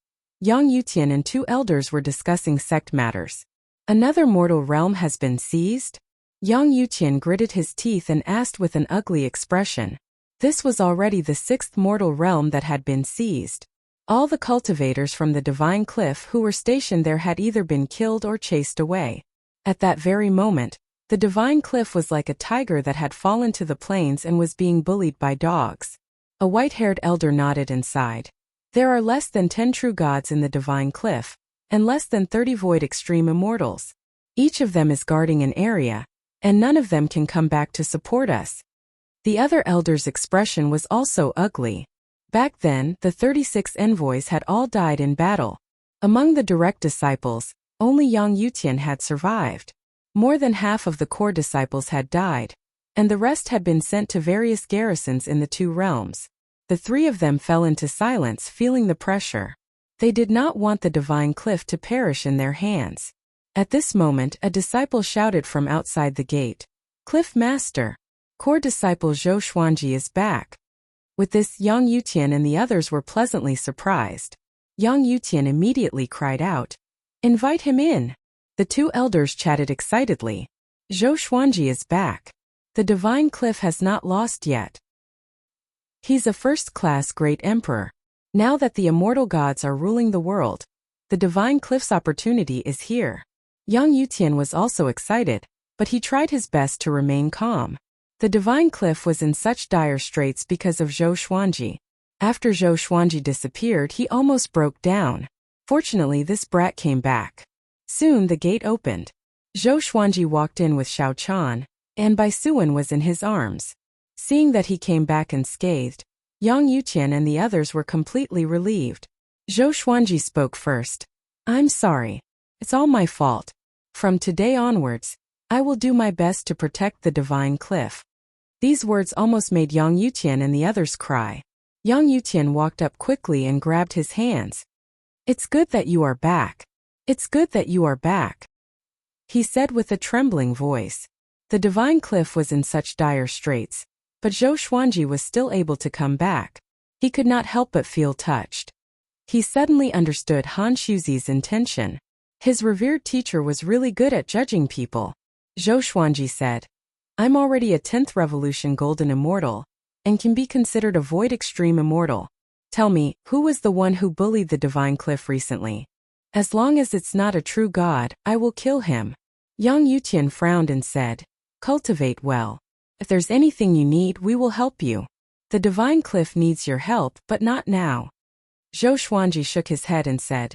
Yang Yutian and 2 elders were discussing sect matters. "Another mortal realm has been seized?" Yang Yutian gritted his teeth and asked with an ugly expression. This was already the sixth mortal realm that had been seized. All the cultivators from the Divine Cliff who were stationed there had either been killed or chased away. At that very moment, the Divine Cliff was like a tiger that had fallen to the plains and was being bullied by dogs. A white-haired elder nodded and sighed. There are less than 10 true gods in the Divine Cliff, and less than 30 void extreme immortals. Each of them is guarding an area, and none of them can come back to support us. The other elder's expression was also ugly. Back then, the 36 envoys had all died in battle. Among the direct disciples, only Yang Yutian had survived. More than half of the core disciples had died, and the rest had been sent to various garrisons in the two realms. The three of them fell into silence, feeling the pressure. They did not want the Divine Cliff to perish in their hands. At this moment, a disciple shouted from outside the gate, "Cliff Master! Core disciple Zhou Xuanji is back." With this, Yang Yutian and the others were pleasantly surprised. Yang Yutian immediately cried out, "Invite him in." The two elders chatted excitedly. "Zhou Xuanji is back. The Divine Cliff has not lost yet. He's a first-class great emperor. Now that the immortal gods are ruling the world, the Divine Cliff's opportunity is here." Yang Yutian was also excited, but he tried his best to remain calm. The Divine Cliff was in such dire straits because of Zhou Xuanji. After Zhou Xuanji disappeared, he almost broke down. Fortunately, this brat came back. Soon the gate opened. Zhou Xuanji walked in with Xiao Chan, and Bai Suan was in his arms. Seeing that he came back unscathed, Yang Yutian and the others were completely relieved. Zhou Xuanji spoke first. "I'm sorry. It's all my fault. From today onwards, I will do my best to protect the Divine Cliff." These words almost made Yang Yutian and the others cry. Yang Yutian walked up quickly and grabbed his hands. "It's good that you are back. It's good that you are back," he said with a trembling voice. The Divine Cliff was in such dire straits, but Zhou Xuanji was still able to come back. He could not help but feel touched. He suddenly understood Han Shuzi's intention. His revered teacher was really good at judging people. Zhou Xuanji said, "I'm already a 10th Revolution Golden Immortal, and can be considered a Void Extreme Immortal. Tell me, who was the one who bullied the Divine Cliff recently? As long as it's not a true god, I will kill him." Yang Yutian frowned and said, "Cultivate well. If there's anything you need, we will help you. The Divine Cliff needs your help, but not now." Zhou Xuanji shook his head and said,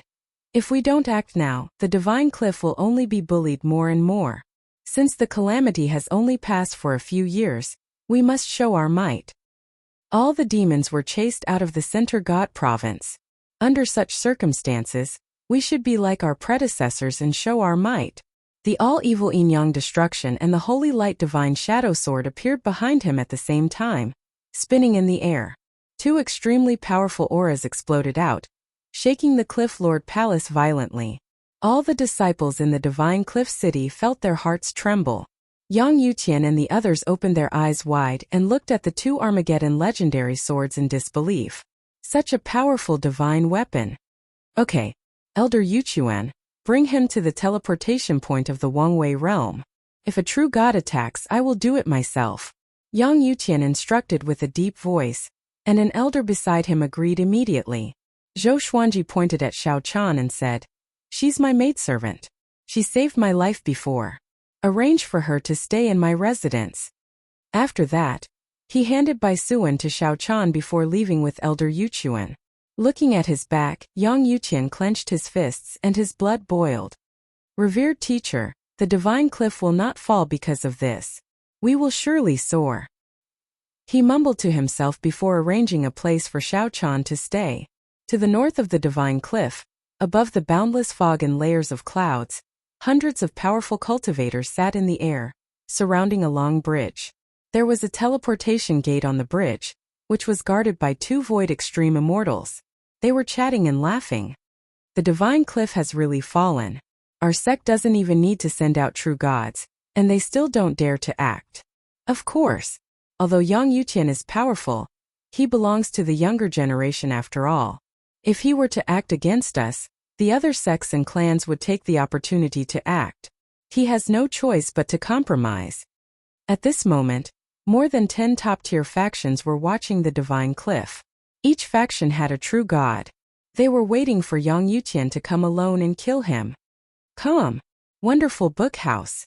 "If we don't act now, the Divine Cliff will only be bullied more and more. Since the calamity has only passed for a few years, we must show our might." All the demons were chased out of the Center God province. Under such circumstances, we should be like our predecessors and show our might. The all-evil yin-yang destruction and the holy light divine shadow sword appeared behind him at the same time, spinning in the air. Two extremely powerful auras exploded out, shaking the Cliff Lord Palace violently. All the disciples in the Divine Cliff City felt their hearts tremble. Yang Yutian and the others opened their eyes wide and looked at the two Armageddon legendary swords in disbelief. Such a powerful divine weapon. "Okay, Elder Yuchuan, bring him to the teleportation point of the Wangwei realm. If a true god attacks, I will do it myself," Yang Yutian instructed with a deep voice, and an elder beside him agreed immediately. Zhou Xuanji pointed at Xiao Chan and said, "She's my maidservant. She saved my life before. Arrange for her to stay in my residence." After that, he handed Bai Suan to Xiao Chan before leaving with Elder Yuchuan. Looking at his back, Yang Yutian clenched his fists and his blood boiled. "Revered teacher, the Divine Cliff will not fall because of this. We will surely soar," he mumbled to himself before arranging a place for Xiao Chan to stay. To the north of the Divine Cliff, above the boundless fog and layers of clouds, hundreds of powerful cultivators sat in the air, surrounding a long bridge. There was a teleportation gate on the bridge, which was guarded by two Void Extreme Immortals. They were chatting and laughing. "The Divine Cliff has really fallen. Our sect doesn't even need to send out true gods, and they still don't dare to act. Of course, although Yang Yutian is powerful, he belongs to the younger generation after all. If he were to act against us, the other sects and clans would take the opportunity to act. He has no choice but to compromise." At this moment, More than 10 top-tier factions were watching the divine cliff. Each faction had a true god. They were waiting for Yang Yuqian to come alone and kill him. Come. Wonderful Book House.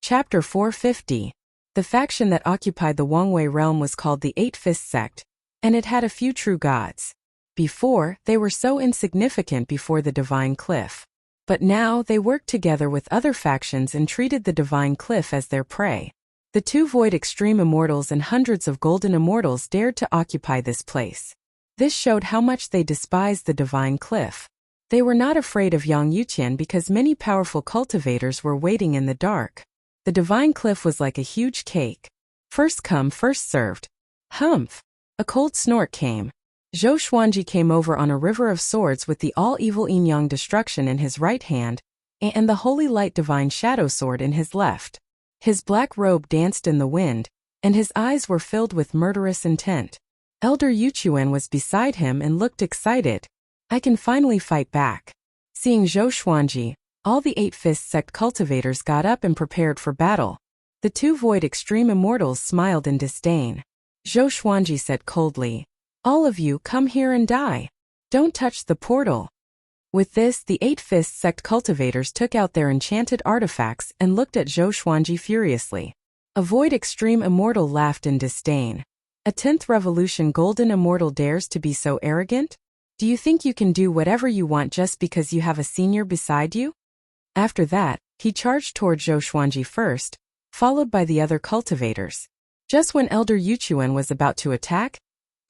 Chapter 450. The faction that occupied the Wangwei realm was called the Eight-Fist Sect, and it had a few true gods. Before, they were so insignificant before the divine cliff. But now they worked together with other factions and treated the divine cliff as their prey. The two Void Extreme Immortals and hundreds of Golden Immortals dared to occupy this place. This showed how much they despised the divine cliff. They were not afraid of Yang Yuqian because many powerful cultivators were waiting in the dark. The divine cliff was like a huge cake. First come, first served. Humph! A cold snort came. Zhou Xuanji came over on a river of swords with the all-evil yin-yang destruction in his right hand, and the holy light divine shadow sword in his left. His black robe danced in the wind, and his eyes were filled with murderous intent. Elder Yuchuan was beside him and looked excited. I can finally fight back. Seeing Zhou Xuanji, all the Eight-Fist Sect cultivators got up and prepared for battle. The two Void Extreme Immortals smiled in disdain. Zhou Xuanji said coldly, "All of you come here and die. Don't touch the portal." With this, the Eight-Fist Sect cultivators took out their enchanted artifacts and looked at Zhou Xuanji furiously. A Void Extreme Immortal laughed in disdain. A 10th Revolution Golden Immortal dares to be so arrogant? Do you think you can do whatever you want just because you have a senior beside you? After that, he charged toward Zhou Xuanji first, followed by the other cultivators. Just when Elder Yuchuan was about to attack,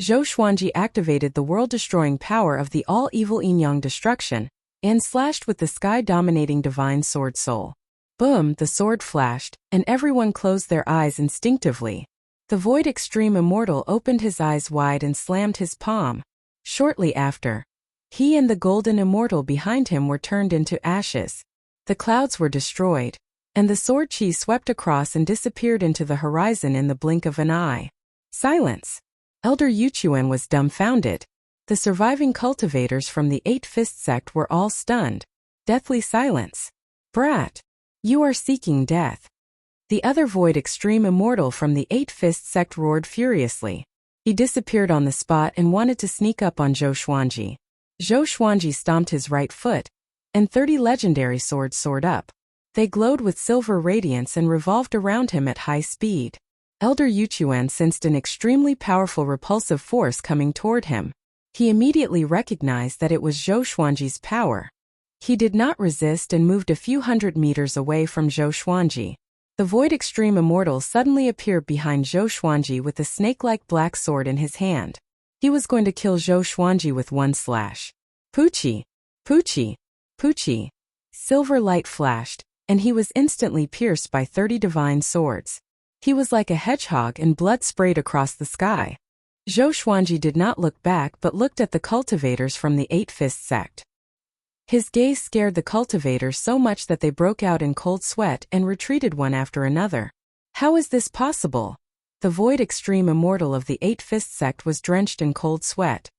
Zhou Xuanji activated the world-destroying power of the all-evil yin-yang destruction and slashed with the sky-dominating divine sword soul. Boom! The sword flashed, and everyone closed their eyes instinctively. The Void Extreme Immortal opened his eyes wide and slammed his palm. Shortly after, he and the Golden Immortal behind him were turned into ashes. The clouds were destroyed, and the sword chi swept across and disappeared into the horizon in the blink of an eye. Silence! Elder Yuchuan was dumbfounded. The surviving cultivators from the Eight-Fist Sect were all stunned. Deathly silence. Brat! You are seeking death. The other Void Extreme Immortal from the Eight-Fist Sect roared furiously. He disappeared on the spot and wanted to sneak up on Zhou Xuanji. Zhou Xuanji stomped his right foot, and 30 legendary swords soared up. They glowed with silver radiance and revolved around him at high speed. Elder Yuchuan sensed an extremely powerful repulsive force coming toward him. He immediately recognized that it was Zhou Xuanji's power. He did not resist and moved a few hundred meters away from Zhou Xuanji. The Void Extreme Immortal suddenly appeared behind Zhou Xuanji with a snake-like black sword in his hand. He was going to kill Zhou Xuanji with one slash. Poochie! Poochie! Poochie! Silver light flashed, and he was instantly pierced by 30 divine swords. He was like a hedgehog and blood sprayed across the sky. Zhou Xuanji did not look back but looked at the cultivators from the Eight-Fist Sect. His gaze scared the cultivators so much that they broke out in cold sweat and retreated one after another. How is this possible? The Void Extreme Immortal of the Eight-Fist Sect was drenched in cold sweat.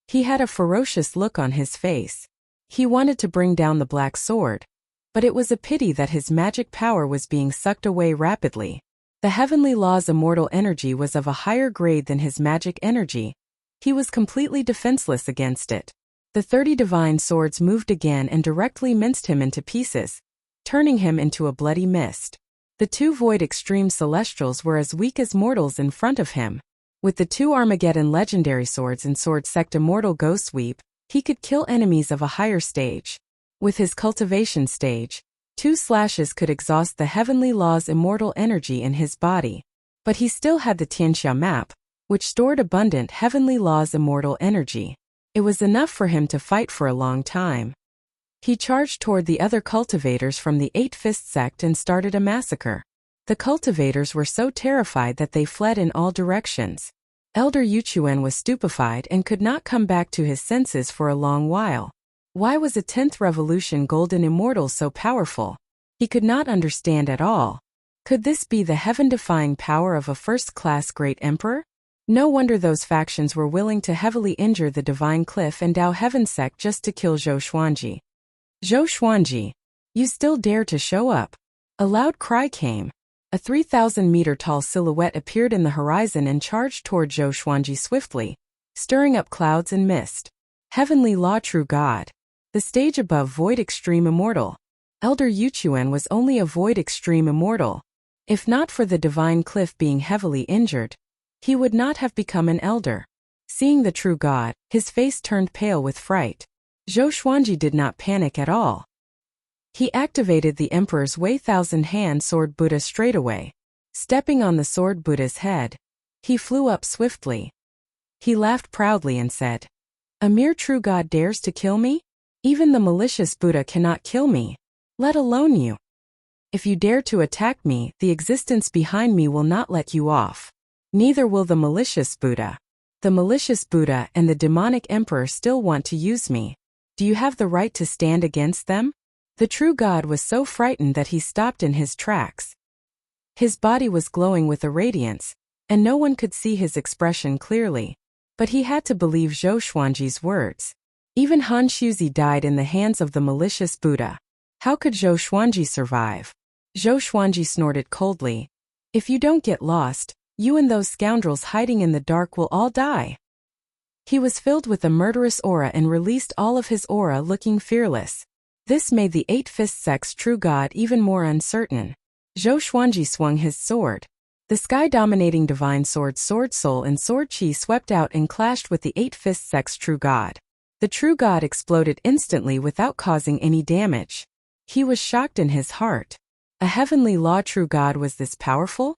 He had a ferocious look on his face. He wanted to bring down the black sword, but it was a pity that his magic power was being sucked away rapidly. The Heavenly Law's immortal energy was of a higher grade than his magic energy. He was completely defenseless against it. The 30 divine swords moved again and directly minced him into pieces, turning him into a bloody mist. The two Void Extreme Celestials were as weak as mortals in front of him. With the two Armageddon legendary swords and Sword Sect Immortal Ghost Sweep, he could kill enemies of a higher stage. With his cultivation stage, 2 slashes could exhaust the Heavenly Law's immortal energy in his body. But he still had the Tianxia map, which stored abundant Heavenly Law's immortal energy. It was enough for him to fight for a long time. He charged toward the other cultivators from the Eight-Fist Sect and started a massacre. The cultivators were so terrified that they fled in all directions. Elder Yuchuan was stupefied and could not come back to his senses for a long while. Why was a 10th Revolution Golden Immortal so powerful? He could not understand at all. Could this be the heaven-defying power of a first-class great emperor? No wonder those factions were willing to heavily injure the Divine Cliff and Dao Heaven Sect just to kill Zhou Xuanji. Zhou Xuanji, you still dare to show up? A loud cry came. A 3,000-meter-tall silhouette appeared in the horizon and charged toward Zhou Xuanji swiftly, stirring up clouds and mist. Heavenly Law True God. The stage above Void Extreme Immortal. Elder Yuchuan was only a Void Extreme Immortal. If not for the divine cliff being heavily injured, he would not have become an elder. Seeing the true God, his face turned pale with fright. Zhou Xuanji did not panic at all. He activated the Emperor's Way Thousand-Hand Sword Buddha straightaway. Stepping on the Sword Buddha's head, he flew up swiftly. He laughed proudly and said, "A mere true God dares to kill me? Even the malicious Buddha cannot kill me, let alone you. If you dare to attack me, the existence behind me will not let you off. Neither will the malicious Buddha. The malicious Buddha and the demonic Emperor still want to use me. Do you have the right to stand against them?" The true God was so frightened that he stopped in his tracks. His body was glowing with a radiance, and no one could see his expression clearly. But he had to believe Zhou Xuanji's words. Even Han Shuzi died in the hands of the malicious Buddha. How could Zhou Xuanji survive? Zhou Xuanji snorted coldly. "If you don't get lost, you and those scoundrels hiding in the dark will all die." He was filled with a murderous aura and released all of his aura, looking fearless. This made the Eight-Fist Sect's true God even more uncertain. Zhou Xuanji swung his sword. The sky-dominating divine sword Sword Soul and Sword Qi swept out and clashed with the Eight-Fist Sect's true God. The true God exploded instantly without causing any damage. He was shocked in his heart. A heavenly law true God was this powerful?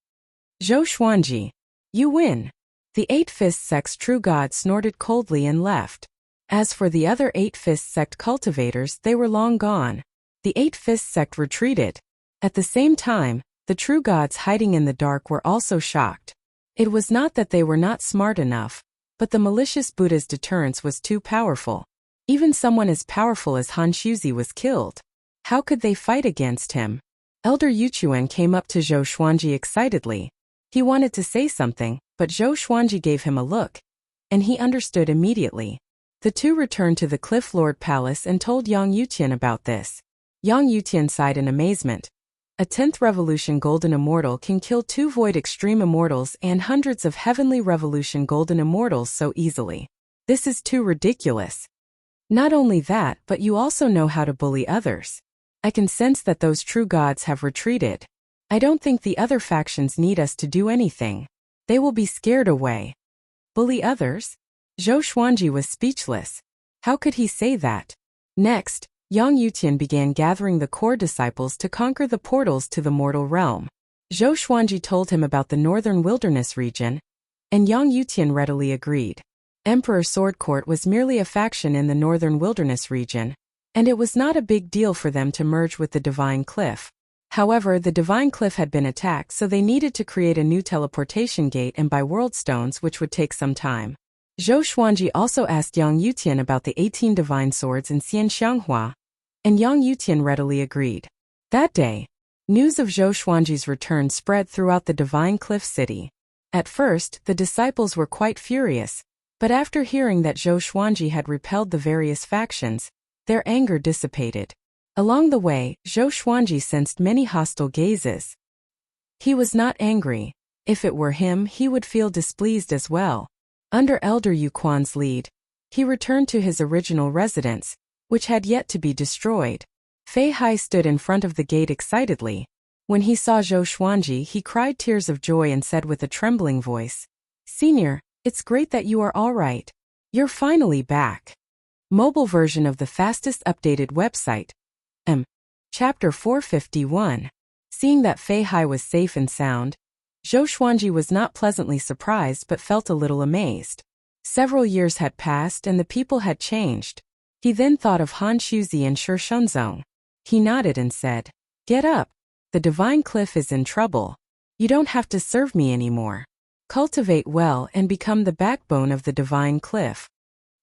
"Zhou Xuanji, you win." The Eight-Fist Sect's true God snorted coldly and left. As for the other Eight-Fist Sect cultivators, they were long gone. The Eight-Fist Sect retreated. At the same time, the true gods hiding in the dark were also shocked. It was not that they were not smart enough, but the malicious Buddha's deterrence was too powerful. Even someone as powerful as Han Shuzi was killed. How could they fight against him? Elder Yuchuan came up to Zhou Xuanji excitedly. He wanted to say something, but Zhou Xuanji gave him a look, and he understood immediately. The two returned to the Cliff Lord Palace and told Yang Yutian about this. Yang Yutian sighed in amazement. A 10th Revolution Golden Immortal can kill 2 Void Extreme Immortals and hundreds of Heavenly Revolution Golden Immortals so easily. This is too ridiculous. Not only that, but you also know how to bully others. I can sense that those true gods have retreated. I don't think the other factions need us to do anything. They will be scared away. Bully others? Zhou Xuanji was speechless. How could he say that? Next, Yang Yutian began gathering the core disciples to conquer the portals to the mortal realm. Zhou Xuanji told him about the northern wilderness region, and Yang Yutian readily agreed. Emperor Sword Court was merely a faction in the northern wilderness region, and it was not a big deal for them to merge with the Divine Cliff. However, the Divine Cliff had been attacked, so they needed to create a new teleportation gate and buy world stones, which would take some time. Zhou Xuanji also asked Yang Yutian about the 18 divine swords in Xianxianghua, and Yang Yutian readily agreed. That day, news of Zhou Xuanji's return spread throughout the Divine Cliff City. At first, the disciples were quite furious, but after hearing that Zhou Xuanji had repelled the various factions, their anger dissipated. Along the way, Zhou Xuanji sensed many hostile gazes. He was not angry. If it were him, he would feel displeased as well. Under Elder Yu Quan's lead, he returned to his original residence, which had yet to be destroyed. Fei Hai stood in front of the gate excitedly. When he saw Zhou Xuanji, he cried tears of joy and said with a trembling voice, "Senior, it's great that you are all right. You're finally back." Mobile version of the fastest updated website. Chapter 451. Seeing that Fei Hai was safe and sound, Zhou Xuanji was not pleasantly surprised but felt a little amazed. Several years had passed and the people had changed. He then thought of Han Shuzi and Shi Shenzong. He nodded and said, "Get up. The Divine Cliff is in trouble. You don't have to serve me anymore. Cultivate well and become the backbone of the Divine Cliff."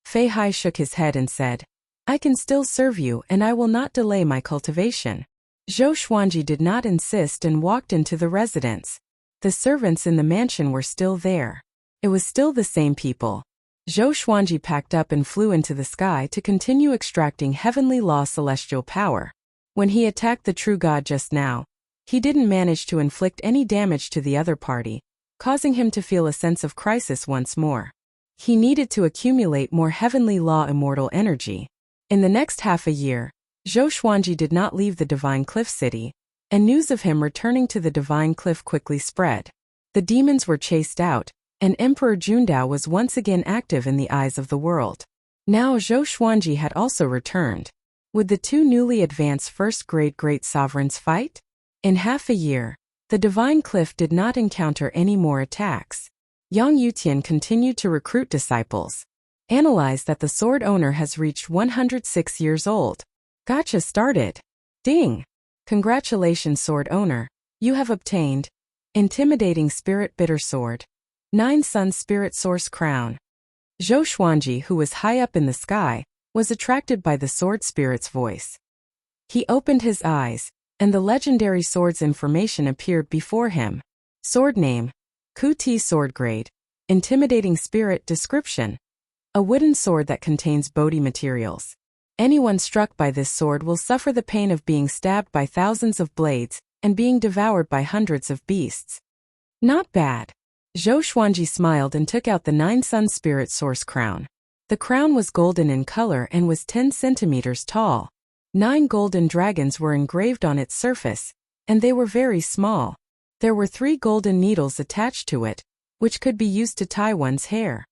Fei Hai shook his head and said, "I can still serve you and I will not delay my cultivation." Zhou Xuanji did not insist and walked into the residence. The servants in the mansion were still there. It was still the same people. Zhou Xuanji packed up and flew into the sky to continue extracting heavenly law celestial power. When he attacked the true god just now, He didn't manage to inflict any damage to the other party, causing him to feel a sense of crisis once more. He needed to accumulate more heavenly law immortal energy. In the next half a year, Zhou Xuanji did not leave the Divine Cliff City, and news of him returning to the Divine Cliff quickly spread. The demons were chased out, and Emperor Jundao was once again active in the eyes of the world. Now Zhou Xuanji had also returned. Would the two newly advanced first-grade great sovereigns fight? In half a year, the Divine Cliff did not encounter any more attacks. Yang Yutian continued to recruit disciples. Analyze that the sword owner has reached 106 years old. Gotcha started. Ding! Congratulations, sword owner. You have obtained Intimidating Spirit Bitter Sword. 9 Sun Spirit Source Crown. Zhou Xuanji, who was high up in the sky, was attracted by the sword spirit's voice. He opened his eyes, and the legendary sword's information appeared before him. Sword name: Ku-Ti Sword Grade. Intimidating Spirit Description: a wooden sword that contains Bodhi materials. Anyone struck by this sword will suffer the pain of being stabbed by thousands of blades and being devoured by hundreds of beasts. Not bad. Zhou Xuanji smiled and took out the 9 Sun Spirit Source Crown. The crown was golden in color and was 10 centimeters tall. 9 golden dragons were engraved on its surface, and they were very small. There were 3 golden needles attached to it, which could be used to tie one's hair.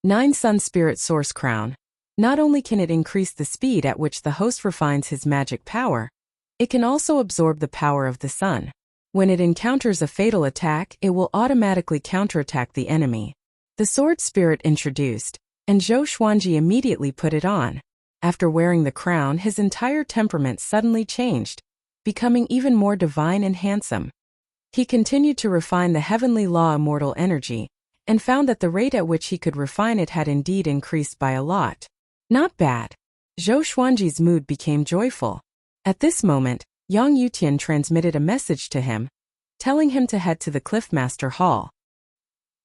9 Sun Spirit Source Crown. Not only can it increase the speed at which the host refines his magic power, it can also absorb the power of the sun. When it encounters a fatal attack, it will automatically counterattack the enemy. The sword spirit introduced, and Zhou Xuanji immediately put it on. After wearing the crown, his entire temperament suddenly changed, becoming even more divine and handsome. He continued to refine the heavenly law immortal energy, and found that the rate at which he could refine it had indeed increased by a lot. Not bad. Zhou Xuanji's mood became joyful. At this moment, Yang Yutian transmitted a message to him, telling him to head to the Cliffmaster Hall.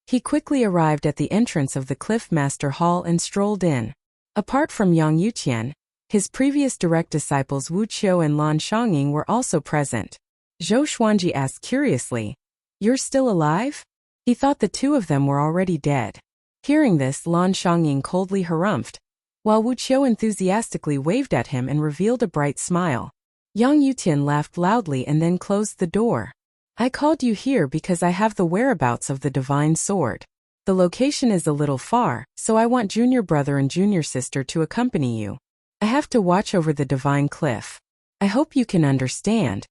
He quickly arrived at the entrance of the Cliffmaster Hall and strolled in. Apart from Yang Yutian, his previous direct disciples Wuxia and Lan Xiangying were also present. Zhou Xuanji asked curiously, "You're still alive?" He thought the two of them were already dead. Hearing this, Lan Xiangying coldly harumphed, while Wuxia enthusiastically waved at him and revealed a bright smile. Yang Yutian laughed loudly and then closed the door. "I called you here because I have the whereabouts of the divine sword. The location is a little far, so I want junior brother and junior sister to accompany you. I have to watch over the divine cliff. I hope you can understand,"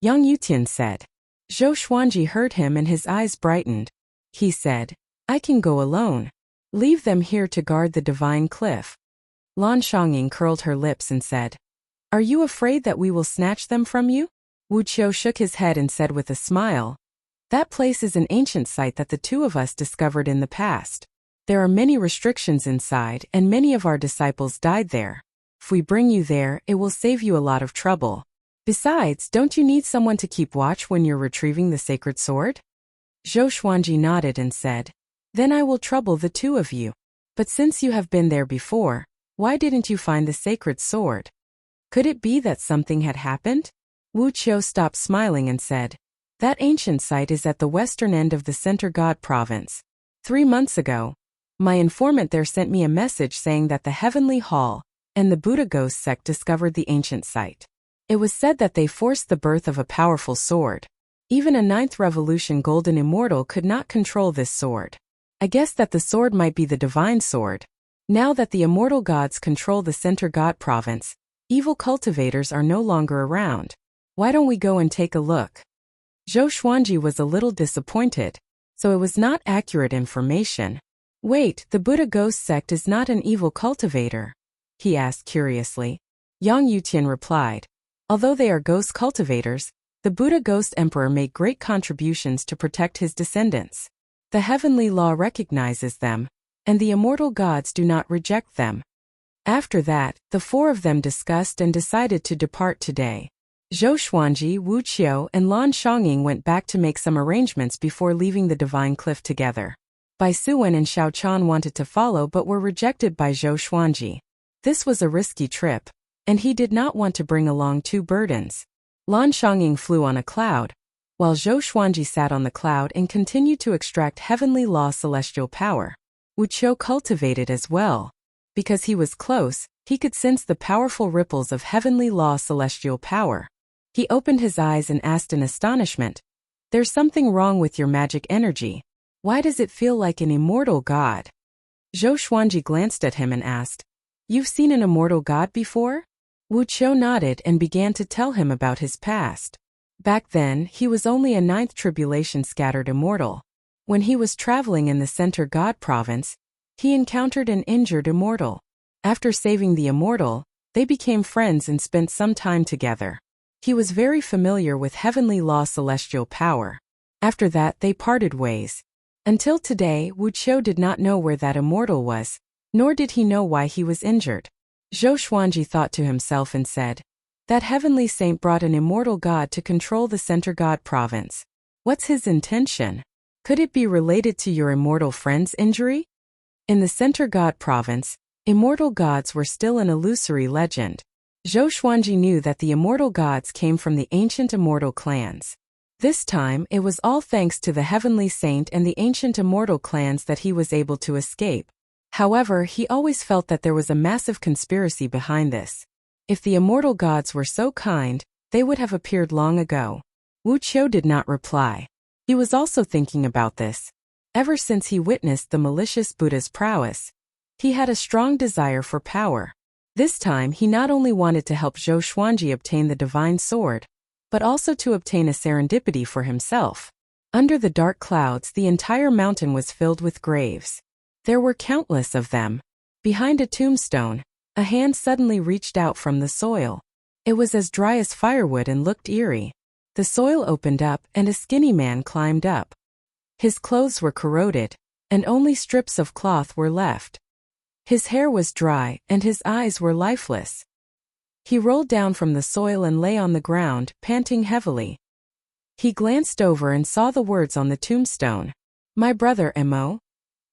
Yang Yutian said. Zhou Xuanji heard him and his eyes brightened. He said, "I can go alone. Leave them here to guard the divine cliff." Lan Xiangying curled her lips and said, "Are you afraid that we will snatch them from you?" Wuxia shook his head and said with a smile, "That place is an ancient site that the two of us discovered in the past. There are many restrictions inside and many of our disciples died there. If we bring you there, it will save you a lot of trouble. Besides, don't you need someone to keep watch when you're retrieving the sacred sword?" Zhou Xuanji nodded and said, "Then I will trouble the two of you. But since you have been there before, why didn't you find the sacred sword? Could it be that something had happened?" Wuxia stopped smiling and said, "That ancient site is at the western end of the Center God province. 3 months ago, my informant there sent me a message saying that the Heavenly Hall and the Buddha Ghost sect discovered the ancient site. It was said that they forced the birth of a powerful sword. Even a 9th Revolution Golden Immortal could not control this sword. I guess that the sword might be the divine sword. Now that the immortal gods control the Center God province, evil cultivators are no longer around. Why don't we go and take a look?" Zhou Xuanji was a little disappointed, so it was not accurate information. "Wait, the Buddha Ghost sect is not an evil cultivator?" he asked curiously. Yang Yutian replied, "Although they are ghost cultivators, the Buddha Ghost Emperor made great contributions to protect his descendants. The heavenly law recognizes them, and the immortal gods do not reject them." After that, the 4 of them discussed and decided to depart today. Zhou Xuanji, Wuxia, and Lan Xiangying went back to make some arrangements before leaving the Divine Cliff together. Bai Suwen and Xiao Chan wanted to follow but were rejected by Zhou Xuanji. This was a risky trip, and he did not want to bring along 2 burdens. Lan Xiangying flew on a cloud, while Zhou Xuanji sat on the cloud and continued to extract heavenly law celestial power. Wuqiu cultivated as well. Because he was close, he could sense the powerful ripples of heavenly law celestial power. He opened his eyes and asked in astonishment, "There's something wrong with your magic energy. Why does it feel like an immortal god?" Zhou Xuanji glanced at him and asked, "You've seen an immortal god before?" Wuqiu nodded and began to tell him about his past. Back then, he was only a ninth tribulation scattered immortal. When he was traveling in the Center God province, he encountered an injured immortal. After saving the immortal, they became friends and spent some time together. He was very familiar with heavenly law celestial power. After that, they parted ways. Until today, Wuqiu did not know where that immortal was, nor did he know why he was injured. Zhou Xuanji thought to himself and said, "That heavenly saint brought an immortal god to control the Center God province. What's his intention? Could it be related to your immortal friend's injury?" In the Center God province, immortal gods were still an illusory legend. Zhou Xuanji knew that the immortal gods came from the ancient immortal clans. This time, it was all thanks to the heavenly saint and the ancient immortal clans that he was able to escape. However, he always felt that there was a massive conspiracy behind this. If the immortal gods were so kind, they would have appeared long ago. Wuqiu did not reply. He was also thinking about this. Ever since he witnessed the malicious Buddha's prowess, he had a strong desire for power. This time he not only wanted to help Zhou Xuanji obtain the divine sword, but also to obtain a serendipity for himself. Under the dark clouds, the entire mountain was filled with graves. There were countless of them. Behind a tombstone, a hand suddenly reached out from the soil. It was as dry as firewood and looked eerie. The soil opened up and a skinny man climbed up. His clothes were corroded, and only strips of cloth were left. His hair was dry, and his eyes were lifeless. He rolled down from the soil and lay on the ground, panting heavily. He glanced over and saw the words on the tombstone. "My brother Mo."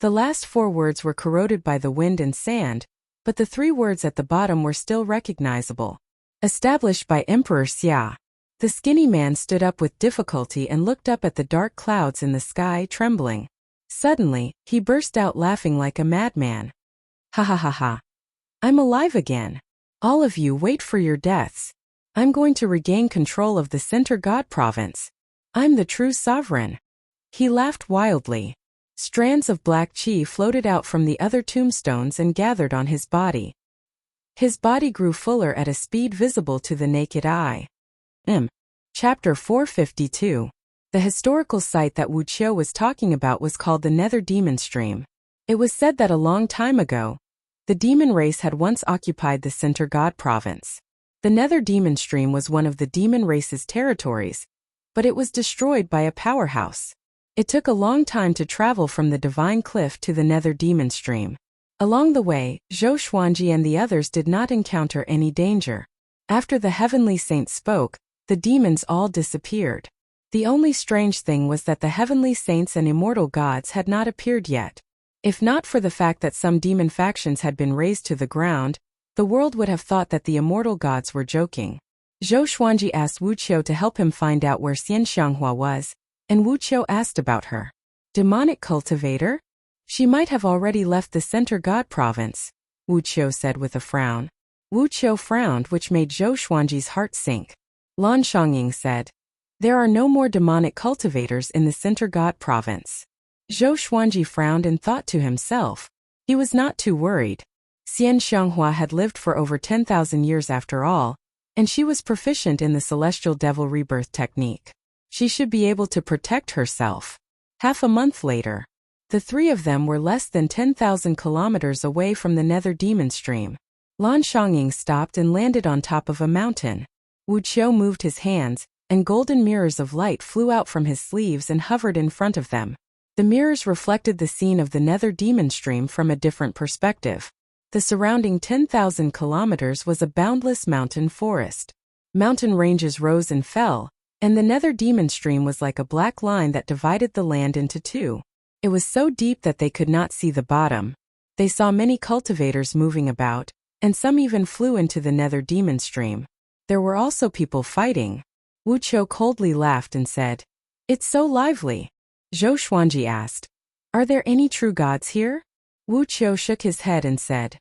The last 4 words were corroded by the wind and sand, but the 3 words at the bottom were still recognizable. "Established by Emperor Xia." The skinny man stood up with difficulty and looked up at the dark clouds in the sky, trembling. Suddenly, he burst out laughing like a madman. "Ha ha ha ha. I'm alive again. All of you wait for your deaths. I'm going to regain control of the Center God province. I'm the true sovereign." He laughed wildly. Strands of black qi floated out from the other tombstones and gathered on his body. His body grew fuller at a speed visible to the naked eye. Chapter 452. The historical site that Wuqiu was talking about was called the Nether Demon Stream. It was said that a long time ago, the demon race had once occupied the Center God province. The Nether Demon Stream was one of the demon race's territories, but it was destroyed by a powerhouse. It took a long time to travel from the Divine Cliff to the Nether Demon Stream. Along the way, Zhou Xuanji and the others did not encounter any danger. After the heavenly saint spoke, the demons all disappeared. The only strange thing was that the heavenly saints and immortal gods had not appeared yet. If not for the fact that some demon factions had been razed to the ground, the world would have thought that the immortal gods were joking. Zhou Xuanji asked Wuqiu to help him find out where Xian Xianghua was, and Wuqiu asked about her. "Demonic cultivator? She might have already left the Center God province," Wuqiu said with a frown. Wuqiu frowned, which made Zhou Xuanji's heart sink. Lan Xiangying said, "There are no more demonic cultivators in the Center God province." Zhou Xuanji frowned and thought to himself. He was not too worried. Xian Xianghua had lived for over 10,000 years after all, and she was proficient in the celestial devil rebirth technique. She should be able to protect herself. Half a month later, the 3 of them were less than 10,000 kilometers away from the Nether Demon Stream. Lan Xiangying stopped and landed on top of a mountain. Wuqiu moved his hands, and golden mirrors of light flew out from his sleeves and hovered in front of them. The mirrors reflected the scene of the Nether Demon Stream from a different perspective. The surrounding 10,000 kilometers was a boundless mountain forest. Mountain ranges rose and fell, and the Nether Demon Stream was like a black line that divided the land into 2. It was so deep that they could not see the bottom. They saw many cultivators moving about, and some even flew into the Nether Demon Stream. There were also people fighting. Wuxiu coldly laughed and said, "It's so lively." Zhou Xuanji asked, "Are there any true gods here?" Wuxiu shook his head and said,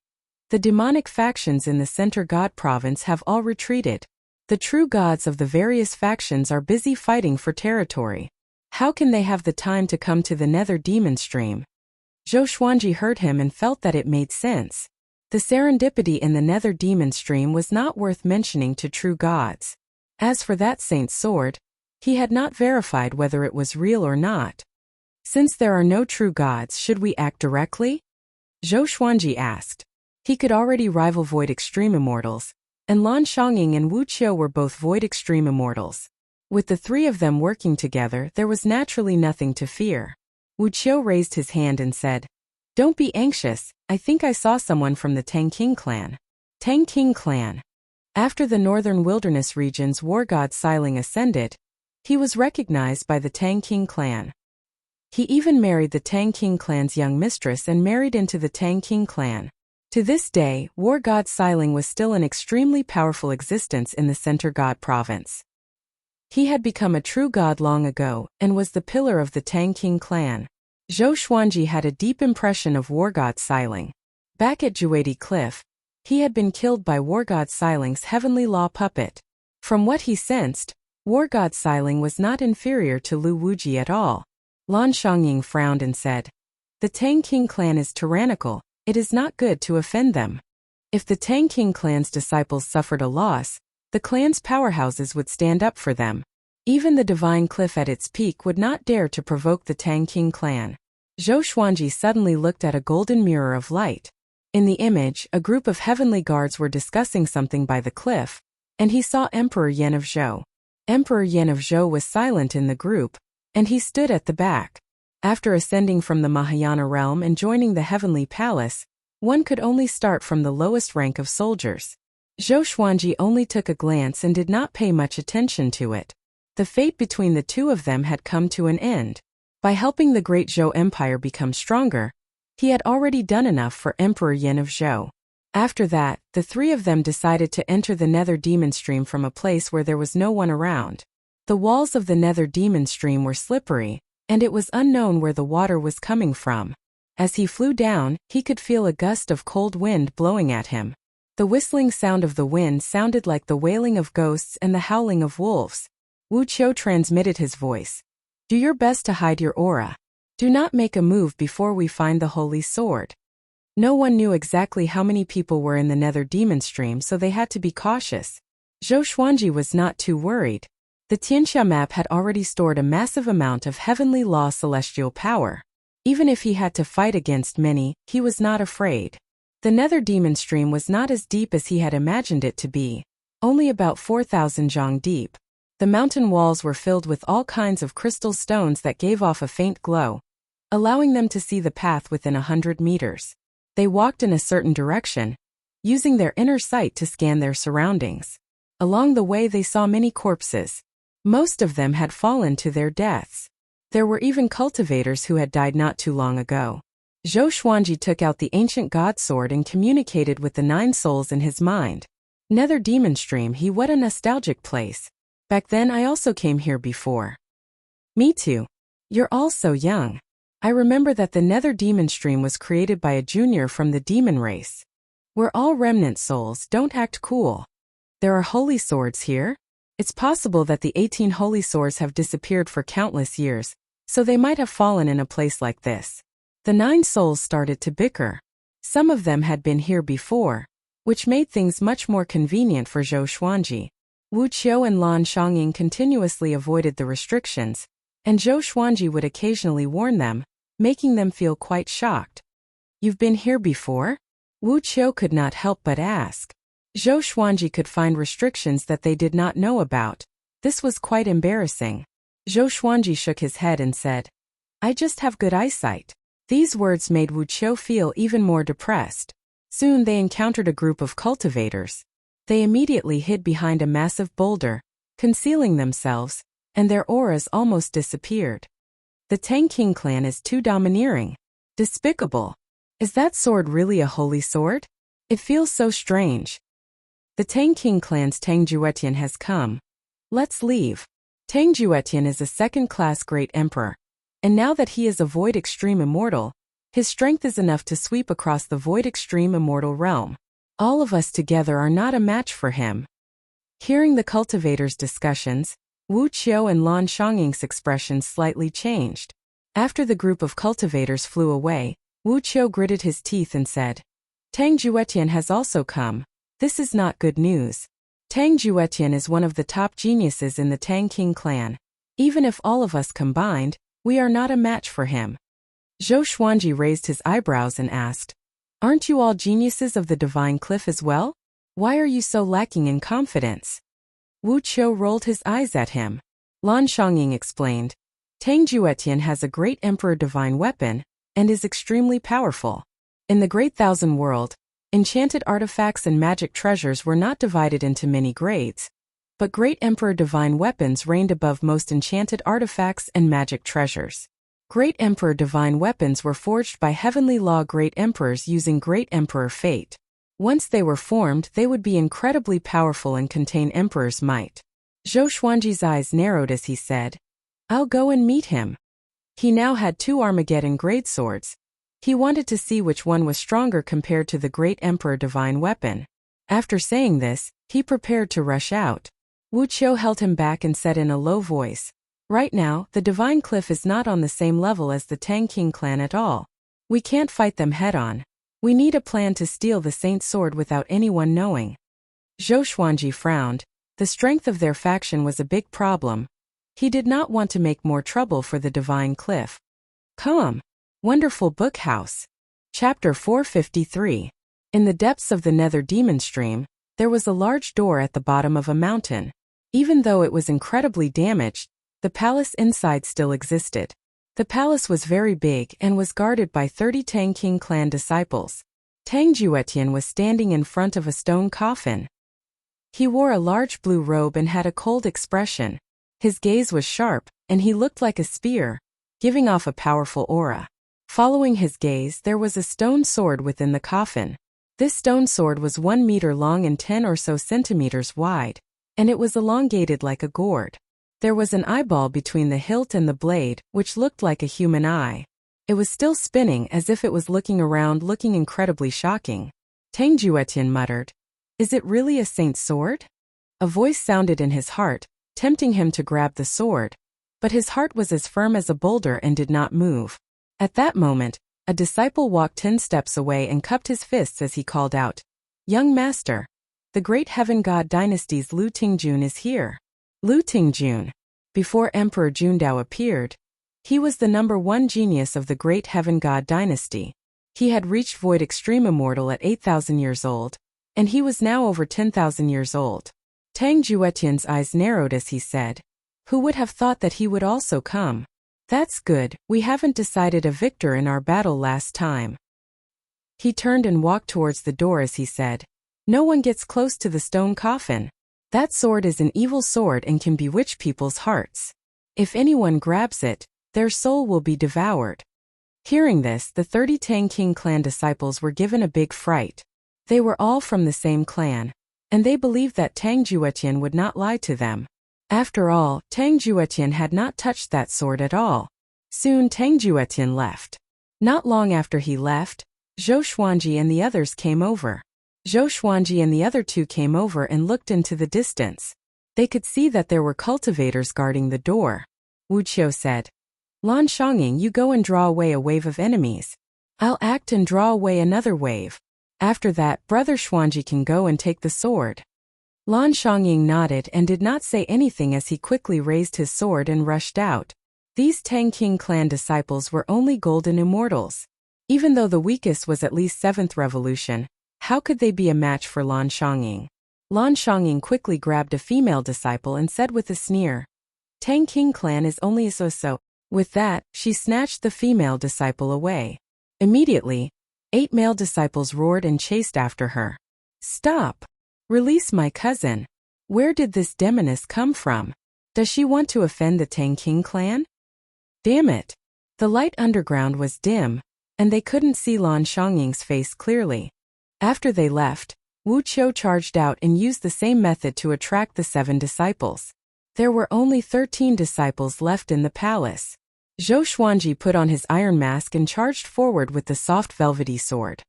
"The demonic factions in the Center God Province have all retreated. The true gods of the various factions are busy fighting for territory. How can they have the time to come to the Nether Demon Stream?" Zhou Xuanji heard him and felt that it made sense. The serendipity in the Nether Demon Stream was not worth mentioning to true gods. As for that saint's sword, he had not verified whether it was real or not. "Since there are no true gods, should we act directly?" Zhou Xuanji asked. He could already rival Void Extreme Immortals, and Lan Xiangying and Wu Qiu were both Void Extreme Immortals. With the three of them working together, there was naturally nothing to fear. Wu Qiu raised his hand and said, "Don't be anxious, I think I saw someone from the Tang King clan." Tang King clan. After the northern wilderness region's war god Xiling ascended, he was recognized by the Tang King clan. He even married the Tang King clan's young mistress and married into the Tang King clan. To this day, war god Xiling was still an extremely powerful existence in the Center God Province. He had become a true god long ago and was the pillar of the Tang King clan. Zhou Xuanji had a deep impression of war god Xiling. Back at Juedi Cliff, he had been killed by war god Xiling's heavenly law puppet. From what he sensed, war god Xiling was not inferior to Lu Wuji at all. Lan Xiangying frowned and said, "The Tang King clan is tyrannical. It is not good to offend them. If the Tang King clan's disciples suffered a loss, the clan's powerhouses would stand up for them. Even the divine cliff at its peak would not dare to provoke the Tang King clan." Zhou Xuanji suddenly looked at a golden mirror of light. In the image, a group of heavenly guards were discussing something by the cliff, and he saw Emperor Yan of Zhou. Emperor Yan of Zhou was silent in the group, and he stood at the back. After ascending from the Mahayana realm and joining the heavenly palace, one could only start from the lowest rank of soldiers. Zhou Xuanji only took a glance and did not pay much attention to it. The fate between the two of them had come to an end. By helping the great Zhou Empire become stronger, he had already done enough for Emperor Yan of Zhou. After that, the three of them decided to enter the Nether Demon Stream from a place where there was no one around. The walls of the Nether Demon Stream were slippery, and it was unknown where the water was coming from. As he flew down, he could feel a gust of cold wind blowing at him. The whistling sound of the wind sounded like the wailing of ghosts and the howling of wolves. Wu Qiu transmitted his voice. "Do your best to hide your aura. Do not make a move before we find the holy sword." No one knew exactly how many people were in the Nether Demon Stream, so they had to be cautious. Zhou Xuanji was not too worried. The Tianxia map had already stored a massive amount of heavenly law celestial power. Even if he had to fight against many, he was not afraid. The Nether Demon Stream was not as deep as he had imagined it to be, only about 4,000 zhang deep. The mountain walls were filled with all kinds of crystal stones that gave off a faint glow, allowing them to see the path within 100 meters. They walked in a certain direction, using their inner sight to scan their surroundings. Along the way they saw many corpses. Most of them had fallen to their deaths. There were even cultivators who had died not too long ago. Zhou Xuanji took out the ancient god sword and communicated with the 9 souls in his mind. Nether Demon Stream, what a nostalgic place. Back then I also came here before. Me too. You're all so young. I remember that the Nether Demon Stream was created by a junior from the demon race. We're all remnant souls, don't act cool. There are holy swords here. It's possible that the 18 holy swords have disappeared for countless years, so they might have fallen in a place like this. The 9 souls started to bicker. Some of them had been here before, which made things much more convenient for Zhou Xuanji. Wu Qiu and Lan Xiangying continuously avoided the restrictions, and Zhou Xuanji would occasionally warn them, making them feel quite shocked. "You've been here before?" Wu Qiu could not help but ask. Zhou Xuanji could find restrictions that they did not know about. This was quite embarrassing. Zhou Xuanji shook his head and said, "I just have good eyesight." These words made Wu Qiu feel even more depressed. Soon they encountered a group of cultivators. They immediately hid behind a massive boulder, concealing themselves, and their auras almost disappeared. "The Tang King clan is too domineering. Despicable. Is that sword really a holy sword? It feels so strange." "The Tang King clan's Tang Juetian has come. Let's leave. Tang Juetian is a second-class great emperor. And now that he is a void extreme immortal, his strength is enough to sweep across the void extreme immortal realm. All of us together are not a match for him. Hearing the cultivators' discussions, Wuxia and Lan Shongying's expressions slightly changed. After the group of cultivators flew away, Wuxia gritted his teeth and said, Tang Juetian has also come. This is not good news. Tang Juetian is one of the top geniuses in the Tang King clan. Even if all of us combined, we are not a match for him. Zhou Xuanji raised his eyebrows and asked, Aren't you all geniuses of the Divine Cliff as well? Why are you so lacking in confidence? Wu Qiu rolled his eyes at him. Lan Shongying explained, Tang Juetian has a great emperor divine weapon, and is extremely powerful. In the Great Thousand World, enchanted artifacts and magic treasures were not divided into many grades, but great emperor divine weapons reigned above most enchanted artifacts and magic treasures. Great emperor divine weapons were forged by heavenly law great emperors using great emperor fate. Once they were formed, they would be incredibly powerful and contain emperor's might. Zhou Xuanji's eyes narrowed as he said, I'll go and meet him. He now had 2 Armageddon grade swords. He wanted to see which one was stronger compared to the great emperor divine weapon. After saying this, he prepared to rush out. Wu Qiu held him back and said in a low voice, Right now, the Divine Cliff is not on the same level as the Tang King clan at all. We can't fight them head-on. We need a plan to steal the Saint's sword without anyone knowing. Zhou Xuanji frowned. The strength of their faction was a big problem. He did not want to make more trouble for the Divine Cliff. Come. Wonderful Book House. Chapter 453. In the depths of the Nether Demon Stream, there was a large door at the bottom of a mountain. Even though it was incredibly damaged, the palace inside still existed. The palace was very big and was guarded by 30 Tang King clan disciples. Tang Juetian was standing in front of a stone coffin. He wore a large blue robe and had a cold expression. His gaze was sharp, and he looked like a spear, giving off a powerful aura. Following his gaze, there was a stone sword within the coffin. This stone sword was 1 meter long and 10 or so centimeters wide, and it was elongated like a gourd. There was an eyeball between the hilt and the blade, which looked like a human eye. It was still spinning as if it was looking around, looking incredibly shocking. Tang Juetian muttered, Is it really a saint's sword? A voice sounded in his heart, tempting him to grab the sword, but his heart was as firm as a boulder and did not move. At that moment, a disciple walked 10 steps away and cupped his fists as he called out, Young master, the great heaven god dynasty's Lu Tingjun is here. Lu Tingjun. Before Emperor Jundao appeared, he was the #1 genius of the great heaven god dynasty. He had reached void extreme immortal at 8,000 years old, and he was now over 10,000 years old. Tang Juetian's eyes narrowed as he said, Who would have thought that he would also come? That's good, we haven't decided a victor in our battle last time. He turned and walked towards the door as he said, No one gets close to the stone coffin. That sword is an evil sword and can bewitch people's hearts. If anyone grabs it, their soul will be devoured. Hearing this, the 30 Tang King clan disciples were given a big fright. They were all from the same clan, and they believed that Tang Juetian would not lie to them. After all, Tang Juetian had not touched that sword at all. Soon Tang Juetian left. Not long after he left, Zhou Xuanji and the others came over. Zhou Xuanji and the other 2 came over and looked into the distance. They could see that there were cultivators guarding the door. Wu Qiu said, Lan Shongying, you go and draw away a wave of enemies. I'll act and draw away another wave. After that, Brother Xuanji can go and take the sword. Lan Shongying nodded and did not say anything as he quickly raised his sword and rushed out. These Tang King clan disciples were only golden immortals. Even though the weakest was at least 7th revolution, how could they be a match for Lan Shongying? Lan Shongying quickly grabbed a female disciple and said with a sneer, Tang King clan is only a so-so. With that, she snatched the female disciple away. Immediately, 8 male disciples roared and chased after her. Stop! Release my cousin. Where did this demoness come from? Does she want to offend the Tang King clan? Damn it! The light underground was dim, and they couldn't see Lan Shongying's face clearly. After they left, Wu Qiu charged out and used the same method to attract the 7 disciples. There were only 13 disciples left in the palace. Zhou Xuanji put on his iron mask and charged forward with the soft velvety sword.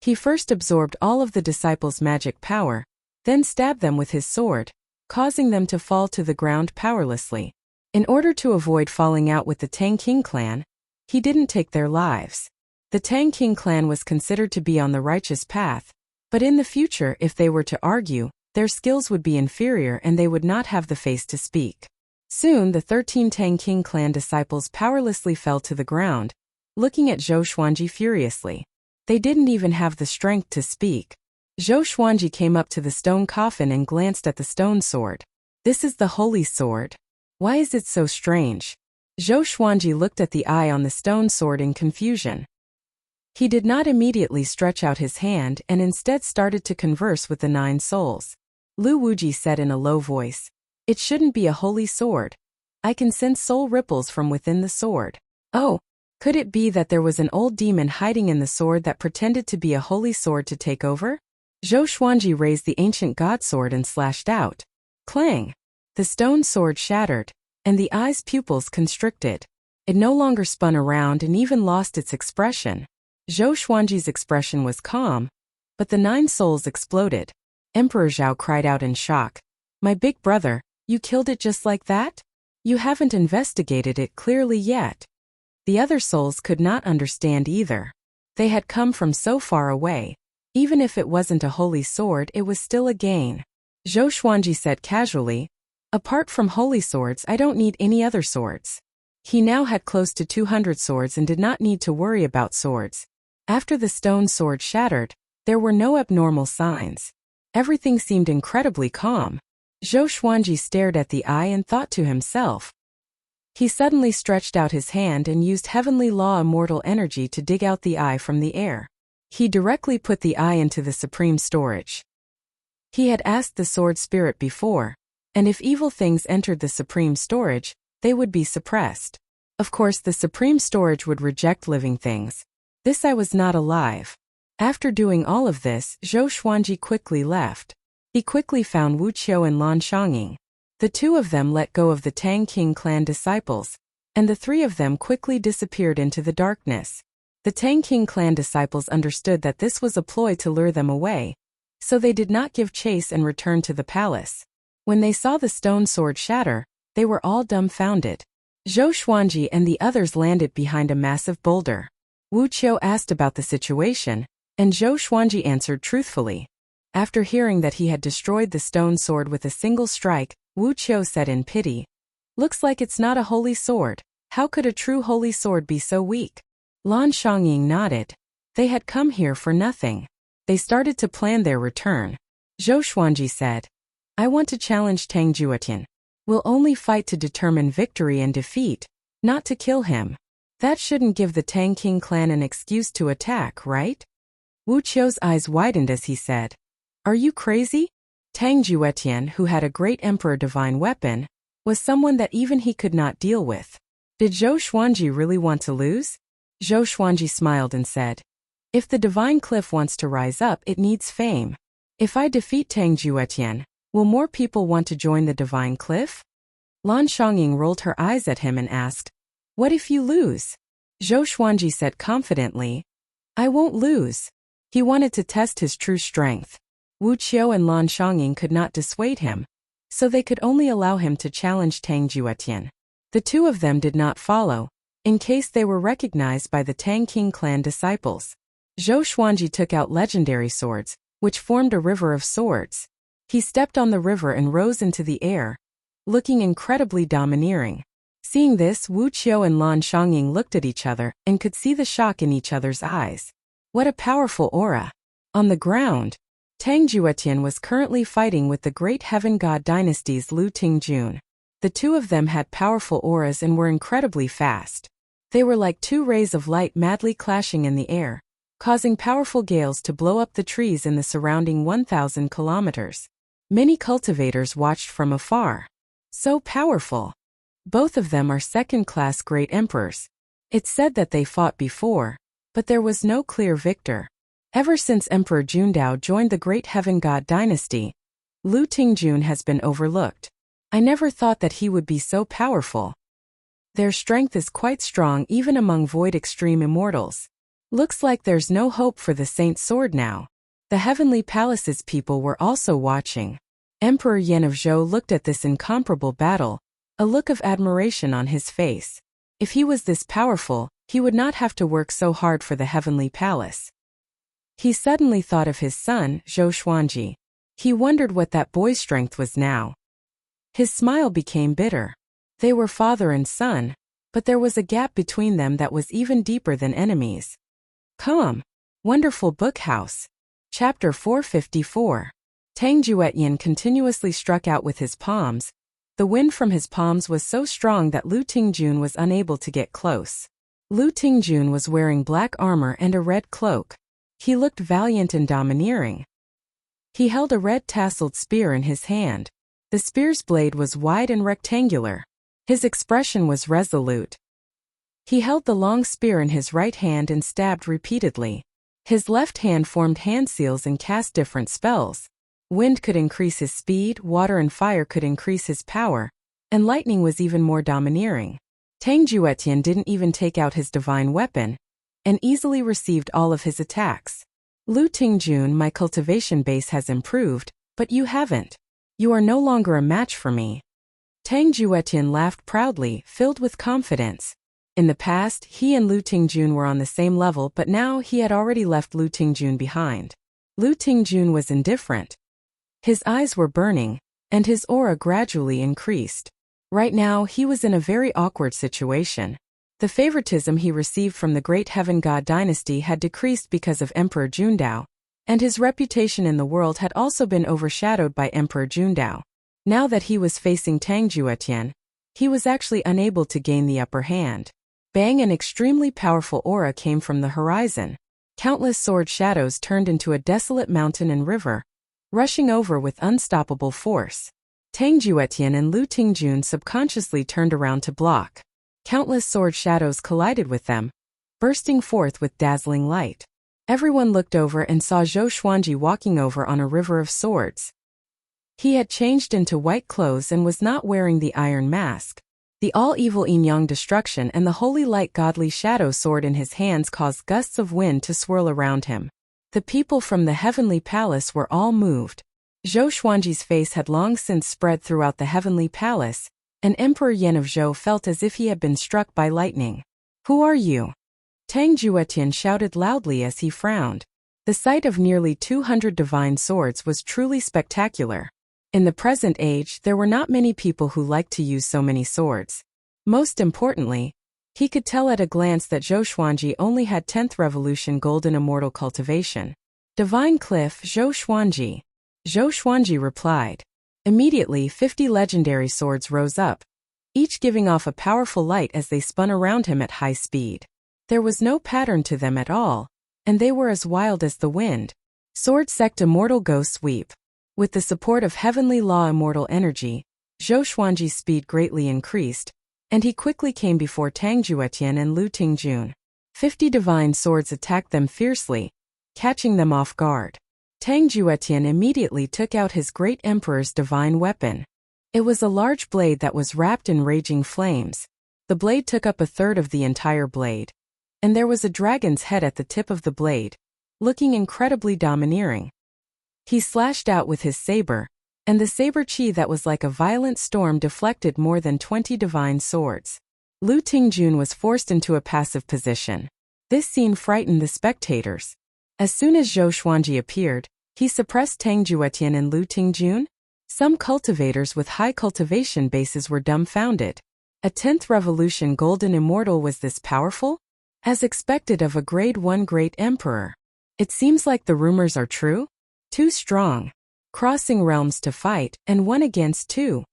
He first absorbed all of the disciples' magic power, then stabbed them with his sword, causing them to fall to the ground powerlessly. In order to avoid falling out with the Tang King clan, he didn't take their lives. The Tang King clan was considered to be on the righteous path, but in the future, if they were to argue, their skills would be inferior and they would not have the face to speak. Soon the 13 Tang King clan disciples powerlessly fell to the ground, looking at Zhou Xuanji furiously. They didn't even have the strength to speak. Zhou Xuanji came up to the stone coffin and glanced at the stone sword. This is the holy sword. Why is it so strange? Zhou Xuanji looked at the eye on the stone sword in confusion. He did not immediately stretch out his hand and instead started to converse with the 9 souls. Lu Wuji said in a low voice, "It shouldn't be a holy sword. I can sense soul ripples from within the sword. Oh, could it be that there was an old demon hiding in the sword that pretended to be a holy sword to take over?" Zhou Xuanji raised the ancient god sword and slashed out. Clang! The stone sword shattered, and the eye's pupils constricted. It no longer spun around and even lost its expression. Zhou Xuanji's expression was calm, but the 9 souls exploded. Emperor Zhao cried out in shock. "My big brother, you killed it just like that? You haven't investigated it clearly yet." The other souls could not understand either. They had come from so far away. Even if it wasn't a holy sword, it was still a gain. Zhou Xuanji said casually, "Apart from holy swords, I don't need any other swords." He now had close to 200 swords and did not need to worry about swords. After the stone sword shattered, there were no abnormal signs. Everything seemed incredibly calm. Zhou Xuanji stared at the eye and thought to himself. He suddenly stretched out his hand and used heavenly law immortal energy to dig out the eye from the air. He directly put the eye into the supreme storage. He had asked the sword spirit before, and if evil things entered the supreme storage, they would be suppressed. Of course, the supreme storage would reject living things. This eye was not alive. After doing all of this, Zhou Xuanji quickly left. He quickly found Wuxia and Lan Shangying. The 2 of them let go of the Tang King clan disciples, and the 3 of them quickly disappeared into the darkness. The Tang King clan disciples understood that this was a ploy to lure them away, so they did not give chase and returned to the palace. When they saw the stone sword shatter, they were all dumbfounded. Zhou Xuanji and the others landed behind a massive boulder. Wuxia asked about the situation, and Zhou Xuanji answered truthfully. After hearing that he had destroyed the stone sword with a single strike, Wuxia said in pity, "Looks like it's not a holy sword. How could a true holy sword be so weak?" Lan Shangying nodded. They had come here for nothing. They started to plan their return. Zhou Xuanji said, "I want to challenge Tang Juetian. We'll only fight to determine victory and defeat, not to kill him. That shouldn't give the Tang King clan an excuse to attack, right?" Wuqia's eyes widened as he said, "Are you crazy?" Tang Juetian, who had a great emperor divine weapon, was someone that even he could not deal with. Did Zhou Xuanji really want to lose? Zhou Xuanji smiled and said, "If the divine cliff wants to rise up, it needs fame. If I defeat Tang Juetian, will more people want to join the divine cliff?" Lan Shangying rolled her eyes at him and asked, "What if you lose?" Zhou Xuanji said confidently, "I won't lose." He wanted to test his true strength. Wuxia and Lan Shangying could not dissuade him, so they could only allow him to challenge Tang Juetian. The 2 of them did not follow, in case they were recognized by the Tang King clan disciples. Zhou Xuanji took out legendary swords, which formed a river of swords. He stepped on the river and rose into the air, looking incredibly domineering. Seeing this, Wuxia and Lan Shangying looked at each other and could see the shock in each other's eyes. What a powerful aura! On the ground, Tang Juetian was currently fighting with the great heaven god dynasty's Lu Tingjun. The 2 of them had powerful auras and were incredibly fast. They were like 2 rays of light madly clashing in the air, causing powerful gales to blow up the trees in the surrounding 1,000 kilometers. Many cultivators watched from afar. So powerful! Both of them are second-class great emperors. It's said that they fought before, but there was no clear victor. Ever since Emperor Jundao joined the great heaven god dynasty, Lu Tingjun has been overlooked. I never thought that he would be so powerful. Their strength is quite strong even among void extreme immortals. Looks like there's no hope for the Saint's sword now. The Heavenly Palace's people were also watching. Emperor Yan of Zhou looked at this incomparable battle, a look of admiration on his face. If he was this powerful, he would not have to work so hard for the Heavenly Palace. He suddenly thought of his son, Zhou Xuanji. He wondered what that boy's strength was now. His smile became bitter. They were father and son, but there was a gap between them that was even deeper than enemies. Come. Wonderful Book House. Chapter 454. Tang Juetian continuously struck out with his palms. The wind from his palms was so strong that Lu Tingjun was unable to get close. Lu Tingjun was wearing black armor and a red cloak. He looked valiant and domineering. He held a red tasseled spear in his hand. The spear's blade was wide and rectangular. His expression was resolute. He held the long spear in his right hand and stabbed repeatedly. His left hand formed hand seals and cast different spells. Wind could increase his speed, water and fire could increase his power, and lightning was even more domineering. Tang Juetian didn't even take out his divine weapon, and easily received all of his attacks. Lu Tingjun, my cultivation base has improved, but you haven't. You are no longer a match for me. Tang Juetian laughed proudly, filled with confidence. In the past, he and Lu Tingjun were on the same level, but now he had already left Lu Tingjun behind. Lu Tingjun was indifferent. His eyes were burning, and his aura gradually increased. Right now, he was in a very awkward situation. The favoritism he received from the great Heaven God dynasty had decreased because of Emperor Jundao, and his reputation in the world had also been overshadowed by Emperor Jundao. Now that he was facing Tang Juetian, he was actually unable to gain the upper hand. Bang! An extremely powerful aura came from the horizon. Countless sword shadows turned into a desolate mountain and river, rushing over with unstoppable force. Tang Juetian and Lu Tingjun subconsciously turned around to block. Countless sword shadows collided with them, bursting forth with dazzling light. Everyone looked over and saw Zhou Xuanji walking over on a river of swords. He had changed into white clothes and was not wearing the iron mask. The all-evil yin-yang destruction and the holy light godly shadow sword in his hands caused gusts of wind to swirl around him. The people from the Heavenly Palace were all moved. Zhou Xuanji's face had long since spread throughout the Heavenly Palace, and Emperor Yan of Zhou felt as if he had been struck by lightning. Who are you? Tang Juetian shouted loudly as he frowned. The sight of nearly 200 divine swords was truly spectacular. In the present age, there were not many people who liked to use so many swords. Most importantly, he could tell at a glance that Zhou Xuanji only had 10th Revolution Golden Immortal cultivation. Divine Cliff, Zhou Xuanji. Zhou Xuanji replied. Immediately 50 legendary swords rose up, each giving off a powerful light as they spun around him at high speed. There was no pattern to them at all, and they were as wild as the wind. Sword Sect Immortal Ghost Sweep. With the support of Heavenly Law Immortal Energy, Zhou Xuanji's speed greatly increased, and he quickly came before Tang Juetian and Lu Tingjun. 50 divine swords attacked them fiercely, catching them off guard. Tang Juetian immediately took out his great emperor's divine weapon. It was a large blade that was wrapped in raging flames. The blade took up a third of the entire blade, and there was a dragon's head at the tip of the blade, looking incredibly domineering. He slashed out with his saber, and the saber chi that was like a violent storm deflected more than 20 divine swords. Lu Tingjun was forced into a passive position. This scene frightened the spectators. As soon as Zhou Xuanji appeared, he suppressed Tang Juetian and Lu Tingjun. Some cultivators with high cultivation bases were dumbfounded. A 10th Revolution Golden Immortal was this powerful? As expected of a Grade 1 Great Emperor. It seems like the rumors are true? Too strong. Crossing realms to fight, and 1 against 2.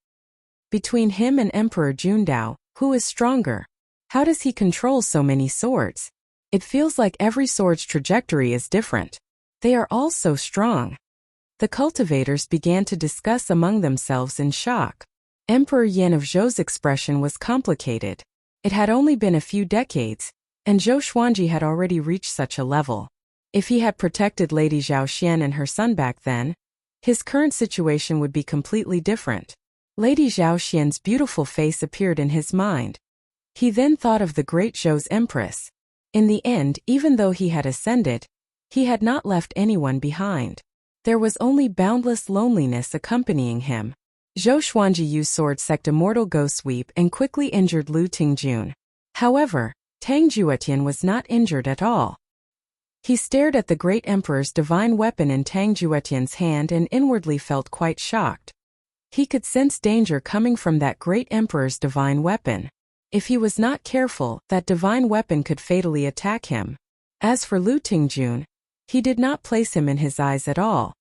Between him and Emperor Jundao, who is stronger? How does he control so many swords? It feels like every sword's trajectory is different. They are all so strong. The cultivators began to discuss among themselves in shock. Emperor Yan of Zhou's expression was complicated. It had only been a few decades, and Zhou Xuanji had already reached such a level. If he had protected Lady Zhao Xian and her son back then, his current situation would be completely different. Lady Zhaoxian's beautiful face appeared in his mind. He then thought of the great Zhou's empress. In the end, even though he had ascended, he had not left anyone behind. There was only boundless loneliness accompanying him. Zhou Xuanji used sword sect immortal ghost sweep and quickly injured Lu Tingjun. However, Tang Juetian was not injured at all. He stared at the great emperor's divine weapon in Tang Juetian's hand and inwardly felt quite shocked. He could sense danger coming from that great emperor's divine weapon. If he was not careful, that divine weapon could fatally attack him. As for Lu Tingjun, he did not place him in his eyes at all.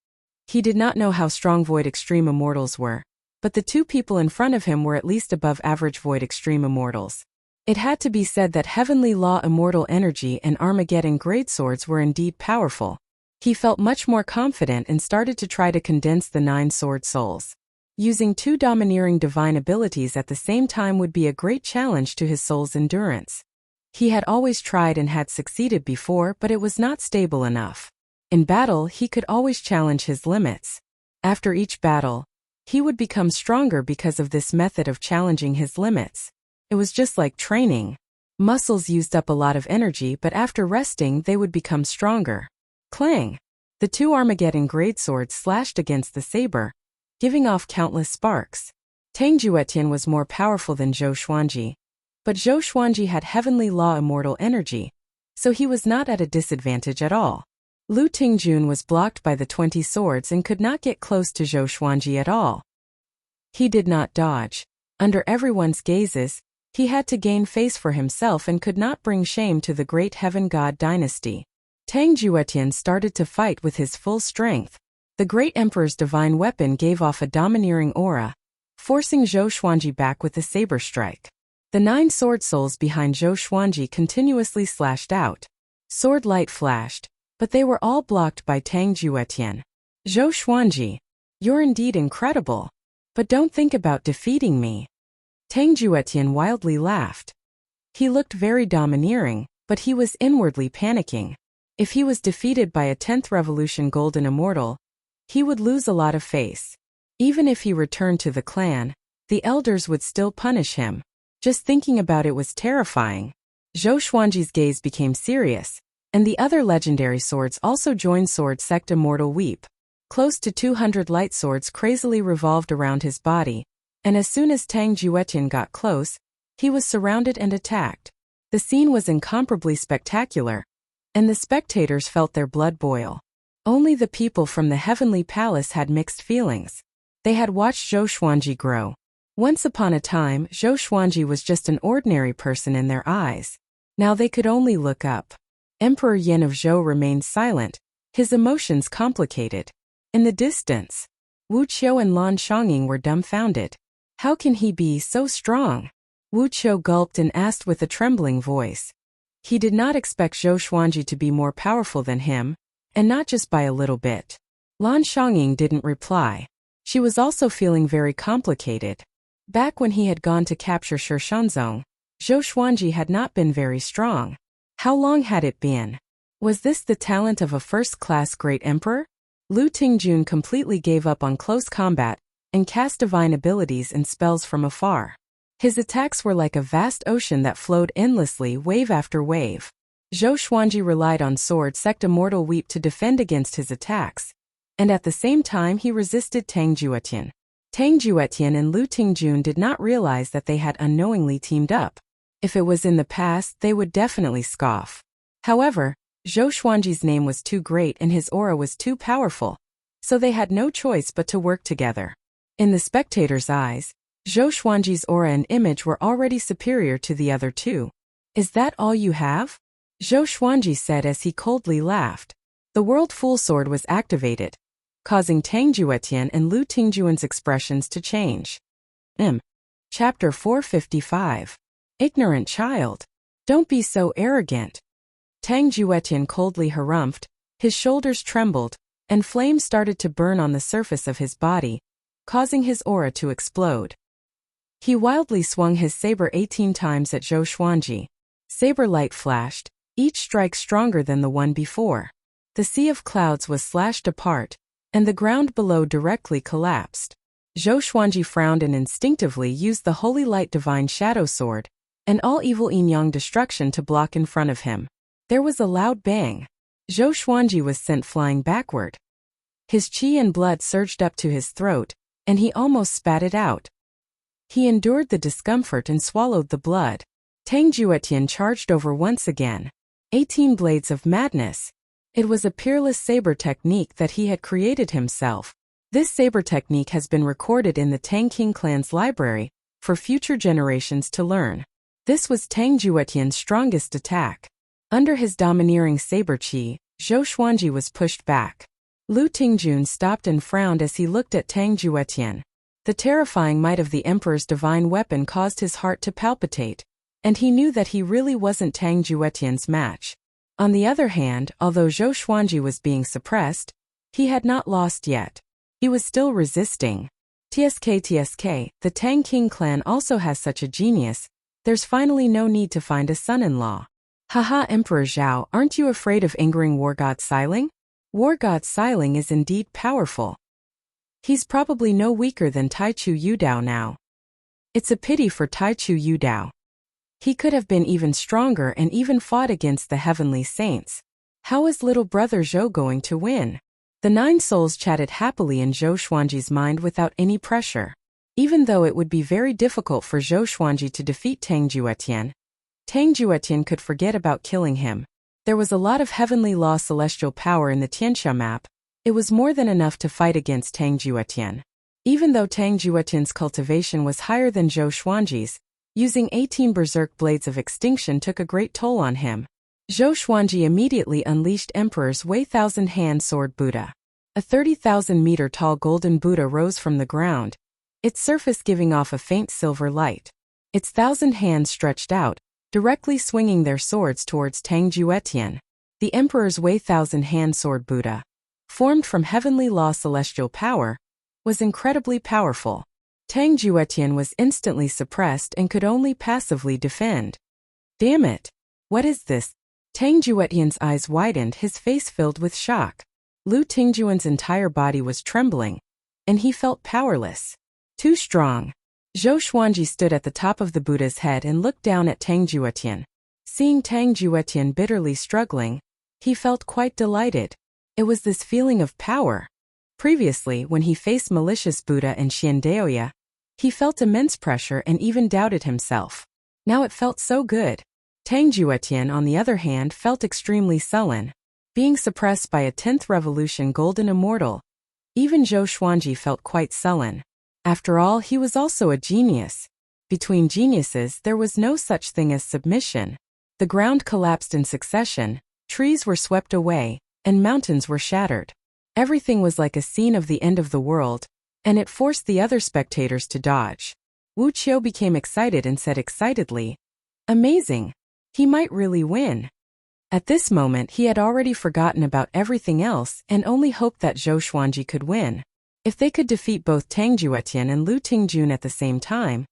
He did not know how strong Void Extreme Immortals were, but the two people in front of him were at least above average Void Extreme Immortals. It had to be said that Heavenly Law Immortal Energy and Armageddon Greatswords were indeed powerful. He felt much more confident and started to try to condense the 9 sword souls. Using 2 domineering divine abilities at the same time would be a great challenge to his soul's endurance. He had always tried and had succeeded before, but it was not stable enough. In battle, he could always challenge his limits. After each battle, he would become stronger because of this method of challenging his limits. It was just like training. Muscles used up a lot of energy, but after resting, they would become stronger. Clang! The 2 Armageddon greatswords slashed against the saber, giving off countless sparks. Tang Juetian was more powerful than Zhou Xuanji, but Zhou Xuanji had Heavenly Law Immortal Energy, so he was not at a disadvantage at all. Lu Tingjun was blocked by the 20 swords and could not get close to Zhou Xuanji at all. He did not dodge. Under everyone's gazes, he had to gain face for himself and could not bring shame to the great Heaven God dynasty. Tang Juetian started to fight with his full strength. The great emperor's divine weapon gave off a domineering aura, forcing Zhou Xuanji back with a saber strike. The 9 sword souls behind Zhou Xuanji continuously slashed out. Sword light flashed, but they were all blocked by Tang Juetian. Zhou Xuanji, you're indeed incredible. But don't think about defeating me. Tang Juetian wildly laughed. He looked very domineering, but he was inwardly panicking. If he was defeated by a 10th Revolution Golden Immortal, he would lose a lot of face. Even if he returned to the clan, the elders would still punish him. Just thinking about it was terrifying. Zhou Xuanji's gaze became serious, and the other legendary swords also joined Sword Sect Immortal Weep. Close to 200 light swords crazily revolved around his body, and as soon as Tang Juetian got close, he was surrounded and attacked. The scene was incomparably spectacular, and the spectators felt their blood boil. Only the people from the Heavenly Palace had mixed feelings. They had watched Zhou Xuanji grow. Once upon a time, Zhou Xuanji was just an ordinary person in their eyes. Now they could only look up. Emperor Yin of Zhou remained silent, his emotions complicated. In the distance, Wuxia and Lan Shangying were dumbfounded. How can he be so strong? Wuxia gulped and asked with a trembling voice. He did not expect Zhou Xuanji to be more powerful than him, and not just by a little bit. Lan Shangying didn't reply. She was also feeling very complicated. Back when he had gone to capture Shishanzong, Zhou Xuanji had not been very strong. How long had it been? Was this the talent of a first-class great emperor? Lu Tingjun completely gave up on close combat and cast divine abilities and spells from afar. His attacks were like a vast ocean that flowed endlessly, wave after wave. Zhou Xuanji relied on Sword Sect Immortal Weep to defend against his attacks, and at the same time he resisted Tang Juetian. Tang Juetian and Lu Tingjun did not realize that they had unknowingly teamed up. If it was in the past, they would definitely scoff. However, Zhou Xuanji's name was too great and his aura was too powerful, so they had no choice but to work together. In the spectators' eyes, Zhou Xuanji's aura and image were already superior to the other two. Is that all you have? Zhou Xuanji said as he coldly laughed. The World Full Sword was activated, causing Tang Juetian and Lu Tingjuan's expressions to change. Chapter 455. Ignorant child. Don't be so arrogant. Tang Juetian coldly harumphed, his shoulders trembled, and flames started to burn on the surface of his body, causing his aura to explode. He wildly swung his saber 18 times at Zhou Xuanji. Saber light flashed, each strike stronger than the one before. The sea of clouds was slashed apart, and the ground below directly collapsed. Zhou Xuanji frowned and instinctively used the Holy Light Divine Shadow Sword, and all evil yin-yang destruction to block in front of him. There was a loud bang. Zhou Xuanji was sent flying backward. His qi and blood surged up to his throat, and he almost spat it out. He endured the discomfort and swallowed the blood. Tang Juetian charged over once again. 18 blades of madness. It was a peerless saber technique that he had created himself. This saber technique has been recorded in the Tang King clan's library for future generations to learn. This was Tang Juetian's strongest attack. Under his domineering saber qi, Zhou Xuanji was pushed back. Lu Tingjun stopped and frowned as he looked at Tang Juetian. The terrifying might of the Emperor's divine weapon caused his heart to palpitate, and he knew that he really wasn't Tang Juetian's match. On the other hand, although Zhou Xuanji was being suppressed, he had not lost yet. He was still resisting. TSK, the Tang King clan also has such a genius. There's finally no need to find a son-in-law. Haha, Emperor Zhao, aren't you afraid of angering War God Xiling? War God Xiling is indeed powerful. He's probably no weaker than Taichu Yudao now. It's a pity for Taichu Yudao. He could have been even stronger and even fought against the heavenly saints. How is little brother Zhou going to win? The 9 souls chatted happily in Zhou Xuanji's mind without any pressure. Even though it would be very difficult for Zhou Xuanji to defeat Tang Juetian could forget about killing him. There was a lot of heavenly law celestial power in the Tianxia map. It was more than enough to fight against Tang Juetian. Even though Tang Juetian's cultivation was higher than Zhou Xuanji's, using 18 berserk blades of extinction took a great toll on him. Zhou Xuanji immediately unleashed Emperor's Wei Thousand Hand Sword Buddha. A 30,000-meter tall golden Buddha rose from the ground, its surface giving off a faint silver light. Its 1,000 hands stretched out, directly swinging their swords towards Tang Juetian. The Emperor's Wei Thousand Hand Sword Buddha, formed from heavenly law celestial power, was incredibly powerful. Tang Juetian was instantly suppressed and could only passively defend. Damn it! What is this? Tang Juetian's eyes widened, his face filled with shock. Lu Tingjuan's entire body was trembling, and he felt powerless. Too strong. Zhou Xuanji stood at the top of the Buddha's head and looked down at Tang Juetian. Seeing Tang Juetian bitterly struggling, he felt quite delighted. It was this feeling of power. Previously, when he faced malicious Buddha and Xiandaoya, he felt immense pressure and even doubted himself. Now it felt so good. Tang Juetian, on the other hand, felt extremely sullen. Being suppressed by a 10th Revolution Golden Immortal, even Zhou Xuanji felt quite sullen. After all, he was also a genius. Between geniuses, there was no such thing as submission. The ground collapsed in succession, trees were swept away, and mountains were shattered. Everything was like a scene of the end of the world, and it forced the other spectators to dodge. Wuxia became excited and said excitedly, "Amazing! He might really win." At this moment he had already forgotten about everything else and only hoped that Zhou Xuanji could win. If they could defeat both Tang Juetian and Lu Tingjun at the same time,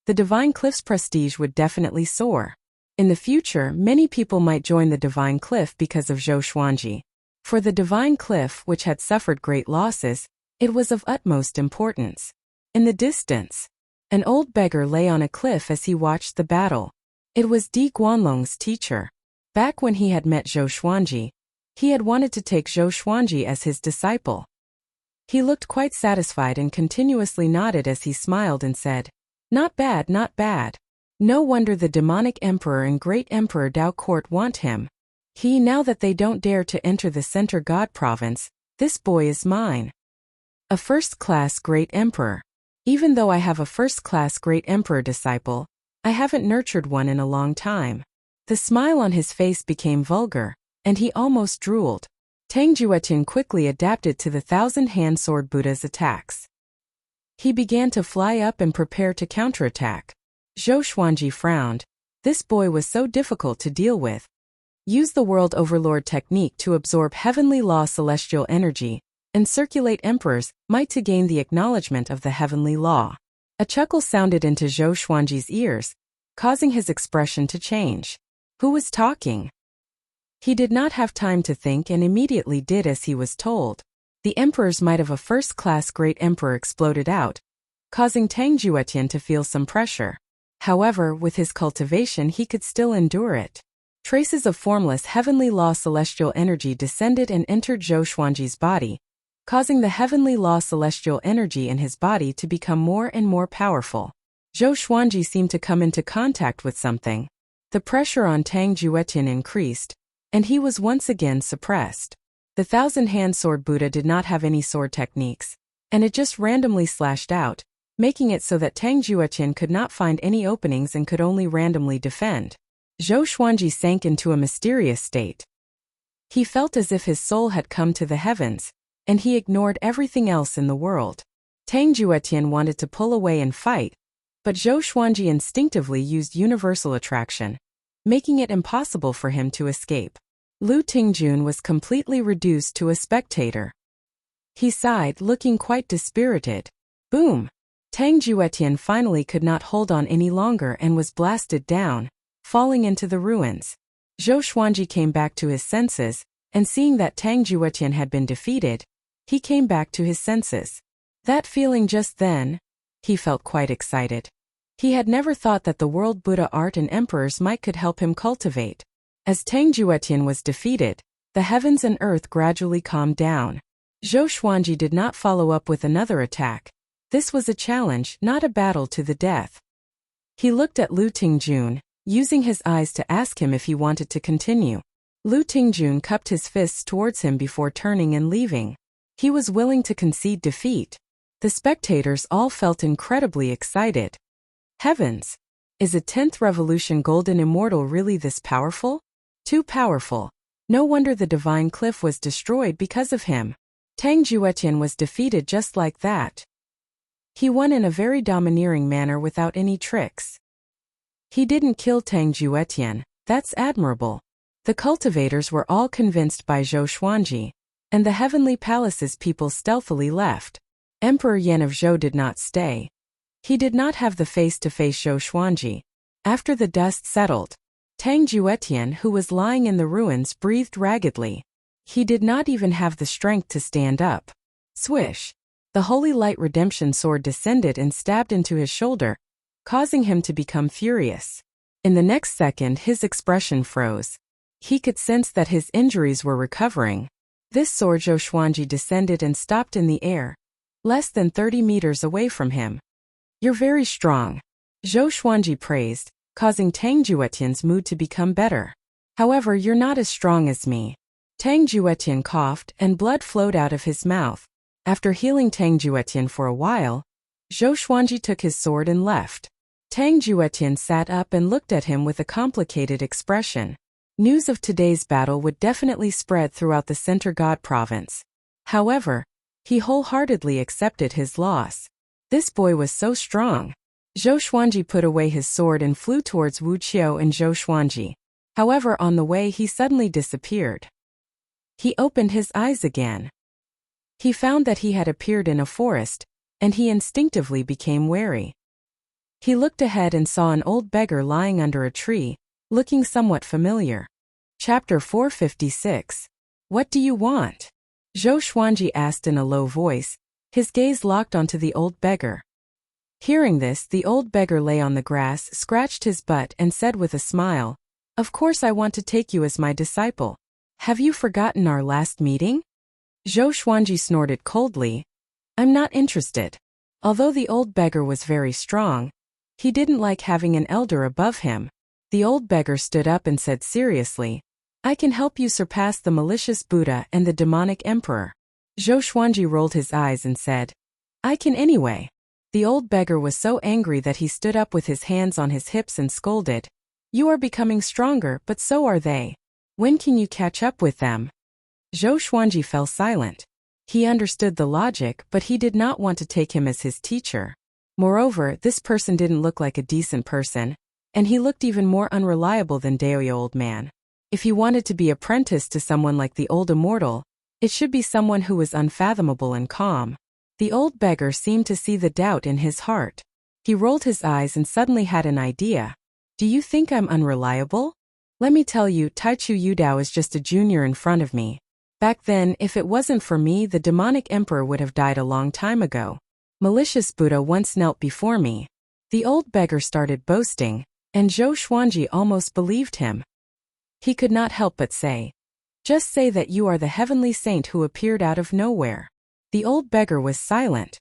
the Divine Cliff's prestige would definitely soar. In the future, many people might join the Divine Cliff because of Zhou Xuanji. For the Divine Cliff, which had suffered great losses, it was of utmost importance. In the distance, an old beggar lay on a cliff as he watched the battle. It was Di Guanlong's teacher. Back when he had met Zhou Xuanji, he had wanted to take Zhou Xuanji as his disciple. He looked quite satisfied and continuously nodded as he smiled and said, "Not bad, not bad. No wonder the demonic emperor and great emperor Dao court want him. Now that they don't dare to enter the Center God province, this boy is mine. A first-class great emperor. Even though I have a first-class great emperor disciple, I haven't nurtured one in a long time." The smile on his face became vulgar, and he almost drooled. Tang Juetian quickly adapted to the 1,000-hand sword Buddha's attacks. He began to fly up and prepare to counterattack. Zhou Xuanji frowned. This boy was so difficult to deal with. Use the World Overlord technique to absorb heavenly law celestial energy and circulate emperors' might to gain the acknowledgement of the heavenly law. A chuckle sounded into Zhou Xuanji's ears, causing his expression to change. Who was talking? He did not have time to think and immediately did as he was told. The emperor's might of a first-class great emperor exploded out, causing Tang Juetian to feel some pressure. However, with his cultivation he could still endure it. Traces of formless heavenly law celestial energy descended and entered Zhou Xuanji's body, causing the heavenly law celestial energy in his body to become more and more powerful. Zhou Xuanji seemed to come into contact with something. The pressure on Tang Juetian increased, and he was once again suppressed. The thousand-hand sword Buddha did not have any sword techniques, and it just randomly slashed out, making it so that Tang Juetian could not find any openings and could only randomly defend. Zhou Xuanji sank into a mysterious state. He felt as if his soul had come to the heavens, and he ignored everything else in the world. Tang Juetian wanted to pull away and fight, but Zhou Xuanji instinctively used universal attraction, making it impossible for him to escape. Lu Tingjun was completely reduced to a spectator. He sighed, looking quite dispirited. Boom! Tang Juetian finally could not hold on any longer and was blasted down, falling into the ruins. Zhou Xuanji came back to his senses, and seeing that Tang Juetian had been defeated, he came back to his senses. That feeling just then, he felt quite excited. He had never thought that the world Buddha art and emperor's might could help him cultivate. As Tang Juetian was defeated, the heavens and earth gradually calmed down. Zhou Xuanji did not follow up with another attack. This was a challenge, not a battle to the death. He looked at Lu Tingjun, using his eyes to ask him if he wanted to continue. Lu Tingjun cupped his fists towards him before turning and leaving. He was willing to concede defeat. The spectators all felt incredibly excited. Heavens! Is a 10th Revolution Golden Immortal really this powerful? Too powerful. No wonder the divine cliff was destroyed because of him. Tang Juetian was defeated just like that. He won in a very domineering manner without any tricks. He didn't kill Tang Juetian, that's admirable. The cultivators were all convinced by Zhou Xuanji, and the heavenly palace's people stealthily left. Emperor Yan of Zhou did not stay. He did not have the face to face Zhou Xuanji. After the dust settled, Tang Juetian, who was lying in the ruins, breathed raggedly. He did not even have the strength to stand up. Swish! The Holy Light Redemption sword descended and stabbed into his shoulder, causing him to become furious. In the next second his expression froze. He could sense that his injuries were recovering. This sword Zhou Xuanji descended and stopped in the air, less than 30 meters away from him. You're very strong, Zhou Xuanji praised, causing Tang Juetian's mood to become better. However, you're not as strong as me. Tang Juetian coughed and blood flowed out of his mouth. After healing Tang Juetian for a while, Zhou Xuanji took his sword and left. Tang Juetian sat up and looked at him with a complicated expression. News of today's battle would definitely spread throughout the Center God province. However, he wholeheartedly accepted his loss. This boy was so strong. Zhou Xuanji put away his sword and flew towards Wuxia and Zhou Xuanji. However, on the way he suddenly disappeared. He opened his eyes again. He found that he had appeared in a forest, and he instinctively became wary. He looked ahead and saw an old beggar lying under a tree, looking somewhat familiar. Chapter 456. What do you want? Zhou Xuanji asked in a low voice, his gaze locked onto the old beggar. Hearing this, the old beggar lay on the grass, scratched his butt and said with a smile, Of course I want to take you as my disciple. Have you forgotten our last meeting? Zhou Xuanji snorted coldly. I'm not interested. Although the old beggar was very strong, he didn't like having an elder above him. The old beggar stood up and said seriously, I can help you surpass the malicious Buddha and the demonic emperor. Zhou Xuanji rolled his eyes and said, I can anyway. The old beggar was so angry that he stood up with his hands on his hips and scolded, You are becoming stronger, but so are they. When can you catch up with them? Zhou Xuanji fell silent. He understood the logic, but he did not want to take him as his teacher. Moreover, this person didn't look like a decent person, and he looked even more unreliable than Daoya old man. If he wanted to be apprenticed to someone like the old immortal, it should be someone who was unfathomable and calm. The old beggar seemed to see the doubt in his heart. He rolled his eyes and suddenly had an idea. Do you think I'm unreliable? Let me tell you, Taichu Yudao is just a junior in front of me. Back then, if it wasn't for me, the demonic emperor would have died a long time ago. Malicious Buddha once knelt before me. The old beggar started boasting, and Zhou Xuanji almost believed him. He could not help but say, "Just say that you are the heavenly saint who appeared out of nowhere." The old beggar was silent.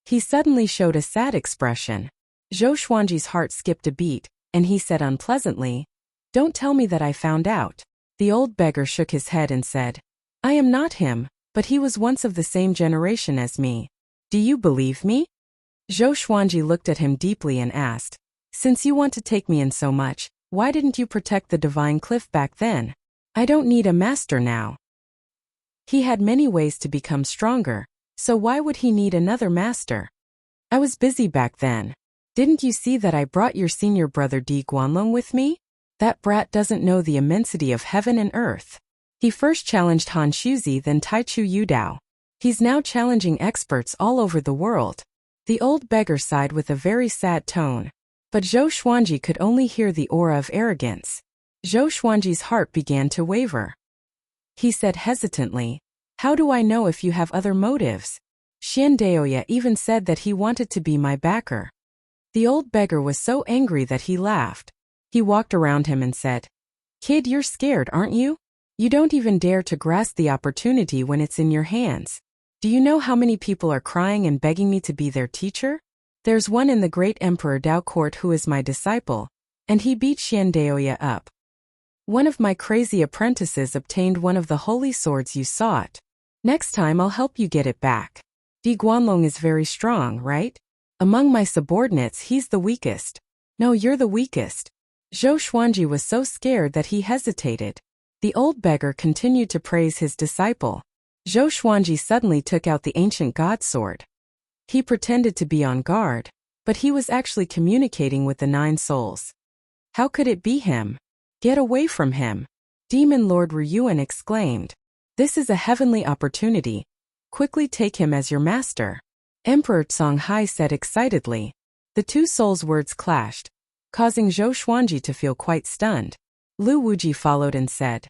He suddenly showed a sad expression. Zhou Xuanji's heart skipped a beat, and he said unpleasantly, "Don't tell me that I found out." The old beggar shook his head and said, "I am not him, but he was once of the same generation as me. Do you believe me?" Zhou Xuanji looked at him deeply and asked, "Since you want to take me in so much, why didn't you protect the divine cliff back then? I don't need a master now." He had many ways to become stronger, so why would he need another master? "I was busy back then. Didn't you see that I brought your senior brother Di Guanlong with me? That brat doesn't know the immensity of heaven and earth. He first challenged Han Shuzi, then Taichu Yudao. He's now challenging experts all over the world." The old beggar sighed with a very sad tone. But Zhou Xuanji could only hear the aura of arrogance. Zhou Xuanji's heart began to waver. He said hesitantly, "How do I know if you have other motives? Xian Daoya even said that he wanted to be my backer." The old beggar was so angry that he laughed. He walked around him and said, "Kid, you're scared, aren't you? You don't even dare to grasp the opportunity when it's in your hands. Do you know how many people are crying and begging me to be their teacher? There's one in the great Emperor Dao court who is my disciple, and he beat Xian Daoya up. One of my crazy apprentices obtained one of the holy swords you sought. Next time I'll help you get it back. Di Guanlong is very strong, right? Among my subordinates he's the weakest." "No, you're the weakest." Zhou Xuanji was so scared that he hesitated. The old beggar continued to praise his disciple. Zhou Xuanji suddenly took out the ancient god sword. He pretended to be on guard, but he was actually communicating with the 9 souls. How could it be him? "Get away from him!" Demon Lord Ryuan exclaimed. "This is a heavenly opportunity. Quickly take him as your master." Emperor Songhai said excitedly. The 2 souls' words clashed, causing Zhou Xuanji to feel quite stunned. Lu Wuji followed and said,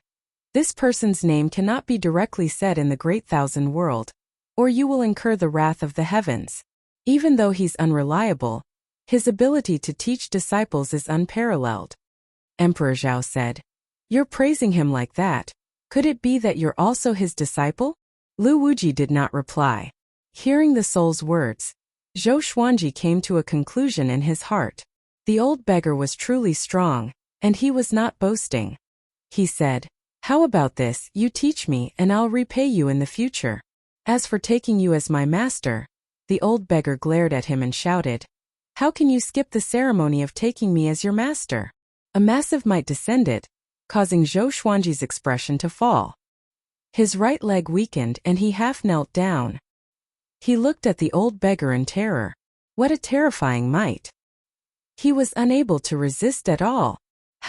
"This person's name cannot be directly said in the Great Thousand World, or you will incur the wrath of the heavens. Even though he's unreliable, his ability to teach disciples is unparalleled." Emperor Zhao said, "You're praising him like that. Could it be that you're also his disciple?" Lu Wuji did not reply. Hearing the soul's words, Zhou Xuanji came to a conclusion in his heart. The old beggar was truly strong, and he was not boasting. He said, "How about this, you teach me and I'll repay you in the future. As for taking you as my master," the old beggar glared at him and shouted, "How can you skip the ceremony of taking me as your master?" A massive might descended, causing Zhou Xuanji's expression to fall. His right leg weakened and he half knelt down. He looked at the old beggar in terror. What a terrifying might! He was unable to resist at all.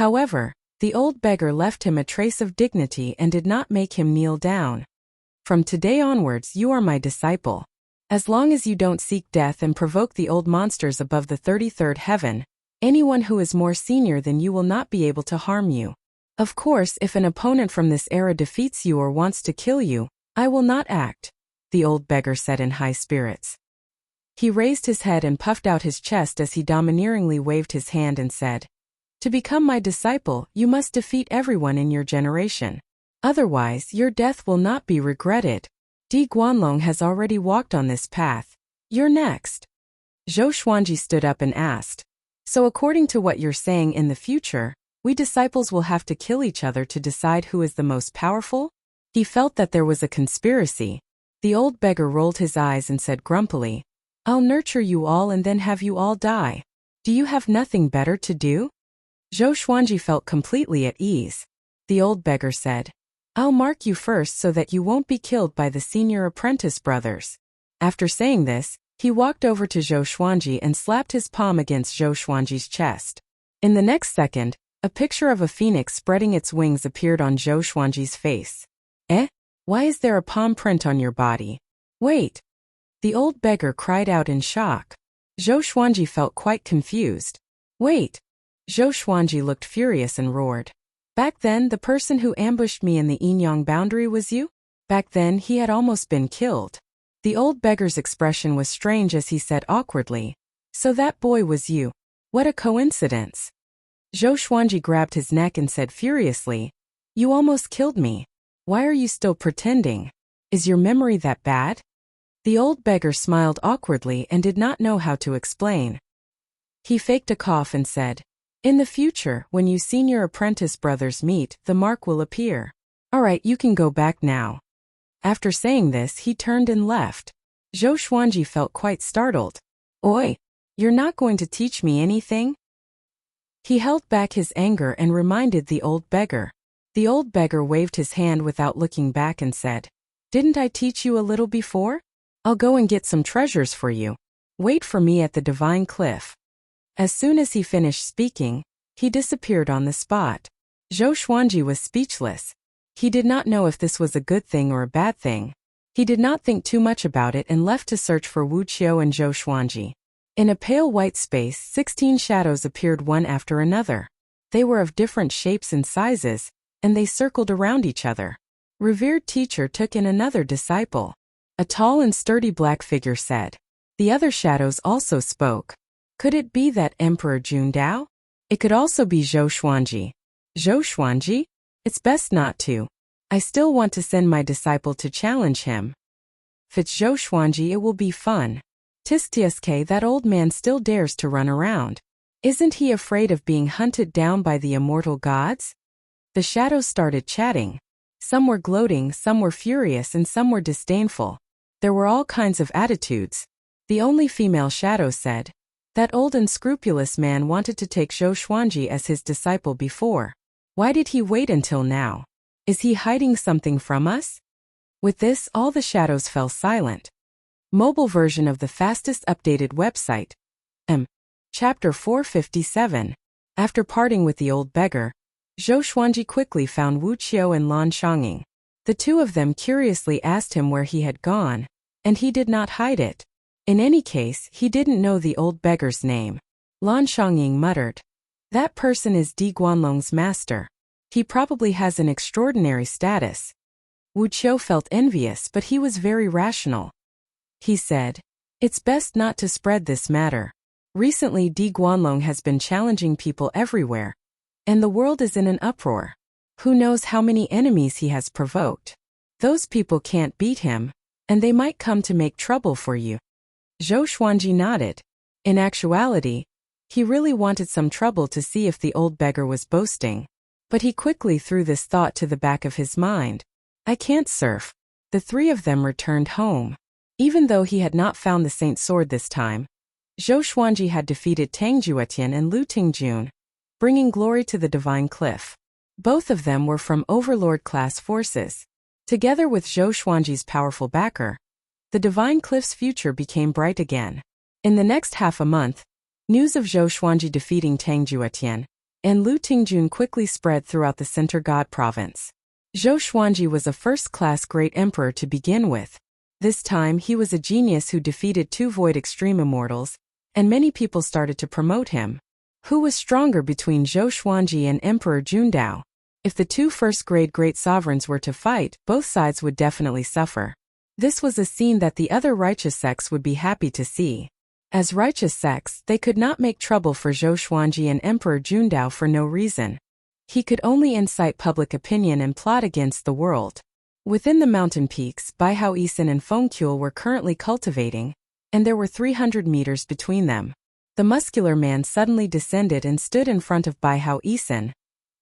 However, the old beggar left him a trace of dignity and did not make him kneel down. "From today onwards you are my disciple. As long as you don't seek death and provoke the old monsters above the 33rd heaven, anyone who is more senior than you will not be able to harm you. Of course, if an opponent from this era defeats you or wants to kill you, I will not act," the old beggar said in high spirits. He raised his head and puffed out his chest as he domineeringly waved his hand and said, "To become my disciple, you must defeat everyone in your generation. Otherwise, your death will not be regretted. Di Guanlong has already walked on this path. You're next." Zhou Xuanji stood up and asked, "So according to what you're saying, in the future, we disciples will have to kill each other to decide who is the most powerful?" He felt that there was a conspiracy. The old beggar rolled his eyes and said grumpily, "I'll nurture you all and then have you all die. Do you have nothing better to do?" Zhou Xuanji felt completely at ease. The old beggar said, "I'll mark you first so that you won't be killed by the senior apprentice brothers." After saying this, he walked over to Zhou Xuanji and slapped his palm against Zhou Xuanji's chest. In the next second, a picture of a phoenix spreading its wings appeared on Zhou Xuanji's face. "Eh? Why is there a palm print on your body? Wait!" The old beggar cried out in shock. Zhou Xuanji felt quite confused. "Wait!" Zhou Xuanji looked furious and roared, "Back then, the person who ambushed me in the Yinyang boundary was you? Back then he had almost been killed. The old beggar's expression was strange as he said awkwardly, "So that boy was you. What a coincidence." Zhou Xuanji grabbed his neck and said furiously, "You almost killed me. Why are you still pretending? Is your memory that bad?" The old beggar smiled awkwardly and did not know how to explain. He faked a cough and said, "In the future, when you senior apprentice brothers meet, the mark will appear. All right, you can go back now." After saying this, he turned and left. Zhou Xuanji felt quite startled. "Oi! You're not going to teach me anything?" He held back his anger and reminded the old beggar. The old beggar waved his hand without looking back and said, "Didn't I teach you a little before? I'll go and get some treasures for you. Wait for me at the divine cliff." As soon as he finished speaking, he disappeared on the spot. Zhou Xuanji was speechless. He did not know if this was a good thing or a bad thing. He did not think too much about it and left to search for Wuxia and Zhou Xuanji. In a pale white space, 16 shadows appeared one after another. They were of different shapes and sizes, and they circled around each other. Revered teacher took in another disciple. A tall and sturdy black figure said. The other shadows also spoke. Could it be that Emperor Jundao? It could also be Zhou Xuanji. Zhou Xuanji? It's best not to. I still want to send my disciple to challenge him. If it's Zhou Xuanji, it will be fun. Tsk, that old man still dares to run around. Isn't he afraid of being hunted down by the immortal gods? The shadows started chatting. Some were gloating, some were furious, and some were disdainful. There were all kinds of attitudes. The only female shadow said, "That old unscrupulous man wanted to take Zhou Xuanji as his disciple before. Why did he wait until now? Is he hiding something from us?" With this, all the shadows fell silent. Mobile version of the fastest updated website. Chapter 457. After parting with the old beggar, Zhou Xuanji quickly found Wu Qiu and Lan Shangying. The two of them curiously asked him where he had gone, and he did not hide it. In any case, he didn't know the old beggar's name. Lan Shangying muttered, "That person is Di Guanlong's master. He probably has an extraordinary status." Wu Qiu felt envious, but he was very rational. He said, "It's best not to spread this matter. Recently Di Guanlong has been challenging people everywhere, and the world is in an uproar. Who knows how many enemies he has provoked. Those people can't beat him, and they might come to make trouble for you." Zhou Xuanji nodded. In actuality, he really wanted some trouble to see if the old beggar was boasting. But he quickly threw this thought to the back of his mind. "I can't surf." The three of them returned home. Even though he had not found the Saint Sword this time, Zhou Xuanji had defeated Tang Juetian and Lu Tingjun, bringing glory to the Divine Cliff. Both of them were from Overlord-class forces. Together with Zhou Xuanji's powerful backer, the Divine Cliff's future became bright again. In the next half a month, news of Zhou Xuanji defeating Tang Juetian and Lu Tingjun quickly spread throughout the Center God province. Zhou Xuanji was a first-class great emperor to begin with. This time he was a genius who defeated two Void Extreme Immortals, and many people started to promote him. Who was stronger between Zhou Xuanji and Emperor Jundao? If the two first-grade great sovereigns were to fight, both sides would definitely suffer. This was a scene that the other righteous sects would be happy to see. As righteous sects, they could not make trouble for Zhou Xuanji and Emperor Jundao for no reason. He could only incite public opinion and plot against the world. Within the mountain peaks, Baihao Yisan and Fengqiu were currently cultivating, and there were 300 meters between them. The muscular man suddenly descended and stood in front of Baihao Yisan,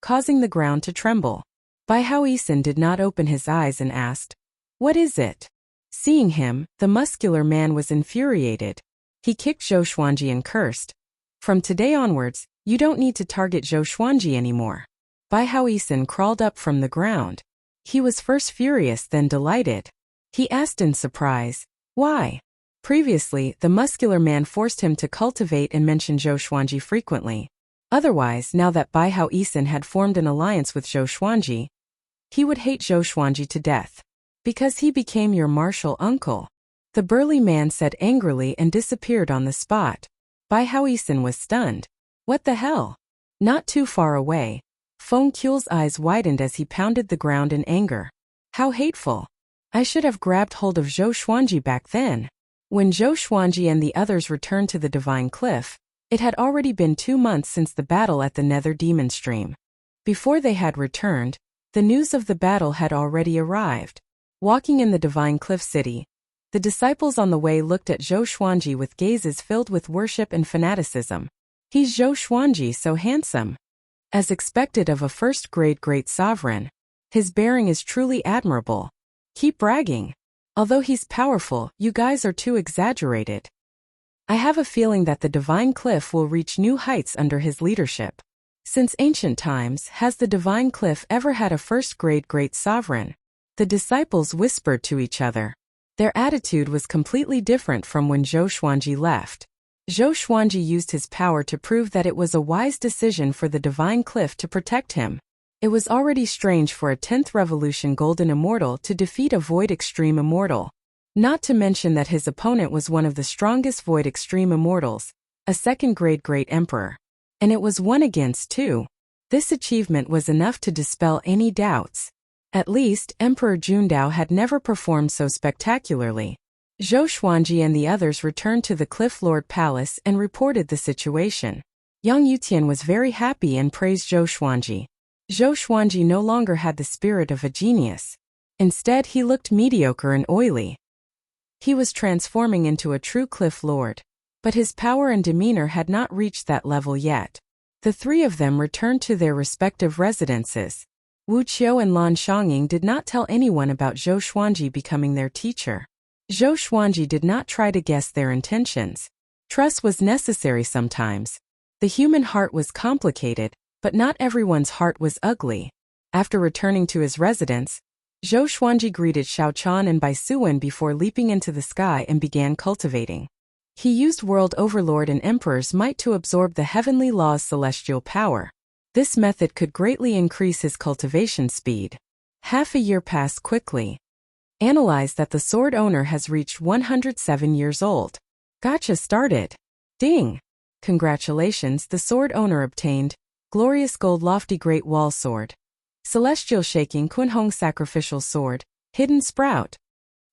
causing the ground to tremble. Baihao Yisan did not open his eyes and asked, "What is it?" Seeing him, the muscular man was infuriated. He kicked Zhou Xuanji and cursed, "From today onwards, you don't need to target Zhou Xuanji anymore." Baihao Yisan crawled up from the ground. He was first furious, then delighted. He asked in surprise, "Why?" Previously, the muscular man forced him to cultivate and mention Zhou Xuanji frequently. Otherwise, now that Baihao Yisan had formed an alliance with Zhou Xuanji, he would hate Zhou Xuanji to death. "Because he became your martial uncle," the burly man said angrily and disappeared on the spot. Baihao Yisan was stunned. What the hell? Not too far away, Fengqiu's eyes widened as he pounded the ground in anger. How hateful! I should have grabbed hold of Zhou Xuanji back then. When Zhou Xuanji and the others returned to the Divine Cliff, it had already been 2 months since the battle at the Nether Demon Stream. Before they had returned, the news of the battle had already arrived. Walking in the Divine Cliff City, the disciples on the way looked at Zhou Xuanji with gazes filled with worship and fanaticism. He's Zhou Xuanji, so handsome. As expected of a first-grade great sovereign. His bearing is truly admirable. Keep bragging. Although he's powerful, you guys are too exaggerated. I have a feeling that the Divine Cliff will reach new heights under his leadership. Since ancient times, has the Divine Cliff ever had a first-grade great sovereign? The disciples whispered to each other. Their attitude was completely different from when Zhou Xuanji left. Zhou Xuanji used his power to prove that it was a wise decision for the Divine Cliff to protect him. It was already strange for a 10th Revolution Golden Immortal to defeat a Void Extreme Immortal. Not to mention that his opponent was one of the strongest Void Extreme Immortals, a second-grade Great Emperor. And it was 1 against 2. This achievement was enough to dispel any doubts. At least, Emperor Jundao had never performed so spectacularly. Zhou Xuanji and the others returned to the Cliff Lord Palace and reported the situation. Yang Yutian was very happy and praised Zhou Xuanji. Zhou Xuanji no longer had the spirit of a genius. Instead, he looked mediocre and oily. He was transforming into a true Cliff Lord. But his power and demeanor had not reached that level yet. The 3 of them returned to their respective residences. Wuxia and Lan Xiangying did not tell anyone about Zhou Xuanji becoming their teacher. Zhou Xuanji did not try to guess their intentions. Trust was necessary sometimes. The human heart was complicated, but not everyone's heart was ugly. After returning to his residence, Zhou Xuanji greeted Xiao Chan and Bai Suwen before leaping into the sky and began cultivating. He used World Overlord and Emperor's might to absorb the heavenly law's celestial power. This method could greatly increase his cultivation speed. Half a year passed quickly. Analyze that the sword owner has reached 107 years old. Gotcha started. Ding! Congratulations, the sword owner obtained Glorious Gold Lofty Great Wall Sword. Celestial Shaking Kunhong Sacrificial Sword, Hidden Sprout.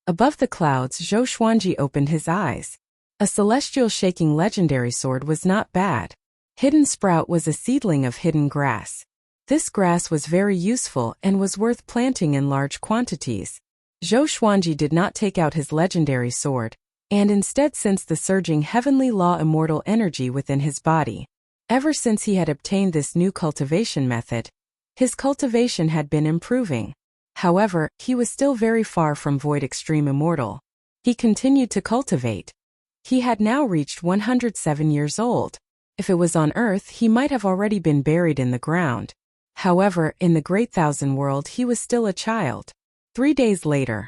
Above the clouds, Zhou Xuanji opened his eyes. A Celestial Shaking Legendary Sword was not bad. Hidden Sprout was a seedling of hidden grass. This grass was very useful and was worth planting in large quantities. Zhou Xuanji did not take out his legendary sword, and instead sensed the surging heavenly law immortal energy within his body. Ever since he had obtained this new cultivation method, his cultivation had been improving. However, he was still very far from Void Extreme Immortal. He continued to cultivate. He had now reached 107 years old. If it was on Earth, he might have already been buried in the ground. However, in the Great Thousand World he was still a child. 3 days later,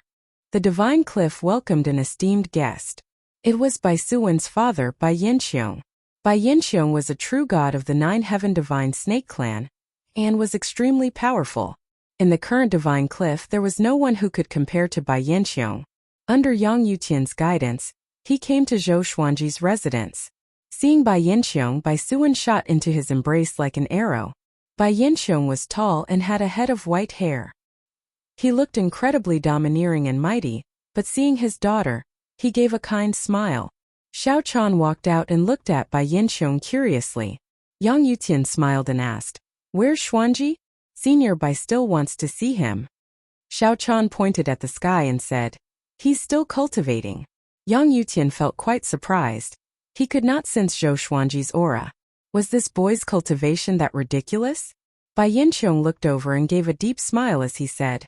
the Divine Cliff welcomed an esteemed guest. It was Bai Suwen's father, Bai Yanqiong. Bai Yanqiong was a true god of the 9 Heaven Divine Snake Clan, and was extremely powerful. In the current Divine Cliff there was no one who could compare to Bai Yanqiong. Under Yang Yutian's guidance, he came to Zhou Xuanji's residence. Seeing Bai Yanqiong, Bai Suwen shot into his embrace like an arrow. Bai Yanqiong was tall and had a head of white hair. He looked incredibly domineering and mighty, but seeing his daughter, he gave a kind smile. Xiao Chan walked out and looked at Bai Yanqiong curiously. Yang Yutian smiled and asked, "Where's Xuanji? Senior Bai still wants to see him." Xiao Chan pointed at the sky and said, "He's still cultivating." Yang Yutian felt quite surprised. He could not sense Zhou Xuanji's aura. Was this boy's cultivation that ridiculous? Bai Yanqiong looked over and gave a deep smile as he said,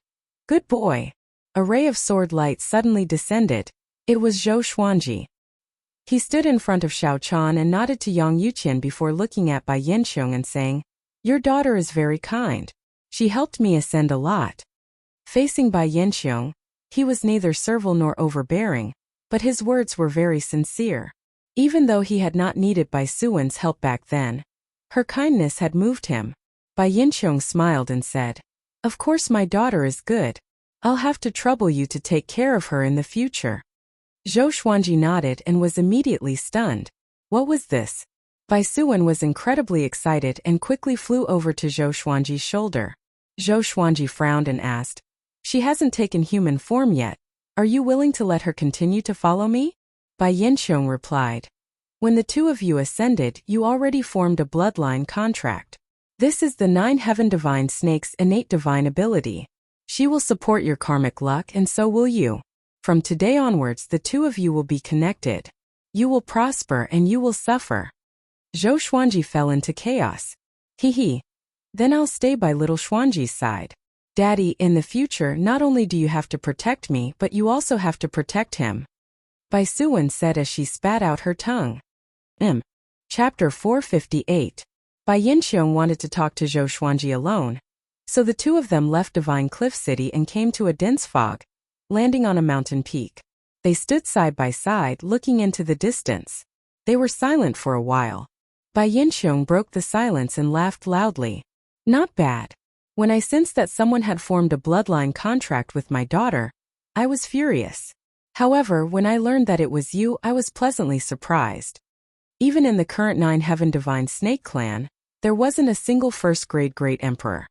"Good boy." A ray of sword light suddenly descended. It was Zhou Xuanji. He stood in front of Xiao Chan and nodded to Yang Yutian before looking at Bai Yanqiong and saying, "Your daughter is very kind. She helped me ascend a lot." Facing Bai Yanqiong, he was neither servile nor overbearing, but his words were very sincere. Even though he had not needed Bai Suwen's help back then, her kindness had moved him. Bai Yanqiong smiled and said, "Of course my daughter is good. I'll have to trouble you to take care of her in the future." Zhou Xuanji nodded and was immediately stunned. What was this? Bai Suwen was incredibly excited and quickly flew over to Zhou Xuanji's shoulder. Zhou Xuanji frowned and asked, She hasn't taken human form yet. Are you willing to let her continue to follow me? Bai Yanxiong replied. When the two of you ascended, you already formed a bloodline contract. This is the 9 heaven divine snake's innate divine ability. She will support your karmic luck and so will you. From today onwards the two of you will be connected. You will prosper and you will suffer. Zhou Xuanji fell into chaos. Hee. Then I'll stay by little Xuanji's side. Daddy, in the future not only do you have to protect me but you also have to protect him. Bai Suwen said as she spat out her tongue. Chapter 458. Bai Yanxiong wanted to talk to Zhou Xuanji alone. So the two of them left Divine Cliff City and came to a dense fog, landing on a mountain peak. They stood side by side looking into the distance. They were silent for a while. Bai Yanxiong broke the silence and laughed loudly. Not bad. When I sensed that someone had formed a bloodline contract with my daughter, I was furious. However, when I learned that it was you, I was pleasantly surprised. Even in the current 9 Heaven Divine Snake clan, there wasn't a single first-grade Great Emperor.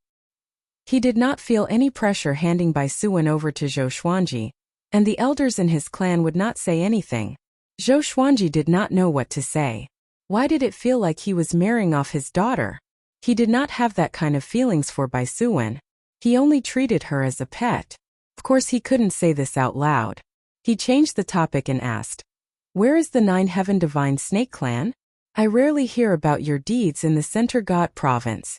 He did not feel any pressure handing Bai Suwen over to Zhou Xuanji, and the elders in his clan would not say anything. Zhou Xuanji did not know what to say. Why did it feel like he was marrying off his daughter? He did not have that kind of feelings for Bai Suwen. He only treated her as a pet. Of course he couldn't say this out loud. He changed the topic and asked, "Where is the 9 Heaven Divine Snake clan? I rarely hear about your deeds in the Center God province."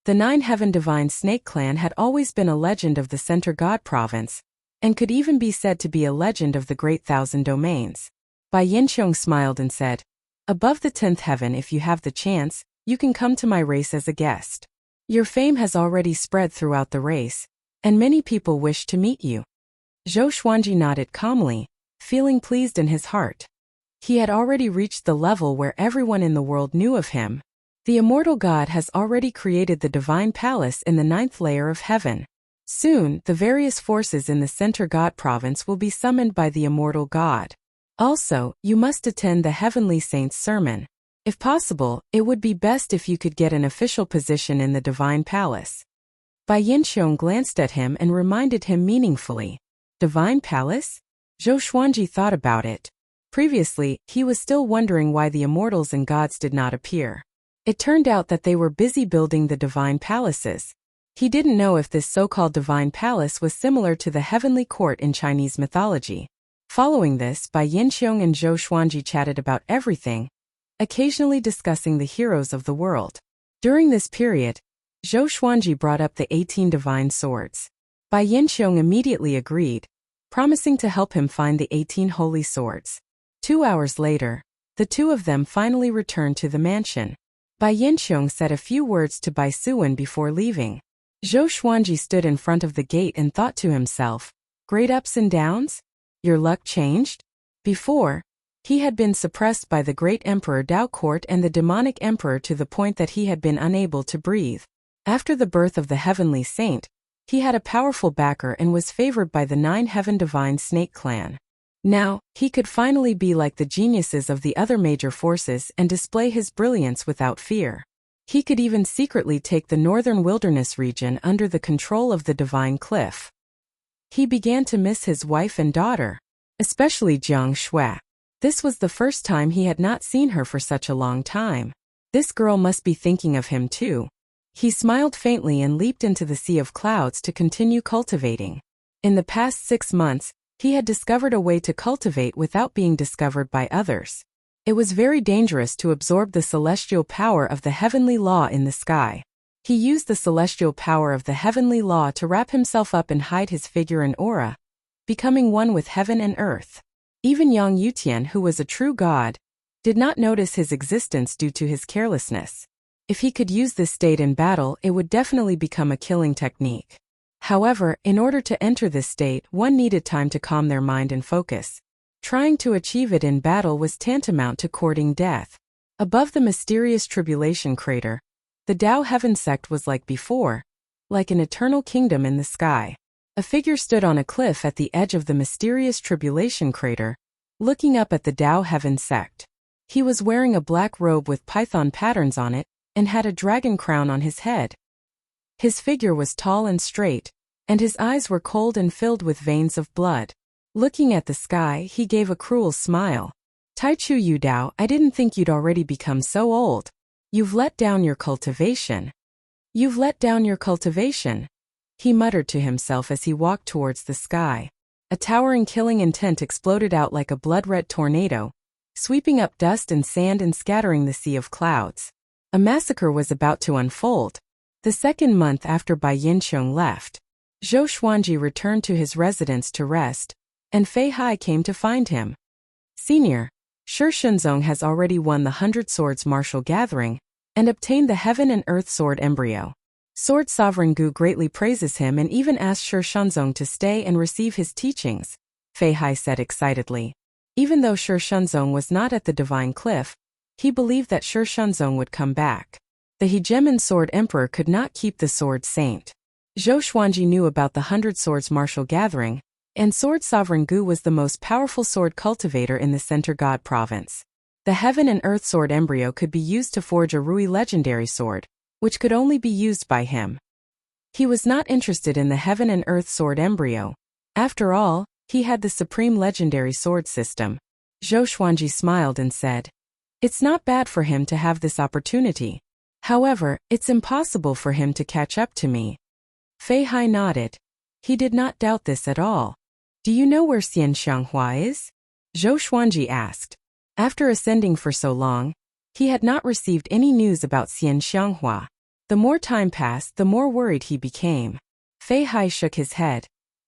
The 9 Heaven Divine Snake clan had always been a legend of the Center God province, and could even be said to be a legend of the Great Thousand Domains. Bai Yanxiong smiled and said, "Above the 10th heaven, if you have the chance, you can come to my race as a guest. Your fame has already spread throughout the race, and many people wish to meet you." Zhou Xuanji nodded calmly, feeling pleased in his heart. He had already reached the level where everyone in the world knew of him. The immortal God has already created the divine palace in the 9th layer of heaven. Soon, the various forces in the Center God province will be summoned by the immortal God. Also, you must attend the heavenly saint's sermon. If possible, it would be best if you could get an official position in the divine palace. Bai Yanxiong glanced at him and reminded him meaningfully. Divine palace? Zhou Xuanji thought about it. Previously, he was still wondering why the immortals and gods did not appear. It turned out that they were busy building the divine palaces. He didn't know if this so-called divine palace was similar to the heavenly court in Chinese mythology. Following this, Bai Yanxiong and Zhou Xuanji chatted about everything, occasionally discussing the heroes of the world. During this period, Zhou Xuanji brought up the 18 divine swords. Bai Yanxiong immediately agreed, promising to help him find the 18 holy swords. 2 hours later, the two of them finally returned to the mansion. Bai Yanxiong said a few words to Bai Suwen before leaving. Zhou Xuanji stood in front of the gate and thought to himself, "Great ups and downs? Your luck changed?" Before, he had been suppressed by the great Emperor Dao Court and the demonic emperor to the point that he had been unable to breathe. After the birth of the heavenly saint, he had a powerful backer and was favored by the 9 Heaven Divine Snake clan. Now, he could finally be like the geniuses of the other major forces and display his brilliance without fear. He could even secretly take the northern wilderness region under the control of the Divine Cliff. He began to miss his wife and daughter, especially Jiang Shui. This was the first time he had not seen her for such a long time. This girl must be thinking of him too. He smiled faintly and leaped into the sea of clouds to continue cultivating. In the past 6 months, he had discovered a way to cultivate without being discovered by others. It was very dangerous to absorb the celestial power of the heavenly law in the sky. He used the celestial power of the heavenly law to wrap himself up and hide his figure and aura, becoming one with heaven and earth. Even Yang Yutian, who was a true god, did not notice his existence due to his carelessness. If he could use this state in battle, it would definitely become a killing technique. However, in order to enter this state, one needed time to calm their mind and focus. Trying to achieve it in battle was tantamount to courting death. Above the mysterious tribulation crater, the Tao Heaven sect was like before, like an eternal kingdom in the sky. A figure stood on a cliff at the edge of the mysterious tribulation crater, looking up at the Tao Heaven sect. He was wearing a black robe with python patterns on it, and had a dragon crown on his head. His figure was tall and straight, and his eyes were cold and filled with veins of blood. Looking at the sky, he gave a cruel smile. Taichu Yudao, I didn't think you'd already become so old. You've let down your cultivation. You've let down your cultivation, he muttered to himself as he walked towards the sky. A towering killing intent exploded out like a blood-red tornado, sweeping up dust and sand and scattering the sea of clouds. A massacre was about to unfold. The second month after Bai Yinqiong left, Zhou Xuanji returned to his residence to rest, and Fei Hai came to find him. Senior, Shi Shunzong has already won the 100 Swords Martial Gathering and obtained the Heaven and Earth Sword Embryo. Sword Sovereign Gu greatly praises him and even asked Shi Shunzong to stay and receive his teachings, Fei Hai said excitedly. Even though Shi Shunzong was not at the Divine Cliff, he believed that Shi Shunzong would come back. The Hegemon Sword Emperor could not keep the Sword Saint. Zhou Xuanji knew about the 100 Swords Martial Gathering, and Sword Sovereign Gu was the most powerful sword cultivator in the Center God Province. The Heaven and Earth Sword Embryo could be used to forge a Rui legendary sword, which could only be used by him. He was not interested in the Heaven and Earth Sword Embryo. After all, he had the supreme legendary sword system. Zhou Xuanji smiled and said, "It's not bad for him to have this opportunity. However, it's impossible for him to catch up to me." Fei Hai nodded. He did not doubt this at all. "Do you know where Xian Xianghua is?" Zhou Xuanji asked. After ascending for so long, he had not received any news about Xian Xianghua. The more time passed, the more worried he became. Fei Hai shook his head,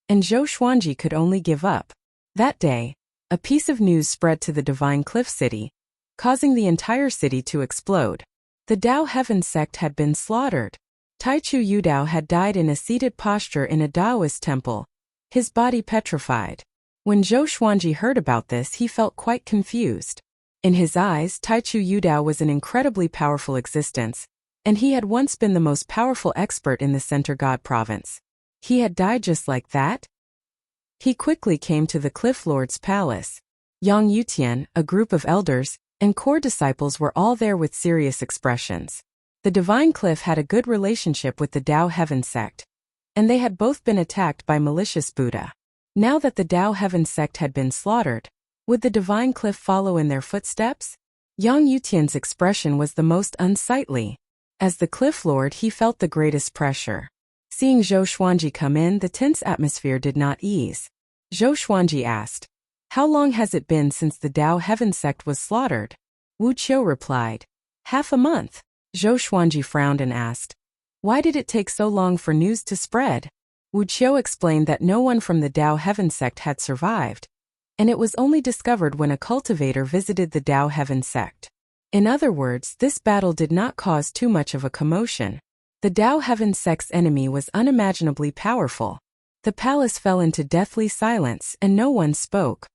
and Zhou Xuanji could only give up. That day, a piece of news spread to the Divine Cliff City, causing the entire city to explode. The Dao Heaven sect had been slaughtered. Taichu Yudao had died in a seated posture in a Daoist temple, his body petrified. When Zhou Xuanji heard about this, he felt quite confused. In his eyes, Taichu Yudao was an incredibly powerful existence, and he had once been the most powerful expert in the Center God Province. He had died just like that? He quickly came to the Cliff Lord's palace. Yang Yutian, a group of elders, and core disciples were all there with serious expressions. The Divine Cliff had a good relationship with the Dao Heaven sect, and they had both been attacked by malicious Buddha. Now that the Dao Heaven sect had been slaughtered, would the Divine Cliff follow in their footsteps? Yang Yutian's expression was the most unsightly. As the Cliff Lord, he felt the greatest pressure. Seeing Zhou Xuanji come in, the tense atmosphere did not ease. Zhou Xuanji asked, "How long has it been since the Dao Heaven sect was slaughtered?" Wuxia replied, "Half a month." Zhou Xuanji frowned and asked, "Why did it take so long for news to spread?" Wuxia explained that no one from the Dao Heaven sect had survived, and it was only discovered when a cultivator visited the Dao Heaven sect. In other words, this battle did not cause too much of a commotion. The Dao Heaven sect's enemy was unimaginably powerful. The palace fell into deathly silence and no one spoke.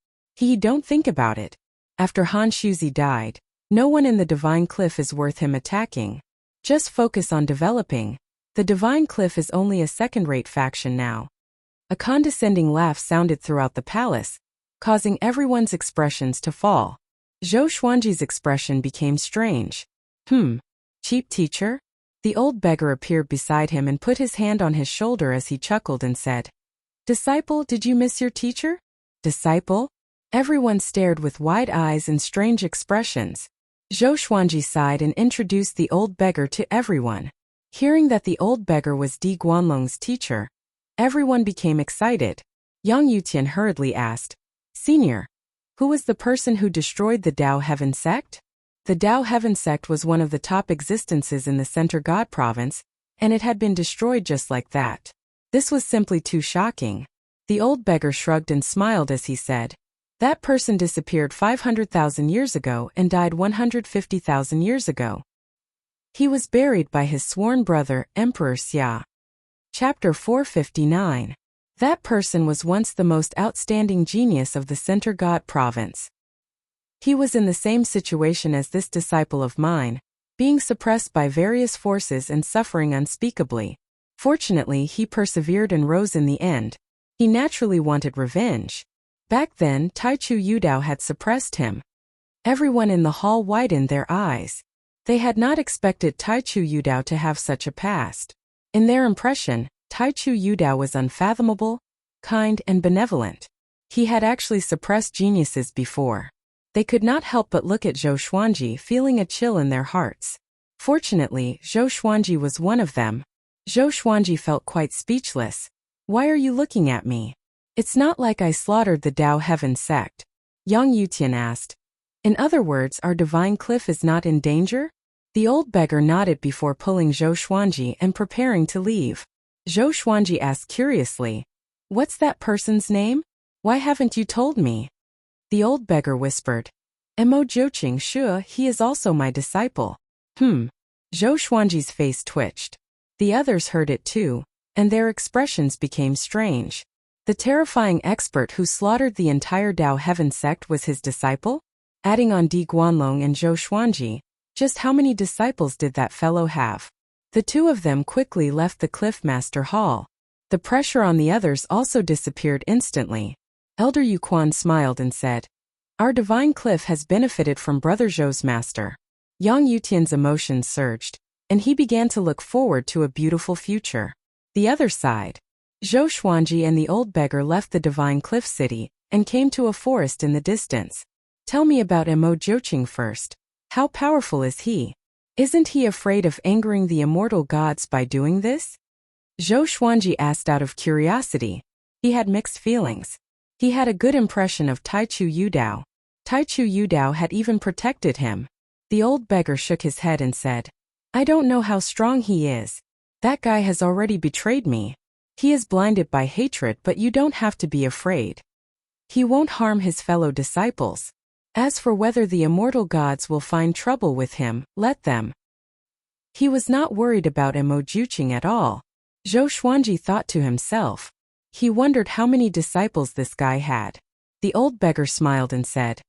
Don't think about it. After Han Shuzi died, no one in the Divine Cliff is worth him attacking. Just focus on developing. The Divine Cliff is only a second-rate faction now. A condescending laugh sounded throughout the palace, causing everyone's expressions to fall. Zhou Xuanji's expression became strange. Cheap teacher? The old beggar appeared beside him and put his hand on his shoulder as he chuckled and said, "Disciple, did you miss your teacher?" Disciple? Everyone stared with wide eyes and strange expressions. Zhou Xuanji sighed and introduced the old beggar to everyone. Hearing that the old beggar was Di Guanlong's teacher, everyone became excited. Yang Yutian hurriedly asked, "Senior, who was the person who destroyed the Dao Heaven sect?" The Dao Heaven sect was one of the top existences in the Center God Province, and it had been destroyed just like that. This was simply too shocking. The old beggar shrugged and smiled as he said, "That person disappeared 500,000 years ago and died 150,000 years ago. He was buried by his sworn brother, Emperor Xia." Chapter 459. That person was once the most outstanding genius of the Center God Province. He was in the same situation as this disciple of mine, being suppressed by various forces and suffering unspeakably. Fortunately, he persevered and rose in the end. He naturally wanted revenge. Back then, Taichu Yudao had suppressed him. Everyone in the hall widened their eyes. They had not expected Taichu Yudao to have such a past. In their impression, Taichu Yudao was unfathomable, kind, and benevolent. He had actually suppressed geniuses before. They could not help but look at Zhou Xuanji, feeling a chill in their hearts. Fortunately, Zhou Xuanji was one of them. Zhou Xuanji felt quite speechless. Why are you looking at me? It's not like I slaughtered the Dao Heaven sect. Yang Yutian asked. In other words, our divine cliff is not in danger? The old beggar nodded before pulling Zhou Xuanji and preparing to leave. Zhou Xuanji asked curiously, "What's that person's name? Why haven't you told me?" The old beggar whispered, "Mo Jiuqing Shu, he is also my disciple." Zhou Xuanji's face twitched. The others heard it too, and their expressions became strange. The terrifying expert who slaughtered the entire Dao Heaven sect was his disciple? Adding on Di Guanlong and Zhou Xuanji, just how many disciples did that fellow have? The two of them quickly left the Cliffmaster Hall. The pressure on the others also disappeared instantly. Elder Yuquan smiled and said, "Our divine cliff has benefited from Brother Zhou's master." Yang Yutian's emotions surged, and he began to look forward to a beautiful future. The other side. Zhou Xuanji and the old beggar left the divine cliff city and came to a forest in the distance. Tell me about Mo Jiuqing first. How powerful is he? Isn't he afraid of angering the immortal gods by doing this? Zhou Xuanji asked out of curiosity. He had mixed feelings. He had a good impression of Taichu Yudao. Taichu Yudao had even protected him. The old beggar shook his head and said, "I don't know how strong he is. That guy has already betrayed me. He is blinded by hatred, but you don't have to be afraid. He won't harm his fellow disciples. As for whether the immortal gods will find trouble with him, let them." He was not worried about Mo Jiuqing at all. Zhou Xuanji thought to himself. He wondered how many disciples this guy had. The old beggar smiled and said,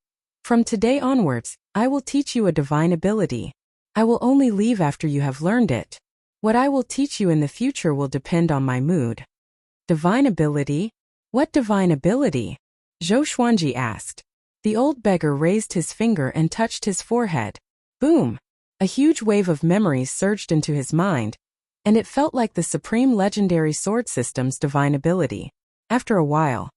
"From today onwards, I will teach you a divine ability. I will only leave after you have learned it. What I will teach you in the future will depend on my mood." Divine ability? What divine ability? Zhou Xuanji asked. The old beggar raised his finger and touched his forehead. Boom! A huge wave of memories surged into his mind, and it felt like the supreme legendary sword system's divine ability. After a while,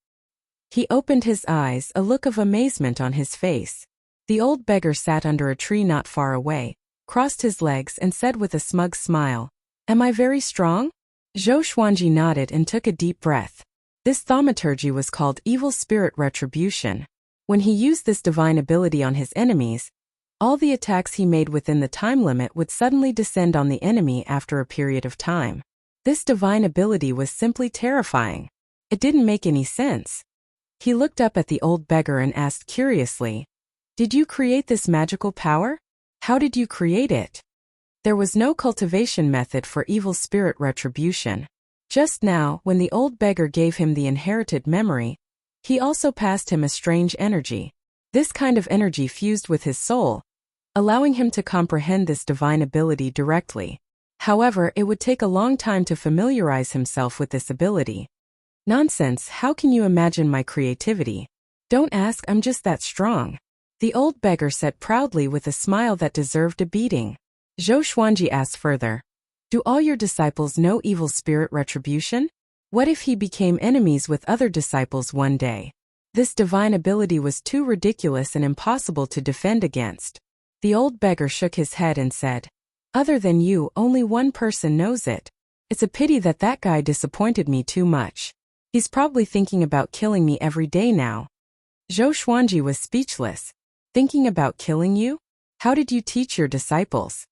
he opened his eyes, a look of amazement on his face. The old beggar sat under a tree not far away, crossed his legs and said with a smug smile, "Am I very strong?" Zhou Xuanji nodded and took a deep breath. This thaumaturgy was called Evil Spirit Retribution. When he used this divine ability on his enemies, all the attacks he made within the time limit would suddenly descend on the enemy after a period of time. This divine ability was simply terrifying. It didn't make any sense. He looked up at the old beggar and asked curiously, "Did you create this magical power? How did you create it?" There was no cultivation method for evil spirit retribution. Just now, when the old beggar gave him the inherited memory, he also passed him a strange energy. This kind of energy fused with his soul, allowing him to comprehend this divine ability directly. However, it would take a long time to familiarize himself with this ability. Nonsense, how can you imagine my creativity? Don't ask, I'm just that strong. The old beggar said proudly with a smile that deserved a beating. Zhou Xuanji asked further, "Do all your disciples know evil spirit retribution? What if he became enemies with other disciples one day?" This divine ability was too ridiculous and impossible to defend against. The old beggar shook his head and said, "Other than you, only one person knows it. It's a pity that that guy disappointed me too much. He's probably thinking about killing me every day now." Zhou Xuanji was speechless. Thinking about killing you? How did you teach your disciples?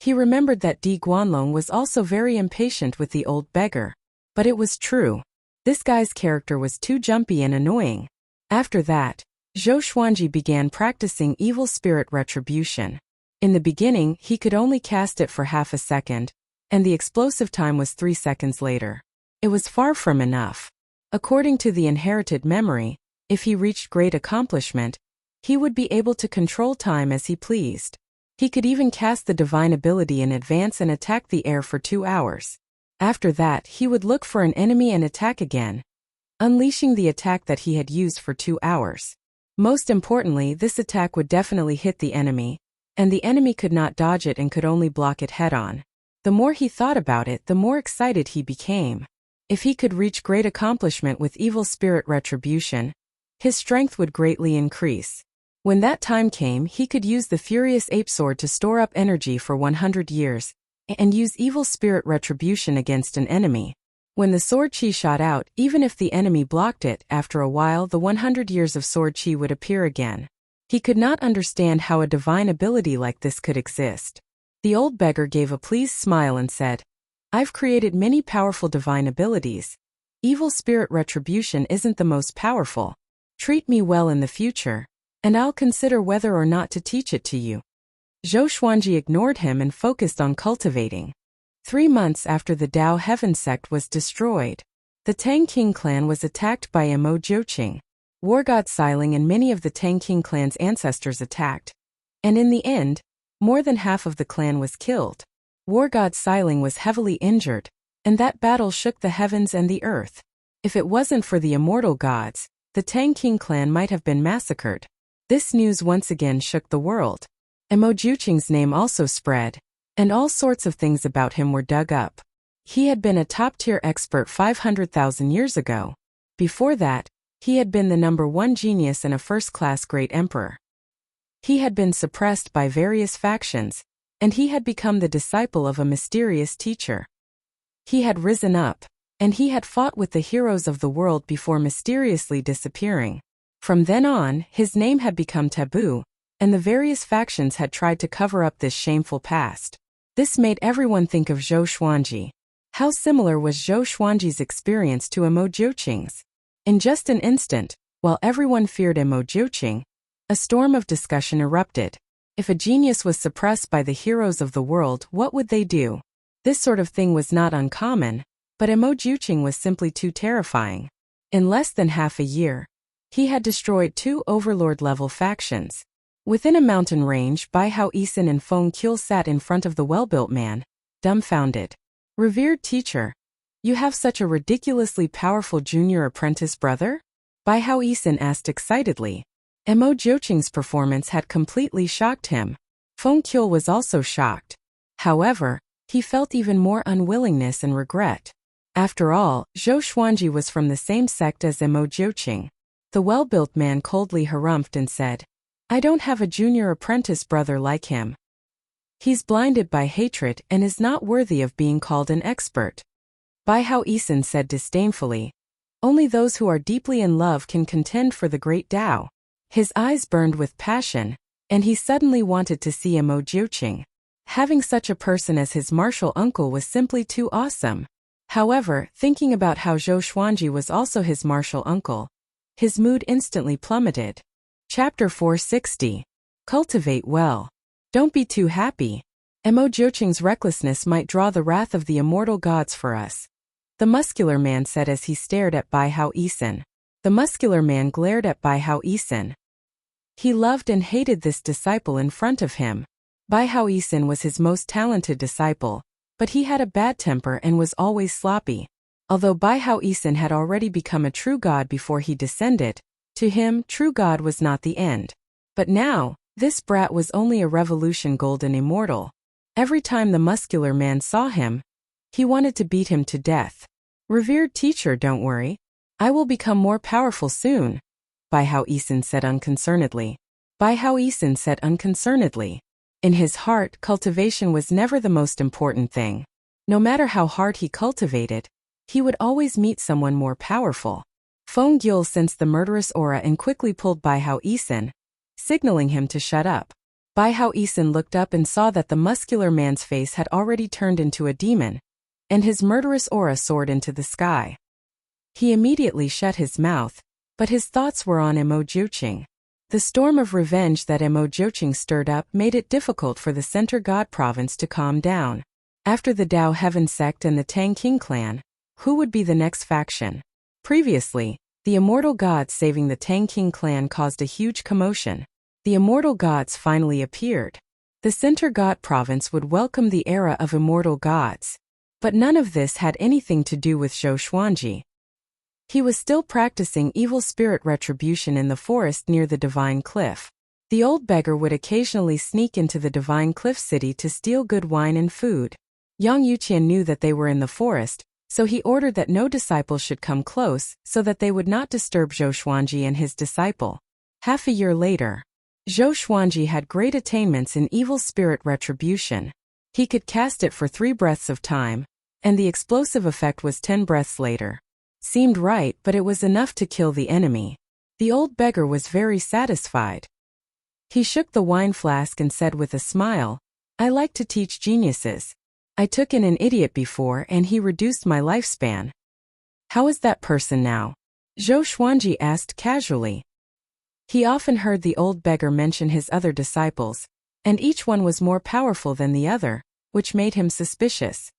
He remembered that Di Guanlong was also very impatient with the old beggar. But it was true. This guy's character was too jumpy and annoying. After that, Zhou Xuanji began practicing evil spirit retribution. In the beginning, he could only cast it for half a second, and the explosive time was 3 seconds later. It was far from enough. According to the inherited memory, if he reached great accomplishment, he would be able to control time as he pleased. He could even cast the divine ability in advance and attack the air for 2 hours. After that, he would look for an enemy and attack again, unleashing the attack that he had used for 2 hours. Most importantly, this attack would definitely hit the enemy, and the enemy could not dodge it and could only block it head-on. The more he thought about it, the more excited he became. If he could reach great accomplishment with evil spirit retribution, his strength would greatly increase. When that time came, he could use the furious ape sword to store up energy for 100 years, and use evil spirit retribution against an enemy. When the sword chi shot out, even if the enemy blocked it, after a while the 100 years of sword chi would appear again. He could not understand how a divine ability like this could exist. The old beggar gave a pleased smile and said, "I've created many powerful divine abilities. Evil spirit retribution isn't the most powerful. Treat me well in the future, and I'll consider whether or not to teach it to you." Zhou Xuanji ignored him and focused on cultivating. 3 months after the Dao Heaven sect was destroyed, the Tang King clan was attacked by Mo Jiuqing. War God Xiling and many of the Tang King clan's ancestors attacked, and in the end, more than half of the clan was killed. War God Xiling was heavily injured, and that battle shook the heavens and the earth. If it wasn't for the immortal gods, the Tang King clan might have been massacred. This news once again shook the world. Mo Jiuqing's name also spread, and all sorts of things about him were dug up. He had been a top-tier expert 500,000 years ago. Before that, he had been the #1 genius and a first-class great emperor. He had been suppressed by various factions, and he had become the disciple of a mysterious teacher. He had risen up, and he had fought with the heroes of the world before mysteriously disappearing. From then on, his name had become taboo, and the various factions had tried to cover up this shameful past. This made everyone think of Zhou Xuanji. How similar was Zhou Xuanji's experience to Mo Jiuqing's? In just an instant, while everyone feared Mo Jiuqing, a storm of discussion erupted. If a genius was suppressed by the heroes of the world, what would they do? This sort of thing was not uncommon, but Mo Jiuqing was simply too terrifying. In less than half a year, he had destroyed 2 overlord-level factions. Within a mountain range, Bai Hao Yisan and Feng Qiu sat in front of the well-built man, dumbfounded. "Revered teacher, you have such a ridiculously powerful junior apprentice brother?" Bai Hao Yisan asked excitedly. Mo Jiuqing's performance had completely shocked him. Feng Qiu was also shocked. However, he felt even more unwillingness and regret. After all, Zhou Xuanji was from the same sect as Mo Jiuqing. The well-built man coldly harumphed and said, "I don't have a junior apprentice brother like him. He's blinded by hatred and is not worthy of being called an expert." Bai Hao Yisan said disdainfully, "Only those who are deeply in love can contend for the great Tao." His eyes burned with passion, and he suddenly wanted to see Mo Jiuqing. Having such a person as his martial uncle was simply too awesome. However, thinking about how Zhou Xuanji was also his martial uncle, his mood instantly plummeted. Chapter 460. Cultivate well. Don't be too happy. Mo Jiuqing's recklessness might draw the wrath of the immortal gods for us, the muscular man said as he stared at Bai Hao Yisan. The muscular man glared at Bai Hao Yisan. He loved and hated this disciple in front of him. Bai Hao Yisan was his most talented disciple, but he had a bad temper and was always sloppy. Although Bai Hao Yisan had already become a true god before he descended, to him, true god was not the end. But now, this brat was only a revolution golden immortal. Every time the muscular man saw him, he wanted to beat him to death. "Revered teacher, don't worry. I will become more powerful soon," Bai Hao Yisan said unconcernedly. Bai Hao Yisan said unconcernedly. In his heart, cultivation was never the most important thing. No matter how hard he cultivated, he would always meet someone more powerful. Feng Qiu sensed the murderous aura and quickly pulled Bai Hao Yisan, signaling him to shut up. Bai Hao Yisan looked up and saw that the muscular man's face had already turned into a demon, and his murderous aura soared into the sky. He immediately shut his mouth, but his thoughts were on Mo Jiuqing. The storm of revenge that Mo Jiuqing stirred up made it difficult for the Center God Province to calm down. After the Dao Heaven sect and the Tang King clan, who would be the next faction? Previously, the immortal gods saving the Tang King clan caused a huge commotion. The immortal gods finally appeared. The Center God Province would welcome the era of immortal gods. But none of this had anything to do with Zhou Xuanji. He was still practicing evil spirit retribution in the forest near the Divine Cliff. The old beggar would occasionally sneak into the Divine Cliff city to steal good wine and food. Yang Yuqian knew that they were in the forest, so he ordered that no disciple should come close so that they would not disturb Zhou Xuanji and his disciple. Half a year later, Zhou Xuanji had great attainments in evil spirit retribution. He could cast it for 3 breaths of time, and the explosive effect was 10 breaths later. Seemed right, but it was enough to kill the enemy. The old beggar was very satisfied. He shook the wine flask and said with a smile, "I like to teach geniuses. I took in an idiot before and he reduced my lifespan." "How is that person now?" Zhou Xuanji asked casually. He often heard the old beggar mention his other disciples, and each one was more powerful than the other, which made him suspicious.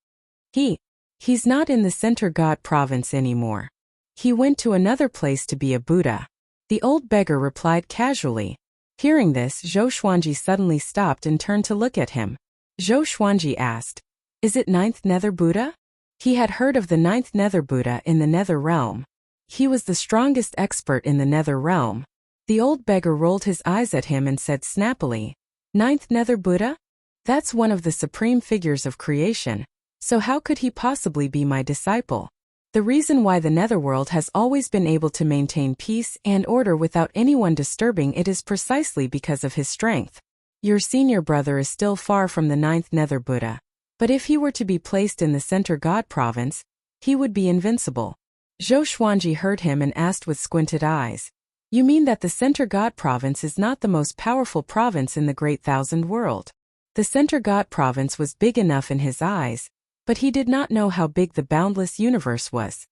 He's not in the Center God province anymore. He went to another place to be a Buddha. The old beggar replied casually. Hearing this, Zhou Xuanji suddenly stopped and turned to look at him. Zhou Xuanji asked, "Is it 9th Nether Buddha?" He had heard of the 9th Nether Buddha in the Nether Realm. He was the strongest expert in the Nether Realm. The old beggar rolled his eyes at him and said snappily, "9th Nether Buddha? That's one of the supreme figures of creation. So how could he possibly be my disciple? The reason why the Netherworld has always been able to maintain peace and order without anyone disturbing it is precisely because of his strength. Your senior brother is still far from the 9th Nether Buddha, but if he were to be placed in the Center God province, he would be invincible." Zhou Xuanji heard him and asked with squinted eyes, "You mean that the Center God province is not the most powerful province in the Great Thousand World?" The Center God province was big enough in his eyes, but he did not know how big the boundless universe was.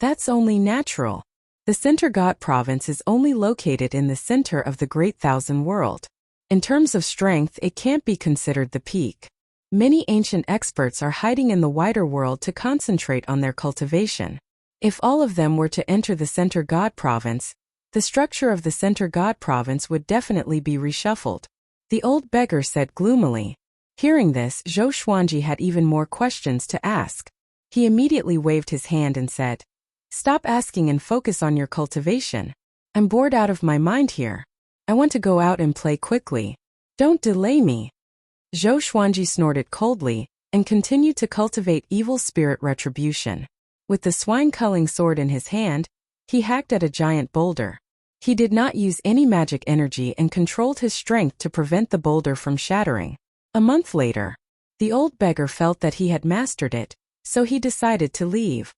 That's only natural. The Center God province is only located in the center of the Great Thousand World. In terms of strength, it can't be considered the peak. Many ancient experts are hiding in the wider world to concentrate on their cultivation. If all of them were to enter the Center God province, the structure of the Center God province would definitely be reshuffled. The old beggar said gloomily. Hearing this, Zhou Xuanji had even more questions to ask. He immediately waved his hand and said, "Stop asking and focus on your cultivation. I'm bored out of my mind here. I want to go out and play quickly. Don't delay me." Zhou Xuanji snorted coldly and continued to cultivate evil spirit retribution. With the swine-culling sword in his hand, he hacked at a giant boulder. He did not use any magic energy and controlled his strength to prevent the boulder from shattering. A month later, the old beggar felt that he had mastered it, so he decided to leave.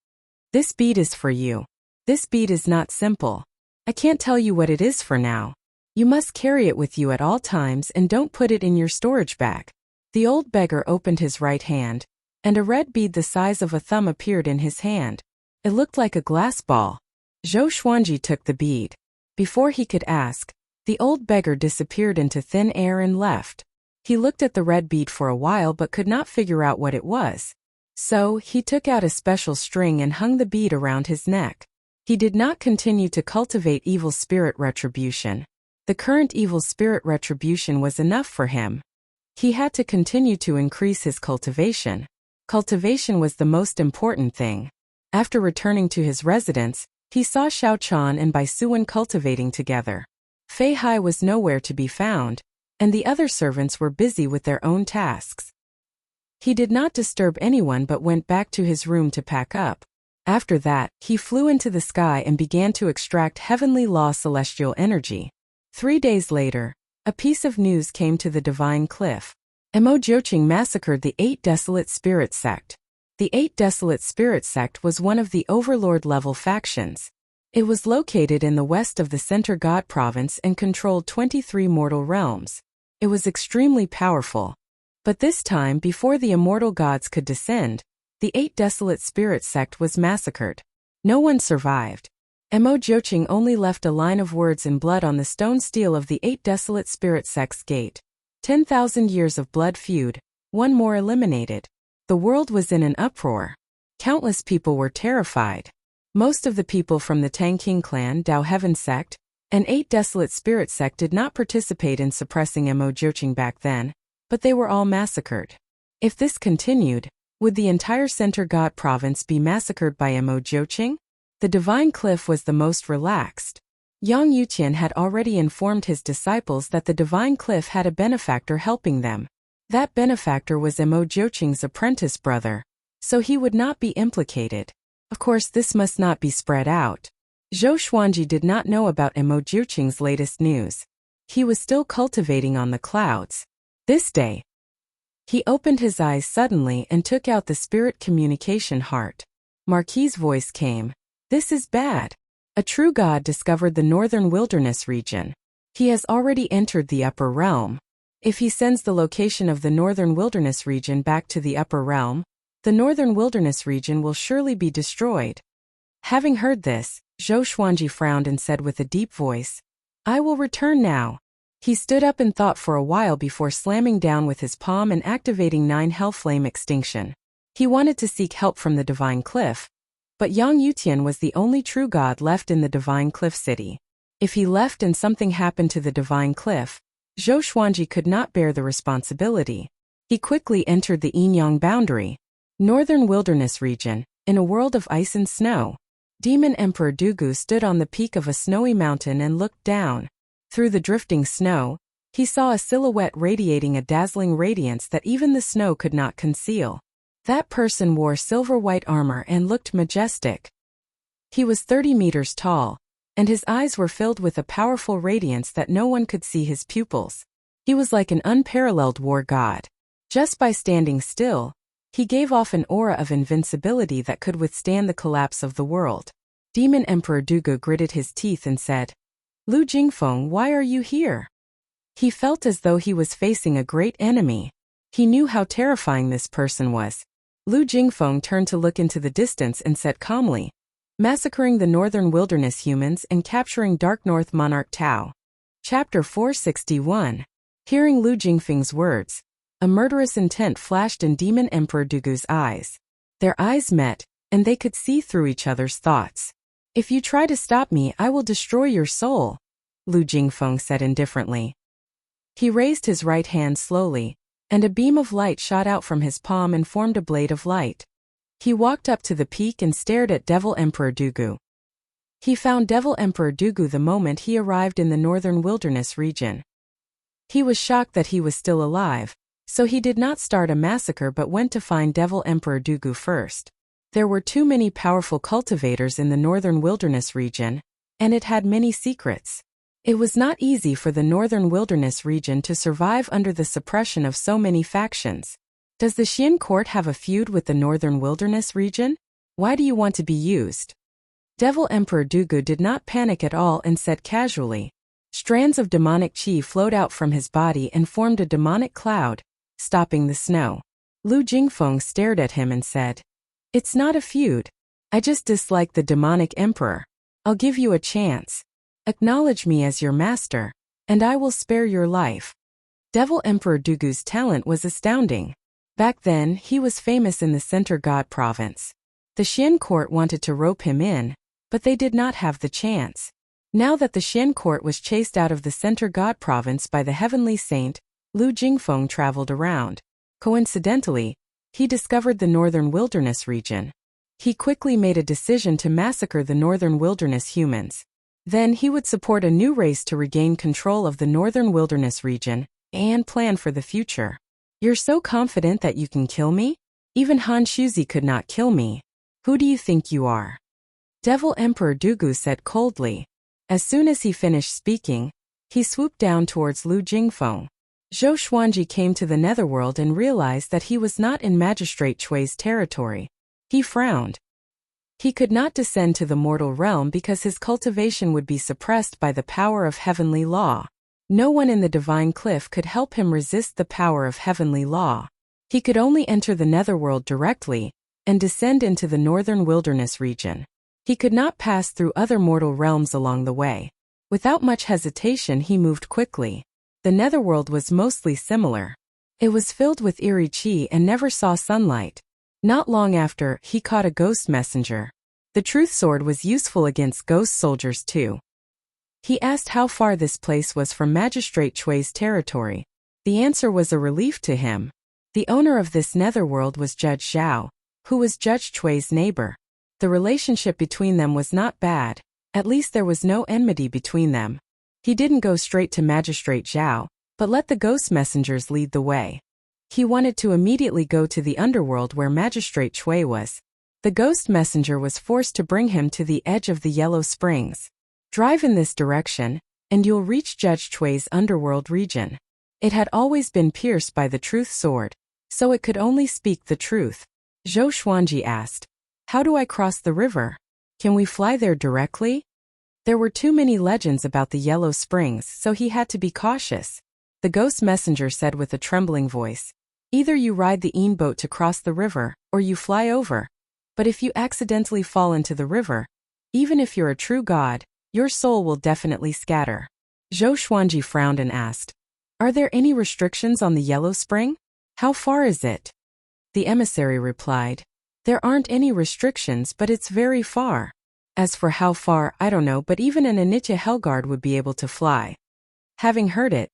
"This bead is for you. This bead is not simple. I can't tell you what it is for now. You must carry it with you at all times and don't put it in your storage bag." The old beggar opened his right hand, and a red bead the size of a thumb appeared in his hand. It looked like a glass ball. Zhou Xuanji took the bead. Before he could ask, the old beggar disappeared into thin air and left. He looked at the red bead for a while but could not figure out what it was. So, he took out a special string and hung the bead around his neck. He did not continue to cultivate evil spirit retribution. The current evil spirit retribution was enough for him. He had to continue to increase his cultivation. Cultivation was the most important thing. After returning to his residence, he saw Xiao Chan and Bai Suwen cultivating together. Fei Hai was nowhere to be found, and the other servants were busy with their own tasks. He did not disturb anyone but went back to his room to pack up. After that, he flew into the sky and began to extract heavenly law celestial energy. 3 days later, a piece of news came to the Divine Cliff. Mo Joching massacred the 8 Desolate Spirit Sect. The 8 Desolate Spirit Sect was one of the Overlord-level factions. It was located in the west of the Center God province and controlled 23 mortal realms. It was extremely powerful. But this time, before the immortal gods could descend, the 8 Desolate Spirit Sect was massacred. No one survived. Mo Joching only left a line of words in blood on the stone steel of the 8 Desolate Spirit Sect's gate. 10,000 years of blood feud, one more eliminated. The world was in an uproar. Countless people were terrified. Most of the people from the Tang King clan, Dao Heaven Sect, and 8 Desolate Spirit Sect did not participate in suppressing Mo Joching back then, but they were all massacred. If this continued, would the entire Center God province be massacred by Mo Joching? The Divine Cliff was the most relaxed. Yang Yuqian had already informed his disciples that the Divine Cliff had a benefactor helping them. That benefactor was Emo Jiuqing's apprentice brother, so he would not be implicated. Of course, this must not be spread out. Zhou Xuanji did not know about Emo Jiuqing's latest news. He was still cultivating on the clouds. This day, he opened his eyes suddenly and took out the spirit communication heart. Marquis's voice came. This is bad. A true god discovered the northern wilderness region. He has already entered the upper realm. If he sends the location of the northern wilderness region back to the upper realm, the northern wilderness region will surely be destroyed. Having heard this, Zhou Xuanji frowned and said with a deep voice, I will return now. He stood up and thought for a while before slamming down with his palm and activating 9 Hellflame Extinction. He wanted to seek help from the Divine Cliff, but Yang Yutian was the only true god left in the Divine Cliff City. If he left and something happened to the Divine Cliff, Zhou Xuanji could not bear the responsibility. He quickly entered the Yinyang boundary, northern wilderness region, in a world of ice and snow. Demon Emperor Dugu stood on the peak of a snowy mountain and looked down. Through the drifting snow, he saw a silhouette radiating a dazzling radiance that even the snow could not conceal. That person wore silver-white armor and looked majestic. He was 30 meters tall, and his eyes were filled with a powerful radiance that no one could see his pupils. He was like an unparalleled war god. Just by standing still, he gave off an aura of invincibility that could withstand the collapse of the world. Demon Emperor Dugu gritted his teeth and said, Lu Jingfeng, why are you here? He felt as though he was facing a great enemy. He knew how terrifying this person was. Lu Jingfeng turned to look into the distance and said calmly, Massacring the northern wilderness humans and capturing Dark North Monarch Tao. Chapter 461. Hearing Lu Jingfeng's words, a murderous intent flashed in Demon Emperor Dugu's eyes. Their eyes met, and they could see through each other's thoughts. If you try to stop me, I will destroy your soul, Lu Jingfeng said indifferently. He raised his right hand slowly, and a beam of light shot out from his palm and formed a blade of light. He walked up to the peak and stared at Devil Emperor Dugu. He found Devil Emperor Dugu the moment he arrived in the northern wilderness region. He was shocked that he was still alive, so he did not start a massacre but went to find Devil Emperor Dugu first. There were too many powerful cultivators in the northern wilderness region, and it had many secrets. It was not easy for the northern wilderness region to survive under the suppression of so many factions. Does the Xian court have a feud with the northern wilderness region? Why do you want to be used? Devil Emperor Dugu did not panic at all and said casually. Strands of demonic qi flowed out from his body and formed a demonic cloud, stopping the snow. Lu Jingfeng stared at him and said, It's not a feud. I just dislike the demonic emperor. I'll give you a chance. Acknowledge me as your master, and I will spare your life. Devil Emperor Dugu's talent was astounding. Back then, he was famous in the Center God province. The Xian court wanted to rope him in, but they did not have the chance. Now that the Xian court was chased out of the Center God province by the heavenly saint, Lu Jingfeng traveled around. Coincidentally, he discovered the northern wilderness region. He quickly made a decision to massacre the northern wilderness humans. Then he would support a new race to regain control of the northern wilderness region and plan for the future. You're so confident that you can kill me? Even Han Shuzi could not kill me. Who do you think you are? Devil Emperor Dugu said coldly. As soon as he finished speaking, he swooped down towards Lu Jingfeng. Zhou Xuanji came to the netherworld and realized that he was not in Magistrate Chui's territory. He frowned. He could not descend to the mortal realm because his cultivation would be suppressed by the power of heavenly law. No one in the Divine Cliff could help him resist the power of heavenly law. He could only enter the netherworld directly and descend into the northern wilderness region. He could not pass through other mortal realms along the way. Without much hesitation, he moved quickly. The netherworld was mostly similar. It was filled with eerie qi and never saw sunlight. Not long after, he caught a ghost messenger. The truth sword was useful against ghost soldiers too. He asked how far this place was from Magistrate Chui's territory. The answer was a relief to him. The owner of this netherworld was Judge Zhao, who was Judge Chui's neighbor. The relationship between them was not bad. At least there was no enmity between them. He didn't go straight to Magistrate Zhao, but let the ghost messengers lead the way. He wanted to immediately go to the underworld where Magistrate Chui was. The ghost messenger was forced to bring him to the edge of the Yellow Springs. Drive in this direction, and you'll reach Judge Chui's underworld region. It had always been pierced by the truth sword, so it could only speak the truth. Zhou Xuanji asked, "How do I cross the river? Can we fly there directly?" There were too many legends about the Yellow Springs, so he had to be cautious. The ghost messenger said with a trembling voice, "Either you ride the Yin boat to cross the river, or you fly over. But if you accidentally fall into the river, even if you're a true god, your soul will definitely scatter." Zhou Xuanji frowned and asked, "Are there any restrictions on the Yellow Spring? How far is it?" The emissary replied, "There aren't any restrictions, but it's very far. As for how far, I don't know, but even an Anitya Hellguard would be able to fly." Having heard it,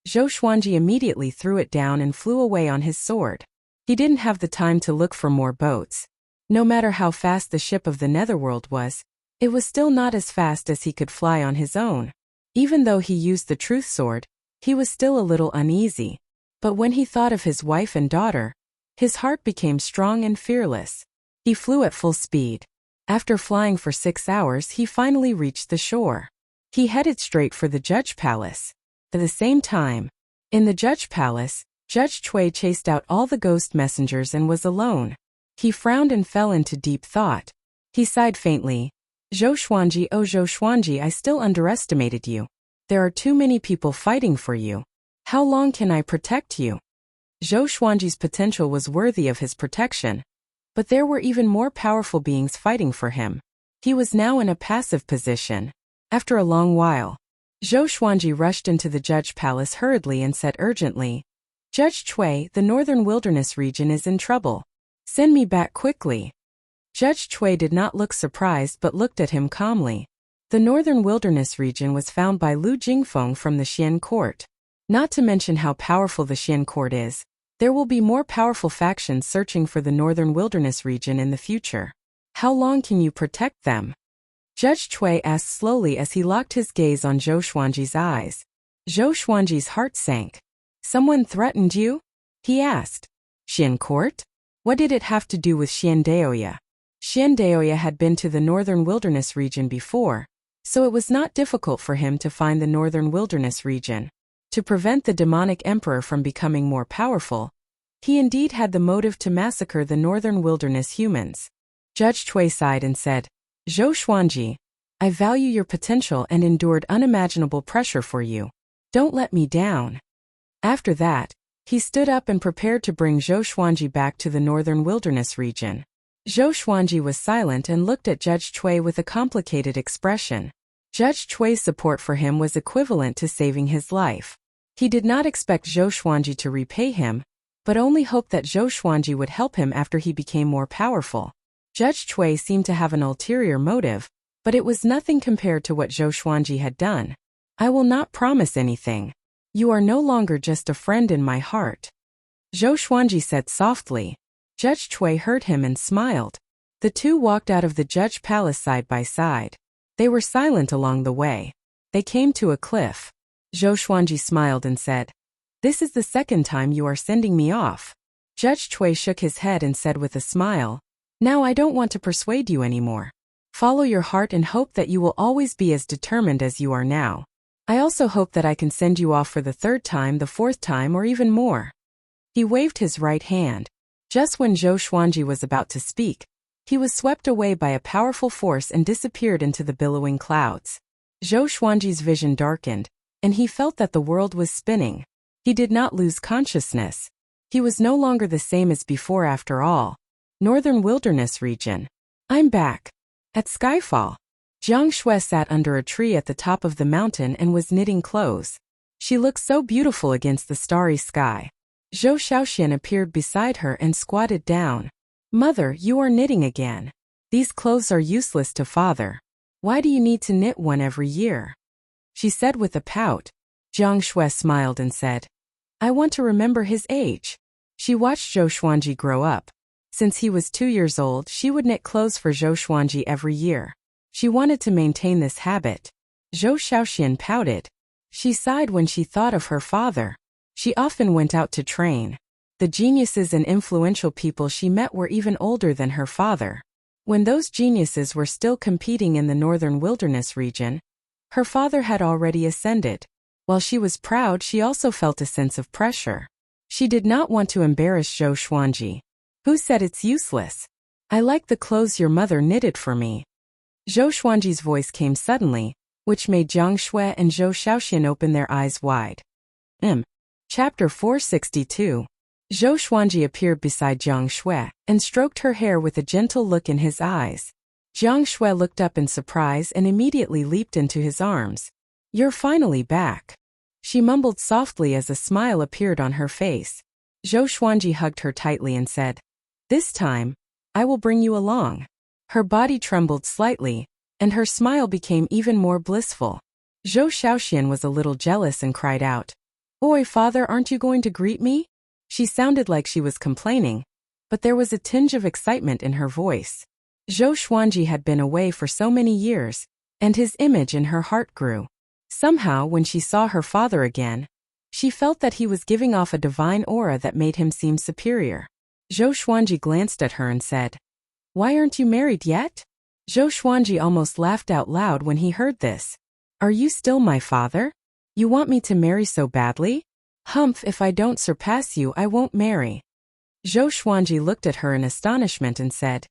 Zhou Xuanji immediately threw it down and flew away on his sword. He didn't have the time to look for more boats. No matter how fast the ship of the Netherworld was, it was still not as fast as he could fly on his own. Even though he used the truth sword, he was still a little uneasy. But when he thought of his wife and daughter, his heart became strong and fearless. He flew at full speed. After flying for 6 hours, he finally reached the shore. He headed straight for the Judge Palace. At the same time, in the Judge Palace, Judge Chui chased out all the ghost messengers and was alone. He frowned and fell into deep thought. He sighed faintly. "Zhou Xuanji, oh Zhou Xuanji, I still underestimated you. There are too many people fighting for you. How long can I protect you?" Zhou Xuanji's potential was worthy of his protection. But there were even more powerful beings fighting for him. He was now in a passive position. After a long while, Zhou Xuanji rushed into the Judge Palace hurriedly and said urgently, "Judge Chui, the Northern Wilderness region is in trouble. Send me back quickly." Judge Chui did not look surprised but looked at him calmly. The Northern Wilderness region was found by Lu Jingfeng from the Xian court. Not to mention how powerful the Xian court is, there will be more powerful factions searching for the Northern Wilderness region in the future. How long can you protect them? Judge Chui asked slowly as he locked his gaze on Zhou Xuanji's eyes. Zhou Xuanji's heart sank. "Someone threatened you?" he asked. "Xian court? What did it have to do with Xian Daoya?" Xian Daoya had been to the Northern Wilderness region before, so it was not difficult for him to find the Northern Wilderness region. To prevent the demonic emperor from becoming more powerful, he indeed had the motive to massacre the Northern Wilderness humans. Judge Chui sighed and said, "Zhou Xuanji, I value your potential and endured unimaginable pressure for you. Don't let me down." After that, he stood up and prepared to bring Zhou Xuanji back to the Northern Wilderness region. Zhou Xuanji was silent and looked at Judge Chui with a complicated expression. Judge Chui's support for him was equivalent to saving his life. He did not expect Zhou Xuanji to repay him, but only hoped that Zhou Xuanji would help him after he became more powerful. Judge Chui seemed to have an ulterior motive, but it was nothing compared to what Zhou Xuanji had done. "I will not promise anything. You are no longer just a friend in my heart," Zhou Xuanji said softly. Judge Chui heard him and smiled. The two walked out of the Judge Palace side by side. They were silent along the way. They came to a cliff. Zhou Xuanji smiled and said, "This is the second time you are sending me off." Judge Chui shook his head and said with a smile, "Now I don't want to persuade you anymore. Follow your heart and hope that you will always be as determined as you are now. I also hope that I can send you off for the third time, the fourth time, or even more." He waved his right hand. Just when Zhou Xuanji was about to speak, he was swept away by a powerful force and disappeared into the billowing clouds. Zhou Xuanji's vision darkened, and he felt that the world was spinning. He did not lose consciousness. He was no longer the same as before after all. Northern Wilderness region. "I'm back." At Skyfall, Jiang Shui sat under a tree at the top of the mountain and was knitting clothes. She looked so beautiful against the starry sky. Zhou Xiaoxian appeared beside her and squatted down. "Mother, you are knitting again. These clothes are useless to father. Why do you need to knit one every year?" she said with a pout. Jiang Shui smiled and said, "I want to remember his age." She watched Zhou Xuanji grow up. Since he was 2 years old, she would knit clothes for Zhou Xuanji every year. She wanted to maintain this habit. Zhou Xiaoxian pouted. She sighed when she thought of her father. She often went out to train. The geniuses and influential people she met were even older than her father. When those geniuses were still competing in the northern wilderness region, her father had already ascended. While she was proud, she also felt a sense of pressure. She did not want to embarrass Zhou Xuanji. Who said it's useless? I like the clothes your mother knitted for me. Zhou Xuanji's voice came suddenly, which made Jiang Shui and Zhou Xiaoxian open their eyes wide. Chapter 462. Zhou Xuanji appeared beside Jiang Shui and stroked her hair with a gentle look in his eyes. Jiang Shui looked up in surprise and immediately leaped into his arms. You're finally back. She mumbled softly as a smile appeared on her face. Zhou Xuanji hugged her tightly and said, This time, I will bring you along. Her body trembled slightly, and her smile became even more blissful. Zhou Xiaoxian was a little jealous and cried out, Oi, father, aren't you going to greet me? She sounded like she was complaining, but there was a tinge of excitement in her voice. Zhou Xuanji had been away for so many years, and his image in her heart grew. Somehow, when she saw her father again, she felt that he was giving off a divine aura that made him seem superior. Zhou Xuanji glanced at her and said, Why aren't you married yet? Zhou Xuanji almost laughed out loud when he heard this. Are you still my father? You want me to marry so badly? Humph, if I don't surpass you, I won't marry. Zhou Xuanji looked at her in astonishment and said,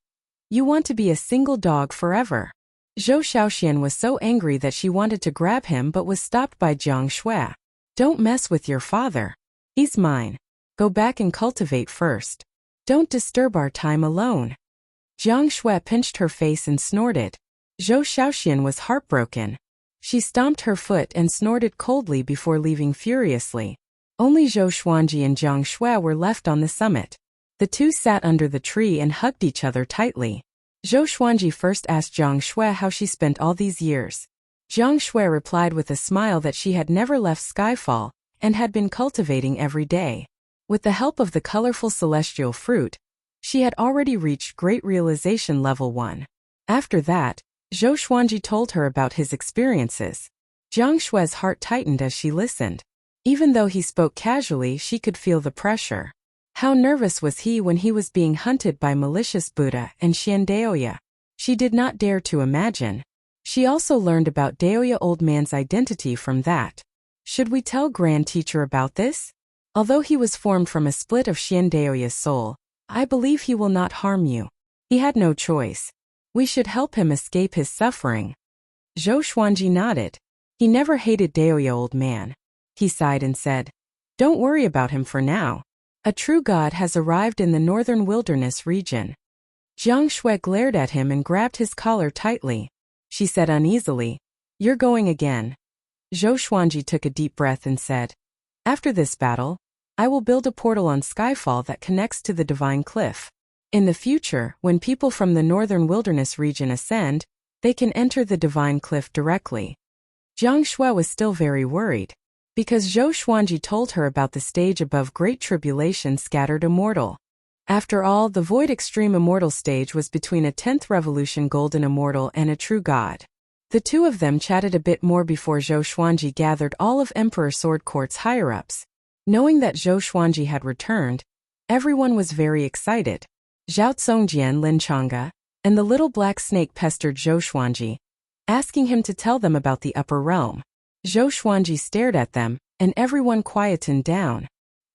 You want to be a single dog forever. Zhou Xiaoxian was so angry that she wanted to grab him but was stopped by Jiang Shui. Don't mess with your father. He's mine. Go back and cultivate first. Don't disturb our time alone. Jiang Shui pinched her face and snorted. Zhou Xiaoxian was heartbroken. She stomped her foot and snorted coldly before leaving furiously. Only Zhou Xuanji and Jiang Shui were left on the summit. The two sat under the tree and hugged each other tightly. Zhou Xuanji first asked Jiang Shui how she spent all these years. Jiang Shui replied with a smile that she had never left Skyfall and had been cultivating every day. With the help of the colorful celestial fruit, she had already reached Great Realization Level 1. After that, Zhou Xuanji told her about his experiences. Jiang Shui's heart tightened as she listened. Even though he spoke casually, she could feel the pressure. How nervous was he when he was being hunted by malicious Buddha and Xian Daoya? She did not dare to imagine. She also learned about Daoya old man's identity from that. Should we tell Grand Teacher about this? Although he was formed from a split of Xian Daoya's soul, I believe he will not harm you. He had no choice. We should help him escape his suffering. Zhou Xuanji nodded. He never hated Daoya old man. He sighed and said, Don't worry about him for now. A true god has arrived in the northern wilderness region. Jiang Shui glared at him and grabbed his collar tightly. She said uneasily, You're going again. Zhou Xuanji took a deep breath and said, After this battle, I will build a portal on Skyfall that connects to the Divine Cliff. In the future, when people from the northern wilderness region ascend, they can enter the Divine Cliff directly. Jiang Shui was still very worried, because Zhou Xuanji told her about the stage above Great Tribulation Scattered Immortal. After all, the Void Extreme Immortal stage was between a 10th Revolution Golden Immortal and a true god. The two of them chatted a bit more before Zhou Xuanji gathered all of Emperor Sword Court's higher-ups. Knowing that Zhou Xuanji had returned, everyone was very excited. Zhao Tsongjian Lin Chang'e and the little black snake pestered Zhou Xuanji, asking him to tell them about the upper realm. Zhou Xuanji stared at them, and everyone quietened down.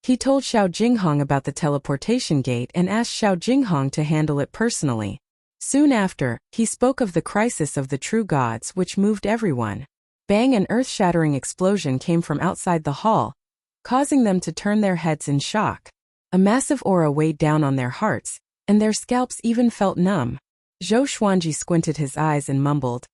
He told Xiao Jinghong about the teleportation gate and asked Xiao Jinghong to handle it personally. Soon after, he spoke of the crisis of the true gods, which moved everyone. Bang! An earth-shattering explosion came from outside the hall, causing them to turn their heads in shock. A massive aura weighed down on their hearts, and their scalps even felt numb. Zhou Xuanji squinted his eyes and mumbled,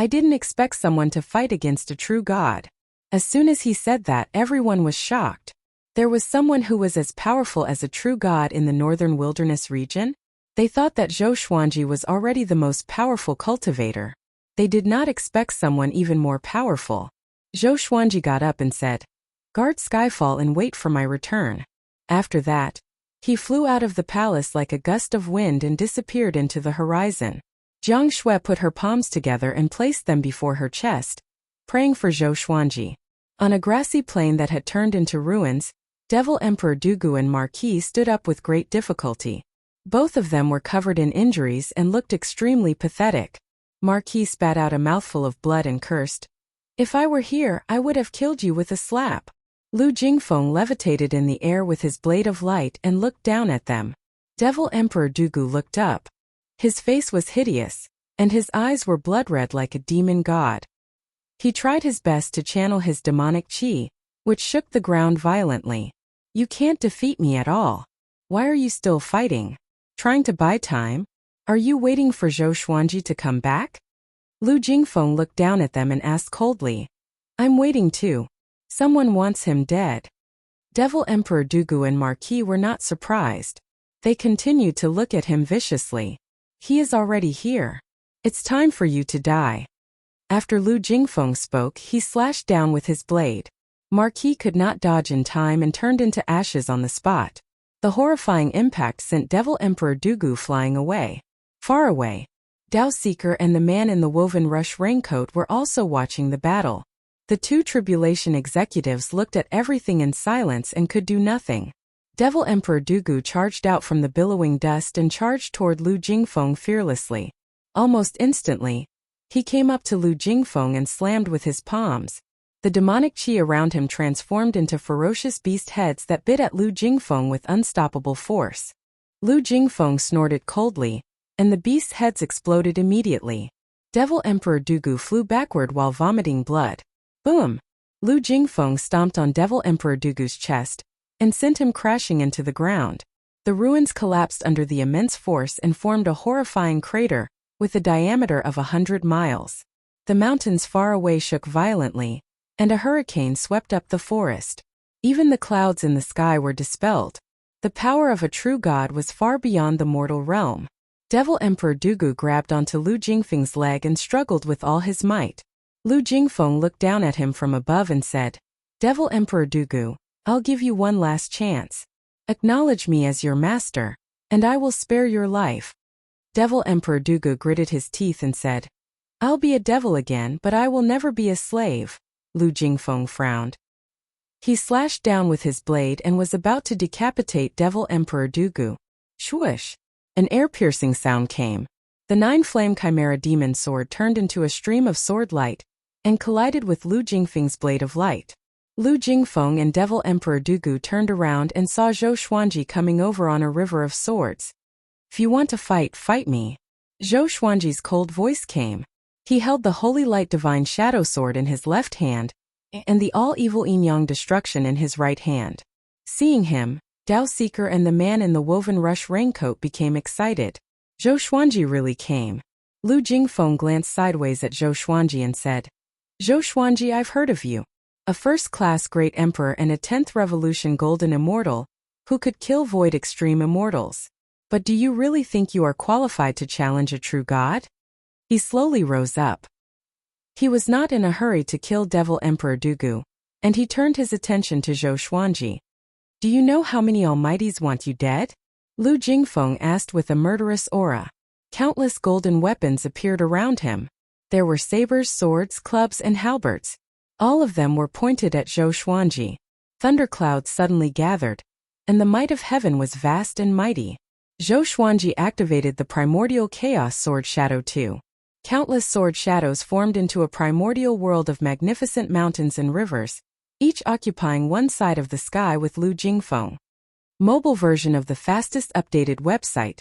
I didn't expect someone to fight against a true god. As soon as he said that, everyone was shocked. There was someone who was as powerful as a true god in the northern wilderness region? They thought that Zhou Xuanji was already the most powerful cultivator. They did not expect someone even more powerful. Zhou Xuanji got up and said, Guard Skyfall and wait for my return. After that, he flew out of the palace like a gust of wind and disappeared into the horizon. Jiang Shui put her palms together and placed them before her chest, praying for Zhou Xuanji. On a grassy plain that had turned into ruins, Devil Emperor Dugu and Marquis stood up with great difficulty. Both of them were covered in injuries and looked extremely pathetic. Marquis spat out a mouthful of blood and cursed, "If I were here, I would have killed you with a slap." Lu Jingfeng levitated in the air with his blade of light and looked down at them. Devil Emperor Dugu looked up. His face was hideous, and his eyes were blood-red like a demon god. He tried his best to channel his demonic qi, which shook the ground violently. "You can't defeat me at all. Why are you still fighting? Trying to buy time? Are you waiting for Zhou Xuanji to come back?" Lu Jingfeng looked down at them and asked coldly, "I'm waiting too. Someone wants him dead." Devil Emperor Dugu and Marquis were not surprised. They continued to look at him viciously. "He is already here. It's time for you to die." After Lu Jingfeng spoke, he slashed down with his blade. Marquis could not dodge in time and turned into ashes on the spot. The horrifying impact sent Devil Emperor Dugu flying away. Far away, Dao Seeker and the man in the woven rush raincoat were also watching the battle. The two tribulation executives looked at everything in silence and could do nothing. Devil Emperor Dugu charged out from the billowing dust and charged toward Lu Jingfeng fearlessly. Almost instantly, he came up to Lu Jingfeng and slammed with his palms. The demonic qi around him transformed into ferocious beast heads that bit at Lu Jingfeng with unstoppable force. Lu Jingfeng snorted coldly, and the beast's heads exploded immediately. Devil Emperor Dugu flew backward while vomiting blood. Boom! Lu Jingfeng stomped on Devil Emperor Dugu's chest and sent him crashing into the ground. The ruins collapsed under the immense force and formed a horrifying crater with a diameter of 100 miles. The mountains far away shook violently, and a hurricane swept up the forest. Even the clouds in the sky were dispelled. The power of a true god was far beyond the mortal realm. Devil Emperor Dugu grabbed onto Lu Jingfeng's leg and struggled with all his might. Lu Jingfeng looked down at him from above and said, "Devil Emperor Dugu, I'll give you one last chance. Acknowledge me as your master, and I will spare your life." Devil Emperor Dugu gritted his teeth and said, "I'll be a devil again, but I will never be a slave." Lu Jingfeng frowned. He slashed down with his blade and was about to decapitate Devil Emperor Dugu. Swoosh! An air-piercing sound came. The nine-flame chimera demon sword turned into a stream of sword light and collided with Lu Jingfeng's blade of light. Lu Jingfeng and Devil Emperor Dugu turned around and saw Zhou Xuanji coming over on a river of swords. "If you want to fight, fight me." Zhou Xuanji's cold voice came. He held the Holy Light Divine Shadow Sword in his left hand and the all-evil yin-yang destruction in his right hand. Seeing him, Dao Seeker and the man in the woven rush raincoat became excited. Zhou Xuanji really came. Lu Jingfeng glanced sideways at Zhou Xuanji and said, "Zhou Xuanji, I've heard of you. A first-class great emperor and a 10th revolution golden immortal who could kill void extreme immortals. But do you really think you are qualified to challenge a true god?" He slowly rose up. He was not in a hurry to kill Devil Emperor Dugu, and he turned his attention to Zhou Xuanji. "Do you know how many almighties want you dead?" Lu Jingfeng asked with a murderous aura. Countless golden weapons appeared around him. There were sabers, swords, clubs, and halberds. All of them were pointed at Zhou Xuanji. Thunderclouds suddenly gathered, and the might of heaven was vast and mighty. Zhou Xuanji activated the primordial chaos sword shadow too. Countless sword shadows formed into a primordial world of magnificent mountains and rivers, each occupying one side of the sky with Lu Jingfeng. Mobile version of the fastest updated website.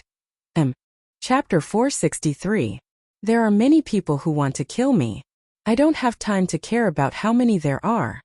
Chapter 463. There are many people who want to kill me. I don't have time to care about how many there are.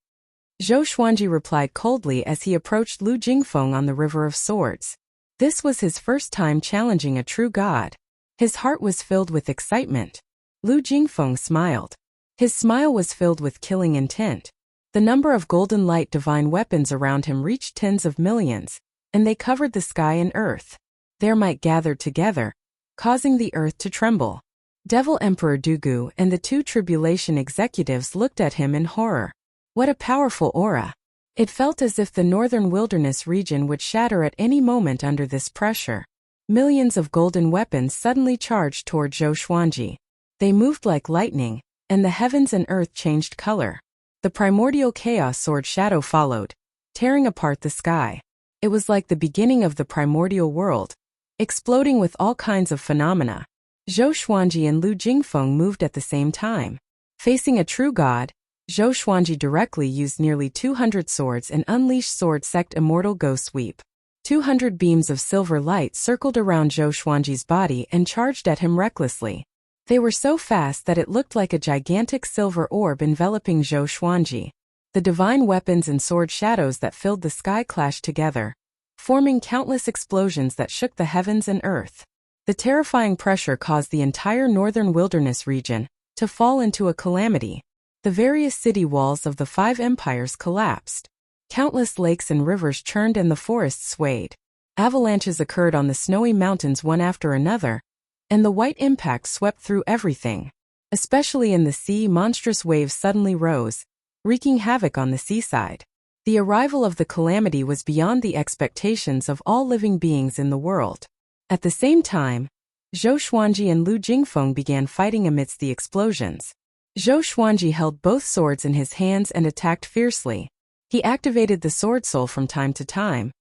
Zhou Xuanji replied coldly as he approached Lu Jingfeng on the River of Swords. This was his first time challenging a true god. His heart was filled with excitement. Lu Jingfeng smiled. His smile was filled with killing intent. The number of golden light divine weapons around him reached tens of millions, and they covered the sky and earth. Their might gathered together, causing the earth to tremble. Devil Emperor Dugu and the two tribulation executives looked at him in horror. What a powerful aura! It felt as if the northern wilderness region would shatter at any moment under this pressure. Millions of golden weapons suddenly charged toward Zhou Xuanji. They moved like lightning, and the heavens and earth changed color. The primordial chaos sword shadow followed. tearing apart the sky. It was like the beginning of the primordial world, exploding with all kinds of phenomena. Zhou Xuanji and Lu Jingfeng moved at the same time. Facing a true god, Zhou Xuanji directly used nearly 200 swords and unleashed Sword Sect Immortal Ghost Sweep. 200 beams of silver light circled around Zhou Xuanji's body and charged at him recklessly. They were so fast that it looked like a gigantic silver orb enveloping Zhou Xuanji. The divine weapons and sword shadows that filled the sky clashed together, forming countless explosions that shook the heavens and earth. The terrifying pressure caused the entire northern wilderness region to fall into a calamity. The various city walls of the 5 empires collapsed. Countless lakes and rivers churned and the forests swayed. Avalanches occurred on the snowy mountains one after another, and the white impact swept through everything. Especially in the sea, monstrous waves suddenly rose, wreaking havoc on the seaside. The arrival of the calamity was beyond the expectations of all living beings in the world. At the same time, Zhou Xuanji and Lu Jingfeng began fighting amidst the explosions. Zhou Xuanji held both swords in his hands and attacked fiercely. He activated the Sword Soul from time to time,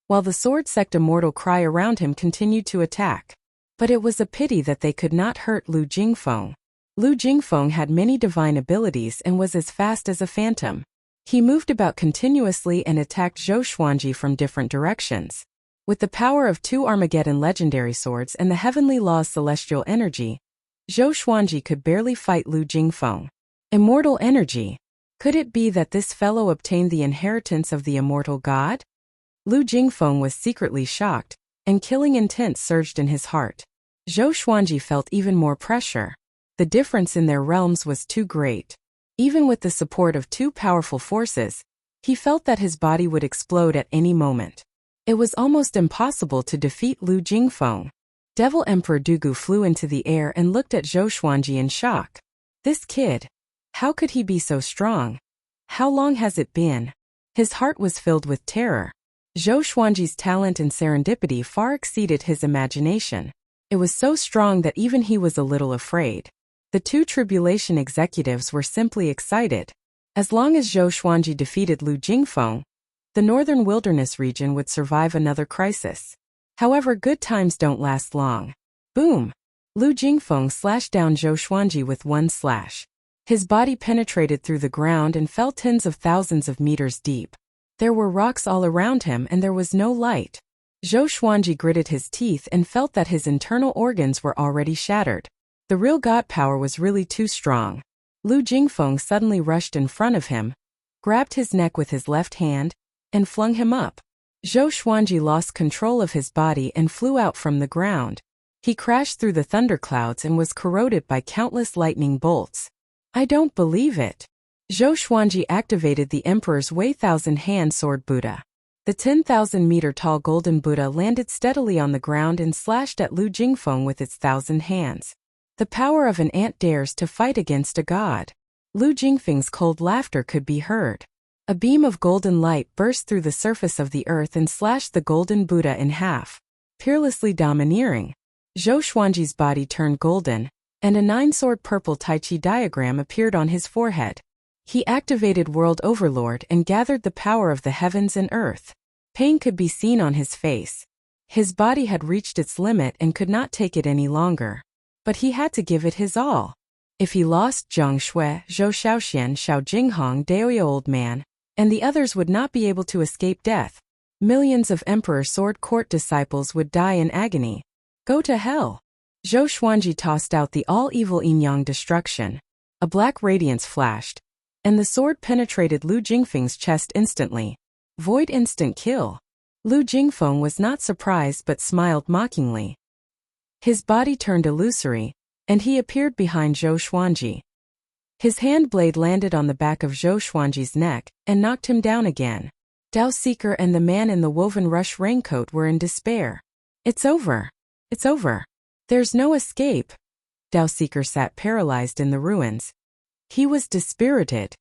while the Sword Sect Immortal Cry around him continued to attack. But it was a pity that they could not hurt Lu Jingfeng. Lu Jingfeng had many divine abilities and was as fast as a phantom. He moved about continuously and attacked Zhou Xuanji from different directions. With the power of 2 Armageddon legendary swords and the Heavenly Law's celestial energy, Zhou Xuanji could barely fight Lu Jingfeng. Immortal energy. Could it be that this fellow obtained the inheritance of the immortal god? Lu Jingfeng was secretly shocked, and killing intent surged in his heart. Zhou Xuanji felt even more pressure. The difference in their realms was too great. Even with the support of 2 powerful forces, he felt that his body would explode at any moment. It was almost impossible to defeat Lu Jingfeng. Devil Emperor Dugu flew into the air and looked at Zhou Xuanji in shock. This kid. How could he be so strong? How long has it been? His heart was filled with terror. Zhou Xuanji's talent and serendipity far exceeded his imagination. It was so strong that even he was a little afraid. The 2 tribulation executives were simply excited. As long as Zhou Xuanji defeated Lu Jingfeng, the northern wilderness region would survive another crisis. However, good times don't last long. Boom! Lu Jingfeng slashed down Zhou Xuanji with one slash. His body penetrated through the ground and fell tens of thousands of meters deep. There were rocks all around him and there was no light. Zhou Xuanji gritted his teeth and felt that his internal organs were already shattered. The real god power was really too strong. Lu Jingfeng suddenly rushed in front of him, grabbed his neck with his left hand, and flung him up. Zhou Xuanji lost control of his body and flew out from the ground. He crashed through the thunderclouds and was corroded by countless lightning bolts. I don't believe it. Zhou Xuanji activated the Emperor's Wei Thousand Hand Sword Buddha. The 10,000-meter-tall golden Buddha landed steadily on the ground and slashed at Lu Jingfeng with its 1,000 hands. The power of an ant dares to fight against a god. Lu Jingfeng's cold laughter could be heard. A beam of golden light burst through the surface of the earth and slashed the golden Buddha in half. Peerlessly domineering, Zhou Xuanji's body turned golden, and a 9-sword purple Tai Chi diagram appeared on his forehead. He activated World Overlord and gathered the power of the heavens and earth. Pain could be seen on his face. His body had reached its limit and could not take it any longer. But he had to give it his all. If he lost, Zhang Shui, Zhou Shaoxian, Xiao Jinghong, Daoya Old Man, and the others would not be able to escape death. Millions of Emperor Sword Court disciples would die in agony. Go to hell. Zhou Xuanji tossed out the all-evil yin-yang destruction. A black radiance flashed, and the sword penetrated Lu Jingfeng's chest instantly. Void instant kill. Lu Jingfeng was not surprised but smiled mockingly. His body turned illusory, and he appeared behind Zhou Xuanji. His hand blade landed on the back of Zhou Xuanji's neck and knocked him down again. Dao Seeker and the man in the woven rush raincoat were in despair. It's over. It's over. There's no escape. Dao Seeker sat paralyzed in the ruins. He was dispirited.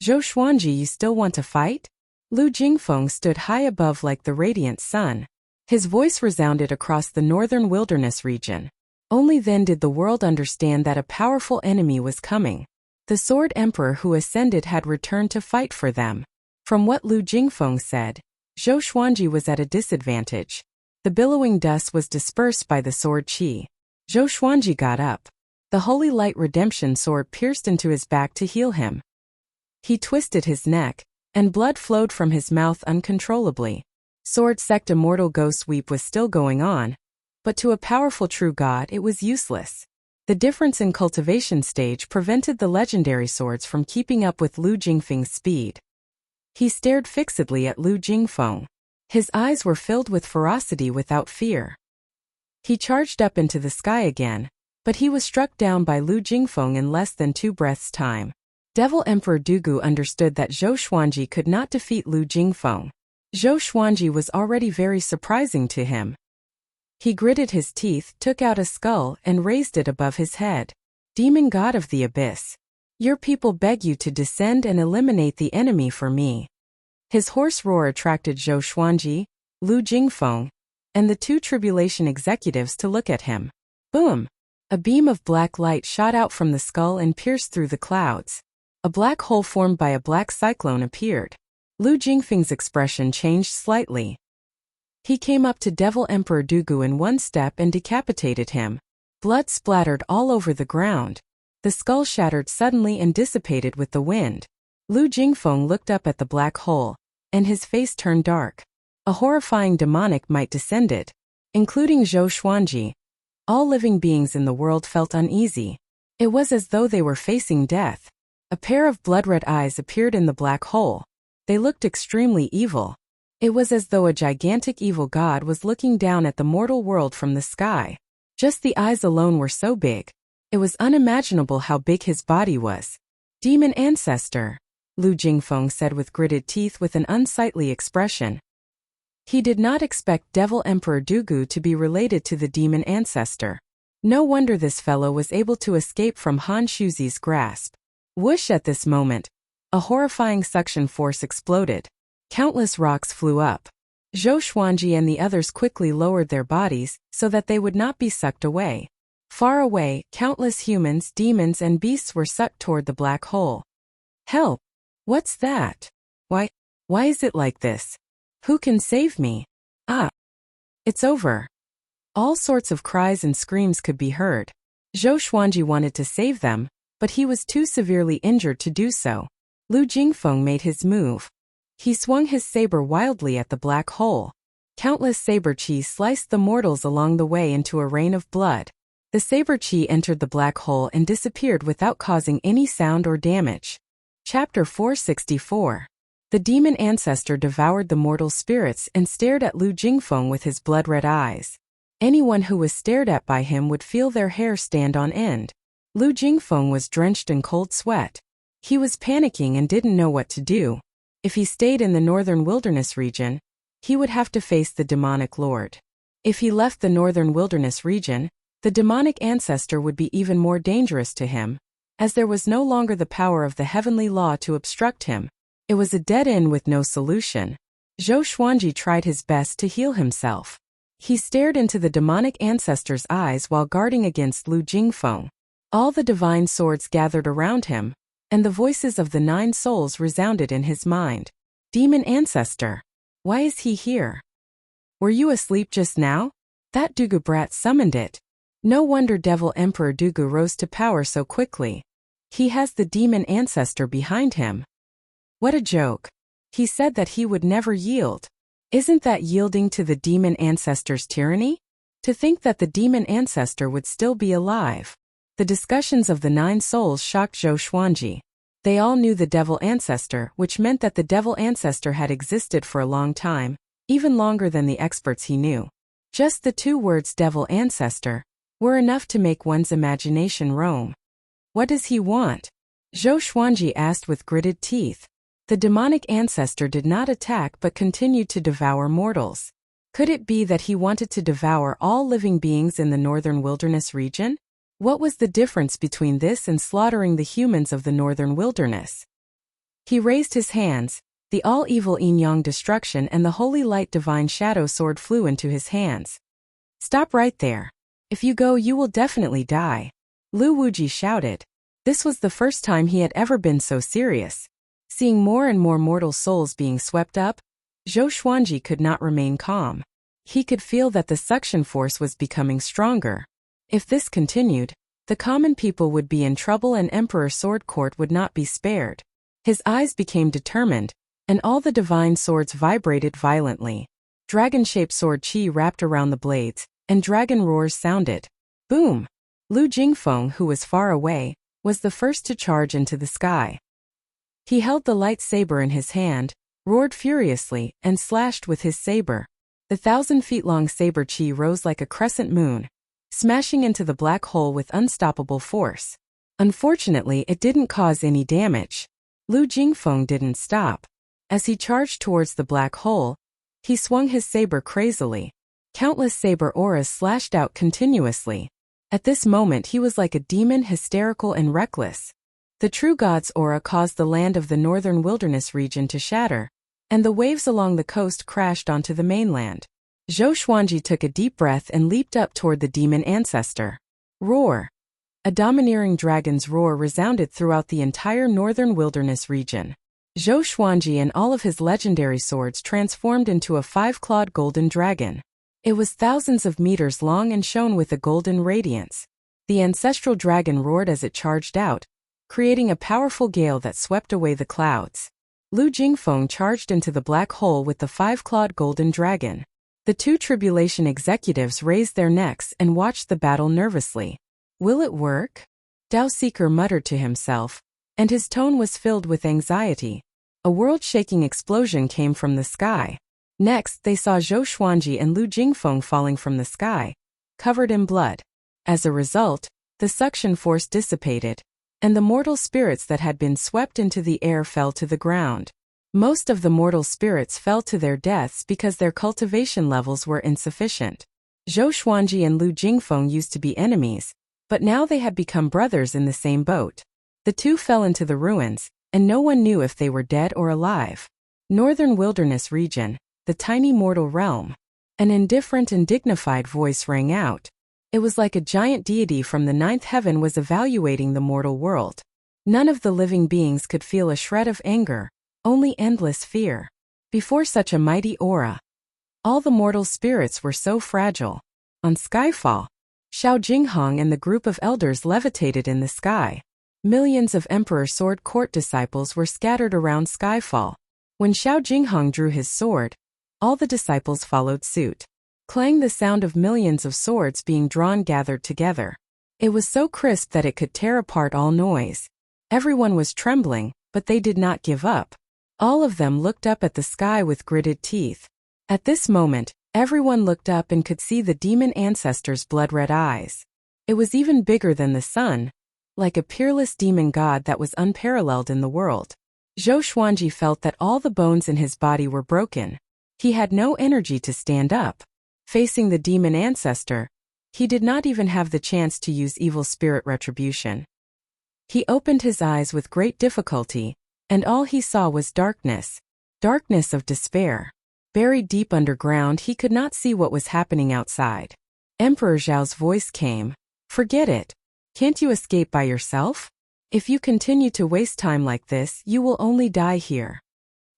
Zhou Xuanji, you still want to fight? Lu Jingfeng stood high above like the radiant sun. His voice resounded across the northern wilderness region. Only then did the world understand that a powerful enemy was coming. The Sword Emperor who ascended had returned to fight for them. From what Lu Jingfeng said, Zhou Xuanji was at a disadvantage. The billowing dust was dispersed by the sword qi. Zhou Xuanji got up. The Holy Light Redemption sword pierced into his back to heal him. He twisted his neck, and blood flowed from his mouth uncontrollably. Sword Sect Immortal Ghost Weep was still going on, but to a powerful true god it was useless. The difference in cultivation stage prevented the legendary swords from keeping up with Lu Jingfeng's speed. He stared fixedly at Lu Jingfeng. His eyes were filled with ferocity without fear. He charged up into the sky again, but he was struck down by Lu Jingfeng in less than 2 breaths' time. Devil Emperor Dugu understood that Zhou Xuanji could not defeat Lu Jingfeng. Zhou Xuanji was already very surprising to him. He gritted his teeth, took out a skull, and raised it above his head. Demon God of the Abyss, your people beg you to descend and eliminate the enemy for me. His hoarse roar attracted Zhou Xuanji, Lu Jingfeng, and the 2 tribulation executives to look at him. Boom! A beam of black light shot out from the skull and pierced through the clouds. A black hole formed by a black cyclone appeared. Lu Jingfeng's expression changed slightly. He came up to Devil Emperor Dugu in 1 step and decapitated him. Blood splattered all over the ground. The skull shattered suddenly and dissipated with the wind. Lu Jingfeng looked up at the black hole, and his face turned dark. A horrifying demonic might descended, including Zhou Xuanji. All living beings in the world felt uneasy. It was as though they were facing death. A pair of blood-red eyes appeared in the black hole. They looked extremely evil. It was as though a gigantic evil god was looking down at the mortal world from the sky. Just the eyes alone were so big. It was unimaginable how big his body was. Demon Ancestor, Lu Jingfeng said with gritted teeth with an unsightly expression. He did not expect Devil Emperor Dugu to be related to the Demon Ancestor. No wonder this fellow was able to escape from Han Shuzi's grasp. Whoosh! At this moment, a horrifying suction force exploded. Countless rocks flew up. Zhou Xuanji and the others quickly lowered their bodies so that they would not be sucked away. Far away, countless humans, demons, and beasts were sucked toward the black hole. Help! What's that? Why is it like this? Who can save me? Ah! It's over. All sorts of cries and screams could be heard. Zhou Xuanji wanted to save them, but he was too severely injured to do so. Lu Jingfeng made his move. He swung his saber wildly at the black hole. Countless saber qi sliced the mortals along the way into a rain of blood. The saber qi entered the black hole and disappeared without causing any sound or damage. Chapter 464. The demon ancestor devoured the mortal spirits and stared at Lu Jingfeng with his blood-red eyes. Anyone who was stared at by him would feel their hair stand on end. Lu Jingfeng was drenched in cold sweat. He was panicking and didn't know what to do. If he stayed in the northern wilderness region, he would have to face the demonic lord. If he left the northern wilderness region, the demonic ancestor would be even more dangerous to him, as there was no longer the power of the heavenly law to obstruct him. It was a dead end with no solution. Zhou Xuanji tried his best to heal himself. He stared into the demonic ancestor's eyes while guarding against Lu Jingfeng. All the divine swords gathered around him, and the voices of the 9 souls resounded in his mind. Demon Ancestor, why is he here? Were you asleep just now? That Dugu brat summoned it. No wonder Devil Emperor Dugu rose to power so quickly. He has the Demon Ancestor behind him. What a joke. He said that he would never yield. Isn't that yielding to the Demon Ancestor's tyranny? To think that the Demon Ancestor would still be alive. The discussions of the 9 souls shocked Zhou Xuanji. They all knew the Devil Ancestor, which meant that the Devil Ancestor had existed for a long time, even longer than the experts he knew. Just the 2 words Devil Ancestor were enough to make one's imagination roam. What does he want? Zhou Xuanji asked with gritted teeth. The demonic ancestor did not attack but continued to devour mortals. Could it be that he wanted to devour all living beings in the northern wilderness region? What was the difference between this and slaughtering the humans of the northern wilderness? He raised his hands. The all-evil yin-yang destruction and the holy light divine shadow sword flew into his hands. Stop right there. If you go, you will definitely die. Lu Wuji shouted. This was the first time he had ever been so serious. Seeing more and more mortal souls being swept up, Zhou Xuanji could not remain calm. He could feel that the suction force was becoming stronger. If this continued, the common people would be in trouble and Emperor Sword Court would not be spared. His eyes became determined, and all the divine swords vibrated violently. Dragon-shaped sword qi wrapped around the blades, and dragon roars sounded. Boom! Lu Jingfeng, who was far away, was the first to charge into the sky. He held the light saber in his hand, roared furiously, and slashed with his saber. The 1,000-feet-long saber qi rose like a crescent moon, smashing into the black hole with unstoppable force. Unfortunately, it didn't cause any damage. Lu Jingfeng didn't stop. As he charged towards the black hole, he swung his saber crazily. Countless saber auras slashed out continuously. At this moment he was like a demon, hysterical and reckless. The true god's aura caused the land of the northern wilderness region to shatter, and the waves along the coast crashed onto the mainland. Zhou Xuanji took a deep breath and leaped up toward the demon ancestor. Roar! A domineering dragon's roar resounded throughout the entire northern wilderness region. Zhou Xuanji and all of his legendary swords transformed into a 5-clawed golden dragon. It was thousands of meters long and shone with a golden radiance. The ancestral dragon roared as it charged out, creating a powerful gale that swept away the clouds. Lu Jingfeng charged into the black hole with the 5-clawed golden dragon. The two tribulation executives raised their necks and watched the battle nervously. Will it work? Dao Seeker muttered to himself, and his tone was filled with anxiety. A world-shaking explosion came from the sky. Next, they saw Zhou Xuanji and Lu Jingfeng falling from the sky, covered in blood. As a result, the suction force dissipated, and the mortal spirits that had been swept into the air fell to the ground. Most of the mortal spirits fell to their deaths because their cultivation levels were insufficient. Zhou Xuanji and Lu Jingfeng used to be enemies, but now they had become brothers in the same boat. The two fell into the ruins, and no one knew if they were dead or alive. Northern Wilderness Region, the tiny mortal realm. An indifferent and dignified voice rang out. It was like a giant deity from the 9th heaven was evaluating the mortal world. None of the living beings could feel a shred of anger, only endless fear. Before such a mighty aura, all the mortal spirits were so fragile. On Skyfall, Xiao Jinghong and the group of elders levitated in the sky. Millions of Emperor Sword Court disciples were scattered around Skyfall. When Xiao Jinghong drew his sword, all the disciples followed suit. Clang, the sound of millions of swords being drawn gathered together. It was so crisp that it could tear apart all noise. Everyone was trembling, but they did not give up. All of them looked up at the sky with gritted teeth. At this moment, everyone looked up and could see the demon ancestor's blood-red eyes. It was even bigger than the sun, like a peerless demon god that was unparalleled in the world. Zhou Xuanji felt that all the bones in his body were broken. He had no energy to stand up. Facing the demon ancestor, he did not even have the chance to use evil spirit retribution. He opened his eyes with great difficulty, and all he saw was darkness. Darkness of despair. Buried deep underground, he could not see what was happening outside. Emperor Zhao's voice came. Forget it. Can't you escape by yourself? If you continue to waste time like this, you will only die here.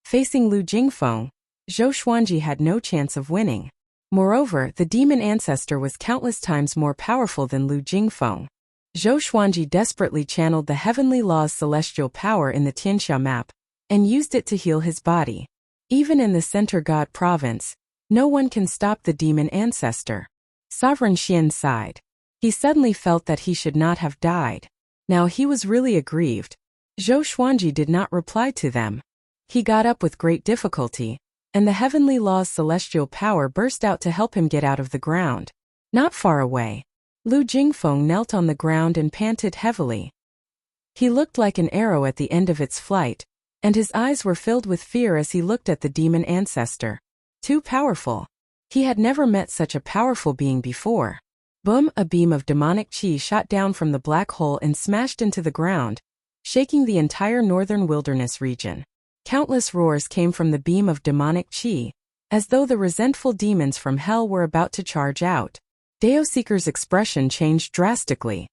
Facing Lu Jingfeng, Zhou Xuanji had no chance of winning. Moreover, the demon ancestor was countless times more powerful than Lu Jingfeng. Zhou Xuanji desperately channeled the heavenly law's celestial power in the Tianxia map, and used it to heal his body. Even in the Center God province, no one can stop the demon ancestor. Sovereign Xian sighed. He suddenly felt that he should not have died. Now he was really aggrieved. Zhou Xuanji did not reply to them. He got up with great difficulty, and the heavenly law's celestial power burst out to help him get out of the ground. Not far away, Lu Jingfeng knelt on the ground and panted heavily. He looked like an arrow at the end of its flight, and his eyes were filled with fear as he looked at the demon ancestor. Too powerful. He had never met such a powerful being before. Boom! A beam of demonic qi shot down from the black hole and smashed into the ground, shaking the entire northern wilderness region. Countless roars came from the beam of demonic qi, as though the resentful demons from hell were about to charge out. Dao Seeker's expression changed drastically.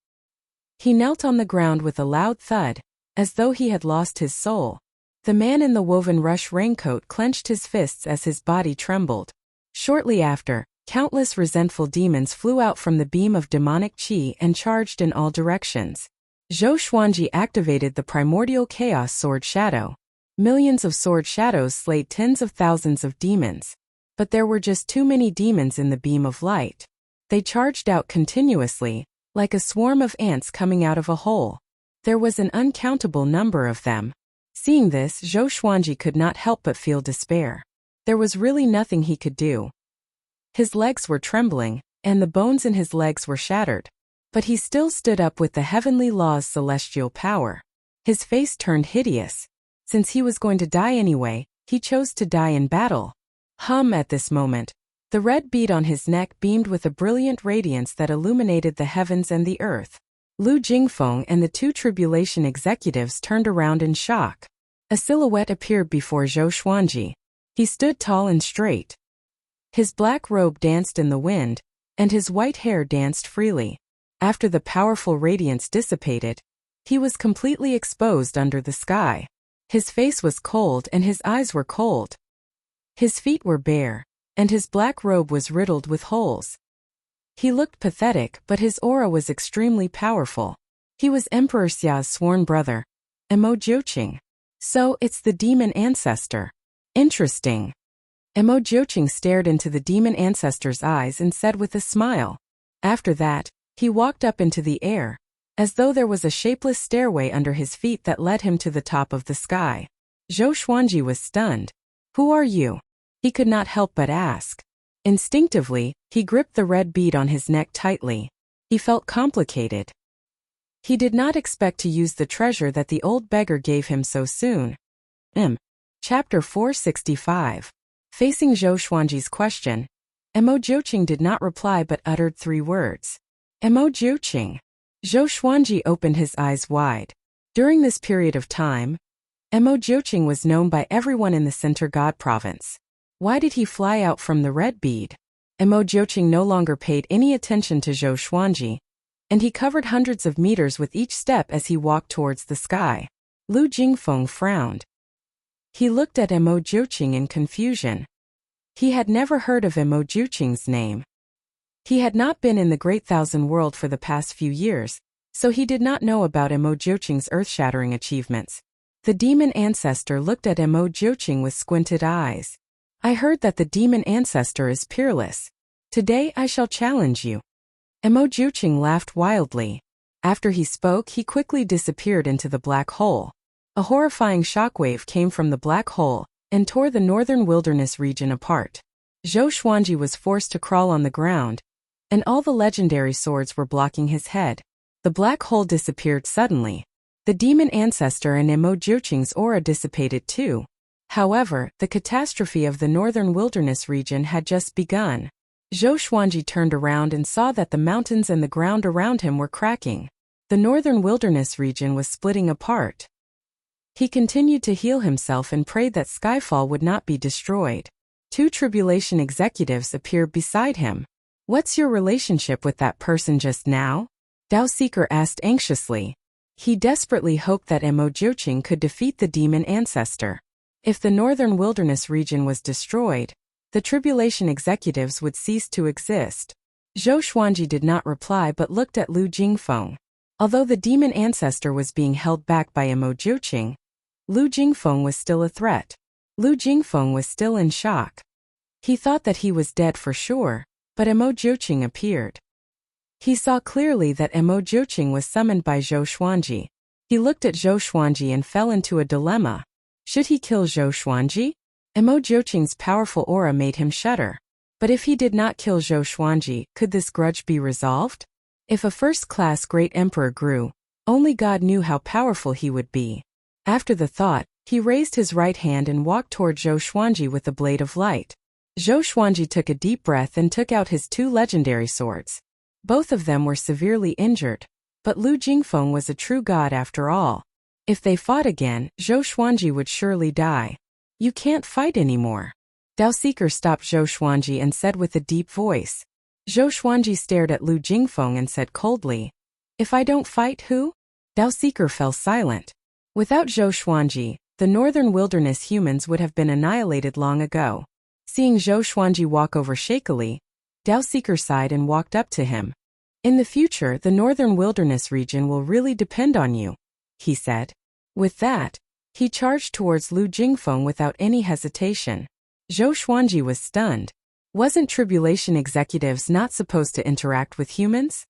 He knelt on the ground with a loud thud, as though he had lost his soul. The man in the woven rush raincoat clenched his fists as his body trembled. Shortly after, countless resentful demons flew out from the beam of demonic qi and charged in all directions. Zhou Xuanji activated the primordial chaos sword shadow. Millions of sword shadows slayed tens of thousands of demons. But there were just too many demons in the beam of light. They charged out continuously, like a swarm of ants coming out of a hole. There was an uncountable number of them. Seeing this, Zhou Xuanji could not help but feel despair. There was really nothing he could do. His legs were trembling, and the bones in his legs were shattered. But he still stood up with the heavenly law's celestial power. His face turned hideous. Since he was going to die anyway, he chose to die in battle. At this moment, the red bead on his neck beamed with a brilliant radiance that illuminated the heavens and the earth. Lu Jingfeng and the two tribulation executives turned around in shock. A silhouette appeared before Zhou Xuanji. He stood tall and straight. His black robe danced in the wind, and his white hair danced freely. After the powerful radiance dissipated, he was completely exposed under the sky. His face was cold and his eyes were cold. His feet were bare, and his black robe was riddled with holes. He looked pathetic, but his aura was extremely powerful. He was Emperor Xia's sworn brother, Emo Jiuqing. So, it's the demon ancestor. Interesting. Emo Jiuqing stared into the demon ancestor's eyes and said with a smile. After that, he walked up into the air, as though there was a shapeless stairway under his feet that led him to the top of the sky. Zhou Xuanji was stunned. Who are you? He could not help but ask. Instinctively, he gripped the red bead on his neck tightly. He felt complicated. He did not expect to use the treasure that the old beggar gave him so soon. Chapter 465. Facing Zhou Xuanji's question, Emo Jiuqing did not reply but uttered 3 words. Emo Jiuqing. Zhou Xuanji opened his eyes wide. During this period of time, Emo Jiuqing was known by everyone in the Center God Province. Why did he fly out from the red bead? Emo Jiuqing no longer paid any attention to Zhou Xuanji, and he covered hundreds of meters with each step as he walked towards the sky. Lu Jingfeng frowned. He looked at Emo Jiuqing in confusion. He had never heard of Emo Jiuqing's name. He had not been in the Great Thousand World for the past few years, so he did not know about Emo Jiuqing's earth-shattering achievements. The demon ancestor looked at Emo Jiuqing with squinted eyes. I heard that the demon ancestor is peerless. Today I shall challenge you. Emo Jiuqing laughed wildly. After he spoke, he quickly disappeared into the black hole. A horrifying shockwave came from the black hole and tore the northern wilderness region apart. Zhou Xuanji was forced to crawl on the ground, and all the legendary swords were blocking his head. The black hole disappeared suddenly. The demon ancestor and Emo Jiuqing's aura dissipated too. However, the catastrophe of the northern wilderness region had just begun. Zhou Xuanji turned around and saw that the mountains and the ground around him were cracking. The northern wilderness region was splitting apart. He continued to heal himself and prayed that Skyfall would not be destroyed. 2 tribulation executives appeared beside him. What's your relationship with that person just now? Dao Seeker asked anxiously. He desperately hoped that Emo Jiuqing could defeat the demon ancestor. If the northern wilderness region was destroyed, the tribulation executives would cease to exist. Zhou Xuanji did not reply but looked at Lu Jingfeng. Although the demon ancestor was being held back by Emo Jiuqing, Lu Jingfeng was still a threat. Lu Jingfeng was still in shock. He thought that he was dead for sure, but Emo Jiuqing appeared. He saw clearly that Emo Jiuqing was summoned by Zhou Xuanji. He looked at Zhou Xuanji and fell into a dilemma. Should he kill Zhou Xuanji? Emo Jiuqing's powerful aura made him shudder. But if he did not kill Zhou Xuanji, could this grudge be resolved? If a first-class great emperor grew, only God knew how powerful he would be. After the thought, he raised his right hand and walked toward Zhou Xuanji with a blade of light. Zhou Xuanji took a deep breath and took out his 2 legendary swords. Both of them were severely injured, but Lu Jingfeng was a true god after all. If they fought again, Zhou Xuanji would surely die. You can't fight anymore. Dao Seeker stopped Zhou Xuanji and said with a deep voice. Zhou Xuanji stared at Lu Jingfeng and said coldly, If I don't fight, who? Dao Seeker fell silent. Without Zhou Xuanji, The northern wilderness humans would have been annihilated long ago. Seeing Zhou Xuanji walk over shakily, Dao Seeker sighed and walked up to him. In the future, the northern wilderness region will really depend on you, he said. With that, he charged towards Lu Jingfeng without any hesitation. Zhou Xuanji was stunned. Wasn't tribulation executives not supposed to interact with humans?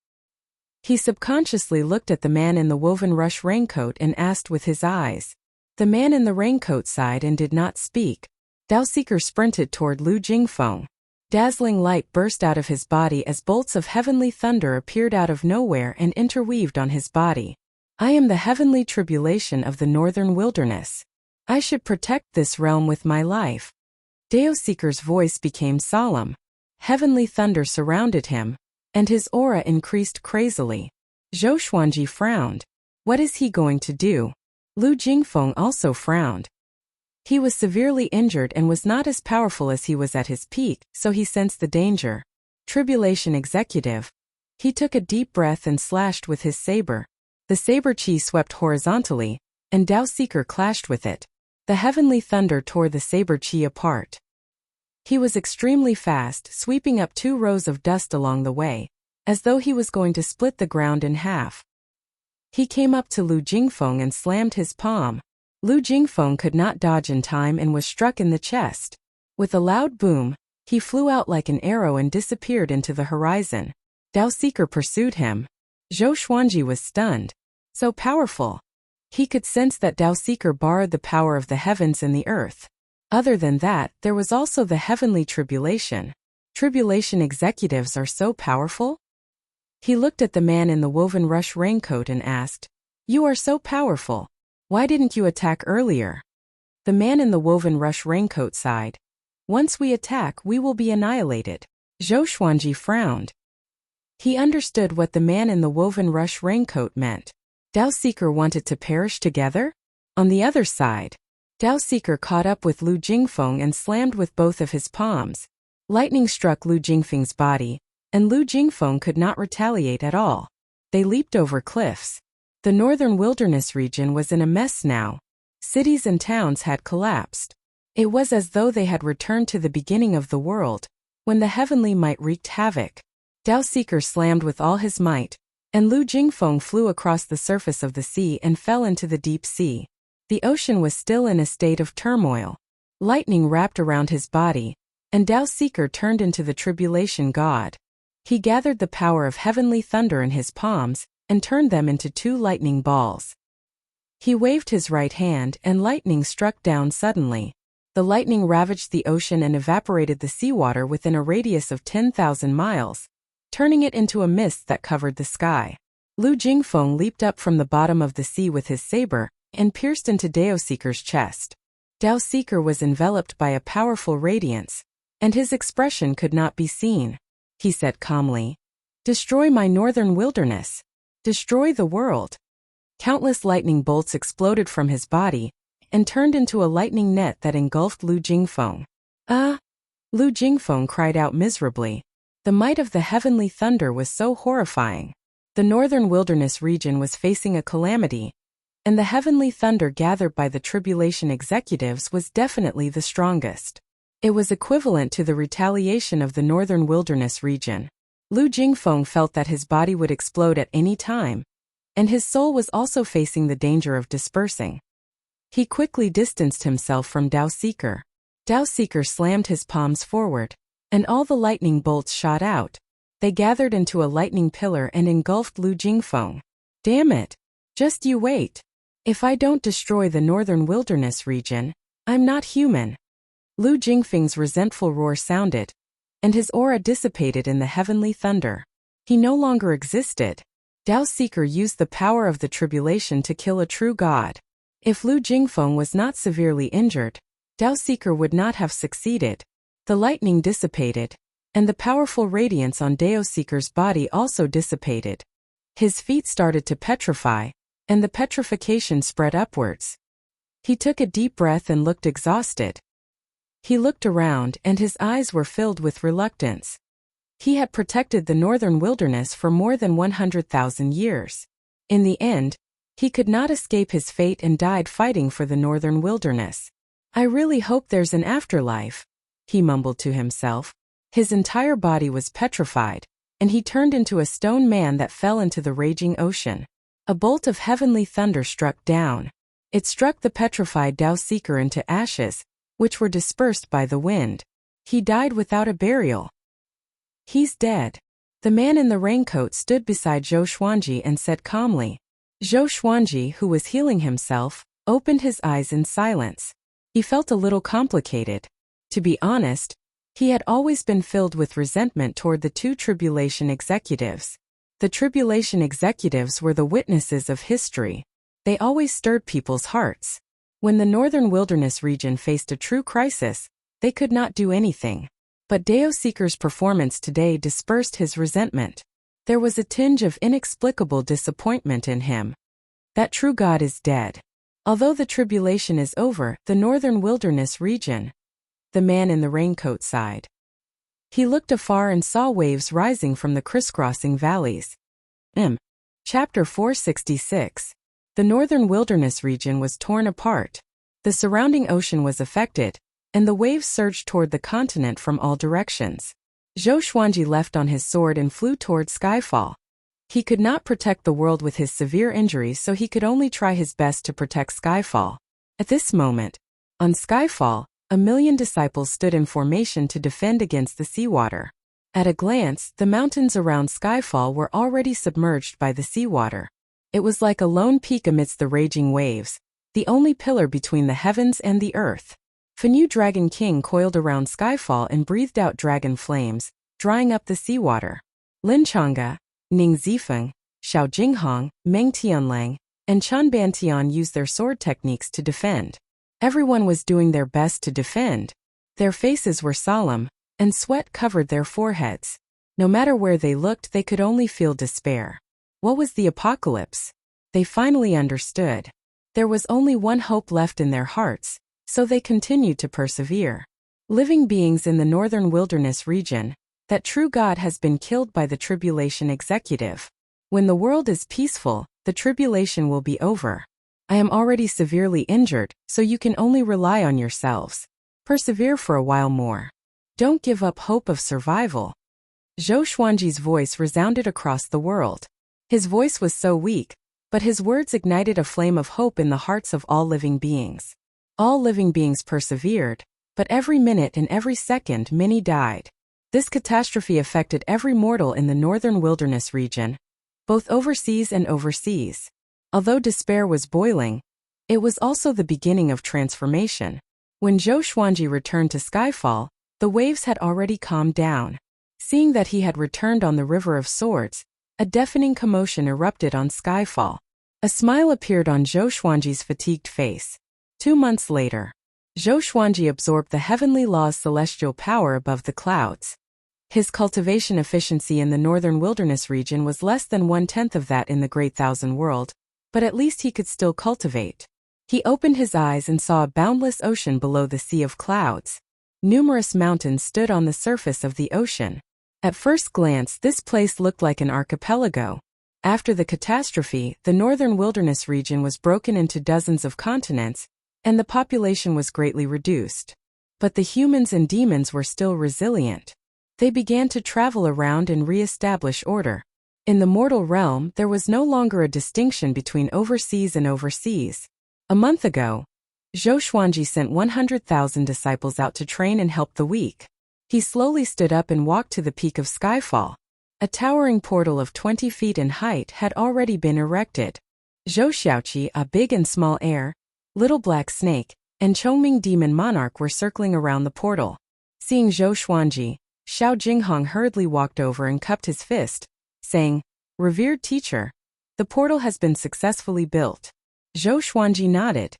He subconsciously looked at the man in the woven rush raincoat and asked with his eyes. The man in the raincoat sighed and did not speak. Dao Seeker sprinted toward Lu Jingfeng. Dazzling light burst out of his body as bolts of heavenly thunder appeared out of nowhere and interweaved on his body. I am the heavenly tribulation of the northern wilderness. I should protect this realm with my life. Dao Seeker's voice became solemn. Heavenly thunder surrounded him, and his aura increased crazily. Zhou Xuanji frowned. What is he going to do? Lu Jingfeng also frowned. He was severely injured and was not as powerful as he was at his peak, so he sensed the danger. Tribulation executive. He took a deep breath and slashed with his saber. The saber chi swept horizontally, and Dao Seeker clashed with it. The heavenly thunder tore the saber chi apart. He was extremely fast, sweeping up 2 rows of dust along the way, as though he was going to split the ground in half. He came up to Lu Jingfeng and slammed his palm. Lu Jingfeng could not dodge in time and was struck in the chest. With a loud boom, he flew out like an arrow and disappeared into the horizon. Dao Seeker pursued him. Zhou Xuanji was stunned. So powerful. He could sense that Dao Seeker borrowed the power of the heavens and the earth. Other than that, there was also the heavenly tribulation. Tribulation executives are so powerful? He looked at the man in the woven rush raincoat and asked, "You are so powerful. Why didn't you attack earlier?" The man in the woven rush raincoat sighed. "Once we attack, we will be annihilated." Zhou Xuanji frowned. He understood what the man in the woven rush raincoat meant. Dao Seeker wanted to perish together? On the other side, Dao Seeker caught up with Lu Jingfeng and slammed with both of his palms. Lightning struck Lu Jingfeng's body, and Lu Jingfeng could not retaliate at all. They leaped over cliffs. The northern wilderness region was in a mess now. Cities and towns had collapsed. It was as though they had returned to the beginning of the world, when the heavenly might wreaked havoc. Dao Seeker slammed with all his might, and Lu Jingfeng flew across the surface of the sea and fell into the deep sea. The ocean was still in a state of turmoil. Lightning wrapped around his body, and Dao Seeker turned into the tribulation god. He gathered the power of heavenly thunder in his palms, and turned them into 2 lightning balls. He waved his right hand and lightning struck down suddenly. The lightning ravaged the ocean and evaporated the seawater within a radius of 10,000 miles, turning it into a mist that covered the sky. Lu Jingfeng leaped up from the bottom of the sea with his saber, and pierced into Dao Seeker's chest. Dao Seeker was enveloped by a powerful radiance, and his expression could not be seen. He said calmly, "Destroy my northern wilderness. Destroy the world." Countless lightning bolts exploded from his body, and turned into a lightning net that engulfed Lu Jingfeng. "Ah!" Lu Jingfeng cried out miserably. The might of the heavenly thunder was so horrifying. The northern wilderness region was facing a calamity, and the heavenly thunder gathered by the tribulation executives was definitely the strongest. It was equivalent to the retaliation of the northern wilderness region. Lu Jingfeng felt that his body would explode at any time, and his soul was also facing the danger of dispersing. He quickly distanced himself from Dao Seeker. Dao Seeker slammed his palms forward, and all the lightning bolts shot out. They gathered into a lightning pillar and engulfed Lu Jingfeng. "Damn it! Just you wait. If I don't destroy the northern wilderness region, I'm not human." Lu Jingfeng's resentful roar sounded, and his aura dissipated in the heavenly thunder. He no longer existed. Dao Seeker used the power of the tribulation to kill a true god. If Lu Jingfeng was not severely injured, Dao Seeker would not have succeeded. The lightning dissipated, and the powerful radiance on Dao Seeker's body also dissipated. His feet started to petrify, and the petrification spread upwards. He took a deep breath and looked exhausted. He looked around and his eyes were filled with reluctance. He had protected the northern wilderness for more than 100,000 years. In the end, He could not escape his fate and died fighting for the northern wilderness. I really hope there's an afterlife, he mumbled to himself. His entire body was petrified, and he turned into a stone man that fell into the raging ocean. A bolt of heavenly thunder struck down. It struck the petrified Tao Seeker into ashes, which were dispersed by the wind. He died without a burial. He's dead. The man in the raincoat stood beside Zhou Xuanji and said calmly. Zhou Xuanji, who was healing himself, opened his eyes in silence. He felt a little complicated. To be honest, he had always been filled with resentment toward the two tribulation executives. The tribulation executives were the witnesses of history. They always stirred people's hearts. When the northern wilderness region faced a true crisis, they could not do anything. But Tao Seeker's performance today dispersed his resentment. There was a tinge of inexplicable disappointment in him. That true God is dead. Although the tribulation is over, the northern wilderness region. The man in the raincoat sighed. He looked afar and saw waves rising from the crisscrossing valleys. Chapter 466. The northern wilderness region was torn apart. The surrounding ocean was affected, and the waves surged toward the continent from all directions. Zhou Xuanji left on his sword and flew toward Skyfall. He could not protect the world with his severe injuries, so he could only try his best to protect Skyfall. At this moment, on Skyfall, 1,000,000 disciples stood in formation to defend against the seawater. At a glance, the mountains around Skyfall were already submerged by the seawater. It was like a lone peak amidst the raging waves, the only pillar between the heavens and the earth. Fenyu Dragon King coiled around Skyfall and breathed out dragon flames, drying up the seawater. Lin Chang'e, Ning Zifeng, Xiao Jinghong, Meng Tianlang, and Chen Bantian used their sword techniques to defend. Everyone was doing their best to defend. Their faces were solemn, and sweat covered their foreheads. No matter where they looked, they could only feel despair. What was the apocalypse? They finally understood. There was only one hope left in their hearts, so they continued to persevere. Living beings in the northern wilderness region, that true God has been killed by the tribulation executive. When the world is peaceful, the tribulation will be over. I am already severely injured, so you can only rely on yourselves. Persevere for a while more. Don't give up hope of survival. Zhou Xuanji's voice resounded across the world. His voice was so weak, but his words ignited a flame of hope in the hearts of all living beings. All living beings persevered, but every minute and every second many died. This catastrophe affected every mortal in the northern wilderness region, both overseas and overseas. Although despair was boiling, it was also the beginning of transformation. When Zhou Xuanji returned to Skyfall, the waves had already calmed down. Seeing that he had returned on the River of Swords, a deafening commotion erupted on Skyfall. A smile appeared on Zhou Xuanji's fatigued face. 2 months later, Zhou Xuanji absorbed the heavenly law's celestial power above the clouds. His cultivation efficiency in the northern wilderness region was less than 1/10 of that in the Great Thousand World, but at least he could still cultivate. He opened his eyes and saw a boundless ocean below the sea of clouds. Numerous mountains stood on the surface of the ocean. At first glance, this place looked like an archipelago. After the catastrophe, the northern wilderness region was broken into dozens of continents, and the population was greatly reduced. But the humans and demons were still resilient. They began to travel around and re-establish order. In the mortal realm, there was no longer a distinction between overseas and overseas. A month ago, Zhou Xuanji sent 100,000 disciples out to train and help the weak. He slowly stood up and walked to the peak of Skyfall. A towering portal of 20 feet in height had already been erected. Zhou Xiaoqi, a big and small heir, Little Black Snake, and Chongming Demon Monarch were circling around the portal. Seeing Zhou Xuanji, Xiao Jinghong hurriedly walked over and cupped his fist, saying, "Revered teacher, the portal has been successfully built." Zhou Xuanji nodded.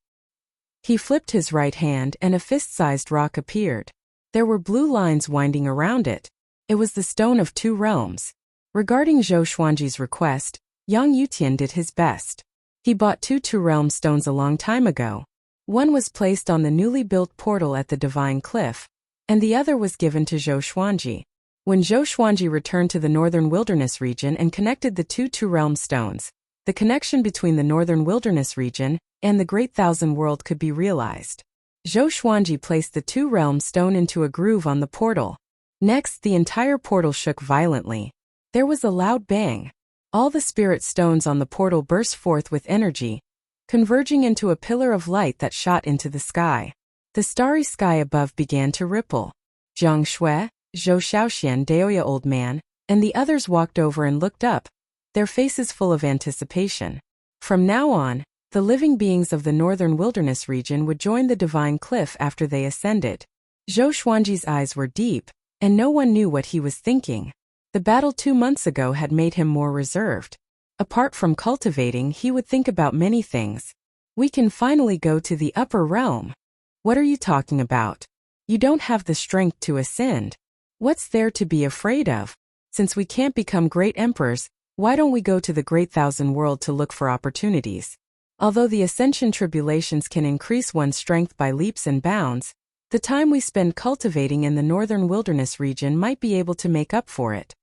He flipped his right hand and a fist-sized rock appeared. There were blue lines winding around it. It was the Stone of Two Realms. Regarding Zhou Xuanji's request, Yang Yutian did his best. He bought two realm stones a long time ago. One was placed on the newly built portal at the Divine Cliff, and the other was given to Zhou Xuanji. When Zhou Xuanji returned to the northern wilderness region and connected the two realm stones, the connection between the northern wilderness region and the Great Thousand World could be realized. Zhou Xuanji placed the two realms stone into a groove on the portal. Next, the entire portal shook violently. There was a loud bang. All the spirit stones on the portal burst forth with energy, converging into a pillar of light that shot into the sky. The starry sky above began to ripple. Jiang Shui, Zhou Xiaoxian, Daoya old man, and the others walked over and looked up, their faces full of anticipation. From now on, the living beings of the northern wilderness region would join the divine cliff after they ascended. Zhou Xuanji's eyes were deep, and no one knew what he was thinking. The battle 2 months ago had made him more reserved. Apart from cultivating, he would think about many things. We can finally go to the upper realm. What are you talking about? You don't have the strength to ascend. What's there to be afraid of? Since we can't become great emperors, why don't we go to the Great Thousand World to look for opportunities? Although the ascension tribulations can increase one's strength by leaps and bounds, the time we spend cultivating in the northern wilderness region might be able to make up for it.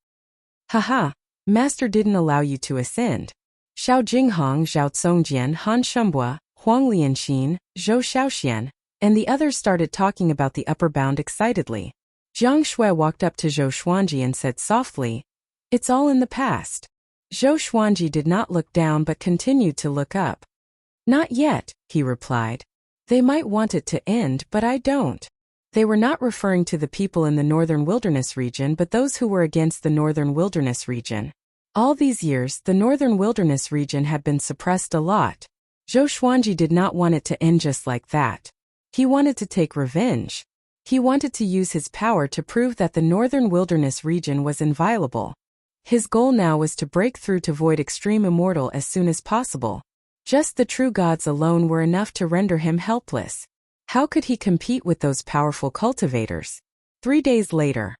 Haha, Master didn't allow you to ascend. Xiao Jinghong, Zhao Tsongjian, Han Shumbua, Huang Lianxin, Zhou Xiaoxian, and the others started talking about the upper bound excitedly. Jiang Shui walked up to Zhou Xuanji and said softly, "It's all in the past." Zhou Xuanji did not look down but continued to look up. "Not yet," he replied. "They might want it to end, but I don't." They were not referring to the people in the northern wilderness region but those who were against the northern wilderness region. All these years, the northern wilderness region had been suppressed a lot. Zhou Xuanji did not want it to end just like that. He wanted to take revenge. He wanted to use his power to prove that the northern wilderness region was inviolable. His goal now was to break through to Void Extreme Immortal as soon as possible. Just the true gods alone were enough to render him helpless. How could he compete with those powerful cultivators? 3 days later,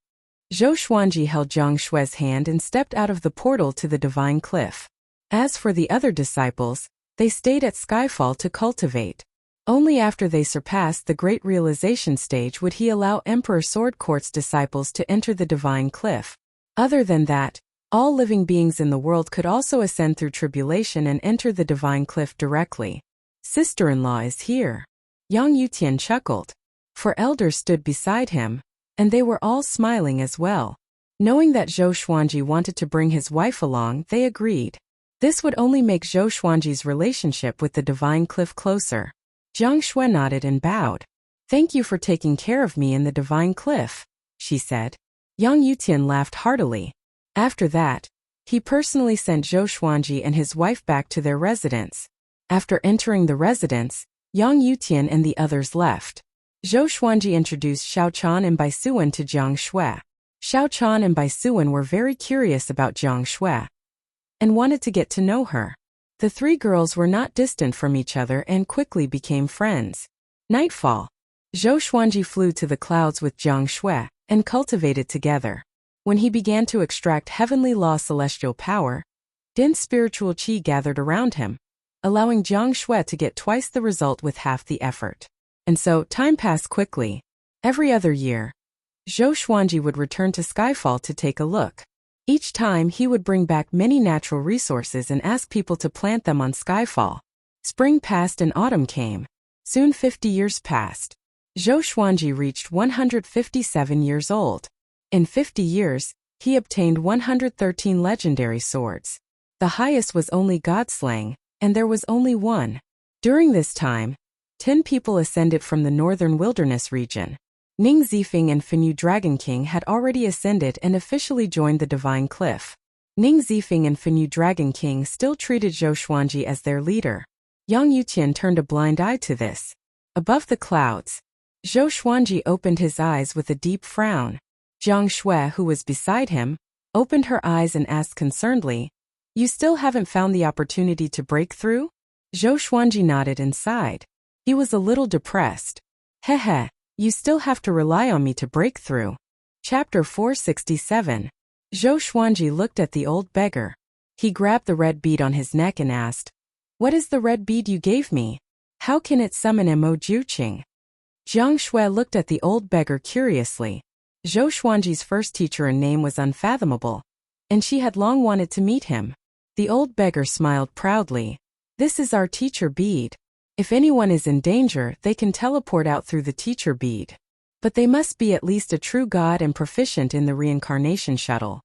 Zhou Xuanji held Jiang Shui's hand and stepped out of the portal to the divine cliff. As for the other disciples, they stayed at Skyfall to cultivate. Only after they surpassed the great realization stage would he allow Emperor Sword Court's disciples to enter the divine cliff. Other than that, all living beings in the world could also ascend through tribulation and enter the divine cliff directly. Sister-in-law is here. Yang Yutian chuckled. 4 elders stood beside him, and they were all smiling as well. Knowing that Zhou Xuanji wanted to bring his wife along, they agreed. This would only make Zhou Xuanji's relationship with the divine cliff closer. Jiang Shui nodded and bowed. "Thank you for taking care of me in the divine cliff," she said. Yang Yutian laughed heartily. After that, he personally sent Zhou Xuanji and his wife back to their residence. After entering the residence, Yang Yutian and the others left. Zhou Xuanji introduced Xiao Chan and Bai Suwen to Jiang Shui. Xiao Chan and Bai Suwen were very curious about Jiang Shui and wanted to get to know her. The 3 girls were not distant from each other and quickly became friends. Nightfall. Zhou Xuanji flew to the clouds with Jiang Shui and cultivated together. When he began to extract heavenly law celestial power, dense spiritual qi gathered around him, allowing Jiang Shui to get twice the result with half the effort. And so, time passed quickly. Every other year, Zhou Xuanji would return to Skyfall to take a look. Each time he would bring back many natural resources and ask people to plant them on Skyfall. Spring passed and autumn came. Soon 50 years passed. Zhou Xuanji reached 157 years old. In 50 years, he obtained 113 legendary swords. The highest was only Godslang, and there was only one. During this time, 10 people ascended from the northern wilderness region. Ning Zifeng and Fenyu Dragon King had already ascended and officially joined the divine cliff. Ning Zifeng and Fenyu Dragon King still treated Zhou Xuanji as their leader. Yang Yutian turned a blind eye to this. Above the clouds, Zhou Xuanji opened his eyes with a deep frown. Jiang Shui, who was beside him, opened her eyes and asked concernedly, "You still haven't found the opportunity to break through?" Zhou Xuanji nodded and sighed. He was a little depressed. "Heh. You still have to rely on me to break through." Chapter 467. Zhou Xuanji looked at the old beggar. He grabbed the red bead on his neck and asked, "What is the red bead you gave me? How can it summon Mo Juqing?" Jiang Shui looked at the old beggar curiously. Zhou Xuanji's first teacher and name was unfathomable, and she had long wanted to meet him. The old beggar smiled proudly. This is our teacher bead. If anyone is in danger, they can teleport out through the teacher bead. But they must be at least a true god and proficient in the reincarnation shuttle.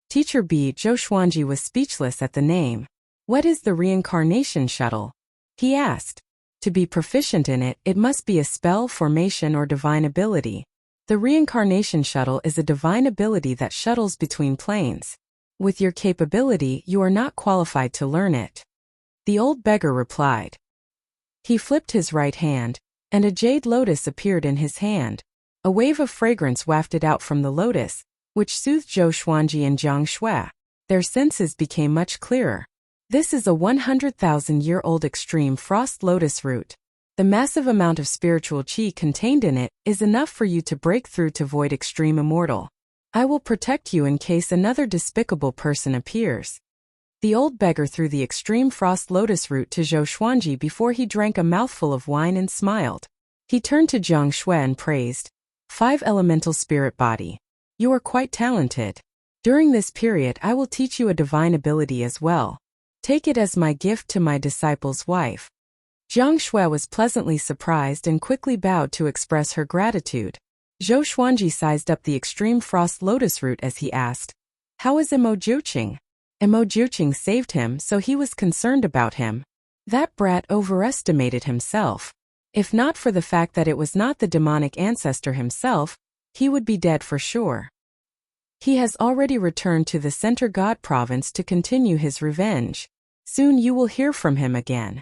Teacher bead. Zhou Xuanji was speechless at the name. What is the reincarnation shuttle? He asked. To be proficient in it, it must be a spell, formation, or divine ability. The reincarnation shuttle is a divine ability that shuttles between planes. With your capability, you are not qualified to learn it. The old beggar replied. He flipped his right hand, and a jade lotus appeared in his hand. A wave of fragrance wafted out from the lotus, which soothed Zhou Xuanji and Jiang Shui. Their senses became much clearer. This is a 100,000-year-old extreme frost lotus root. The massive amount of spiritual qi contained in it is enough for you to break through to void extreme immortal. I will protect you in case another despicable person appears. The old beggar threw the extreme frost lotus root to Zhou Xuanji before he drank a mouthful of wine and smiled. He turned to Jiang Shui and praised. 5 elemental spirit body. You are quite talented. During this period I will teach you a divine ability as well. Take it as my gift to my disciple's wife. Jiang Shui was pleasantly surprised and quickly bowed to express her gratitude. Zhou Xuanji sized up the extreme frost lotus root as he asked, how is Emo Jiuqing? Emo Jiuqing saved him, so he was concerned about him. That brat overestimated himself. If not for the fact that it was not the demonic ancestor himself, he would be dead for sure. He has already returned to the Center God province to continue his revenge. Soon you will hear from him again.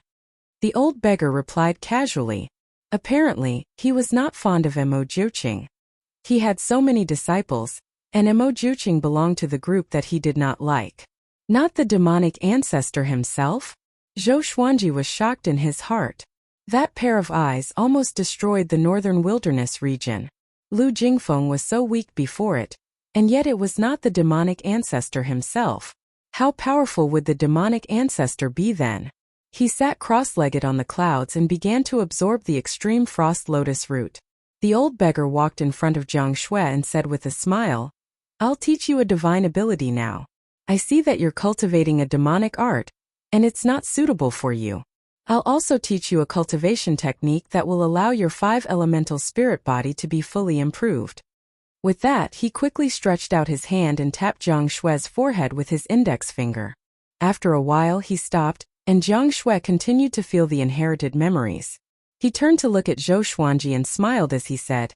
The old beggar replied casually. Apparently, he was not fond of Emo Jiuqing. He had so many disciples, and Emo Jiuqing belonged to the group that he did not like. Not the demonic ancestor himself? Zhou Xuanji was shocked in his heart. That pair of eyes almost destroyed the northern wilderness region. Lu Jingfeng was so weak before it, and yet it was not the demonic ancestor himself. How powerful would the demonic ancestor be then? He sat cross-legged on the clouds and began to absorb the extreme frost lotus root. The old beggar walked in front of Jiang Shui and said with a smile, I'll teach you a divine ability now. I see that you're cultivating a demonic art, and it's not suitable for you. I'll also teach you a cultivation technique that will allow your 5 elemental spirit body to be fully improved. With that, he quickly stretched out his hand and tapped Jiang Shui's forehead with his index finger. After a while he stopped, and Jiang Shui continued to feel the inherited memories. He turned to look at Zhou Xuanji and smiled as he said,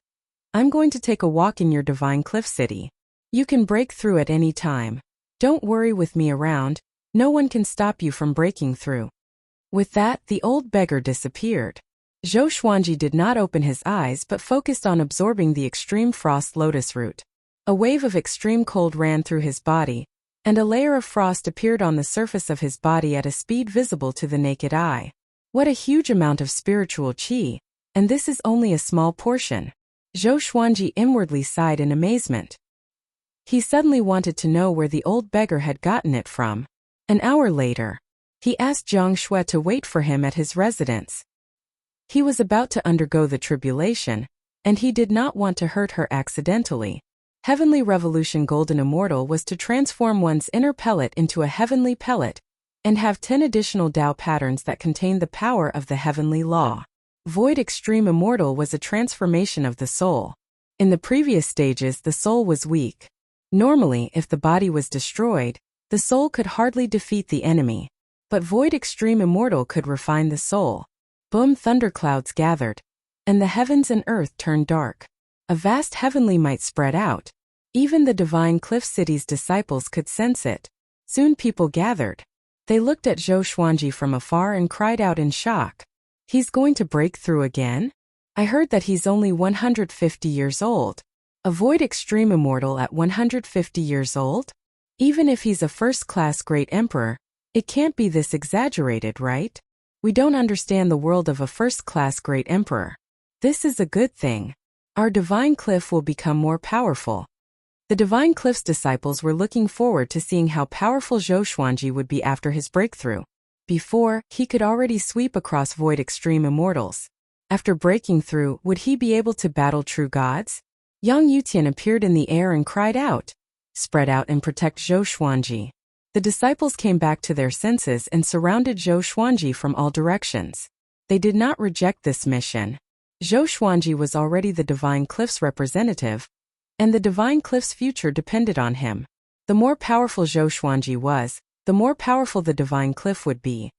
I'm going to take a walk in your divine cliff city. You can break through at any time. Don't worry with me around, no one can stop you from breaking through. With that, the old beggar disappeared. Zhou Xuanji did not open his eyes but focused on absorbing the extreme frost lotus root. A wave of extreme cold ran through his body, and a layer of frost appeared on the surface of his body at a speed visible to the naked eye. What a huge amount of spiritual qi, and this is only a small portion. Zhou Xuanji inwardly sighed in amazement. He suddenly wanted to know where the old beggar had gotten it from. An hour later, he asked Jiang Shui to wait for him at his residence. He was about to undergo the tribulation, and he did not want to hurt her accidentally. Heavenly Revolution Golden Immortal was to transform one's inner pellet into a heavenly pellet, and have 10 additional Tao patterns that contain the power of the heavenly law. Void Extreme Immortal was a transformation of the soul. In the previous stages the soul was weak. Normally, if the body was destroyed, the soul could hardly defeat the enemy. But Void Extreme Immortal could refine the soul. Boom! Thunderclouds gathered, and the heavens and earth turned dark. A vast heavenly might spread out. Even the divine Cliff City's disciples could sense it. Soon people gathered. They looked at Zhou Xuanji from afar and cried out in shock. He's going to break through again? I heard that he's only 150 years old. A Void Extreme Immortal at 150 years old? Even if he's a first-class great emperor, it can't be this exaggerated, right? We don't understand the world of a first-class great emperor. This is a good thing. Our divine cliff will become more powerful. The divine cliff's disciples were looking forward to seeing how powerful Zhou Xuanji would be after his breakthrough. Before, he could already sweep across Void Extreme Immortals. After breaking through, would he be able to battle true gods? Yang Yutian appeared in the air and cried out, "Spread out and protect Zhou Xuanji." The disciples came back to their senses and surrounded Zhou Xuanji from all directions. They did not reject this mission. Zhou Xuanji was already the Divine Cliff's representative, and the Divine Cliff's future depended on him. The more powerful Zhou Xuanji was, the more powerful the Divine Cliff would be,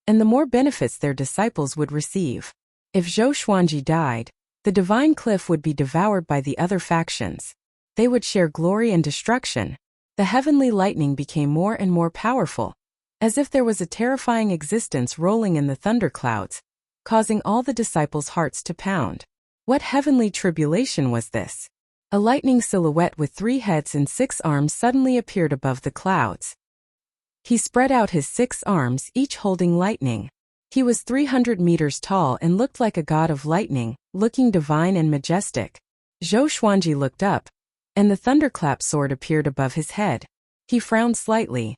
and the more benefits their disciples would receive. If Zhou Xuanji died, the Divine Cliff would be devoured by the other factions. They would share glory and destruction. The heavenly lightning became more and more powerful, as if there was a terrifying existence rolling in the thunderclouds, causing all the disciples' hearts to pound. What heavenly tribulation was this? A lightning silhouette with 3 heads and 6 arms suddenly appeared above the clouds. He spread out his 6 arms, each holding lightning. He was 300 meters tall and looked like a god of lightning, looking divine and majestic. Zhou Xuanji looked up, and the thunderclap sword appeared above his head. He frowned slightly.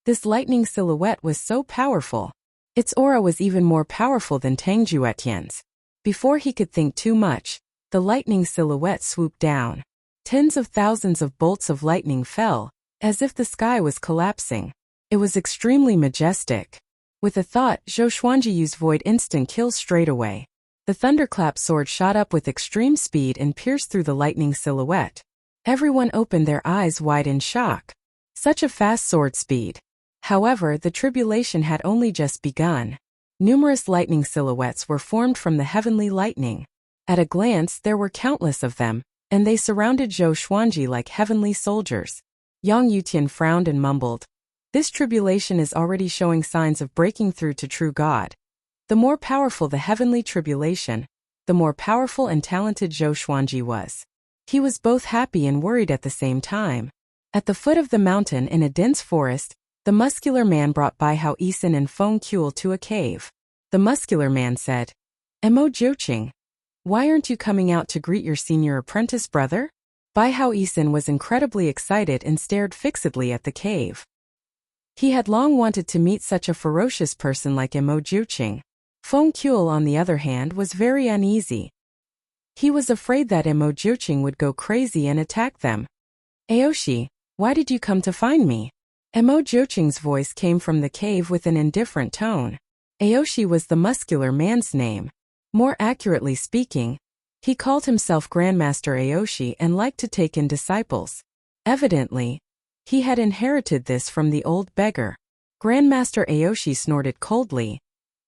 This lightning silhouette was so powerful. Its aura was even more powerful than Tang Juetian's. Before he could think too much, the lightning silhouette swooped down. Tens of thousands of bolts of lightning fell, as if the sky was collapsing. It was extremely majestic. With a thought, Zhou Xuanji used Void Instant Kill straight away. The thunderclap sword shot up with extreme speed and pierced through the lightning silhouette. Everyone opened their eyes wide in shock. Such a fast sword speed. However, the tribulation had only just begun. Numerous lightning silhouettes were formed from the heavenly lightning. At a glance, there were countless of them, and they surrounded Zhou Xuanji like heavenly soldiers. Yang Yutian frowned and mumbled, "This tribulation is already showing signs of breaking through to true God." The more powerful the heavenly tribulation, the more powerful and talented Zhou Xuanji was. He was both happy and worried at the same time. At the foot of the mountain in a dense forest, the muscular man brought Bai Hao Yisan and Feng Kuel to a cave. The muscular man said, "Mo Jiuqing, why aren't you coming out to greet your senior apprentice brother?" Bai Hao Yisan was incredibly excited and stared fixedly at the cave. He had long wanted to meet such a ferocious person like Mo Jiuqing. Feng Kuel, on the other hand, was very uneasy. He was afraid that Mo Jiuqing would go crazy and attack them. "Aoshi, why did you come to find me?" Mo Jiuqing's voice came from the cave with an indifferent tone. Aoshi was the muscular man's name. More accurately speaking, he called himself Grandmaster Aoshi and liked to take in disciples. Evidently, he had inherited this from the old beggar. Grandmaster Aoshi snorted coldly.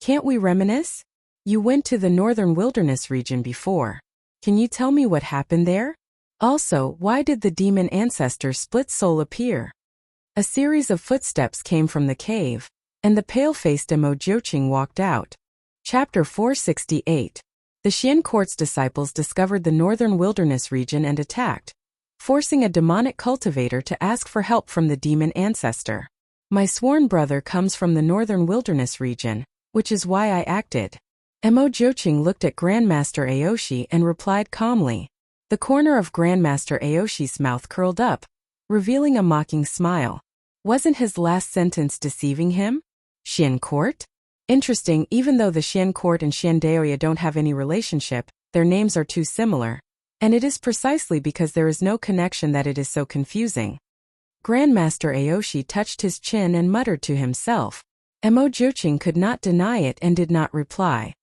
"Can't we reminisce? You went to the northern wilderness region before. Can you tell me what happened there? Also, why did the demon ancestor split soul appear?" A series of footsteps came from the cave, and the pale-faced Mo Jiuqing walked out. Chapter 468. The Xian Court's disciples discovered the northern wilderness region and attacked, forcing a demonic cultivator to ask for help from the demon ancestor. "My sworn brother comes from the northern wilderness region, which is why I acted." Mo Jiuqing looked at Grandmaster Aoshi and replied calmly. The corner of Grandmaster Aoshi's mouth curled up, revealing a mocking smile. Wasn't his last sentence deceiving him? Xian Court? Interesting. Even though the Xian Court and Xian Daoya don't have any relationship, their names are too similar. And it is precisely because there is no connection that it is so confusing. Grandmaster Aoshi touched his chin and muttered to himself. Mo Jiuqing could not deny it and did not reply.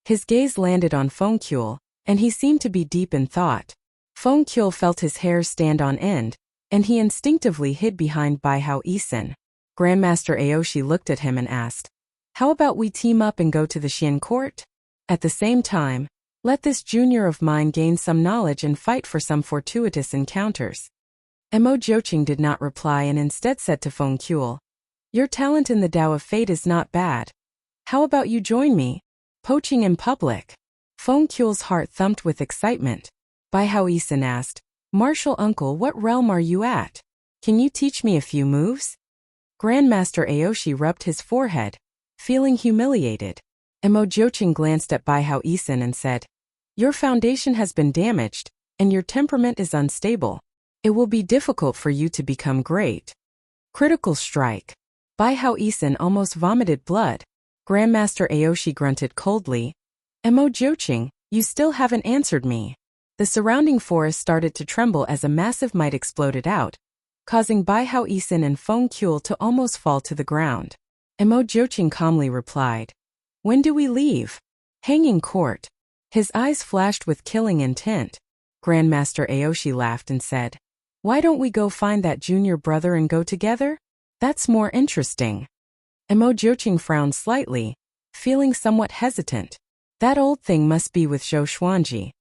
His gaze landed on Feng Kuel, and he seemed to be deep in thought. Feng Kuel felt his hair stand on end, and he instinctively hid behind Bai Hao Yisan. Grandmaster Aoshi looked at him and asked, "How about we team up and go to the Xian Court? At the same time, let this junior of mine gain some knowledge and fight for some fortuitous encounters." Mo Jiuqing did not reply and instead said to Feng Kuel, "Your talent in the Tao of Fate is not bad. How about you join me? Poaching in public." Feng Kuel's heart thumped with excitement. Bai Hao Yisan asked, "Martial uncle, what realm are you at? Can you teach me a few moves?" Grandmaster Aoshi rubbed his forehead, feeling humiliated. Mo Jiuqing glanced at Bai Hao Yisan and said, "Your foundation has been damaged, and your temperament is unstable. It will be difficult for you to become great." Critical strike. Bai Hao Yisan almost vomited blood. Grandmaster Aoshi grunted coldly. "Mo Jiuqing, you still haven't answered me." The surrounding forest started to tremble as a massive might exploded out, causing Bai Hao Isin and Feng Kuel to almost fall to the ground. Mo Jiuqing calmly replied, "When do we leave?" "Hanging court." His eyes flashed with killing intent. Grandmaster Aoshi laughed and said, "Why don't we go find that junior brother and go together? That's more interesting." Mo Jiuqing frowned slightly, feeling somewhat hesitant. That old thing must be with Zhou Xuanji.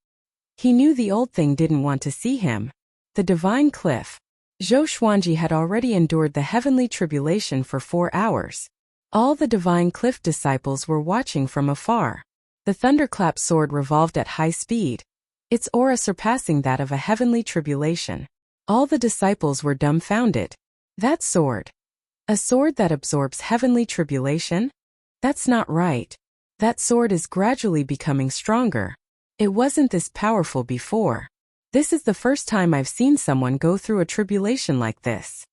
He knew the old thing didn't want to see him. The divine cliff. Zhou Xuanji had already endured the heavenly tribulation for 4 hours. All the divine cliff disciples were watching from afar. The thunderclap sword revolved at high speed, its aura surpassing that of a heavenly tribulation. All the disciples were dumbfounded. That sword. A sword that absorbs heavenly tribulation? That's not right. That sword is gradually becoming stronger. It wasn't this powerful before. This is the first time I've seen someone go through a tribulation like this.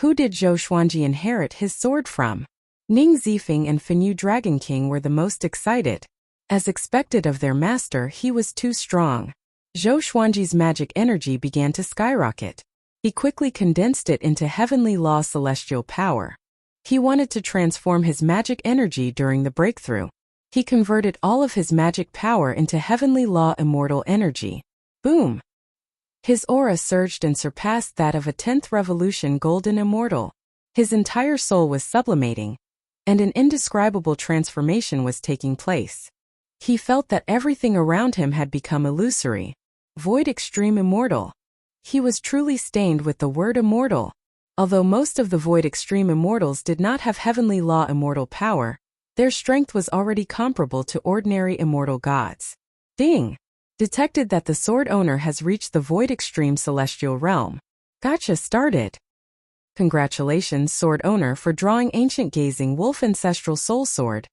Who did Zhou Xuanji inherit his sword from? Ning Zifeng and Fenyu Dragon King were the most excited. As expected of their master, he was too strong. Zhou Xuanji's magic energy began to skyrocket. He quickly condensed it into heavenly law celestial power. He wanted to transform his magic energy during the breakthrough. He converted all of his magic power into heavenly law immortal energy. Boom! His aura surged and surpassed that of a 10th revolution golden immortal. His entire soul was sublimating, and an indescribable transformation was taking place. He felt that everything around him had become illusory. Void extreme immortal. He was truly stained with the word immortal. Although most of the void extreme immortals did not have heavenly law immortal power, their strength was already comparable to ordinary immortal gods. Ding! Detected that the sword owner has reached the void extreme celestial realm. Gotcha started. Congratulations, sword owner, for drawing ancient gazing wolf ancestral soul sword.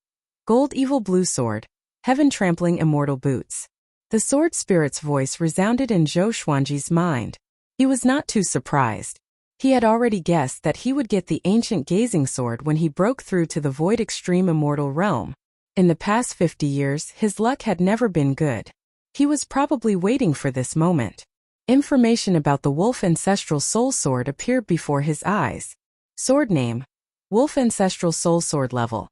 Gold evil blue sword. Heaven trampling immortal boots. The sword spirit's voice resounded in Zhou Xuanji's mind. He was not too surprised. He had already guessed that he would get the ancient gazing sword when he broke through to the void extreme immortal realm. In the past 50 years, his luck had never been good. He was probably waiting for this moment. Information about the Wolf Ancestral Soul Sword appeared before his eyes. Sword name: Wolf Ancestral Soul Sword level.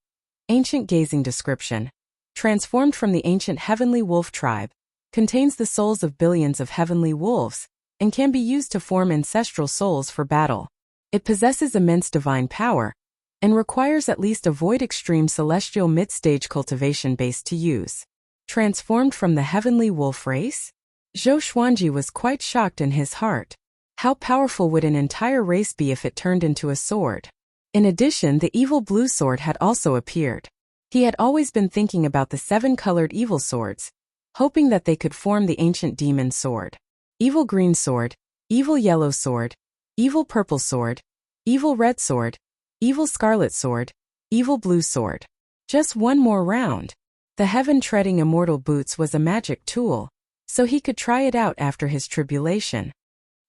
Ancient gazing description: transformed from the ancient heavenly wolf tribe, contains the souls of billions of heavenly wolves, and can be used to form ancestral souls for battle. It possesses immense divine power, and requires at least a void extreme celestial mid-stage cultivation base to use. Transformed from the heavenly wolf race? Zhou Xuanji was quite shocked in his heart. How powerful would an entire race be if it turned into a sword? In addition, the evil blue sword had also appeared. He had always been thinking about the 7-colored evil swords, hoping that they could form the ancient demon sword. Evil green sword, evil yellow sword, evil purple sword, evil red sword, evil scarlet sword, evil blue sword. Just one more round. The heaven-treading immortal boots was a magic tool, so he could try it out after his tribulation.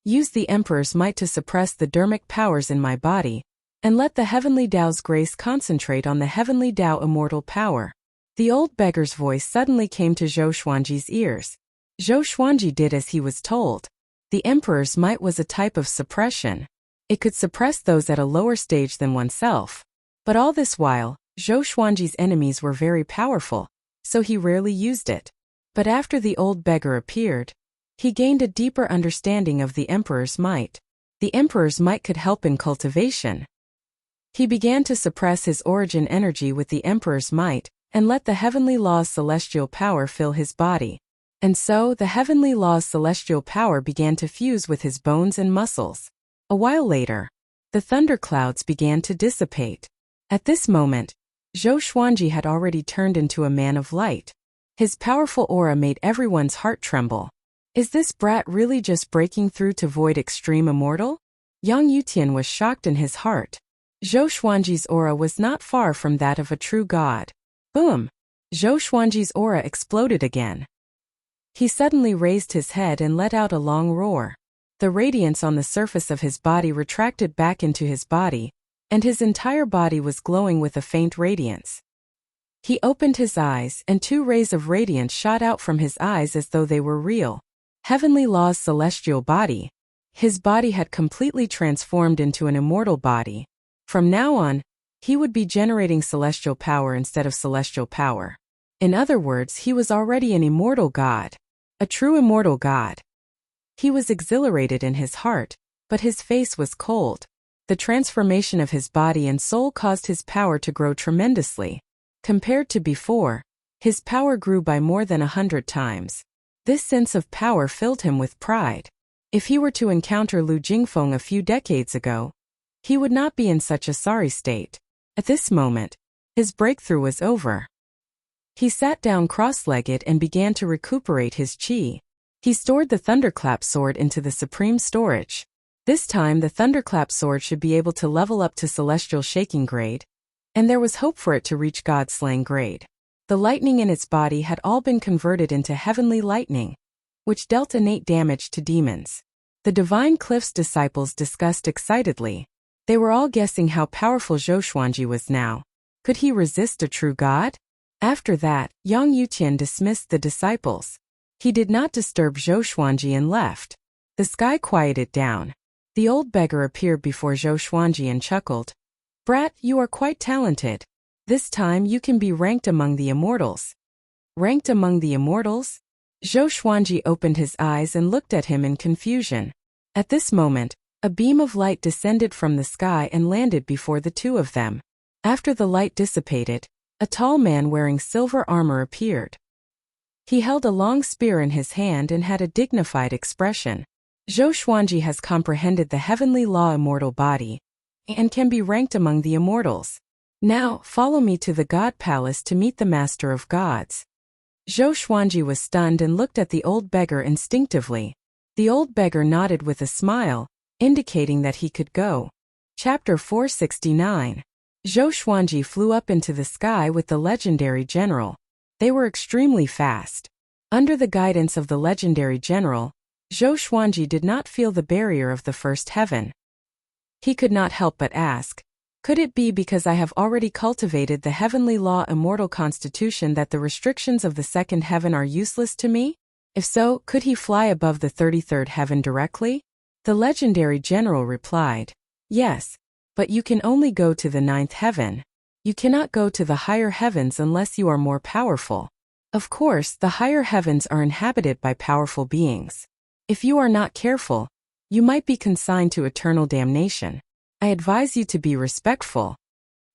Use the Emperor's might to suppress the dermic powers in my body, and let the heavenly Tao's grace concentrate on the heavenly Tao immortal power. The old beggar's voice suddenly came to Zhou Xuanji's ears. Zhou Xuanji did as he was told. The Emperor's might was a type of suppression. It could suppress those at a lower stage than oneself. But all this while, Zhou Xuanji's enemies were very powerful, so he rarely used it. But after the old beggar appeared, he gained a deeper understanding of the Emperor's might. The Emperor's might could help in cultivation. He began to suppress his origin energy with the Emperor's might, and let the heavenly law's celestial power fill his body. And so, the heavenly law's celestial power began to fuse with his bones and muscles. A while later, the thunderclouds began to dissipate. At this moment, Zhou Xuanji had already turned into a man of light. His powerful aura made everyone's heart tremble. Is this brat really just breaking through to void extreme immortal? Yang Yutian was shocked in his heart. Zhou Xuanji's aura was not far from that of a true god. Boom! Zhou Xuanji's aura exploded again. He suddenly raised his head and let out a long roar. The radiance on the surface of his body retracted back into his body, and his entire body was glowing with a faint radiance. He opened his eyes, and 2 rays of radiance shot out from his eyes as though they were real. Heavenly Law's celestial body. His body had completely transformed into an immortal body. From now on, he would be generating celestial power instead of celestial power. In other words, he was already an immortal god. A true immortal god. He was exhilarated in his heart, but his face was cold. The transformation of his body and soul caused his power to grow tremendously. Compared to before, his power grew by more than 100 times. This sense of power filled him with pride. If he were to encounter Lu Jingfeng a few decades ago, he would not be in such a sorry state. At this moment, his breakthrough was over. He sat down cross-legged and began to recuperate his qi. He stored the Thunderclap sword into the supreme storage. This time the Thunderclap sword should be able to level up to Celestial Shaking grade, and there was hope for it to reach God-Slaying grade. The lightning in its body had all been converted into heavenly lightning, which dealt innate damage to demons. The Divine Cliff's disciples discussed excitedly. They were all guessing how powerful Zhou Xuanji was now. Could he resist a true god? After that, Yang Yuqian dismissed the disciples. He did not disturb Zhou Xuanji and left. The sky quieted down. The old beggar appeared before Zhou Xuanji and chuckled. "Brat, you are quite talented. This time you can be ranked among the immortals." Ranked among the immortals? Zhou Xuanji opened his eyes and looked at him in confusion. At this moment, a beam of light descended from the sky and landed before the two of them. After the light dissipated, a tall man wearing silver armor appeared. He held a long spear in his hand and had a dignified expression. Zhou Xuanji has comprehended the heavenly law immortal body and can be ranked among the immortals. Now, follow me to the God Palace to meet the Master of Gods. Zhou Xuanji was stunned and looked at the old beggar instinctively. The old beggar nodded with a smile, indicating that he could go. Chapter 469. Zhou Xuanji flew up into the sky with the legendary general. They were extremely fast. Under the guidance of the legendary general, Zhou Xuanji did not feel the barrier of the first heaven. He could not help but ask, could it be because I have already cultivated the heavenly law immortal constitution that the restrictions of the second heaven are useless to me? If so, could he fly above the 33rd heaven directly? The legendary general replied, yes, but you can only go to the 9th heaven. You cannot go to the higher heavens unless you are more powerful. Of course, the higher heavens are inhabited by powerful beings. If you are not careful, you might be consigned to eternal damnation. I advise you to be respectful.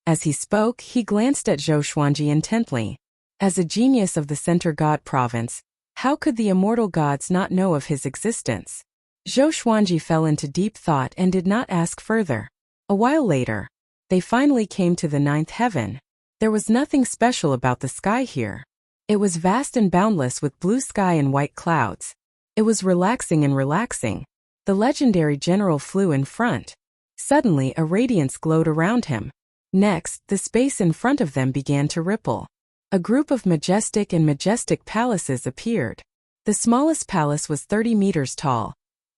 As he spoke, he glanced at Zhou Xuanji intently. As a genius of the Center God Province, how could the immortal gods not know of his existence? Zhou Xuanji fell into deep thought and did not ask further. A while later, they finally came to the 9th heaven. There was nothing special about the sky here. It was vast and boundless with blue sky and white clouds. It was relaxing and relaxing. The legendary general flew in front. Suddenly, a radiance glowed around him. Next, the space in front of them began to ripple. A group of majestic palaces appeared. The smallest palace was 30 meters tall,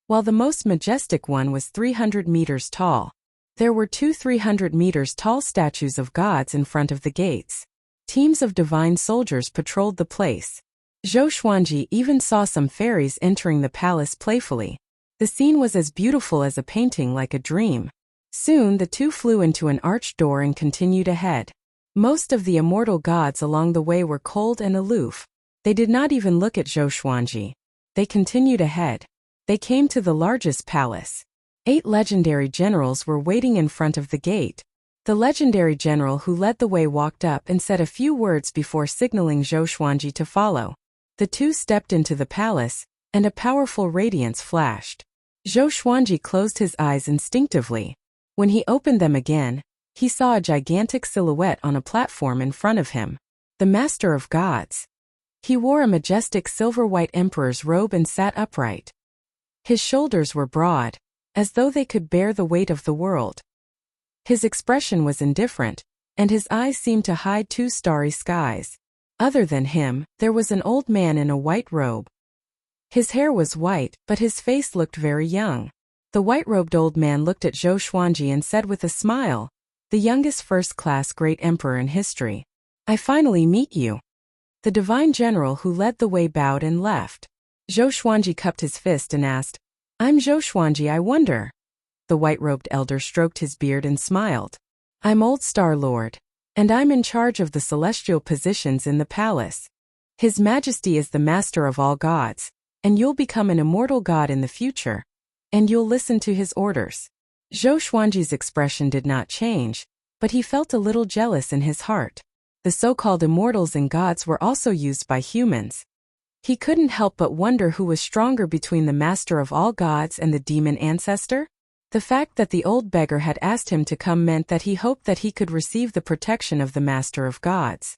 while the most majestic one was 300 meters tall. There were two 300 meters tall statues of gods in front of the gates. Teams of divine soldiers patrolled the place. Zhou Xuanji even saw some fairies entering the palace playfully. The scene was as beautiful as a painting, like a dream. Soon the two flew into an arched door and continued ahead. Most of the immortal gods along the way were cold and aloof. They did not even look at Zhou Xuanji. They continued ahead. They came to the largest palace. 8 legendary generals were waiting in front of the gate. The legendary general who led the way walked up and said a few words before signaling Zhou Xuanji to follow. The two stepped into the palace, and a powerful radiance flashed. Zhou Xuanji closed his eyes instinctively. When he opened them again, he saw a gigantic silhouette on a platform in front of him. The Master of Gods. He wore a majestic silver-white emperor's robe and sat upright. His shoulders were broad, as though they could bear the weight of the world. His expression was indifferent, and his eyes seemed to hide 2 starry skies. Other than him, there was an old man in a white robe. His hair was white, but his face looked very young. The white-robed old man looked at Zhou Xuanji and said with a smile, "The youngest first-class great emperor in history. I finally meet you." The divine general who led the way bowed and left. Zhou Xuanji cupped his fist and asked, I'm Zhou Xuanji, I wonder. The white-robed elder stroked his beard and smiled. I'm Old Star Lord, and I'm in charge of the celestial positions in the palace. His Majesty is the master of all gods, and you'll become an immortal god in the future, and you'll listen to his orders. Zhou Xuanji's expression did not change, but he felt a little jealous in his heart. The so-called immortals and gods were also used by humans. He couldn't help but wonder who was stronger between the master of all gods and the demon ancestor. The fact that the old beggar had asked him to come meant that he hoped that he could receive the protection of the master of gods.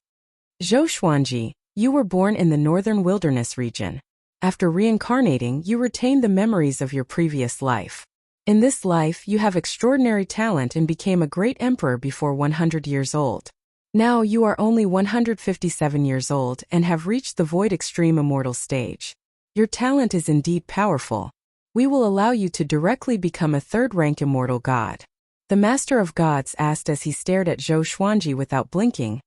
Zhou Xuanji, you were born in the northern wilderness region. After reincarnating, you retained the memories of your previous life. In this life, you have extraordinary talent and became a great emperor before 100 years old. Now you are only 157 years old and have reached the Void Extreme Immortal stage. Your talent is indeed powerful. We will allow you to directly become a third-rank immortal god. The Master of Gods asked as he stared at Zhou Xuanji without blinking,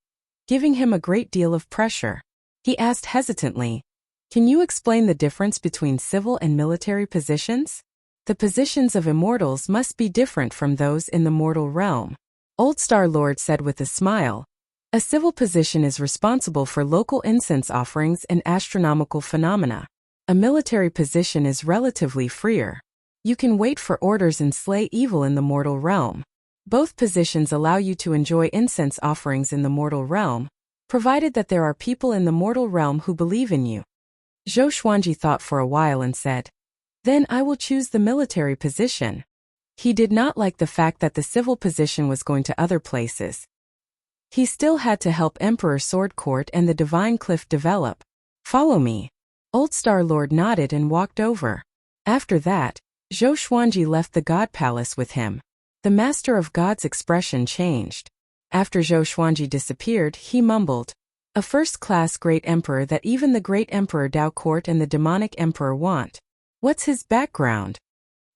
giving him a great deal of pressure. He asked hesitantly, can you explain the difference between civil and military positions? The positions of immortals must be different from those in the mortal realm. Old Star Lord said with a smile, a civil position is responsible for local incense offerings and astronomical phenomena. A military position is relatively freer. You can wait for orders and slay evil in the mortal realm. Both positions allow you to enjoy incense offerings in the mortal realm, provided that there are people in the mortal realm who believe in you. Zhou Xuanji thought for a while and said, then I will choose the military position. He did not like the fact that the civil position was going to other places. He still had to help Emperor Sword Court and the Divine Cliff develop. Follow me. Old Star Lord nodded and walked over. After that, Zhou Xuanji left the God Palace with him. The Master of God's expression changed. After Zhou Xuanji disappeared, he mumbled, a first-class great emperor that even the great Emperor Dao Court and the demonic emperor want. What's his background?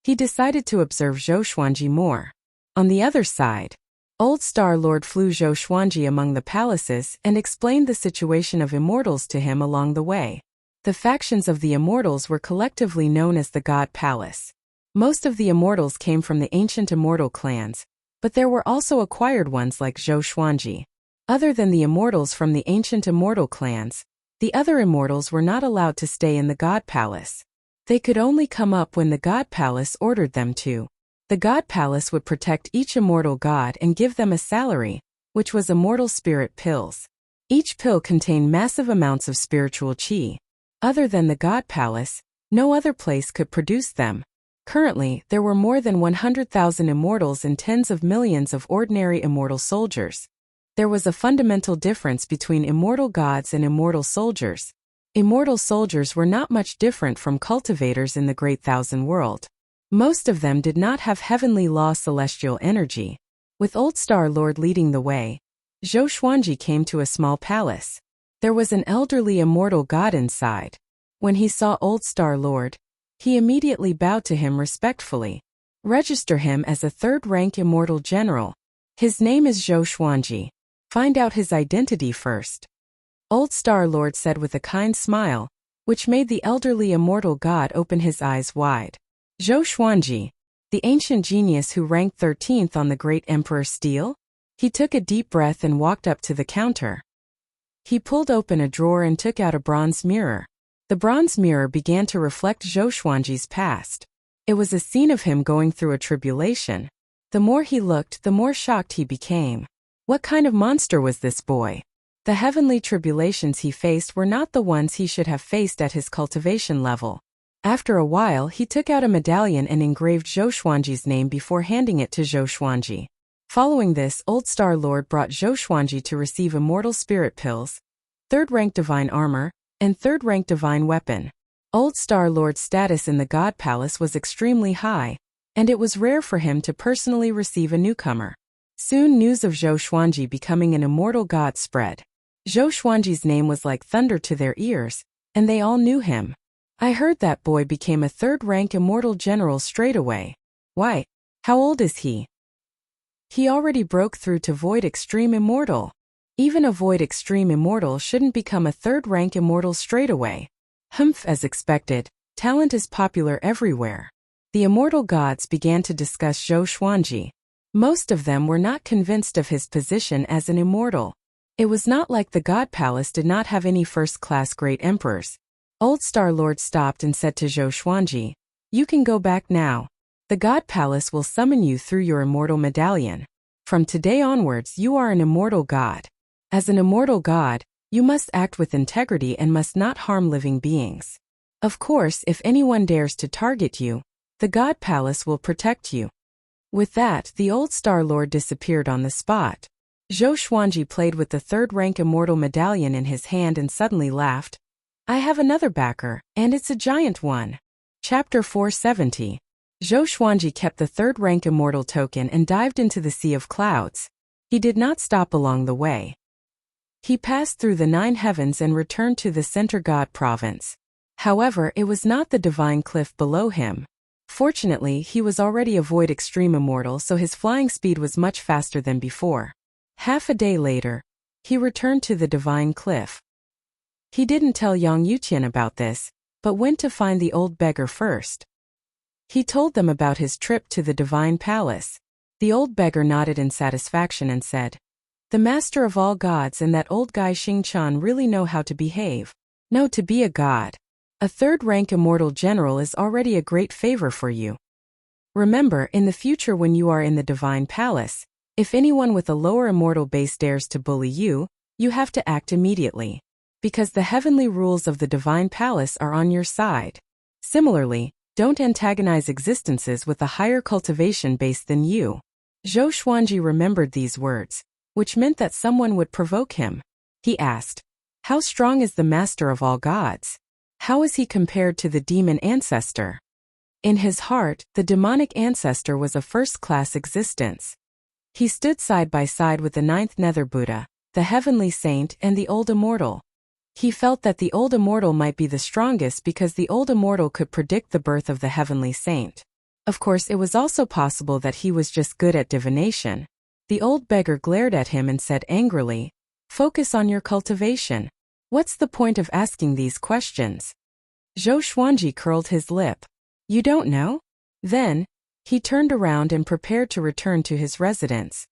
He decided to observe Zhou Xuanji more. On the other side, Old Star Lord flew Zhou Xuanji among the palaces and explained the situation of immortals to him along the way. The factions of the immortals were collectively known as the God Palace. Most of the immortals came from the ancient immortal clans, but there were also acquired ones like Zhou Xuanji. Other than the immortals from the ancient immortal clans, the other immortals were not allowed to stay in the God Palace. They could only come up when the God Palace ordered them to. The God Palace would protect each immortal god and give them a salary, which was immortal spirit pills. Each pill contained massive amounts of spiritual qi. Other than the God Palace, no other place could produce them. Currently, there were more than 100,000 immortals and tens of millions of ordinary immortal soldiers. There was a fundamental difference between immortal gods and immortal soldiers. Immortal soldiers were not much different from cultivators in the Great Thousand World. Most of them did not have heavenly law celestial energy. With Old Star Lord leading the way, Zhou Xuanji came to a small palace. There was an elderly immortal god inside. When he saw Old Star Lord, he immediately bowed to him respectfully. Register him as a third-rank immortal general. His name is Zhou Xuanji. Find out his identity first. Old Star Lord said with a kind smile, which made the elderly immortal god open his eyes wide. Zhou Xuanji, the ancient genius who ranked 13th on the great Emperor Steel? He took a deep breath and walked up to the counter. He pulled open a drawer and took out a bronze mirror. The bronze mirror began to reflect Zhou Xuanji's past. It was a scene of him going through a tribulation. The more he looked, the more shocked he became. What kind of monster was this boy? The heavenly tribulations he faced were not the ones he should have faced at his cultivation level. After a while, he took out a medallion and engraved Zhou Xuanji's name before handing it to Zhou Xuanji. Following this, Old Star Lord brought Zhou Xuanji to receive immortal spirit pills, third-rank divine armor, and third-rank divine weapon. Old Star Lord's status in the God Palace was extremely high, and it was rare for him to personally receive a newcomer. Soon news of Zhou Xuanji becoming an immortal god spread. Zhou Xuanji's name was like thunder to their ears, and they all knew him. I heard that boy became a third-rank immortal general straight away. Why? How old is he? He already broke through to Void Extreme Immortal. Even a Void Extreme Immortal shouldn't become a third-rank immortal straight away. Humph, as expected, talent is popular everywhere. The immortal gods began to discuss Zhou Xuanji. Most of them were not convinced of his position as an immortal. It was not like the God Palace did not have any first-class great emperors. Old Star Lord stopped and said to Zhou Xuanji, "You can go back now. The God Palace will summon you through your immortal medallion. From today onwards you are an immortal god. As an immortal god, you must act with integrity and must not harm living beings. Of course, if anyone dares to target you, the God Palace will protect you." With that, the Old Star Lord disappeared on the spot. Zhou Xuanji played with the third-rank immortal medallion in his hand and suddenly laughed. "I have another backer, and it's a giant one." Chapter 470. Zhou Xuanji kept the third-rank immortal token and dived into the sea of clouds. He did not stop along the way. He passed through the 9 heavens and returned to the center god province. However, it was not the divine cliff below him. Fortunately, he was already a void extreme immortal, so his flying speed was much faster than before. Half a day later, he returned to the divine cliff. He didn't tell Yang Yuqian about this, but went to find the old beggar first. He told them about his trip to the divine palace. The old beggar nodded in satisfaction and said, "The master of all gods and that old guy Xingqian really know how to behave. No, to be a god. A third-rank immortal general is already a great favor for you. Remember, in the future when you are in the divine palace, if anyone with a lower immortal base dares to bully you, you have to act immediately. Because the heavenly rules of the divine palace are on your side. Similarly, don't antagonize existences with a higher cultivation base than you." Zhou Xuanji remembered these words, which meant that someone would provoke him. He asked, "How strong is the master of all gods? How is he compared to the demon ancestor?" In his heart, the demonic ancestor was a first-class existence. He stood side by side with the 9th Nether Buddha, the heavenly saint, and the old immortal. He felt that the old immortal might be the strongest because the old immortal could predict the birth of the heavenly saint. Of course, it was also possible that he was just good at divination. The old beggar glared at him and said angrily, "Focus on your cultivation. What's the point of asking these questions?" Zhou Xuanji curled his lip. "You don't know?" Then, he turned around and prepared to return to his residence.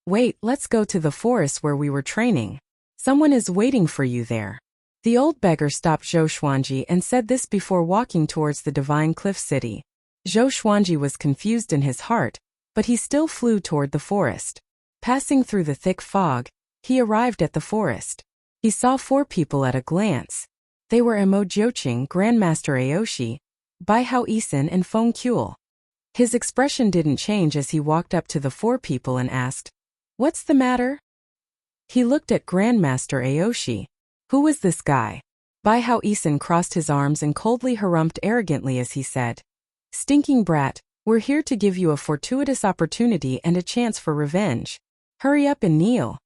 "Wait, let's go to the forest where we were training. Someone is waiting for you there." The old beggar stopped Zhou Xuanji and said this before walking towards the divine cliff city. Zhou Xuanji was confused in his heart, but he still flew toward the forest. Passing through the thick fog, he arrived at the forest. He saw 4 people at a glance. They were Emo Jiuqing, Grandmaster Aoshi, Baihao Isin, and Feng Kuel. His expression didn't change as he walked up to the 4 people and asked, "What's the matter?" He looked at Grandmaster Aoshi. Who was this guy? Baihao Isin crossed his arms and coldly harumphed arrogantly as he said, "Stinking brat, we're here to give you a fortuitous opportunity and a chance for revenge. Hurry up and kneel."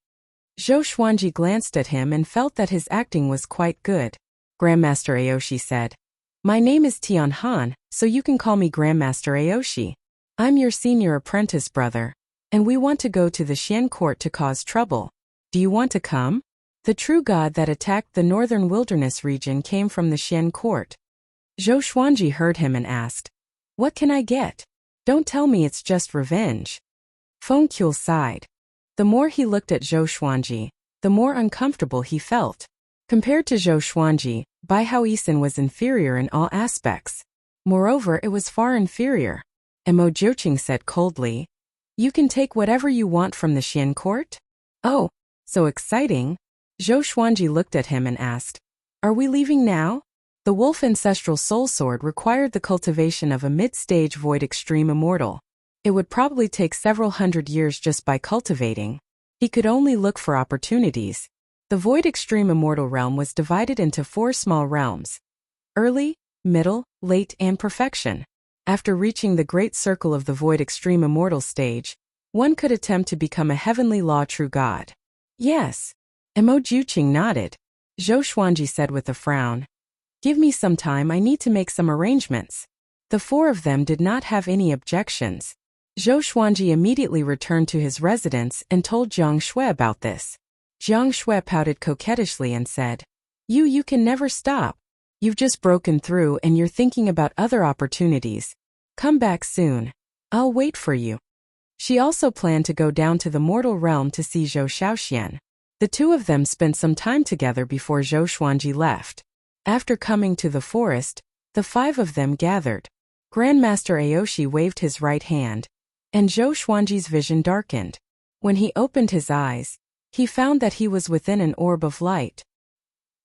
Zhou Xuanji glanced at him and felt that his acting was quite good. Grandmaster Aoshi said, "My name is Tian Han, so you can call me Grandmaster Aoshi. I'm your senior apprentice brother, and we want to go to the Xian court to cause trouble. Do you want to come?" The true god that attacked the northern wilderness region came from the Xian court. Zhou Xuanji heard him and asked, "What can I get? Don't tell me it's just revenge." Feng Kuel sighed. The more he looked at Zhou Xuanji, the more uncomfortable he felt. Compared to Zhou Xuanji, Baihao Isin was inferior in all aspects. Moreover, it was far inferior. Emo Jiuqing said coldly, "You can take whatever you want from the Xian court?" "Oh, so exciting." Zhou Xuanji looked at him and asked, "Are we leaving now?" The wolf ancestral soul sword required the cultivation of a mid-stage void extreme immortal. It would probably take several hundred years just by cultivating. He could only look for opportunities. The void extreme immortal realm was divided into 4 small realms: early, middle, late, and perfection. After reaching the great circle of the void extreme immortal stage, one could attempt to become a heavenly law true god. "Yes." Emo Jiuqing nodded. Zhou Xuanji said with a frown, "Give me some time, I need to make some arrangements." The 4 of them did not have any objections. Zhou Xuanji immediately returned to his residence and told Jiang Shui about this. Jiang Shui pouted coquettishly and said, You can never stop. You've just broken through and you're thinking about other opportunities. Come back soon. I'll wait for you. She also planned to go down to the mortal realm to see Zhou Shaoxian. The two of them spent some time together before Zhou Xuanji left. After coming to the forest, the five of them gathered. Grandmaster Aoshi waved his right hand, and Zhou Xuanji's vision darkened. When he opened his eyes, he found that he was within an orb of light.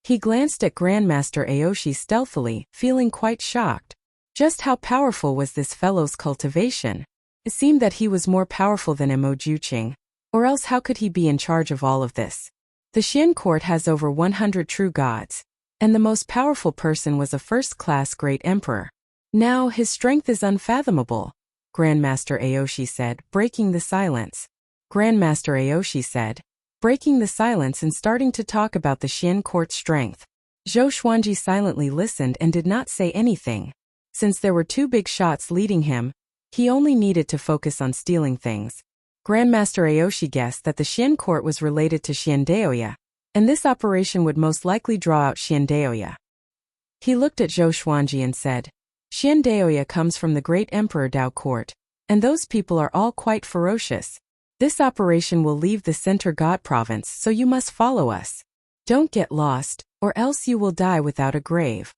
He glanced at Grandmaster Aoshi stealthily, feeling quite shocked. Just how powerful was this fellow's cultivation? It seemed that he was more powerful than Imo Juqing, or else how could he be in charge of all of this? The Xian court has over 100 true gods, and the most powerful person was a first-class great emperor. Now his strength is unfathomable, Grandmaster Aoshi said, breaking the silence. Grandmaster Aoshi said, breaking the silence and starting to talk about the Xian court's strength. Zhou Xuanji silently listened and did not say anything. Since there were two big shots leading him, he only needed to focus on stealing things. Grandmaster Aoshi guessed that the Xian court was related to Xiandaoya, and this operation would most likely draw out Xiandaoya. He looked at Zhou Xuanji and said, Xiandaoya comes from the great emperor Dao court, and those people are all quite ferocious. This operation will leave the center god province, so you must follow us. Don't get lost, or else you will die without a grave.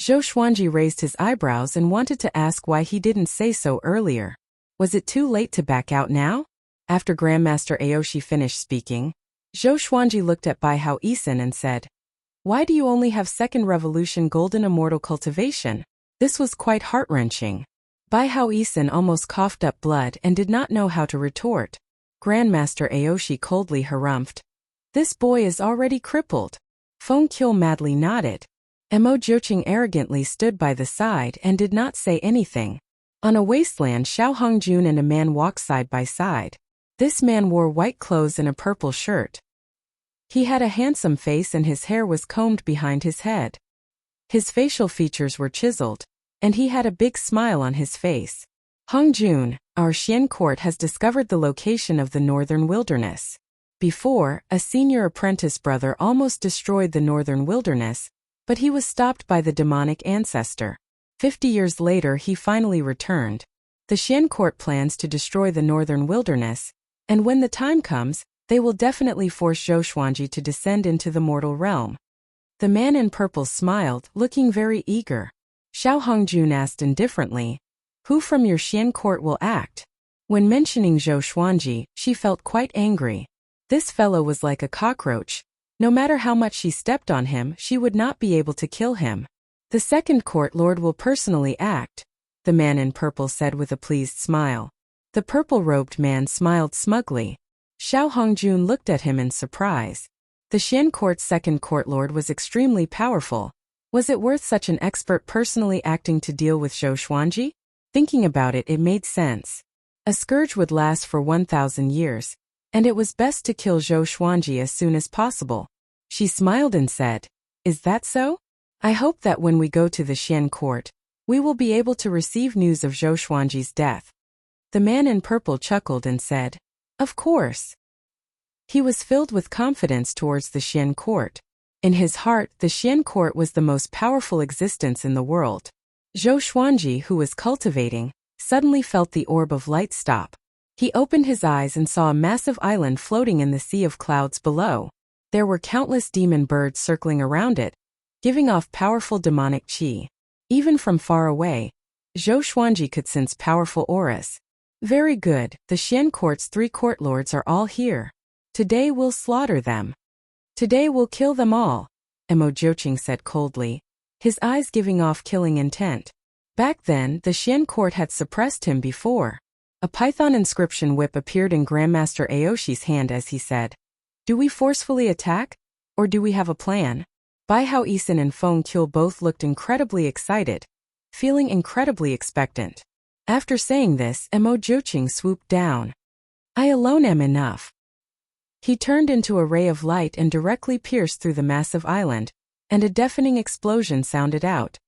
Zhou Xuanji raised his eyebrows and wanted to ask why he didn't say so earlier. Was it too late to back out now? After Grandmaster Aoshi finished speaking, Zhou Xuanji looked at Bai Hao Isin and said, Why do you only have second revolution golden immortal cultivation? This was quite heart-wrenching. Bai Hao Isin almost coughed up blood and did not know how to retort. Grandmaster Aoshi coldly harumphed. This boy is already crippled. Feng Qiu madly nodded. Imo Juqing arrogantly stood by the side and did not say anything. On a wasteland, Xiao Hongjun and a man walked side by side. This man wore white clothes and a purple shirt. He had a handsome face and his hair was combed behind his head. His facial features were chiseled, and he had a big smile on his face. Hongjun, our Xian court has discovered the location of the northern wilderness. Before, a senior apprentice brother almost destroyed the northern wilderness, but he was stopped by the demonic ancestor. 50 years later he finally returned. The Xian court plans to destroy the northern wilderness, and when the time comes, they will definitely force Zhou Xuanji to descend into the mortal realm. The man in purple smiled, looking very eager. Xiao Hongjun asked indifferently, Who from your Xian court will act? When mentioning Zhou Xuanji, she felt quite angry. This fellow was like a cockroach. No matter how much she stepped on him, she would not be able to kill him. The second court lord will personally act, the man in purple said with a pleased smile. The purple-robed man smiled smugly. Xiao Hongjun looked at him in surprise. The Xian court's second court lord was extremely powerful. Was it worth such an expert personally acting to deal with Zhou Xuanji? Thinking about it, it made sense. A scourge would last for 1,000 years, and it was best to kill Zhou Xuanji as soon as possible. She smiled and said, Is that so? I hope that when we go to the Xian court, we will be able to receive news of Zhou Xuanji's death. The man in purple chuckled and said, Of course. He was filled with confidence towards the Xian court. In his heart, the Xian court was the most powerful existence in the world. Zhou Xuanji, who was cultivating, suddenly felt the orb of light stop. He opened his eyes and saw a massive island floating in the sea of clouds below. There were countless demon birds circling around it, giving off powerful demonic qi. Even from far away, Zhou Xuanji could sense powerful auras. Very good, the Xian court's 3 court lords are all here. Today we'll slaughter them. Today we'll kill them all, Imo Juqing said coldly, his eyes giving off killing intent. Back then, the Xian court had suppressed him before. A python inscription whip appeared in Grandmaster Aoshi's hand as he said, Do we forcefully attack? Or do we have a plan? Bai Hao Isin and Feng Qiu both looked incredibly excited, feeling incredibly expectant. After saying this, Imo Juqing swooped down. I alone am enough. He turned into a ray of light and directly pierced through the massive island, and a deafening explosion sounded out.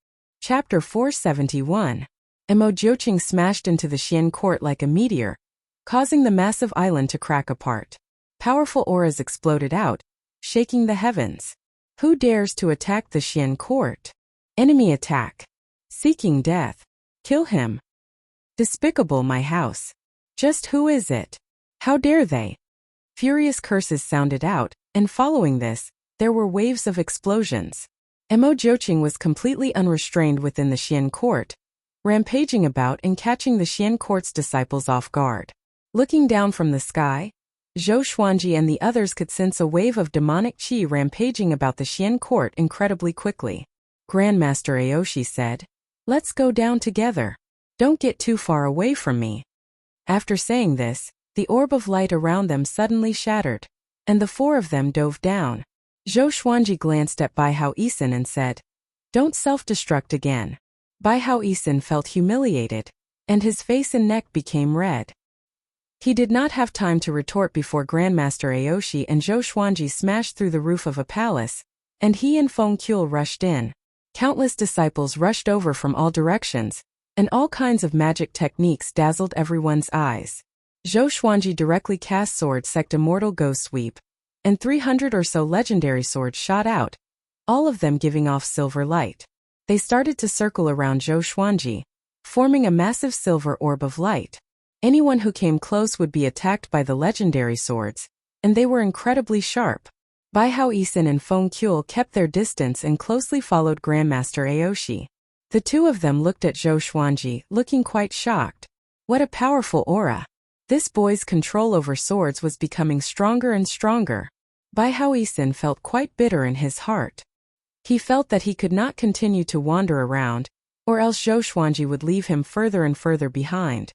Chapter 471. Imo Juqing smashed into the Xian court like a meteor, causing the massive island to crack apart. Powerful auras exploded out, shaking the heavens. Who dares to attack the Xian court? Enemy attack. Seeking death. Kill him. Despicable, my house. Just who is it? How dare they? Furious curses sounded out, and following this, there were waves of explosions. Mo Jiuqing was completely unrestrained within the Xian court, rampaging about and catching the Xian court's disciples off guard. Looking down from the sky, Zhou Xuanji and the others could sense a wave of demonic qi rampaging about the Xian court incredibly quickly. Grandmaster Aoshi said, "Let's go down together. Don't get too far away from me." After saying this, the orb of light around them suddenly shattered, and the four of them dove down. Zhou Xuanji glanced at Bai Hao Yisin and said, "Don't self-destruct again." Bai Hao Yisin felt humiliated, and his face and neck became red. He did not have time to retort before Grandmaster Aoshi and Zhou Xuanji smashed through the roof of a palace, and he and Feng Qul rushed in. Countless disciples rushed over from all directions, and all kinds of magic techniques dazzled everyone's eyes. Zhou Xuanji directly cast Sword Sect Immortal Ghost Sweep, and 300 or so legendary swords shot out, all of them giving off silver light. They started to circle around Zhou Xuanji, forming a massive silver orb of light. Anyone who came close would be attacked by the legendary swords, and they were incredibly sharp. Bai Hao Yisin and Feng Qul kept their distance and closely followed Grandmaster Aoshi. The two of them looked at Zhou Xuanji, looking quite shocked. What a powerful aura! This boy's control over swords was becoming stronger and stronger. Bai Hao Yisin felt quite bitter in his heart. He felt that he could not continue to wander around, or else Zhou Xuanji would leave him further and further behind.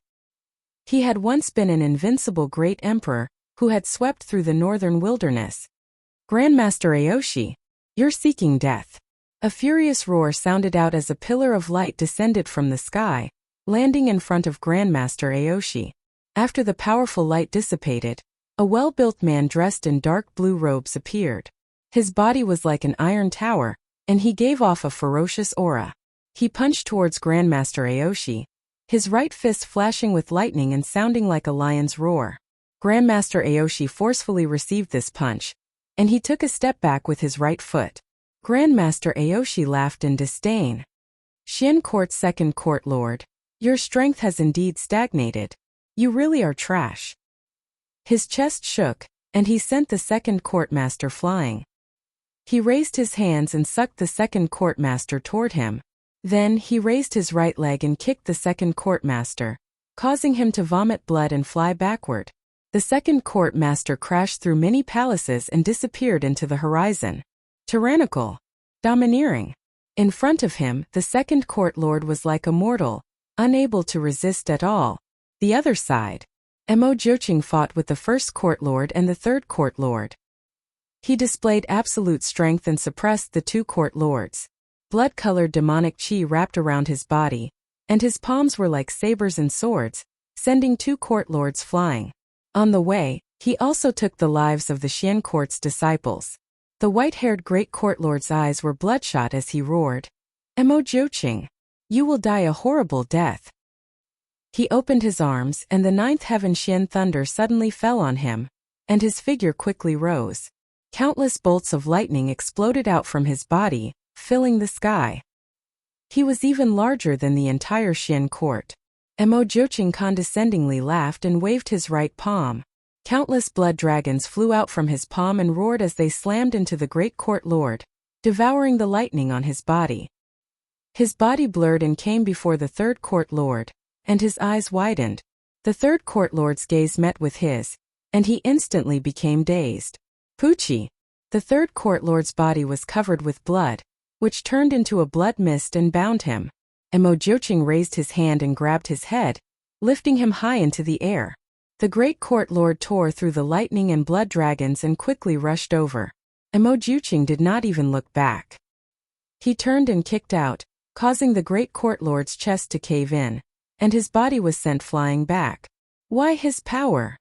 He had once been an invincible great emperor, who had swept through the northern wilderness. Grandmaster Aoshi, you're seeking death. A furious roar sounded out as a pillar of light descended from the sky, landing in front of Grandmaster Aoshi. After the powerful light dissipated, a well-built man dressed in dark blue robes appeared. His body was like an iron tower, and he gave off a ferocious aura. He punched towards Grandmaster Aoshi, his right fist flashing with lightning and sounding like a lion's roar. Grandmaster Aoshi forcefully received this punch, and he took a step back with his right foot. Grandmaster Aoshi laughed in disdain. Xian Court's second court lord, your strength has indeed stagnated. You really are trash. His chest shook, and he sent the second courtmaster flying. He raised his hands and sucked the second courtmaster toward him. Then he raised his right leg and kicked the second courtmaster, causing him to vomit blood and fly backward. The second courtmaster crashed through many palaces and disappeared into the horizon. Tyrannical, domineering. In front of him, the second court lord was like a mortal, unable to resist at all. The other side, Mo Jiuqing fought with the first court lord and the third court lord. He displayed absolute strength and suppressed the two court lords. Blood-colored demonic qi wrapped around his body, and his palms were like sabers and swords, sending two court lords flying. On the way, he also took the lives of the Xian court's disciples. The white-haired great court lord's eyes were bloodshot as he roared, "Mo Jiuqing, you will die a horrible death." He opened his arms, and the ninth heaven Xian thunder suddenly fell on him, and his figure quickly rose. Countless bolts of lightning exploded out from his body, filling the sky. He was even larger than the entire Xian court. Mo Jiuqing condescendingly laughed and waved his right palm. Countless blood dragons flew out from his palm and roared as they slammed into the great court lord, devouring the lightning on his body. His body blurred and came before the third court lord, and his eyes widened. The third court lord's gaze met with his, and he instantly became dazed. Poochie! The third court lord's body was covered with blood, which turned into a blood mist and bound him. Mo Jiuqing raised his hand and grabbed his head, lifting him high into the air. The great court lord tore through the lightning and blood dragons and quickly rushed over. Mo Jiuqing did not even look back. He turned and kicked out, causing the great court lord's chest to cave in, and his body was sent flying back. Why his power?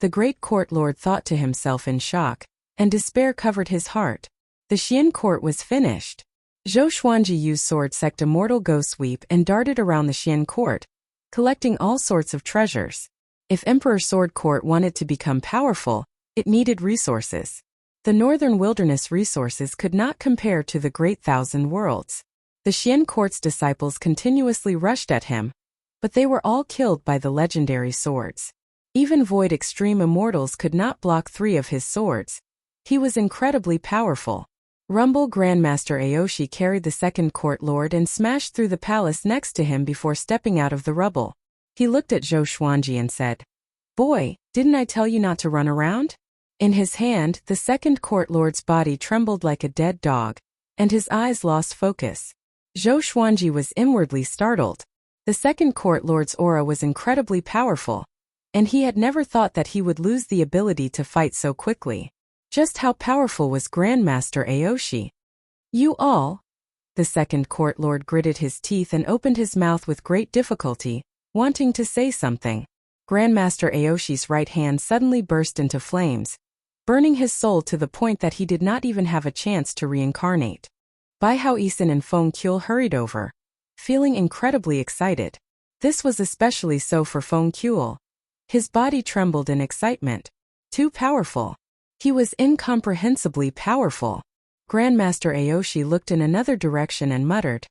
The great court lord thought to himself in shock, and despair covered his heart. The Xian court was finished. Zhou Xuanji used Sword Sect Immortal Ghost Sweep and darted around the Xian court, collecting all sorts of treasures. If Emperor Sword Court wanted to become powerful, it needed resources. The northern wilderness resources could not compare to the Great Thousand Worlds. The Xian court's disciples continuously rushed at him, but they were all killed by the legendary swords. Even Void Extreme Immortals could not block 3 of his swords. He was incredibly powerful. Rumble Grandmaster Aoshi carried the second court lord and smashed through the palace next to him before stepping out of the rubble. He looked at Zhou Xuanji and said, "Boy, didn't I tell you not to run around?" In his hand, the second court lord's body trembled like a dead dog, and his eyes lost focus. Zhou Xuanji was inwardly startled. The second court lord's aura was incredibly powerful, and he had never thought that he would lose the ability to fight so quickly. Just how powerful was Grandmaster Aoshi? "You all?" The second court lord gritted his teeth and opened his mouth with great difficulty, wanting to say something. Grandmaster Aoshi's right hand suddenly burst into flames, burning his soul to the point that he did not even have a chance to reincarnate. Bai Hao Isin and Feng Qiu hurried over, feeling incredibly excited. This was especially so for Feng Qiu. His body trembled in excitement. Too powerful. He was incomprehensibly powerful. Grandmaster Aoshi looked in another direction and muttered,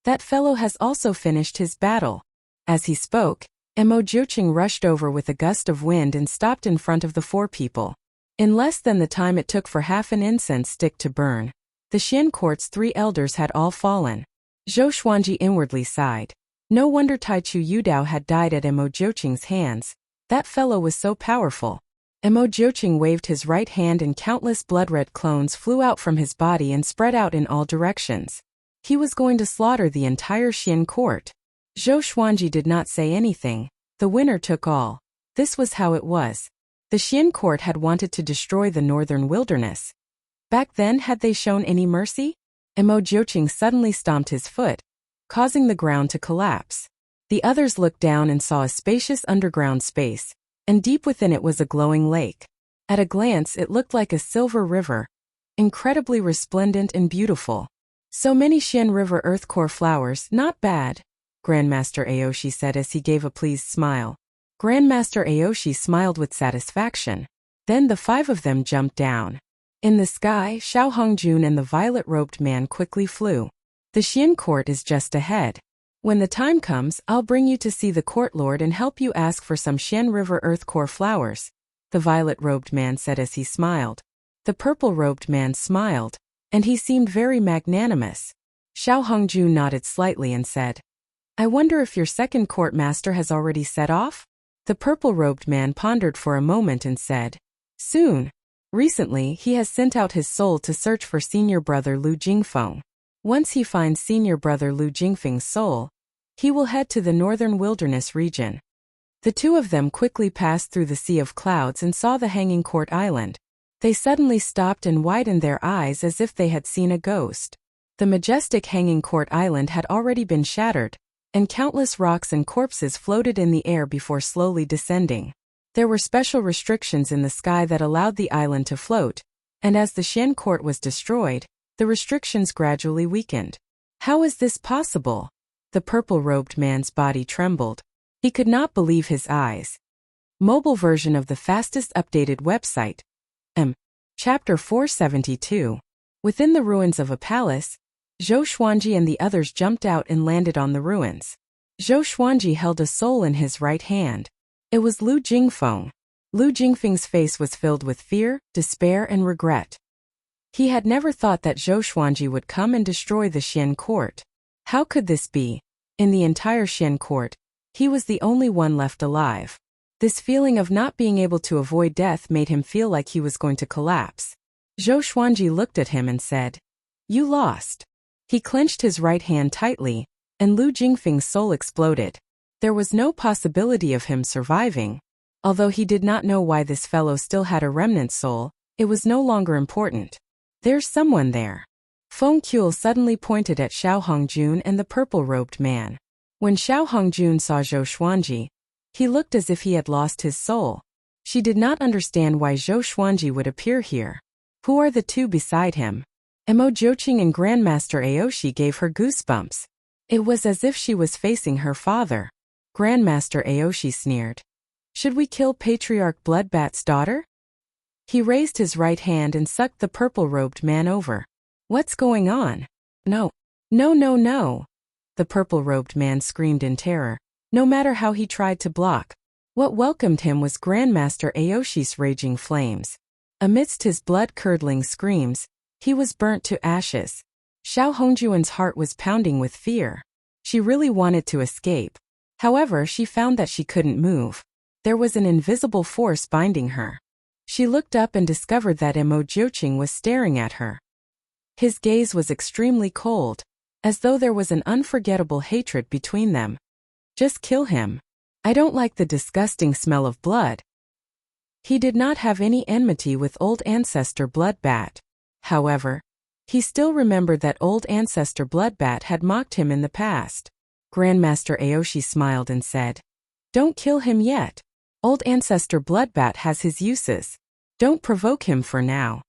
"That fellow has also finished his battle." As he spoke, Mo Jiuqing rushed over with a gust of wind and stopped in front of the 4 people. In less than the time it took for half an incense stick to burn, the Xian court's 3 elders had all fallen. Zhou Xuanji inwardly sighed. No wonder Taichu Yudao had died at Mo Jiuqing's hands. That fellow was so powerful. Mo Jiuqing waved his right hand and countless blood-red clones flew out from his body and spread out in all directions. He was going to slaughter the entire Xian court. Zhou Xuanji did not say anything. The winner took all. This was how it was. The Xian court had wanted to destroy the northern wilderness. Back then, had they shown any mercy? Mo Jiuqing suddenly stomped his foot, causing the ground to collapse. The others looked down and saw a spacious underground space, and deep within it was a glowing lake. At a glance it looked like a silver river, incredibly resplendent and beautiful. "So many Xian River Earthcore flowers, not bad," Grandmaster Aoshi said as he gave a pleased smile. Grandmaster Aoshi smiled with satisfaction. Then the 5 of them jumped down. In the sky, Xiao Hongjun and the violet-robed man quickly flew. "The Xian court is just ahead. When the time comes, I'll bring you to see the court lord and help you ask for some Xian River Earthcore flowers," the violet-robed man said as he smiled. The purple-robed man smiled, and he seemed very magnanimous. Xiao Hongjun nodded slightly and said, "I wonder if your second court master has already set off?" The purple-robed man pondered for a moment and said, "Soon. Recently, he has sent out his soul to search for senior brother Lu Jingfeng. Once he finds senior brother Lu Jingfeng's soul, he will head to the northern wilderness region." The 2 of them quickly passed through the sea of clouds and saw the hanging court island. They suddenly stopped and widened their eyes as if they had seen a ghost. The majestic hanging court island had already been shattered, and countless rocks and corpses floated in the air before slowly descending. There were special restrictions in the sky that allowed the island to float, and as the Xian court was destroyed, the restrictions gradually weakened. "How is this possible?" The purple-robed man's body trembled. He could not believe his eyes. Mobile version of the fastest updated website. Chapter 472. Within the ruins of a palace, Zhou Xuanji and the others jumped out and landed on the ruins. Zhou Xuanji held a soul in his right hand. It was Lu Jingfeng. Lu Jingfeng's face was filled with fear, despair, and regret. He had never thought that Zhou Xuanji would come and destroy the Xian court. How could this be? In the entire Xian court, he was the only one left alive. This feeling of not being able to avoid death made him feel like he was going to collapse. Zhou Xuanji looked at him and said, "You lost." He clenched his right hand tightly, and Lu Jingfeng's soul exploded. There was no possibility of him surviving. Although he did not know why this fellow still had a remnant soul, it was no longer important. "There's someone there." Feng Qiu suddenly pointed at Xiao Hongjun and the purple-robed man. When Xiao Hongjun saw Zhou Xuanji, he looked as if he had lost his soul. She did not understand why Zhou Xuanji would appear here. Who are the 2 beside him? Mo Jiuqing and Grandmaster Aoshi gave her goosebumps. It was as if she was facing her father. Grandmaster Aoshi sneered. "Should we kill Patriarch Bloodbat's daughter?" He raised his right hand and sucked the purple-robed man over. "What's going on?" "No. No, no, no!" The purple-robed man screamed in terror. no matter how he tried to block. What welcomed him was Grandmaster Aoshi's raging flames. Amidst his blood-curdling screams, he was burnt to ashes. Xiao Hongjuan's heart was pounding with fear. She really wanted to escape. However, she found that she couldn't move. There was an invisible force binding her. She looked up and discovered that Mo Jiuqing was staring at her. His gaze was extremely cold, as though there was an unforgettable hatred between them. Just kill him. I don't like the disgusting smell of blood. He did not have any enmity with old ancestor Bloodbat. However, he still remembered that old ancestor Bloodbat had mocked him in the past. Grandmaster Aoshi smiled and said, "Don't kill him yet. Old ancestor Bloodbat has his uses. Don't provoke him for now."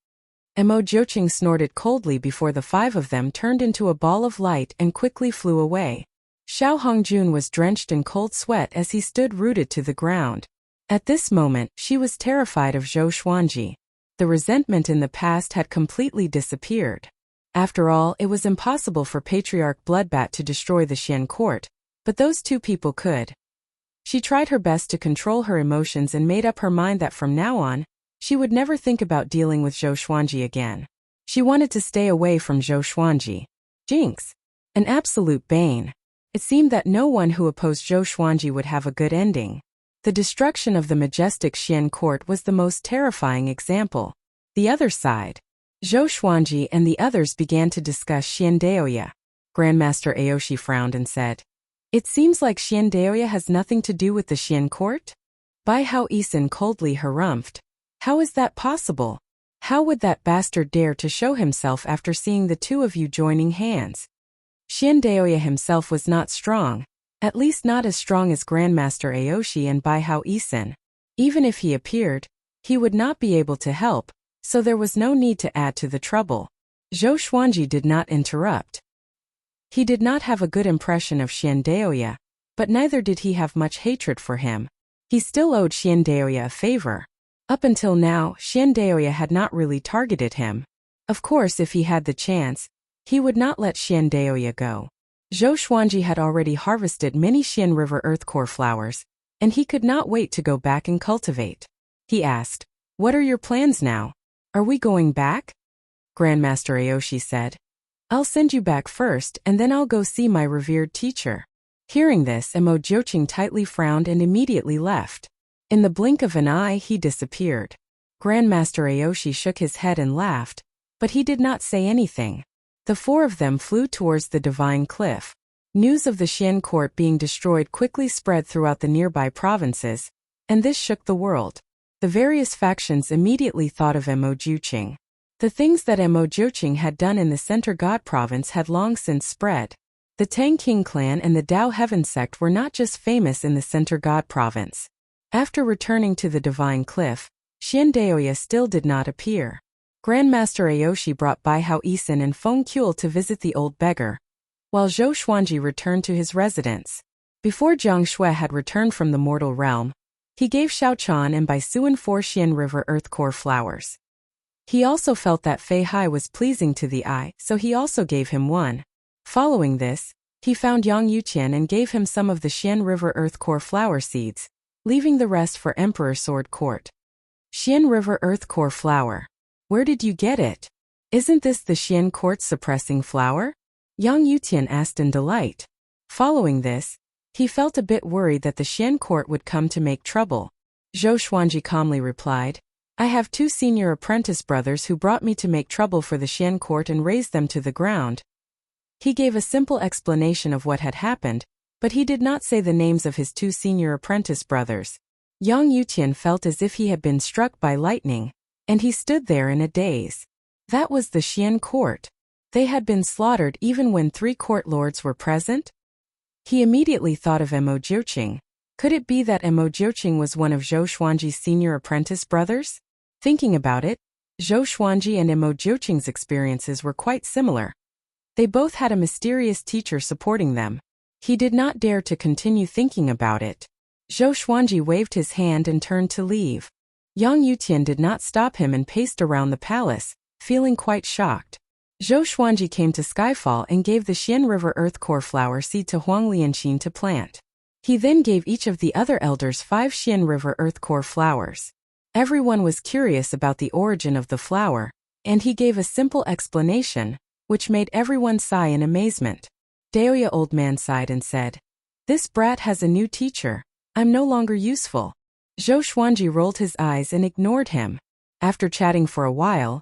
Mo Jiuqing snorted coldly before the five of them turned into a ball of light and quickly flew away. Xiao Hongjun was drenched in cold sweat as he stood rooted to the ground. At this moment, she was terrified of Zhou Xuanji. The resentment in the past had completely disappeared. After all, it was impossible for Patriarch Bloodbat to destroy the Xian court, but those two people could. She tried her best to control her emotions and made up her mind that from now on, she would never think about dealing with Zhou Xuanji again. She wanted to stay away from Zhou Xuanji. Jinx! An absolute bane. It seemed that no one who opposed Zhou Xuanji would have a good ending. The destruction of the majestic Xian court was the most terrifying example. The other side. Zhou Xuanji and the others began to discuss Xian Daoya. Grandmaster Aoshi frowned and said, "It seems like Xian Daoya has nothing to do with the Xian court?" Bai Hao Isin coldly harumphed. "How is that possible? How would that bastard dare to show himself after seeing the two of you joining hands?" Xian Daoya himself was not strong, at least not as strong as Grandmaster Aoshi and Bai Hao Isin. Even if he appeared, he would not be able to help, so there was no need to add to the trouble. Zhou Xuanji did not interrupt. He did not have a good impression of Xian Daoya, but neither did he have much hatred for him. He still owed Xian Daoya a favor. Up until now, Xian Daoya had not really targeted him. Of course, if he had the chance, he would not let Xian Daoya go. Zhou Xuanji had already harvested many Xian River Earthcore flowers, and he could not wait to go back and cultivate. He asked, "What are your plans now? Are we going back?" Grandmaster Aoshi said, "I'll send you back first and then I'll go see my revered teacher." Hearing this, Mo Jiuqing tightly frowned and immediately left. In the blink of an eye, he disappeared. Grandmaster Aoshi shook his head and laughed, but he did not say anything. The four of them flew towards the Divine Cliff. News of the Xian court being destroyed quickly spread throughout the nearby provinces, and this shook the world. The various factions immediately thought of Mo Jiuqing. The things that Mo Jiuqing had done in the Center God province had long since spread. The Tang King clan and the Dao Heaven sect were not just famous in the Center God province. After returning to the Divine Cliff, Xian Daoya still did not appear. Grandmaster Aoshi brought Bai Hao Isin and Feng Kuel to visit the old beggar, while Zhou Xuanji returned to his residence. Before Jiang Shui had returned from the mortal realm, he gave Xiao Chan and Bai Suan 4 Xian River Earthcore flowers. He also felt that Fei Hai was pleasing to the eye, so he also gave him one. Following this, he found Yang Yuqian and gave him some of the Xian River Earthcore flower seeds, leaving the rest for Emperor Sword Court. Xian River Earthcore flower. Where did you get it? Isn't this the Xian court suppressing flower? Yang Yuqian asked in delight. Following this, he felt a bit worried that the Xian court would come to make trouble. Zhou Xuanji calmly replied, "I have 2 senior apprentice brothers who brought me to make trouble for the Xian court and raze them to the ground." He gave a simple explanation of what had happened, but he did not say the names of his 2 senior apprentice brothers. Yang Yuqian felt as if he had been struck by lightning, and he stood there in a daze. That was the Xian court. They had been slaughtered even when 3 court lords were present? He immediately thought of Mo Jiuqing. Could it be that Mo Jiuqing was one of Zhou Xuanji's senior apprentice brothers? Thinking about it, Zhou Xuanji and Mo Jiuqing's experiences were quite similar. They both had a mysterious teacher supporting them. He did not dare to continue thinking about it. Zhou Xuanji waved his hand and turned to leave. Yang Yuqian did not stop him and paced around the palace, feeling quite shocked. Zhou Xuanji came to Skyfall and gave the Xian River Earthcore flower seed to Huang Lianqin to plant. He then gave each of the other elders 5 Xian River Earth Core flowers. Everyone was curious about the origin of the flower, and he gave a simple explanation, which made everyone sigh in amazement. Daoya old man sighed and said, "This brat has a new teacher. I'm no longer useful." Zhou Xuanji rolled his eyes and ignored him. After chatting for a while,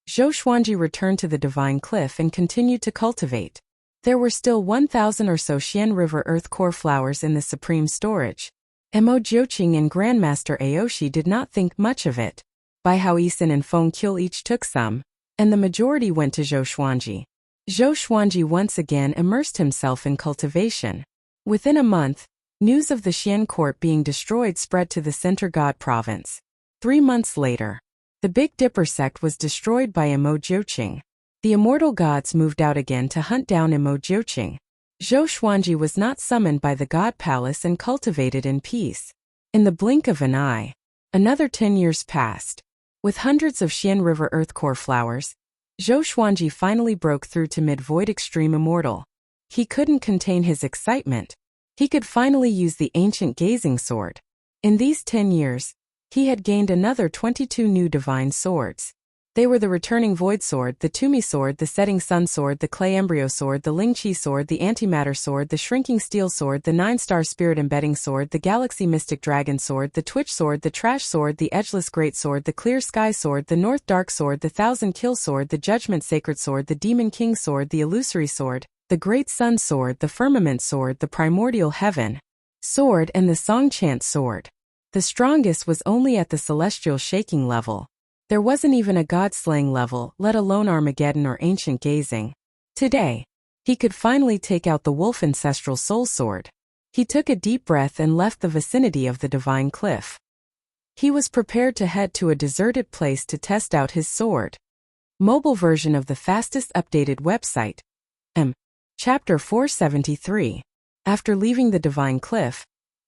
Zhou Xuanji returned to the Divine Cliff and continued to cultivate. There were still 1,000 or so Xian River Earth Core flowers in the supreme storage. Mo Jiuqing and Grandmaster Aoshi did not think much of it. Bai Hao Yisan and Feng Qiu each took some, and the majority went to Zhou Xuanji. Zhou Xuanji once again immersed himself in cultivation. Within a month, news of the Xian court being destroyed spread to the Center God province. 3 months later, the Big Dipper sect was destroyed by Mo Jiuqing. The immortal gods moved out again to hunt down Mo Jiuqing. Zhou Xuanji was not summoned by the God Palace and cultivated in peace. In the blink of an eye, another 10 years passed. With hundreds of Xian River Earth Core flowers, Zhou Xuanji finally broke through to Mid-Void Extreme Immortal. He couldn't contain his excitement. He could finally use the ancient gazing sword. In these 10 years, he had gained another 22 new divine swords. They were the Returning Void Sword, the Tumi Sword, the Setting Sun Sword, the Clay Embryo Sword, the Ling Qi Sword, the Antimatter Sword, the Shrinking Steel Sword, the 9-Star Spirit Embedding Sword, the Galaxy Mystic Dragon Sword, the Twitch Sword, the Trash Sword, the Edgeless Great Sword, the Clear Sky Sword, the North Dark Sword, the Thousand Kill Sword, the Judgment Sacred Sword, the Demon King Sword, the Illusory Sword, the Great Sun Sword, the Firmament Sword, the Primordial Heaven Sword, and the Songchant Sword. The strongest was only at the Celestial Shaking level. There wasn't even a God-slaying level, let alone Armageddon or Ancient Gazing. Today, he could finally take out the Wolf Ancestral Soul Sword. He took a deep breath and left the vicinity of the Divine Cliff. He was prepared to head to a deserted place to test out his sword. Mobile version of the fastest updated website. Chapter 473. After leaving the Divine Cliff,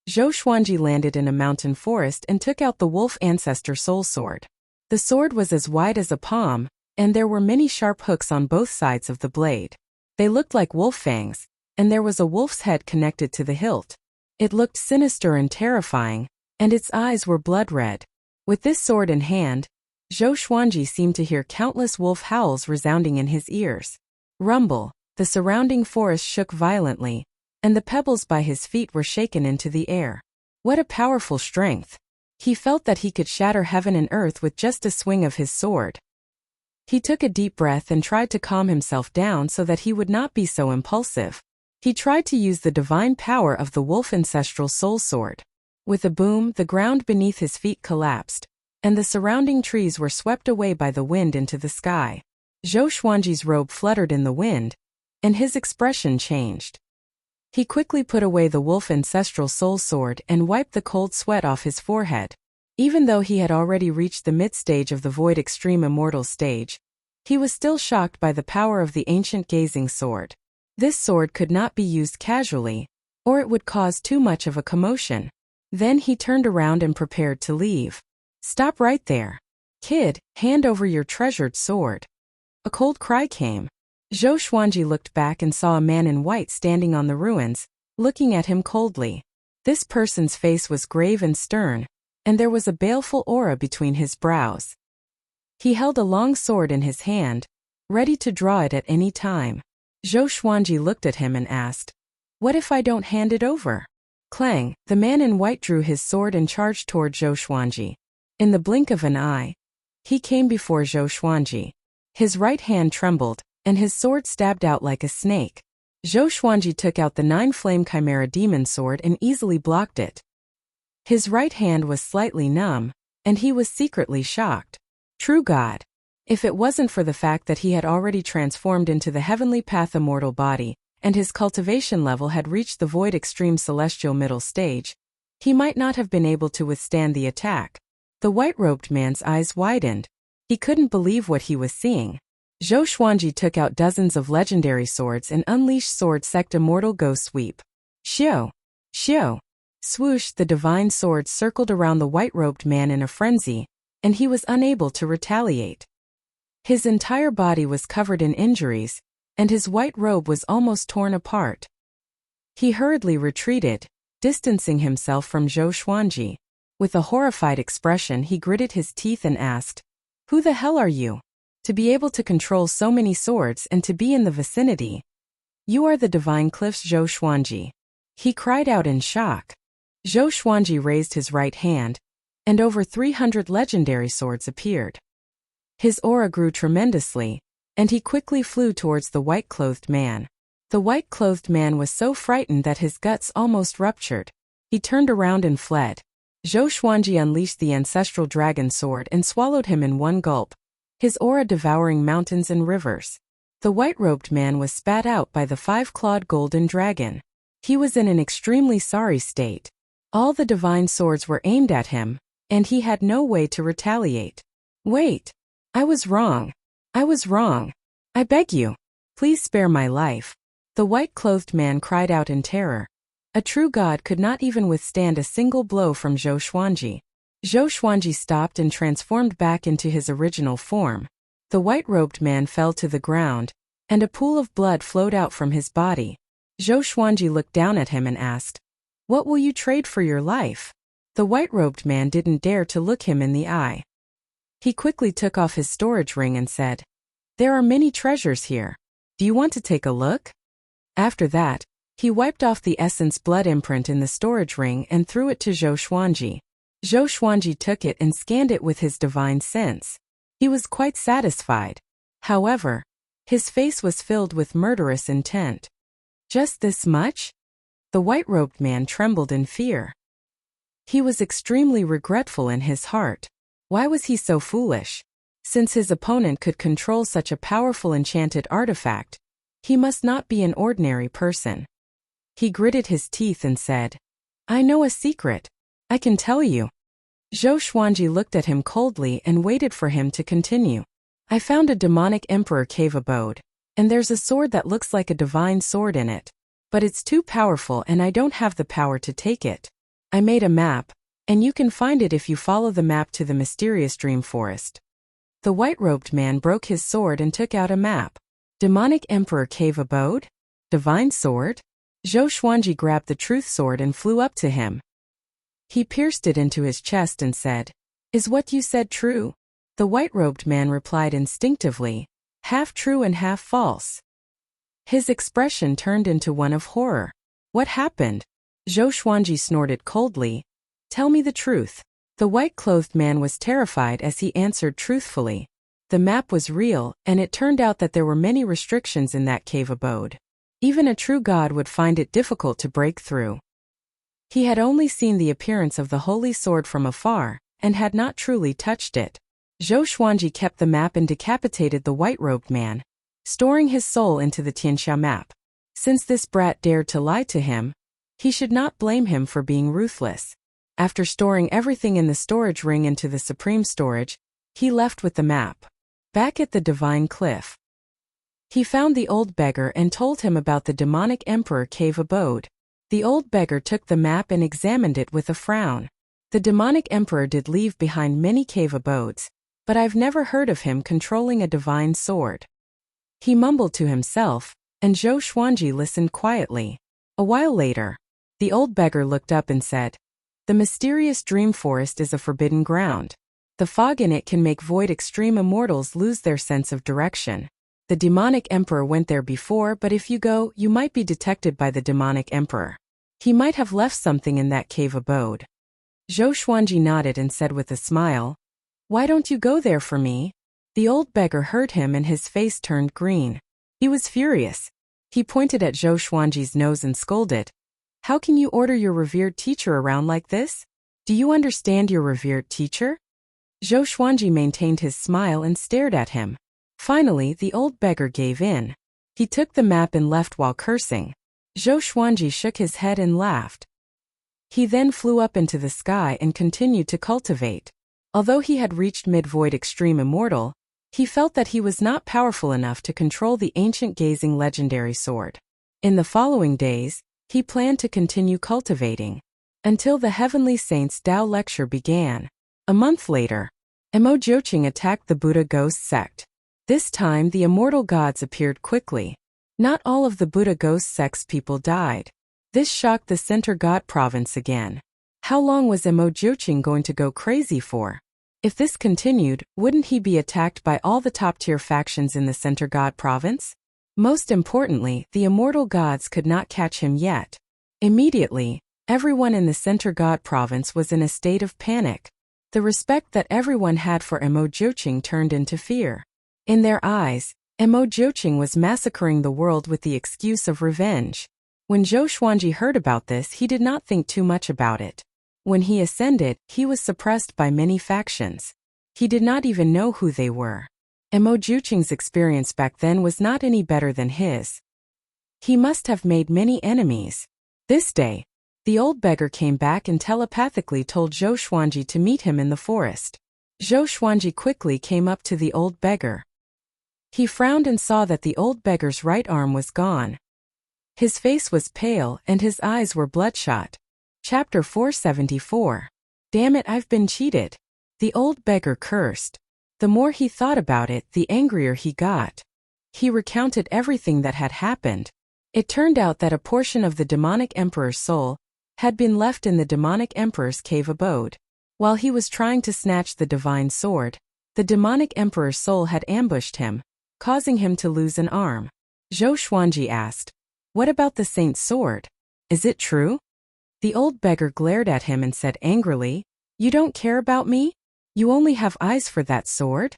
Zhou Xuanji landed in a mountain forest and took out the Wolf Ancestor Soul Sword. The sword was as wide as a palm, and there were many sharp hooks on both sides of the blade. They looked like wolf fangs, and there was a wolf's head connected to the hilt. It looked sinister and terrifying, and its eyes were blood red. With this sword in hand, Zhou Xuanji seemed to hear countless wolf howls resounding in his ears. Rumble, the surrounding forest shook violently, and the pebbles by his feet were shaken into the air. What a powerful strength! He felt that he could shatter heaven and earth with just a swing of his sword. He took a deep breath and tried to calm himself down so that he would not be so impulsive. He tried to use the divine power of the Wolf Ancestral Soul Sword. With a boom, the ground beneath his feet collapsed, and the surrounding trees were swept away by the wind into the sky. Zhou Xuanji's robe fluttered in the wind, and his expression changed. He quickly put away the Wolf Ancestral Soul Sword and wiped the cold sweat off his forehead. Even though he had already reached the mid-stage of the Void Extreme Immortal stage, he was still shocked by the power of the ancient gazing sword. This sword could not be used casually, or it would cause too much of a commotion. Then he turned around and prepared to leave. "Stop right there. Kid, hand over your treasured sword." A cold cry came. Zhou Xuanji looked back and saw a man in white standing on the ruins, looking at him coldly. This person's face was grave and stern, and there was a baleful aura between his brows. He held a long sword in his hand, ready to draw it at any time. Zhou Xuanji looked at him and asked, "What if I don't hand it over?" Clang, the man in white drew his sword and charged toward Zhou Xuanji. In the blink of an eye, he came before Zhou Xuanji. His right hand trembled, and his sword stabbed out like a snake. Zhou Xuanji took out the 9-flame Chimera Demon Sword and easily blocked it. His right hand was slightly numb, and he was secretly shocked. True God! If it wasn't for the fact that he had already transformed into the Heavenly Path Immortal body, and his cultivation level had reached the Void Extreme Celestial middle stage, he might not have been able to withstand the attack. The white-robed man's eyes widened. He couldn't believe what he was seeing. Zhou Xuanji took out dozens of legendary swords and unleashed Sword Sect Immortal Ghost Sweep. Xiao! Xiao! Swoosh, the divine sword circled around the white-robed man in a frenzy, and he was unable to retaliate. His entire body was covered in injuries, and his white robe was almost torn apart. He hurriedly retreated, distancing himself from Zhou Xuanji. With a horrified expression, he gritted his teeth and asked, "Who the hell are you? To be able to control so many swords and to be in the vicinity. You are the Divine Cliff's Zhou Xuanji," he cried out in shock. Zhou Xuanji raised his right hand, and over 300 legendary swords appeared. His aura grew tremendously, and he quickly flew towards the white-clothed man. The white-clothed man was so frightened that his guts almost ruptured. He turned around and fled. Zhou Xuanji unleashed the ancestral dragon sword and swallowed him in one gulp, his aura devouring mountains and rivers. The white-robed man was spat out by the five-clawed golden dragon. He was in an extremely sorry state. All the divine swords were aimed at him, and he had no way to retaliate. "Wait! I was wrong. I was wrong. I beg you. Please spare my life," the white-clothed man cried out in terror. A true god could not even withstand a single blow from Zhou Xuanji. Zhou Xuanji stopped and transformed back into his original form. The white-robed man fell to the ground, and a pool of blood flowed out from his body. Zhou Xuanji looked down at him and asked, "What will you trade for your life?" The white-robed man didn't dare to look him in the eye. He quickly took off his storage ring and said, "There are many treasures here. Do you want to take a look?" After that, he wiped off the essence blood imprint in the storage ring and threw it to Zhou Xuanji. Zhou Xuanji took it and scanned it with his divine sense. He was quite satisfied. However, his face was filled with murderous intent. "Just this much?" The white-robed man trembled in fear. He was extremely regretful in his heart. Why was he so foolish? Since his opponent could control such a powerful enchanted artifact, he must not be an ordinary person. He gritted his teeth and said, "I know a secret. I can tell you." Zhou Xuanji looked at him coldly and waited for him to continue. "I found a demonic emperor cave abode, and there's a sword that looks like a divine sword in it. But it's too powerful and I don't have the power to take it. I made a map, and you can find it if you follow the map to the mysterious dream forest." The white-robed man broke his sword and took out a map. Demonic Emperor Cave Abode? Divine Sword? Zhou Xuanji grabbed the truth sword and flew up to him. He pierced it into his chest and said, "Is what you said true?" The white-robed man replied instinctively, "Half true and half false." His expression turned into one of horror. "What happened?" Zhou Xuanji snorted coldly. "Tell me the truth." The white-clothed man was terrified as he answered truthfully. The map was real, and it turned out that there were many restrictions in that cave abode. Even a true god would find it difficult to break through. He had only seen the appearance of the holy sword from afar, and had not truly touched it. Zhou Xuanji kept the map and decapitated the white-robed man, storing his soul into the Tianxia map. Since this brat dared to lie to him, he should not blame him for being ruthless. After storing everything in the storage ring into the supreme storage, he left with the map. Back at the Divine Cliff, he found the old beggar and told him about the demonic emperor cave abode. The old beggar took the map and examined it with a frown. The demonic emperor did leave behind many cave abodes, but I've never heard of him controlling a divine sword. He mumbled to himself, and Zhou Xuanji listened quietly. A while later, the old beggar looked up and said, "The mysterious dream forest is a forbidden ground. The fog in it can make void extreme immortals lose their sense of direction. The demonic emperor went there before, but if you go, you might be detected by the demonic emperor. He might have left something in that cave abode." Zhou Xuanji nodded and said with a smile, "Why don't you go there for me?" The old beggar heard him and his face turned green. He was furious. He pointed at Zhou Xuanji's nose and scolded, "How can you order your revered teacher around like this? Do you understand your revered teacher?" Zhou Xuanji maintained his smile and stared at him. Finally, the old beggar gave in. He took the map and left while cursing. Zhou Xuanji shook his head and laughed. He then flew up into the sky and continued to cultivate. Although he had reached mid-void extreme immortal, he felt that he was not powerful enough to control the ancient gazing legendary sword. In the following days, he planned to continue cultivating until the Heavenly Saints Tao lecture began. A month later, Mo Jiuqing attacked the Buddha ghost sect. This time the immortal gods appeared quickly. Not all of the Buddha ghost sect's people died. This shocked the Center God province again. How long was Emo Jiuqing going to go crazy for? If this continued, wouldn't he be attacked by all the top-tier factions in the Center God province? Most importantly, the immortal gods could not catch him yet. Immediately, everyone in the Center God province was in a state of panic. The respect that everyone had for Emo Jiuqing turned into fear. In their eyes, Emo Jiuqing was massacring the world with the excuse of revenge. When Zhou Xuanji heard about this, he did not think too much about it. When he ascended, he was suppressed by many factions. He did not even know who they were. Emo Jiuqing's experience back then was not any better than his. He must have made many enemies. This day, the old beggar came back and telepathically told Zhou Xuanji to meet him in the forest. Zhou Xuanji quickly came up to the old beggar. He frowned and saw that the old beggar's right arm was gone. His face was pale and his eyes were bloodshot. Chapter 474. Damn it, I've been cheated. The old beggar cursed. The more he thought about it, the angrier he got. He recounted everything that had happened. It turned out that a portion of the demonic emperor's soul had been left in the demonic emperor's cave abode. While he was trying to snatch the divine sword, the demonic emperor's soul had ambushed him, causing him to lose an arm. Zhou Xuanji asked, "What about the saint's sword? Is it true?" The old beggar glared at him and said angrily, "You don't care about me? You only have eyes for that sword?"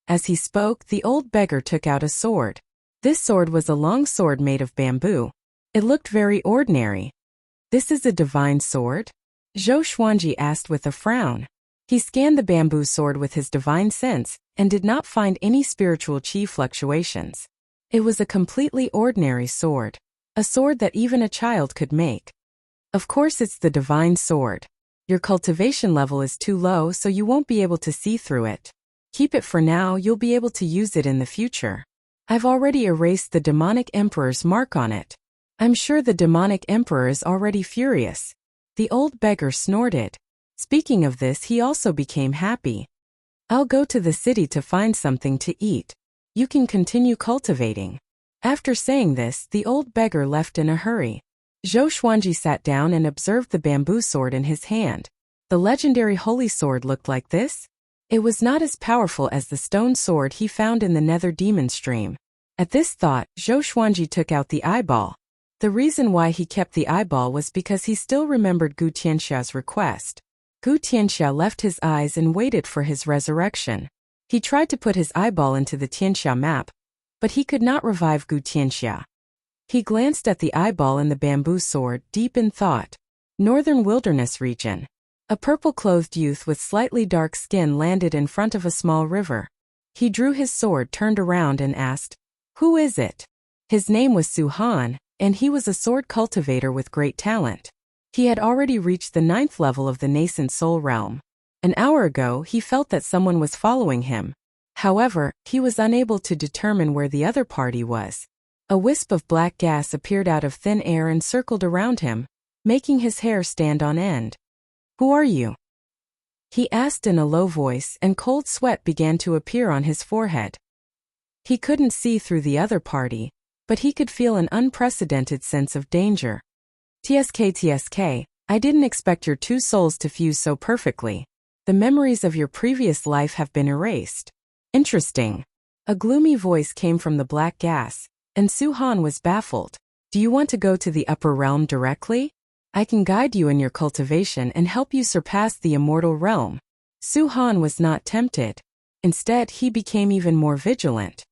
As he spoke, the old beggar took out a sword. This sword was a long sword made of bamboo. It looked very ordinary. "This is a divine sword?" Zhou Xuanji asked with a frown. He scanned the bamboo sword with his divine sense and did not find any spiritual chi fluctuations. It was a completely ordinary sword. A sword that even a child could make. Of course it's the divine sword. Your cultivation level is too low, so you won't be able to see through it. Keep it for now, you'll be able to use it in the future. I've already erased the demonic emperor's mark on it. I'm sure the demonic emperor is already furious. The old beggar snorted. Speaking of this, he also became happy. I'll go to the city to find something to eat. You can continue cultivating. After saying this, the old beggar left in a hurry. Zhou Xuanji sat down and observed the bamboo sword in his hand. The legendary holy sword looked like this. It was not as powerful as the stone sword he found in the nether demon stream. At this thought, Zhou Xuanji took out the eyeball. The reason why he kept the eyeball was because he still remembered Gu Tianxia's request. Gu Tianxia left his eyes and waited for his resurrection. He tried to put his eyeball into the Tianxia map, but he could not revive Gu Tianxia. He glanced at the eyeball and the bamboo sword, deep in thought. Northern Wilderness Region. A purple-clothed youth with slightly dark skin landed in front of a small river. He drew his sword, turned around and asked, "Who is it?" His name was Su Han, and he was a sword cultivator with great talent. He had already reached the 9th level of the nascent soul realm. An hour ago, he felt that someone was following him. However, he was unable to determine where the other party was. A wisp of black gas appeared out of thin air and circled around him, making his hair stand on end. "Who are you?" he asked in a low voice, and cold sweat began to appear on his forehead. He couldn't see through the other party, but he could feel an unprecedented sense of danger. TSK, I didn't expect your two souls to fuse so perfectly. The memories of your previous life have been erased. Interesting. A gloomy voice came from the black gas, and Su Han was baffled. "Do you want to go to the upper realm directly? I can guide you in your cultivation and help you surpass the immortal realm." Su Han was not tempted. Instead, he became even more vigilant.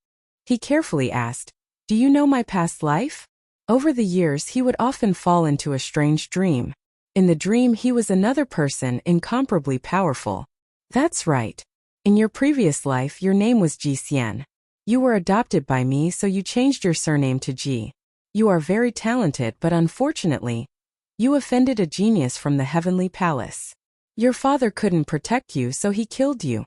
He carefully asked, "Do you know my past life?" Over the years, he would often fall into a strange dream. In the dream, he was another person, incomparably powerful. "That's right. In your previous life, your name was Ji Xian. You were adopted by me, so you changed your surname to Ji. You are very talented, but unfortunately, you offended a genius from the heavenly palace. Your father couldn't protect you, so he killed you."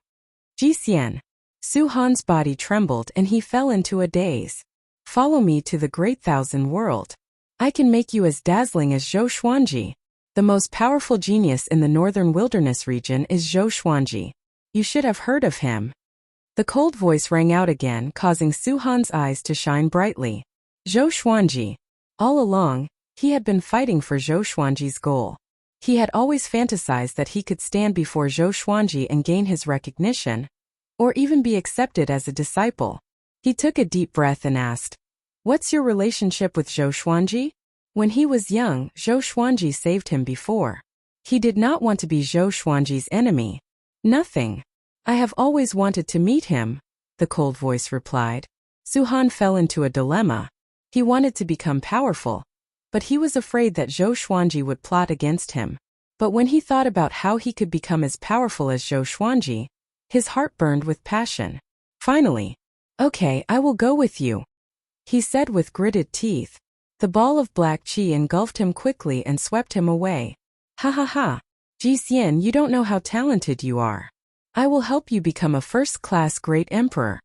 Ji Xian. Su Han's body trembled and he fell into a daze. "Follow me to the Great Thousand World. I can make you as dazzling as Zhou Xuanji. The most powerful genius in the Northern Wilderness region is Zhou Xuanji. You should have heard of him." The cold voice rang out again, causing Su Han's eyes to shine brightly. Zhou Xuanji. All along, He had been fighting for Zhou Xuanji's goal. He had always fantasized that he could stand before Zhou Xuanji and gain his recognition, or even be accepted as a disciple. He took a deep breath and asked, "What's your relationship with Zhou Xuanji?" When he was young, Zhou Xuanji saved him before. He did not want to be Zhou Xuanji's enemy. "Nothing. I have always wanted to meet him," the cold voice replied. Suhan fell into a dilemma. He wanted to become powerful, but he was afraid that Zhou Xuanji would plot against him. But when he thought about how he could become as powerful as Zhou Xuanji, his heart burned with passion. Finally, "Okay, I will go with you," he said with gritted teeth. The ball of black qi engulfed him quickly and swept him away. "Ha ha ha. Ji Xian, you don't know how talented you are. I will help you become a first-class great emperor."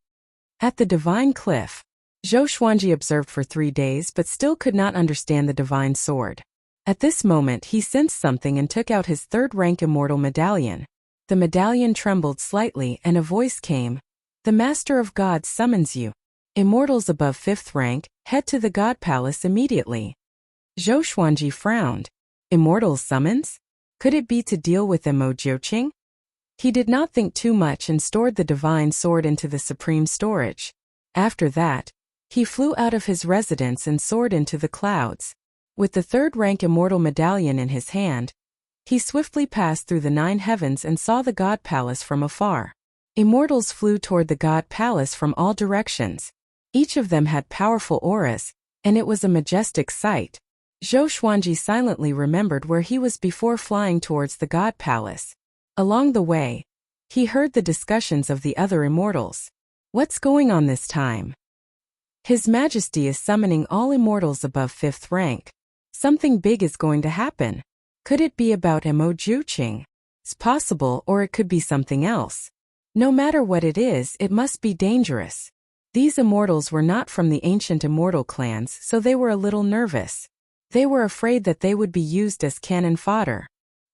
At the divine cliff, Zhou Xuanji observed for 3 days but still could not understand the divine sword. At this moment he sensed something and took out his third-rank immortal medallion. The medallion trembled slightly and a voice came. "The Master of Gods summons you. Immortals above 5th rank, head to the God Palace immediately." Zhou Xuanji frowned. Immortals summons? Could it be to deal with Mo Jiuqing? He did not think too much and stored the divine sword into the supreme storage. After that, he flew out of his residence and soared into the clouds. With the third-rank immortal medallion in his hand, he swiftly passed through the 9 heavens and saw the God Palace from afar. Immortals flew toward the God Palace from all directions. Each of them had powerful auras, and it was a majestic sight. Zhou Xuanji silently remembered where he was before flying towards the God Palace. Along the way, he heard the discussions of the other immortals. "What's going on this time? His Majesty is summoning all immortals above 5th rank. Something big is going to happen. Could it be about Mo Jiuqing? It's possible, or it could be something else. No matter what it is, it must be dangerous." These immortals were not from the ancient immortal clans, so they were a little nervous. They were afraid that they would be used as cannon fodder.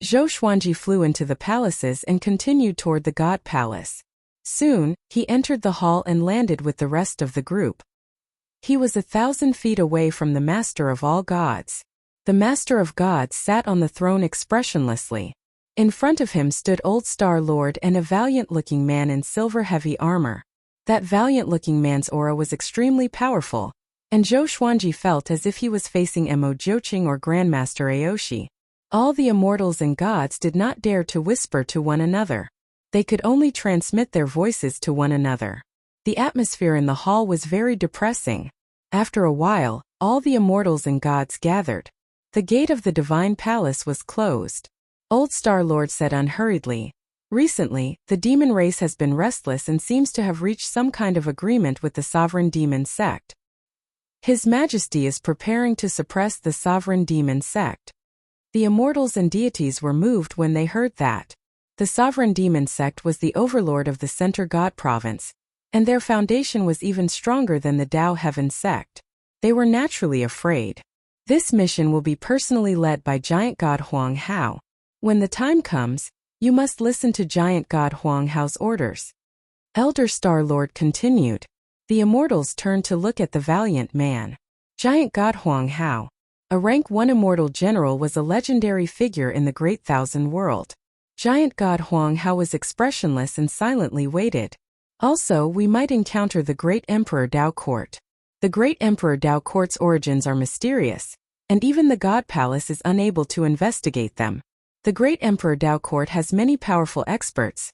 Zhou Xuanji flew into the palaces and continued toward the God Palace. Soon, he entered the hall and landed with the rest of the group. He was 1,000 feet away from the Master of all gods. The Master of Gods sat on the throne expressionlessly. In front of him stood Old Star Lord and a valiant-looking man in silver-heavy armor. That valiant-looking man's aura was extremely powerful, and Zhou Xuanji felt as if he was facing Mo Jiuqing or Grandmaster Aoshi. All the immortals and gods did not dare to whisper to one another. They could only transmit their voices to one another. The atmosphere in the hall was very depressing. After a while, all the immortals and gods gathered. The gate of the divine palace was closed. Old Star Lord said unhurriedly, "Recently, the demon race has been restless and seems to have reached some kind of agreement with the sovereign demon sect. His Majesty is preparing to suppress the sovereign demon sect." The immortals and deities were moved when they heard that. The sovereign demon sect was the overlord of the Center God Province, and their foundation was even stronger than the Tao Heaven sect. They were naturally afraid. "This mission will be personally led by Giant God Huang Hao. When the time comes, you must listen to Giant God Huang Hao's orders." Elder Star Lord continued. The immortals turned to look at the valiant man. Giant God Huang Hao, a rank 1 immortal general, was a legendary figure in the Great Thousand World. Giant God Huang Hao was expressionless and silently waited. "Also, we might encounter the Great Emperor Dao Court. The Great Emperor Dao Court's origins are mysterious, and even the God Palace is unable to investigate them. The Great Emperor Dao Court has many powerful experts."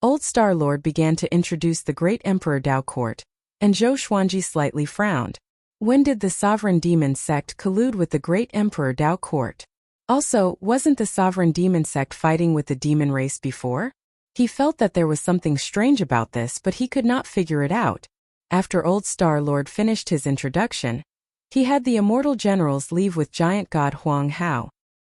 Old Star Lord began to introduce the Great Emperor Dao Court, and Zhou Xuanji slightly frowned. When did the sovereign demon sect collude with the Great Emperor Dao Court? Also, wasn't the sovereign demon sect fighting with the demon race before? He felt that there was something strange about this, but he could not figure it out. After Old Star Lord finished his introduction, he had the immortal generals leave with Giant God Huang Hao.